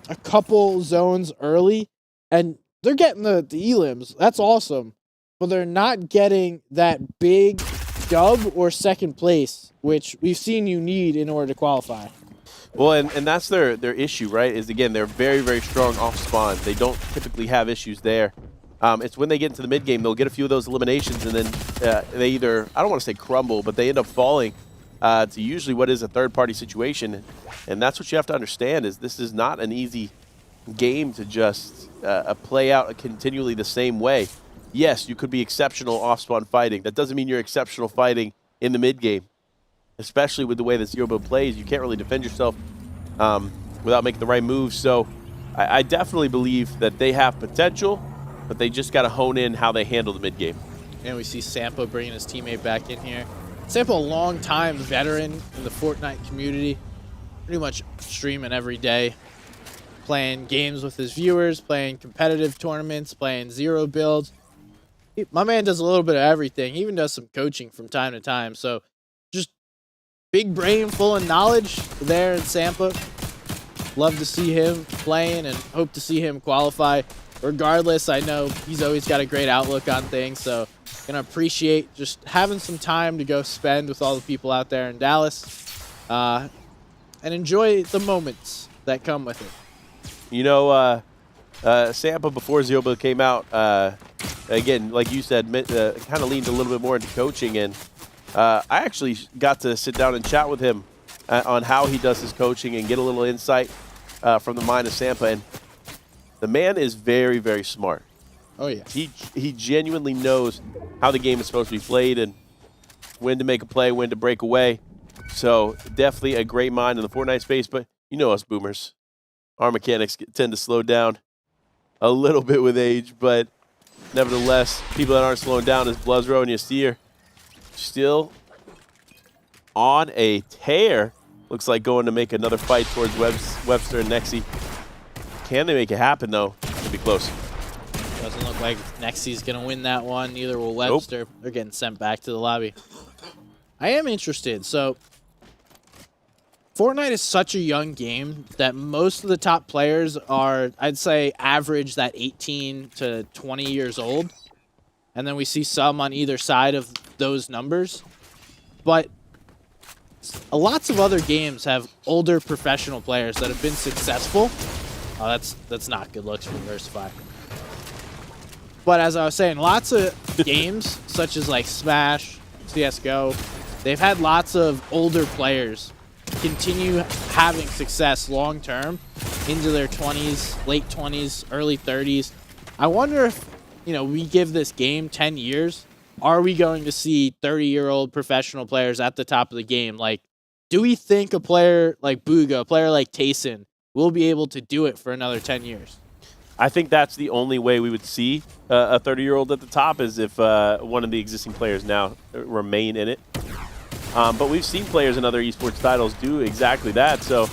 a couple zones early, and they're getting the elims. That's awesome. But they're not getting that big dub or second place, which we've seen you need in order to qualify. Well, and that's their issue, right? Is, again, they're very, very strong off spawn. They don't typically have issues there. It's when they get into the mid game, they'll get a few of those eliminations, and then they either, I don't want to say crumble, but they end up falling to usually what is a third-party situation. And that's what you have to understand, is this is not an easy game to just play out continually the same way. Yes, you could be exceptional off-spawn fighting. That doesn't mean you're exceptional fighting in the mid game, especially with the way that Zero Build plays. You can't really defend yourself without making the right moves. So I definitely believe that they have potential, but they just got to hone in how they handle the mid game. And we see Sampo bringing his teammate back in here. Sampo, a long-time veteran in the Fortnite community, pretty much streaming every day, playing games with his viewers, playing competitive tournaments, playing Zero Builds. My man does a little bit of everything. He even does some coaching from time to time. So just big brain full of knowledge there in Sampo. Love to see him playing and hope to see him qualify. Regardless, I know he's always got a great outlook on things, so gonna appreciate just having some time to go spend with all the people out there in Dallas and enjoy the moments that come with it. You know, Sampa, before Zero Build came out, again, like you said, kind of leaned a little bit more into coaching, and I actually got to sit down and chat with him on how he does his coaching and get a little insight from the mind of Sampa. And the man is very, very smart. Oh, yeah. He genuinely knows how the game is supposed to be played and when to make a play, when to break away. So definitely a great mind in the Fortnite space. But you know us boomers. Our mechanics tend to slow down a little bit with age. But nevertheless, people that aren't slowing down is Bluzro and Yasir. Still on a tear. Looks like going to make another fight towards Webster and Nexi. Can they make it happen, though? It'll be close. Doesn't look like Nexi's going to win that one. Neither will Webster. Nope. They're getting sent back to the lobby. I am interested. So, Fortnite is such a young game that most of the top players are, I'd say, average that 18 to 20 years old. And then we see some on either side of those numbers. But lots of other games have older professional players that have been successful. Oh, that's not good looks from Versify. But as I was saying, lots of games, such as like Smash, CSGO, they've had lots of older players continue having success long-term into their 20s, late 20s, early 30s. I wonder if, we give this game 10 years, are we going to see 30-year-old professional players at the top of the game? Like, do we think a player like Booga, a player like Tayson, will be able to do it for another 10 years? I think that's the only way we would see a 30-year-old at the top, is if one of the existing players now remain in it. But we've seen players in other esports titles do exactly that, so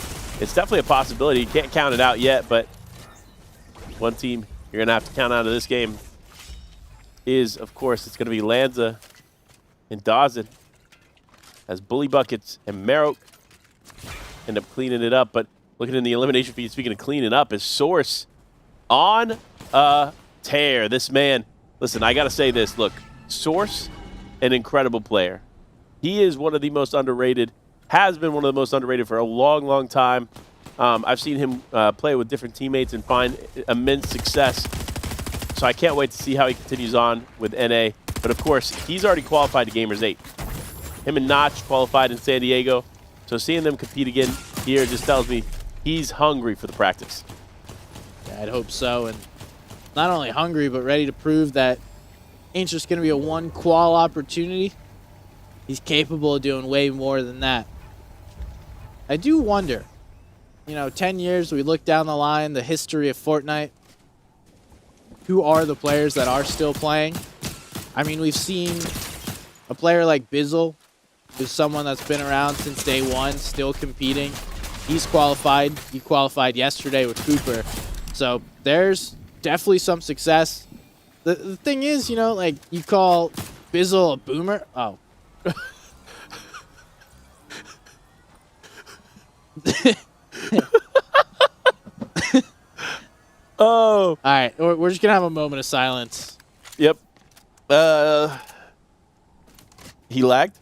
it's definitely a possibility. You can't count it out yet, but one team you're going to have to count out of this game is, of course, it's going to be Lanza and Dawson, as Bully Buckets and Merrick end up cleaning it up. But looking in the elimination feed, speaking of cleaning up, is Source on a tear. This man, listen, I got to say this. Look, Source, an incredible player. He is one of the most underrated, has been one of the most underrated for a long, long time. I've seen him play with different teammates and find immense success. So I can't wait to see how he continues on with NA. But of course, he's already qualified to Gamers 8. Him and Notch qualified in San Diego. So seeing them compete again here just tells me he's hungry for the practice. Yeah, I'd hope so. And not only hungry, but ready to prove that ain't just going to be a one qual opportunity. He's capable of doing way more than that. I do wonder, 10 years, we look down the line, the history of Fortnite. Who are the players that are still playing? I mean, we've seen a player like Bizzle, who's someone that's been around since day one, still competing. He's qualified. He qualified yesterday with Cooper. So there's definitely some success. The thing is, you call Bizzle a boomer. Oh. Oh. All right, we're just going to have a moment of silence. Yep. He lagged.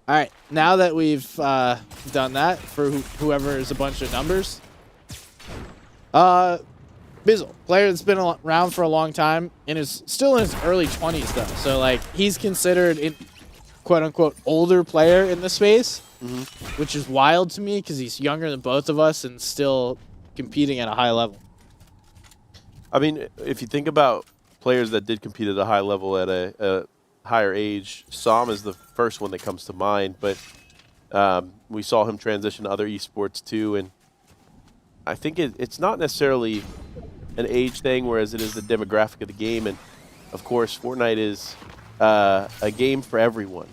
All right, now that we've done that, for whoever is a bunch of numbers, Bizzle, player that's been around for a long time and is still in his early 20s though. So like he's considered a quote unquote older player in the space, which is wild to me because he's younger than both of us and still competing at a high level. I mean, if you think about players that did compete at a high level at a higher age, Sam is the first one that comes to mind, but we saw him transition to other esports too, and I think it's not necessarily an age thing, whereas it is the demographic of the game. And of course, Fortnite is a game for everyone.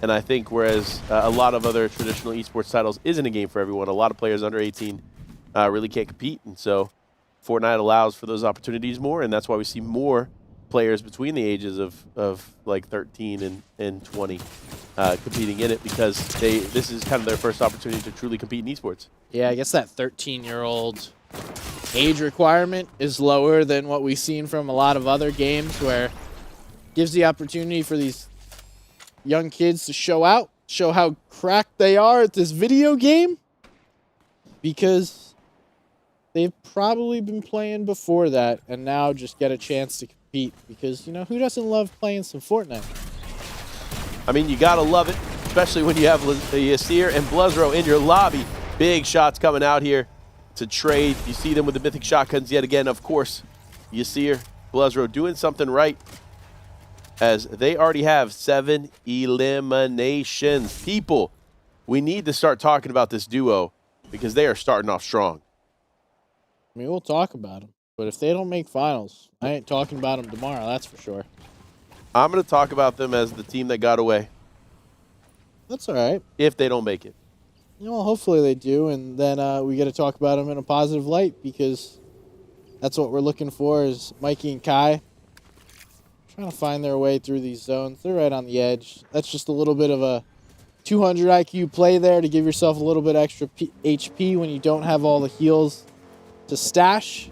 And I think whereas a lot of other traditional esports titles isn't a game for everyone, a lot of players under 18 really can't compete. And so Fortnite allows for those opportunities more, and that's why we see more players between the ages of like 13 and 20 competing in it, because this is kind of their first opportunity to truly compete in esports. Yeah, I guess that 13-year-old age requirement is lower than what we've seen from a lot of other games, where it gives the opportunity for these young kids to show out, show how cracked they are at this video game, because they've probably been playing before that and now just get a chance to compete, because, you know, who doesn't love playing some Fortnite? I mean, you gotta love it, especially when you have Yasir and Bluzro in your lobby. Big shots coming out here to trade. You see them with the mythic shotguns yet again. Of course, Yasir, Bluzro doing something right, as they already have 7 eliminations. People, we need to start talking about this duo because they are starting off strong. I mean, we'll talk about them, but if they don't make finals, I ain't talking about them tomorrow, that's for sure. I'm going to talk about them as the team that got away. That's all right. If they don't make it. You know, hopefully they do, and then we get to talk about them in a positive light, because that's what we're looking for, is Mikey and Kai trying to find their way through these zones. They're right on the edge. That's just a little bit of a 200 IQ play there to give yourself a little bit extra HP when you don't have all the heals to stash.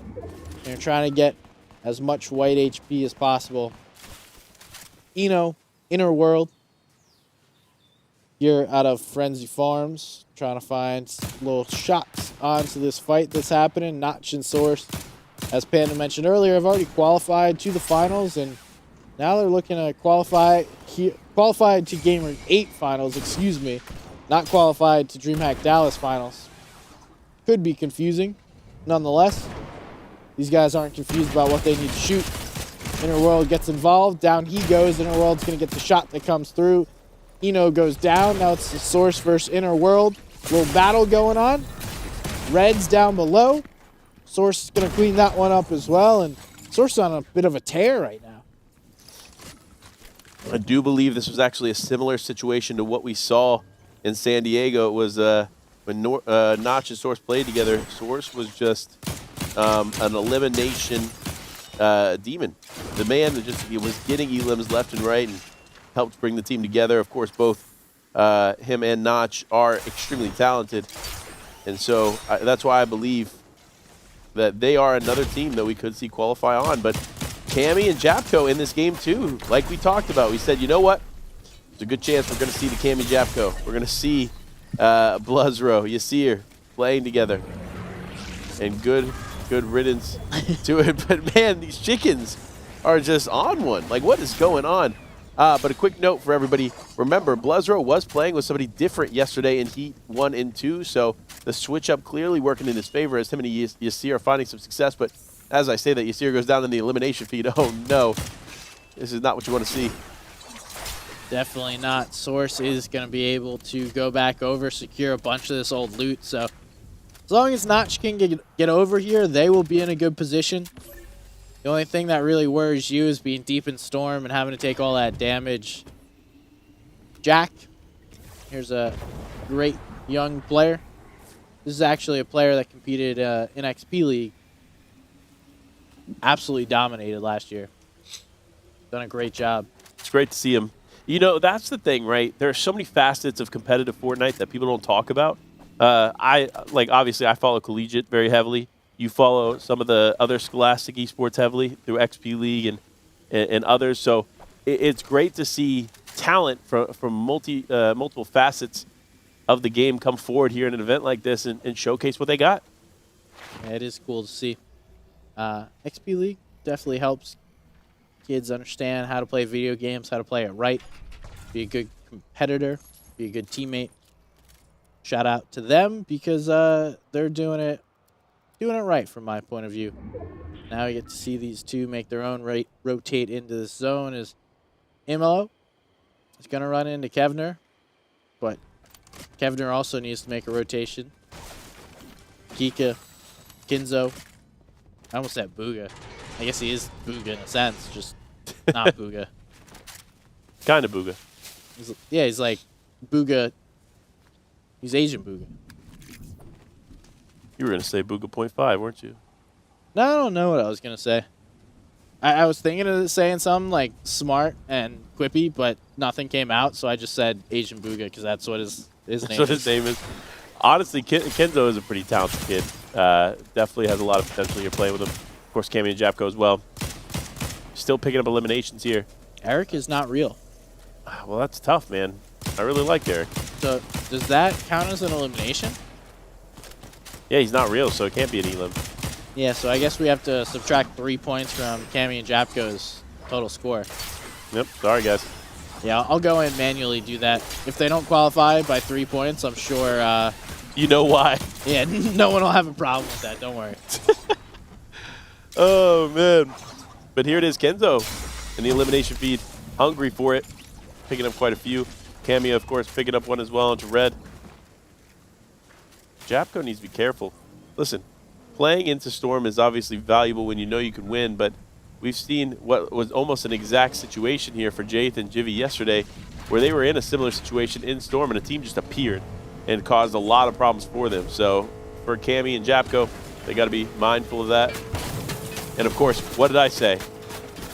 And you're trying to get as much white HP as possible. Inner World. You're out of Frenzy Farms, trying to find little shots onto this fight that's happening. Notch and Source, as Panda mentioned earlier, have already qualified to the finals, and now they're looking to qualified to Gamer 8 finals, excuse me, not qualified to DreamHack Dallas finals. Could be confusing. Nonetheless, these guys aren't confused about what they need to shoot. Inner World gets involved. Down he goes. Inner World's going to get the shot that comes through. Eno goes down. Now it's the Source versus Inner World. Little battle going on. Red's down below. Source is going to clean that one up as well. And Source is on a bit of a tear right now. I do believe this was actually a similar situation to what we saw in San Diego. It was when Notch and Source played together. Source was just an elimination demon. The man that just was getting elims left and right and helped bring the team together. Of course, both him and Notch are extremely talented. And so that's why I believe that they are another team that we could see qualify on. But Cammy and Japco in this game too, like we talked about. We said, you know what? There's a good chance we're going to see the Cammy Japco. We're going to see Bluzro, Yasir playing together. And good riddance to it. But man, these chickens are just on one. Like, what is going on? But a quick note for everybody. Remember, Bluzro was playing with somebody different yesterday in Heat 1 and 2, so the switch-up clearly working in his favor as him and Yasir are finding some success. But as I say that, Yasir goes down in the elimination feed. Oh, no. This is not what you want to see. Definitely not. Source is going to be able to go back over, secure a bunch of this old loot. So as long as Notch can get over here, they will be in a good position. The only thing that really worries you is being deep in Storm and having to take all that damage. Jack, here's a great young player. This is actually a player that competed in XP League. Absolutely dominated last year. Done a great job. It's great to see him. You know, that's the thing, right? There are so many facets of competitive Fortnite that people don't talk about. Obviously, I follow Collegiate very heavily. You follow some of the other Scholastic esports heavily through XP League and others. So it's great to see talent from multiple facets of the game come forward here in an event like this and showcase what they got. Yeah, it is cool to see. XP League definitely helps kids understand how to play video games, how to play it right, be a good competitor, be a good teammate. Shout out to them because they're doing it right from my point of view. Now we get to see these two make their own rotate into this zone as Imlo is going to run into Kevner, but Kevner also needs to make a rotation. Kika, Kinzo, I almost said Booga. I guess he is Booga in a sense, just not Booga. Kind of Booga. He's like Booga. He's Asian Booga. You were going to say Booga 0.5, weren't you? No, I don't know what I was going to say. I was thinking of saying something like smart and quippy, but nothing came out, so I just said Asian Booga because that's what his name is. That's what his name is. Honestly, Kenzo is a pretty talented kid. Definitely has a lot of potential here playing with him. Of course, Cammy and Japko as well. Still picking up eliminations here. Eric is not real. Well, that's tough, man. I really like Eric. So does that count as an elimination? Yeah, he's not real, so it can't be an elim. Yeah, so I guess we have to subtract 3 points from Cammy and Japko's total score. Yep, sorry, guys. Yeah, I'll go and manually do that. If they don't qualify by 3 points, I'm sure... you know why. Yeah, no one will have a problem with that. Don't worry. Oh, man. But here it is, Kenzo in the elimination feed. Hungry for it. Picking up quite a few. Cammy, of course, picking up one as well into red. Japko needs to be careful. Listen, playing into Storm is obviously valuable when you know you can win, but we've seen what was almost an exact situation here for Jath and Jivy yesterday, where they were in a similar situation in Storm and a team just appeared and caused a lot of problems for them. So for Cammy and Japko, they got to be mindful of that. And of course, what did I say?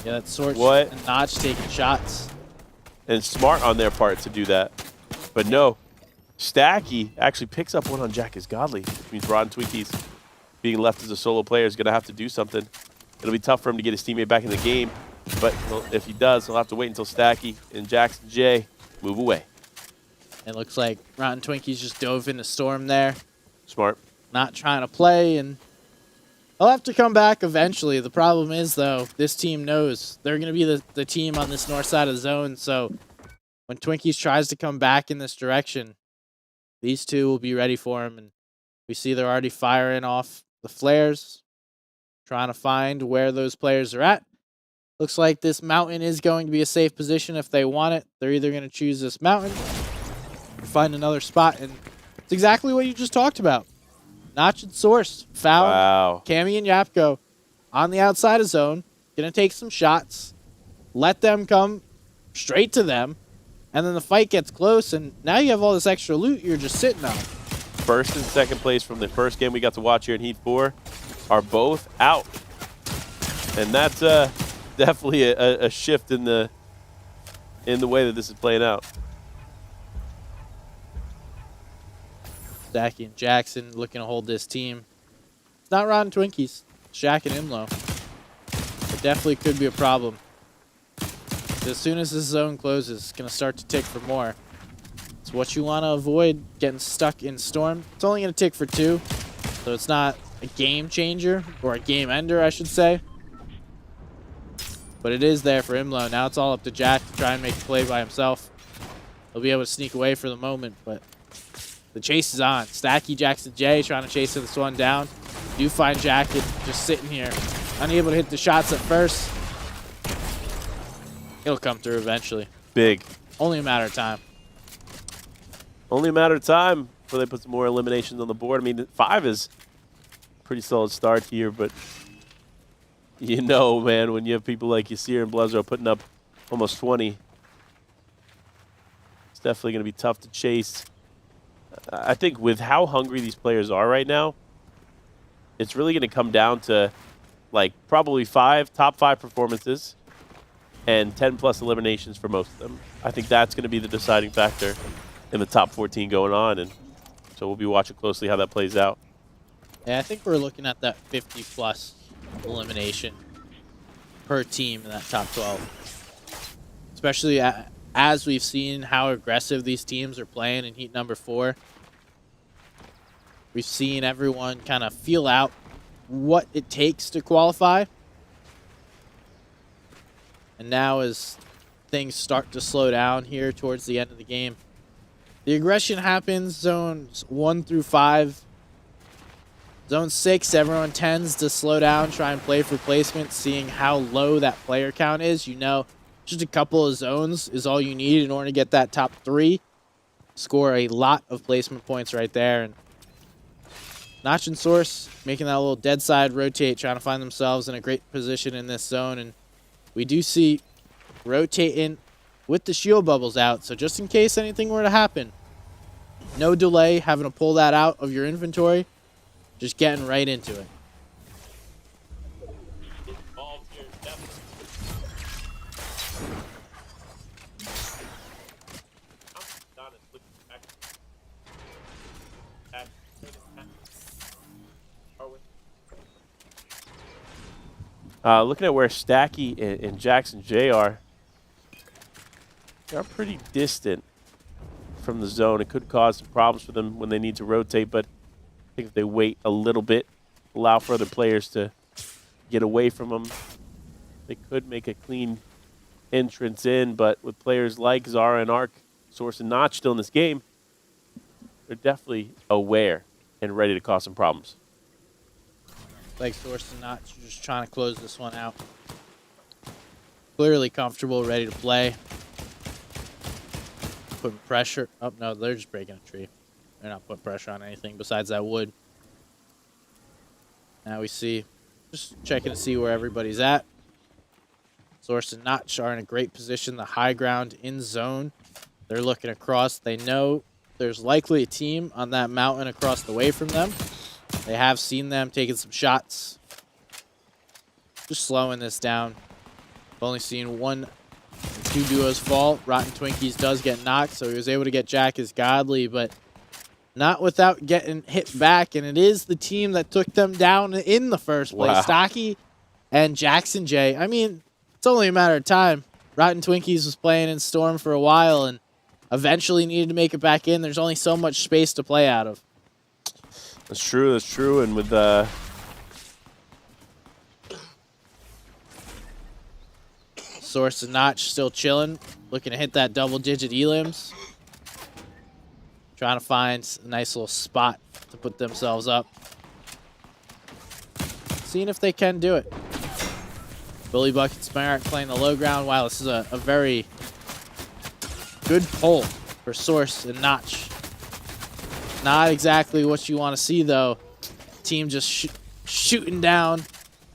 Yeah, that's Sorch and Notch taking shots. And smart on their part to do that. But no, Stacky actually picks up one on Jack is Godly, which means Rotten Twinkies being left as a solo player is going to have to do something. It'll be tough for him to get his teammate back in the game, but if he does, he'll have to wait until Stacky and Jackson J move away. It looks like Rotten Twinkies just dove into Storm there. Smart. Not trying to play, and they'll have to come back eventually. The problem is, though, this team knows they're going to be the team on this north side of the zone, so when Twinkies tries to come back in this direction, these two will be ready for him, and we see they're already firing off the flares, trying to find where those players are at. Looks like this mountain is going to be a safe position if they want it. They're either going to choose this mountain or find another spot, and it's exactly what you just talked about. Notch and Source found Cammy and Yapko on the outside of zone, going to take some shots, let them come straight to them, and then the fight gets close, and now you have all this extra loot you're just sitting on. First and second place from the first game we got to watch here in Heat 4 are both out. And that's definitely a shift in the way that this is playing out. Stacky and Jackson looking to hold this team. It's not Rotten Twinkies. Shaq and Imlo. It definitely could be a problem. As soon as this zone closes, it's going to start to tick for more. It's what you want to avoid, getting stuck in Storm. It's only going to tick for 2, so it's not a game changer, or a game ender, I should say. But it is there for Imlo. Now it's all up to Jack to try and make a play by himself. He'll be able to sneak away for the moment, but the chase is on. Stacky, Jackson J trying to chase this one down. Do find Jacket just sitting here, unable to hit the shots at first. It'll come through eventually. Big. Only a matter of time. Only a matter of time before they put some more eliminations on the board. I mean, 5 is a pretty solid start here, but you know, man, when you have people like Yasir and Blezro putting up almost 20, it's definitely going to be tough to chase. I think with how hungry these players are right now, it's really going to come down to like probably top 5 performances and 10+ eliminations for most of them. I think that's going to be the deciding factor in the top 14 going on, and so we'll be watching closely how that plays out. Yeah, I think we're looking at that 50+ elimination per team in that top 12. Especially as we've seen how aggressive these teams are playing in Heat number 4. We've seen everyone kind of feel out what it takes to qualify. And now as things start to slow down here towards the end of the game, the aggression happens zones 1 through 5. Zone 6, everyone tends to slow down, try and play for placement, seeing how low that player count is. You know, just a couple of zones is all you need in order to get that top 3. Score a lot of placement points right there. And Notch and Source making that little dead side rotate, trying to find themselves in a great position in this zone. And we do see rotating with the shield bubbles out. So just in case anything were to happen, no delay having to pull that out of your inventory. Just getting right into it. Looking at where Stacky and Jackson J are, they're pretty distant from the zone. It could cause some problems for them when they need to rotate, but I think if they wait a little bit, allow for other players to get away from them, they could make a clean entrance in. But with players like Zara and Arc, Source and Notch still in this game, they're definitely aware and ready to cause some problems. Like Source and Notch just trying to close this one out. Clearly comfortable, ready to play. Putting pressure. Oh, no, they're just breaking a tree. They're not putting pressure on anything besides that wood. Now we see, just checking to see where everybody's at. Source and Notch are in a great position, the high ground in zone. They're looking across. They know there's likely a team on that mountain across the way from them. They have seen them taking some shots. Just slowing this down. I've only seen 1 2 duos fall. Rotten Twinkies does get knocked, so he was able to get Jack as Godly, but not without getting hit back. And it is the team that took them down in the first place. Wow. Stocky and Jackson J. I mean, it's only a matter of time. Rotten Twinkies was playing in Storm for a while and eventually needed to make it back in. There's only so much space to play out of. That's true. That's true. And with Source and Notch still chilling, looking to hit that double-digit elims. Trying to find a nice little spot to put themselves up. Seeing if they can do it. Bully Bucket Smarak playing the low ground. Wow, this is a very good pull for Source and Notch. Not exactly what you want to see, though. Team just shooting down,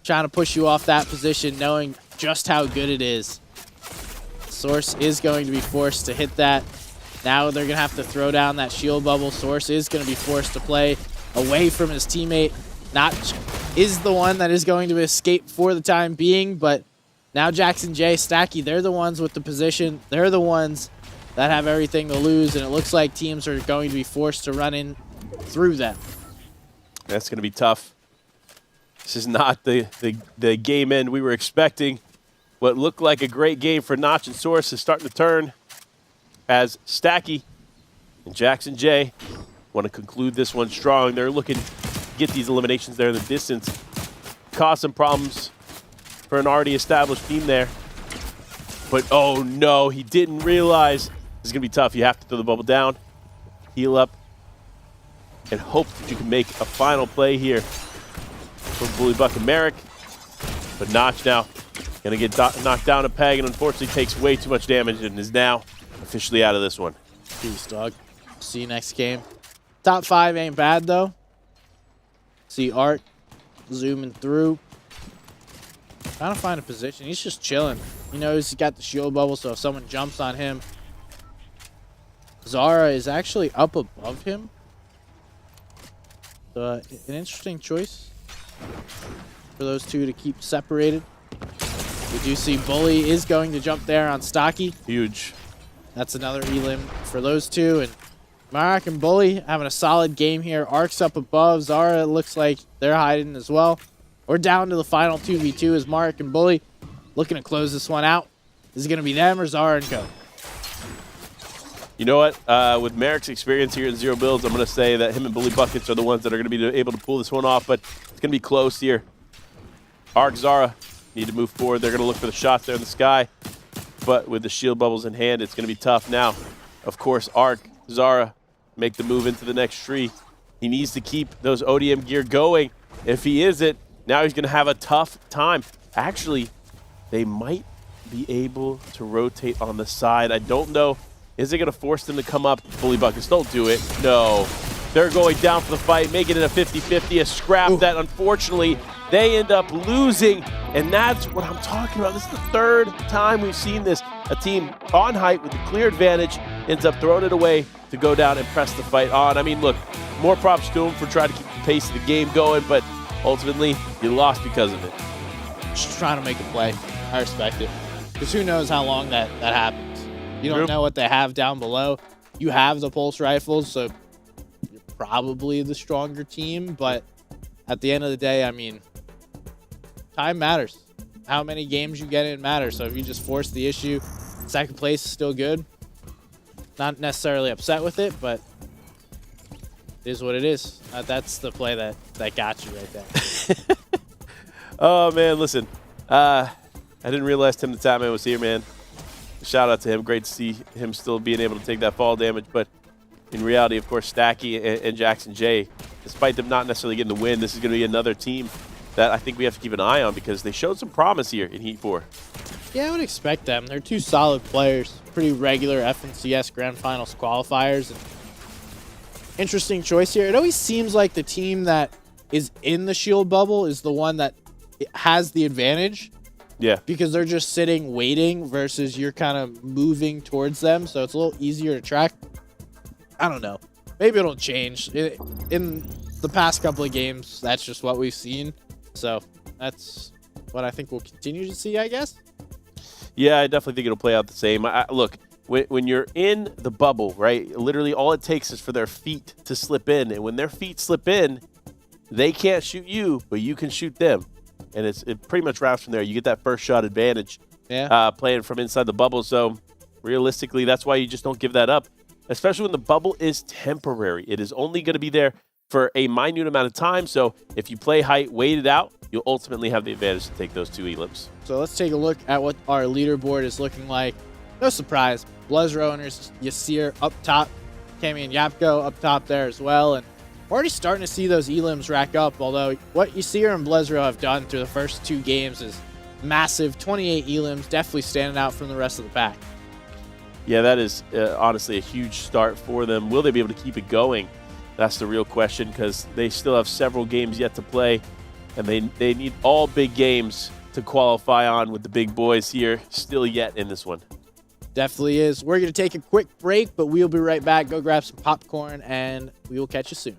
trying to push you off that position, knowing just how good it is. Source is going to be forced to hit that. Now they're going to have to throw down that shield bubble. Source is going to be forced to play away from his teammate. Notch is the one that is going to escape for the time being, but now Jackson J, Stacky, they're the ones with the position. They're the ones that have everything to lose, and it looks like teams are going to be forced to run in through them. That's going to be tough. This is not the game end we were expecting. What looked like a great game for Notch and Source is starting to turn as Stacky and Jackson J want to conclude this one strong. They're looking to get these eliminations there in the distance, cause some problems for an already established team there. But oh no, he didn't realize. This is going to be tough. You have to throw the bubble down, heal up, and hope that you can make a final play here from Bully Buck and Merrick. But Notch now going to get knocked down a peg and unfortunately takes way too much damage and is now officially out of this one. Peace, dog. See you next game. Top 5 ain't bad, though. See Art zooming through. Trying to find a position. He's just chilling. He knows he's got the shield bubble, so if someone jumps on him, Zara is actually up above him. So, an interesting choice for those two to keep separated. We do see Bully is going to jump there on Stocky. Huge. That's another elim for those two. And Marak and Bully having a solid game here. Ark's up above. Zara looks like they're hiding as well. We're down to the final 2v2 as Mark and Bully looking to close this one out. Is it going to be them or Zara and Co? You know what? With Merrick's experience here in Zero Builds, I'm going to say that him and Bully Buckets are the ones that are going to be able to pull this one off. But it's going to be close here. Arc, Zara need to move forward. They're going to look for the shots there in the sky. But with the shield bubbles in hand, it's going to be tough now. Of course, Arc, Zara make the move into the next tree. He needs to keep those ODM gear going. If he isn't, now he's going to have a tough time. Actually, they might be able to rotate on the side. I don't know. Is it going to force them to come up? Bully Buckets, don't do it. No. They're going down for the fight, making it a 50-50, a scrap that unfortunately they end up losing. And that's what I'm talking about. This is the third time we've seen this. A team on height with a clear advantage ends up throwing it away to go down and press the fight on. I mean, look, more props to them for trying to keep the pace of the game going, but ultimately you lost because of it. Just trying to make a play. I respect it. Because who knows how long that happens. You don't know what they have down below. You have the pulse rifles, so you're probably the stronger team. But at the end of the day, I mean, time matters. How many games you get in matters. So if you just force the issue, second place is still good. Not necessarily upset with it, but it is what it is. That's the play that got you right there. Oh, man, listen. I didn't realize Tim the Tatman was here, man. Shout out to him. Great to see him still being able to take that fall damage. But in reality, of course, Stacky and Jackson J, despite them not necessarily getting the win, this is going to be another team that I think we have to keep an eye on because they showed some promise here in Heat 4. Yeah, I would expect them. They're two solid players. Pretty regular FNCS Grand Finals qualifiers. And interesting choice here. It always seems like the team that is in the shield bubble is the one that has the advantage. Yeah. Because they're just sitting waiting versus you're kind of moving towards them. So it's a little easier to track. I don't know. Maybe it'll change. In the past couple of games, that's just what we've seen. So that's what I think we'll continue to see, I guess. Yeah, I definitely think it'll play out the same. Look, when you're in the bubble, right, literally all it takes is for their feet to slip in. And when their feet slip in, they can't shoot you, but you can shoot them. And it pretty much wraps from there. You get that first shot advantage playing from inside the bubble. So realistically, that's why you just don't give that up, especially when the bubble is temporary. It is only going to be there for a minute amount of time. So if you play height, wait it out, you'll ultimately have the advantage to take those 2 elims. So let's take a look at what our leaderboard is looking like. No surprise. Blezro owners, Yasir up top. Kami and Yapko up top there as well. And we're already starting to see those elims rack up, although what Yasir and Blezro have done through the first 2 games is massive. 28 elims, definitely standing out from the rest of the pack. Yeah, that is honestly a huge start for them. Will they be able to keep it going? That's the real question because they still have several games yet to play, and they need all big games to qualify on with the big boys here still yet in this one. Definitely is. We're going to take a quick break, but we'll be right back. Go grab some popcorn, and we will catch you soon.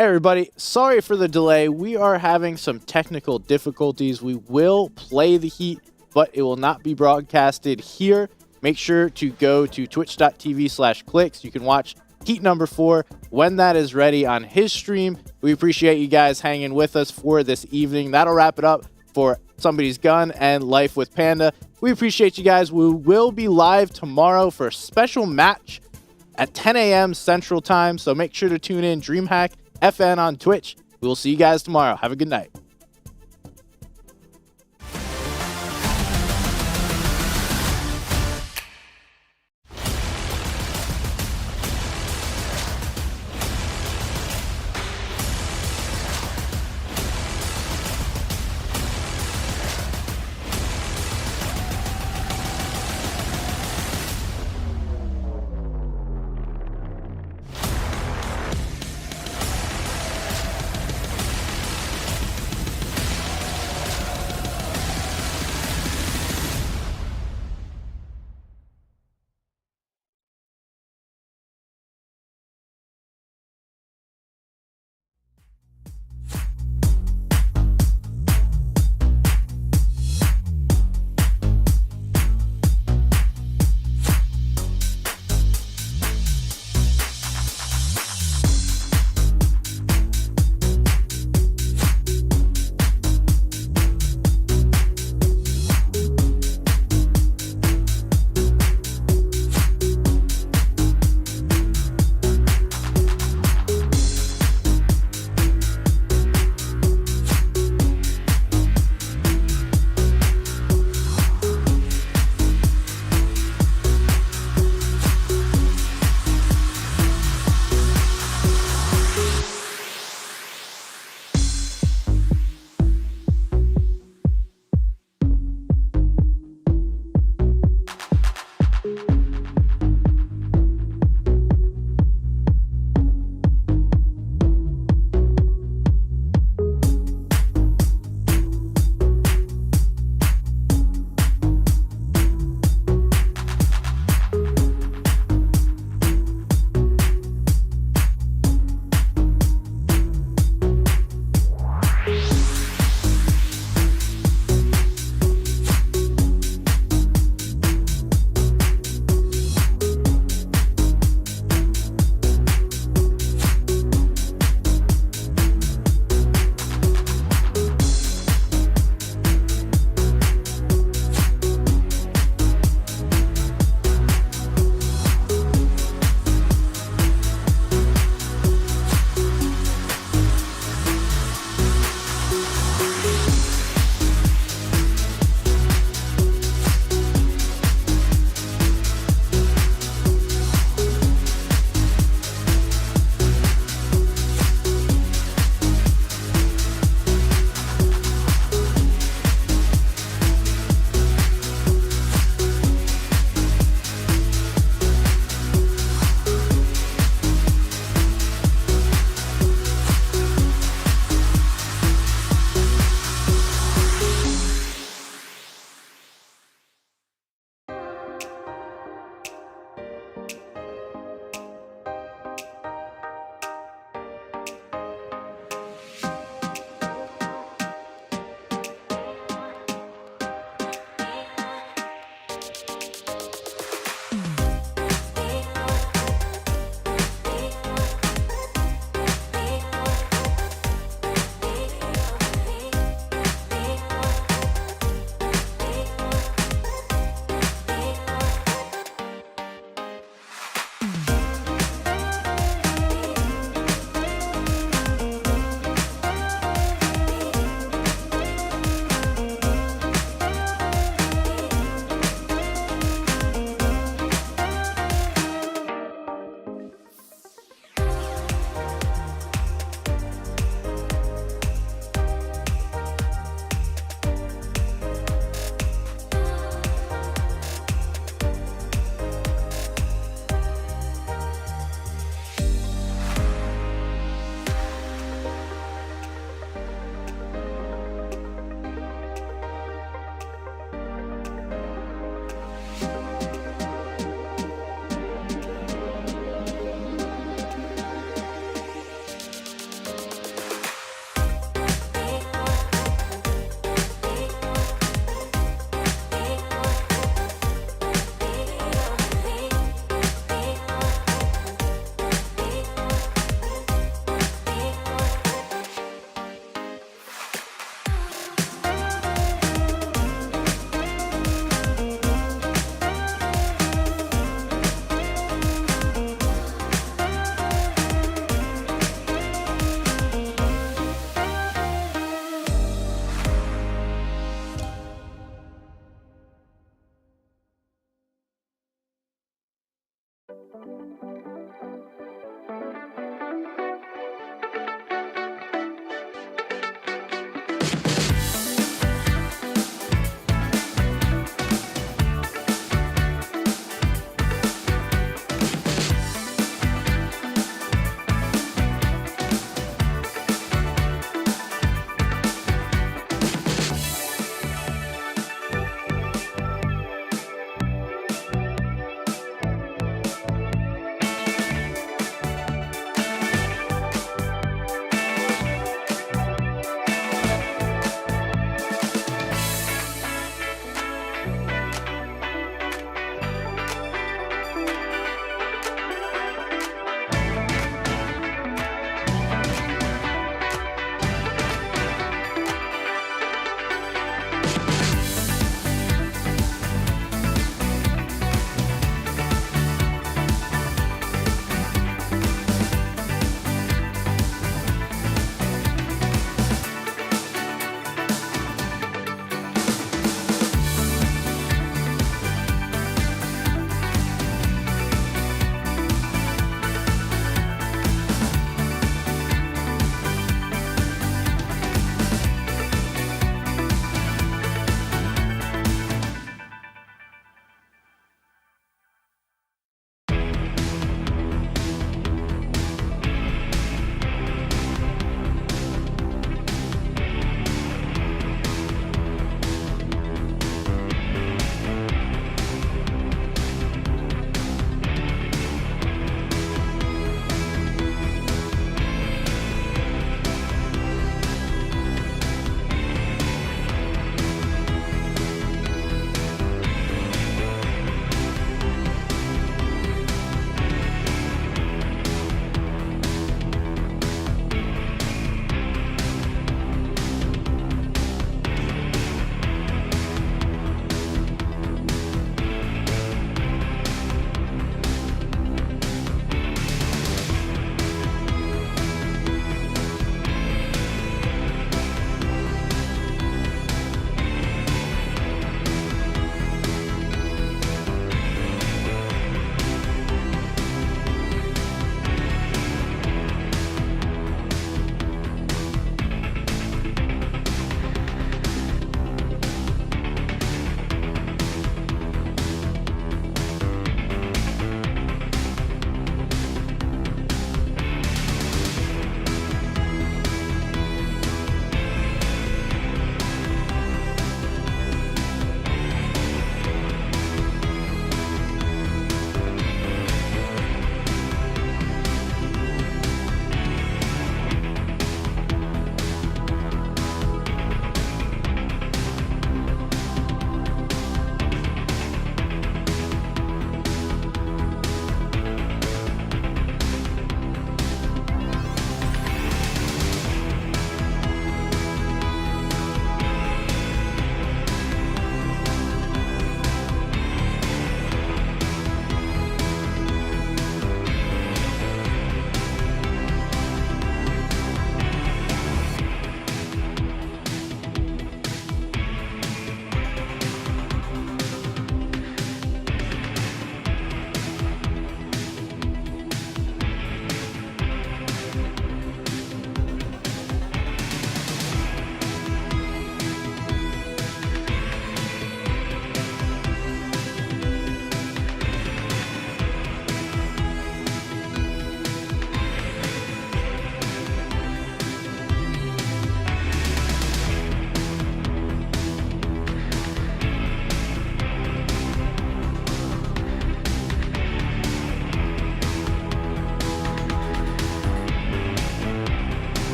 Hey everybody, sorry for the delay. We are having some technical difficulties. We will play the Heat, but it will not be broadcasted here. Make sure to go to twitch.tv/clicks. You can watch Heat number 4 when that is ready on his stream. We appreciate you guys hanging with us for this evening. That'll wrap it up for Somebody's Gun and Life with Panda. We appreciate you guys. We will be live tomorrow for a special match at 10 a.m. Central Time, so make sure to tune in. DreamHack FN on Twitch. We will see you guys tomorrow. Have a good night.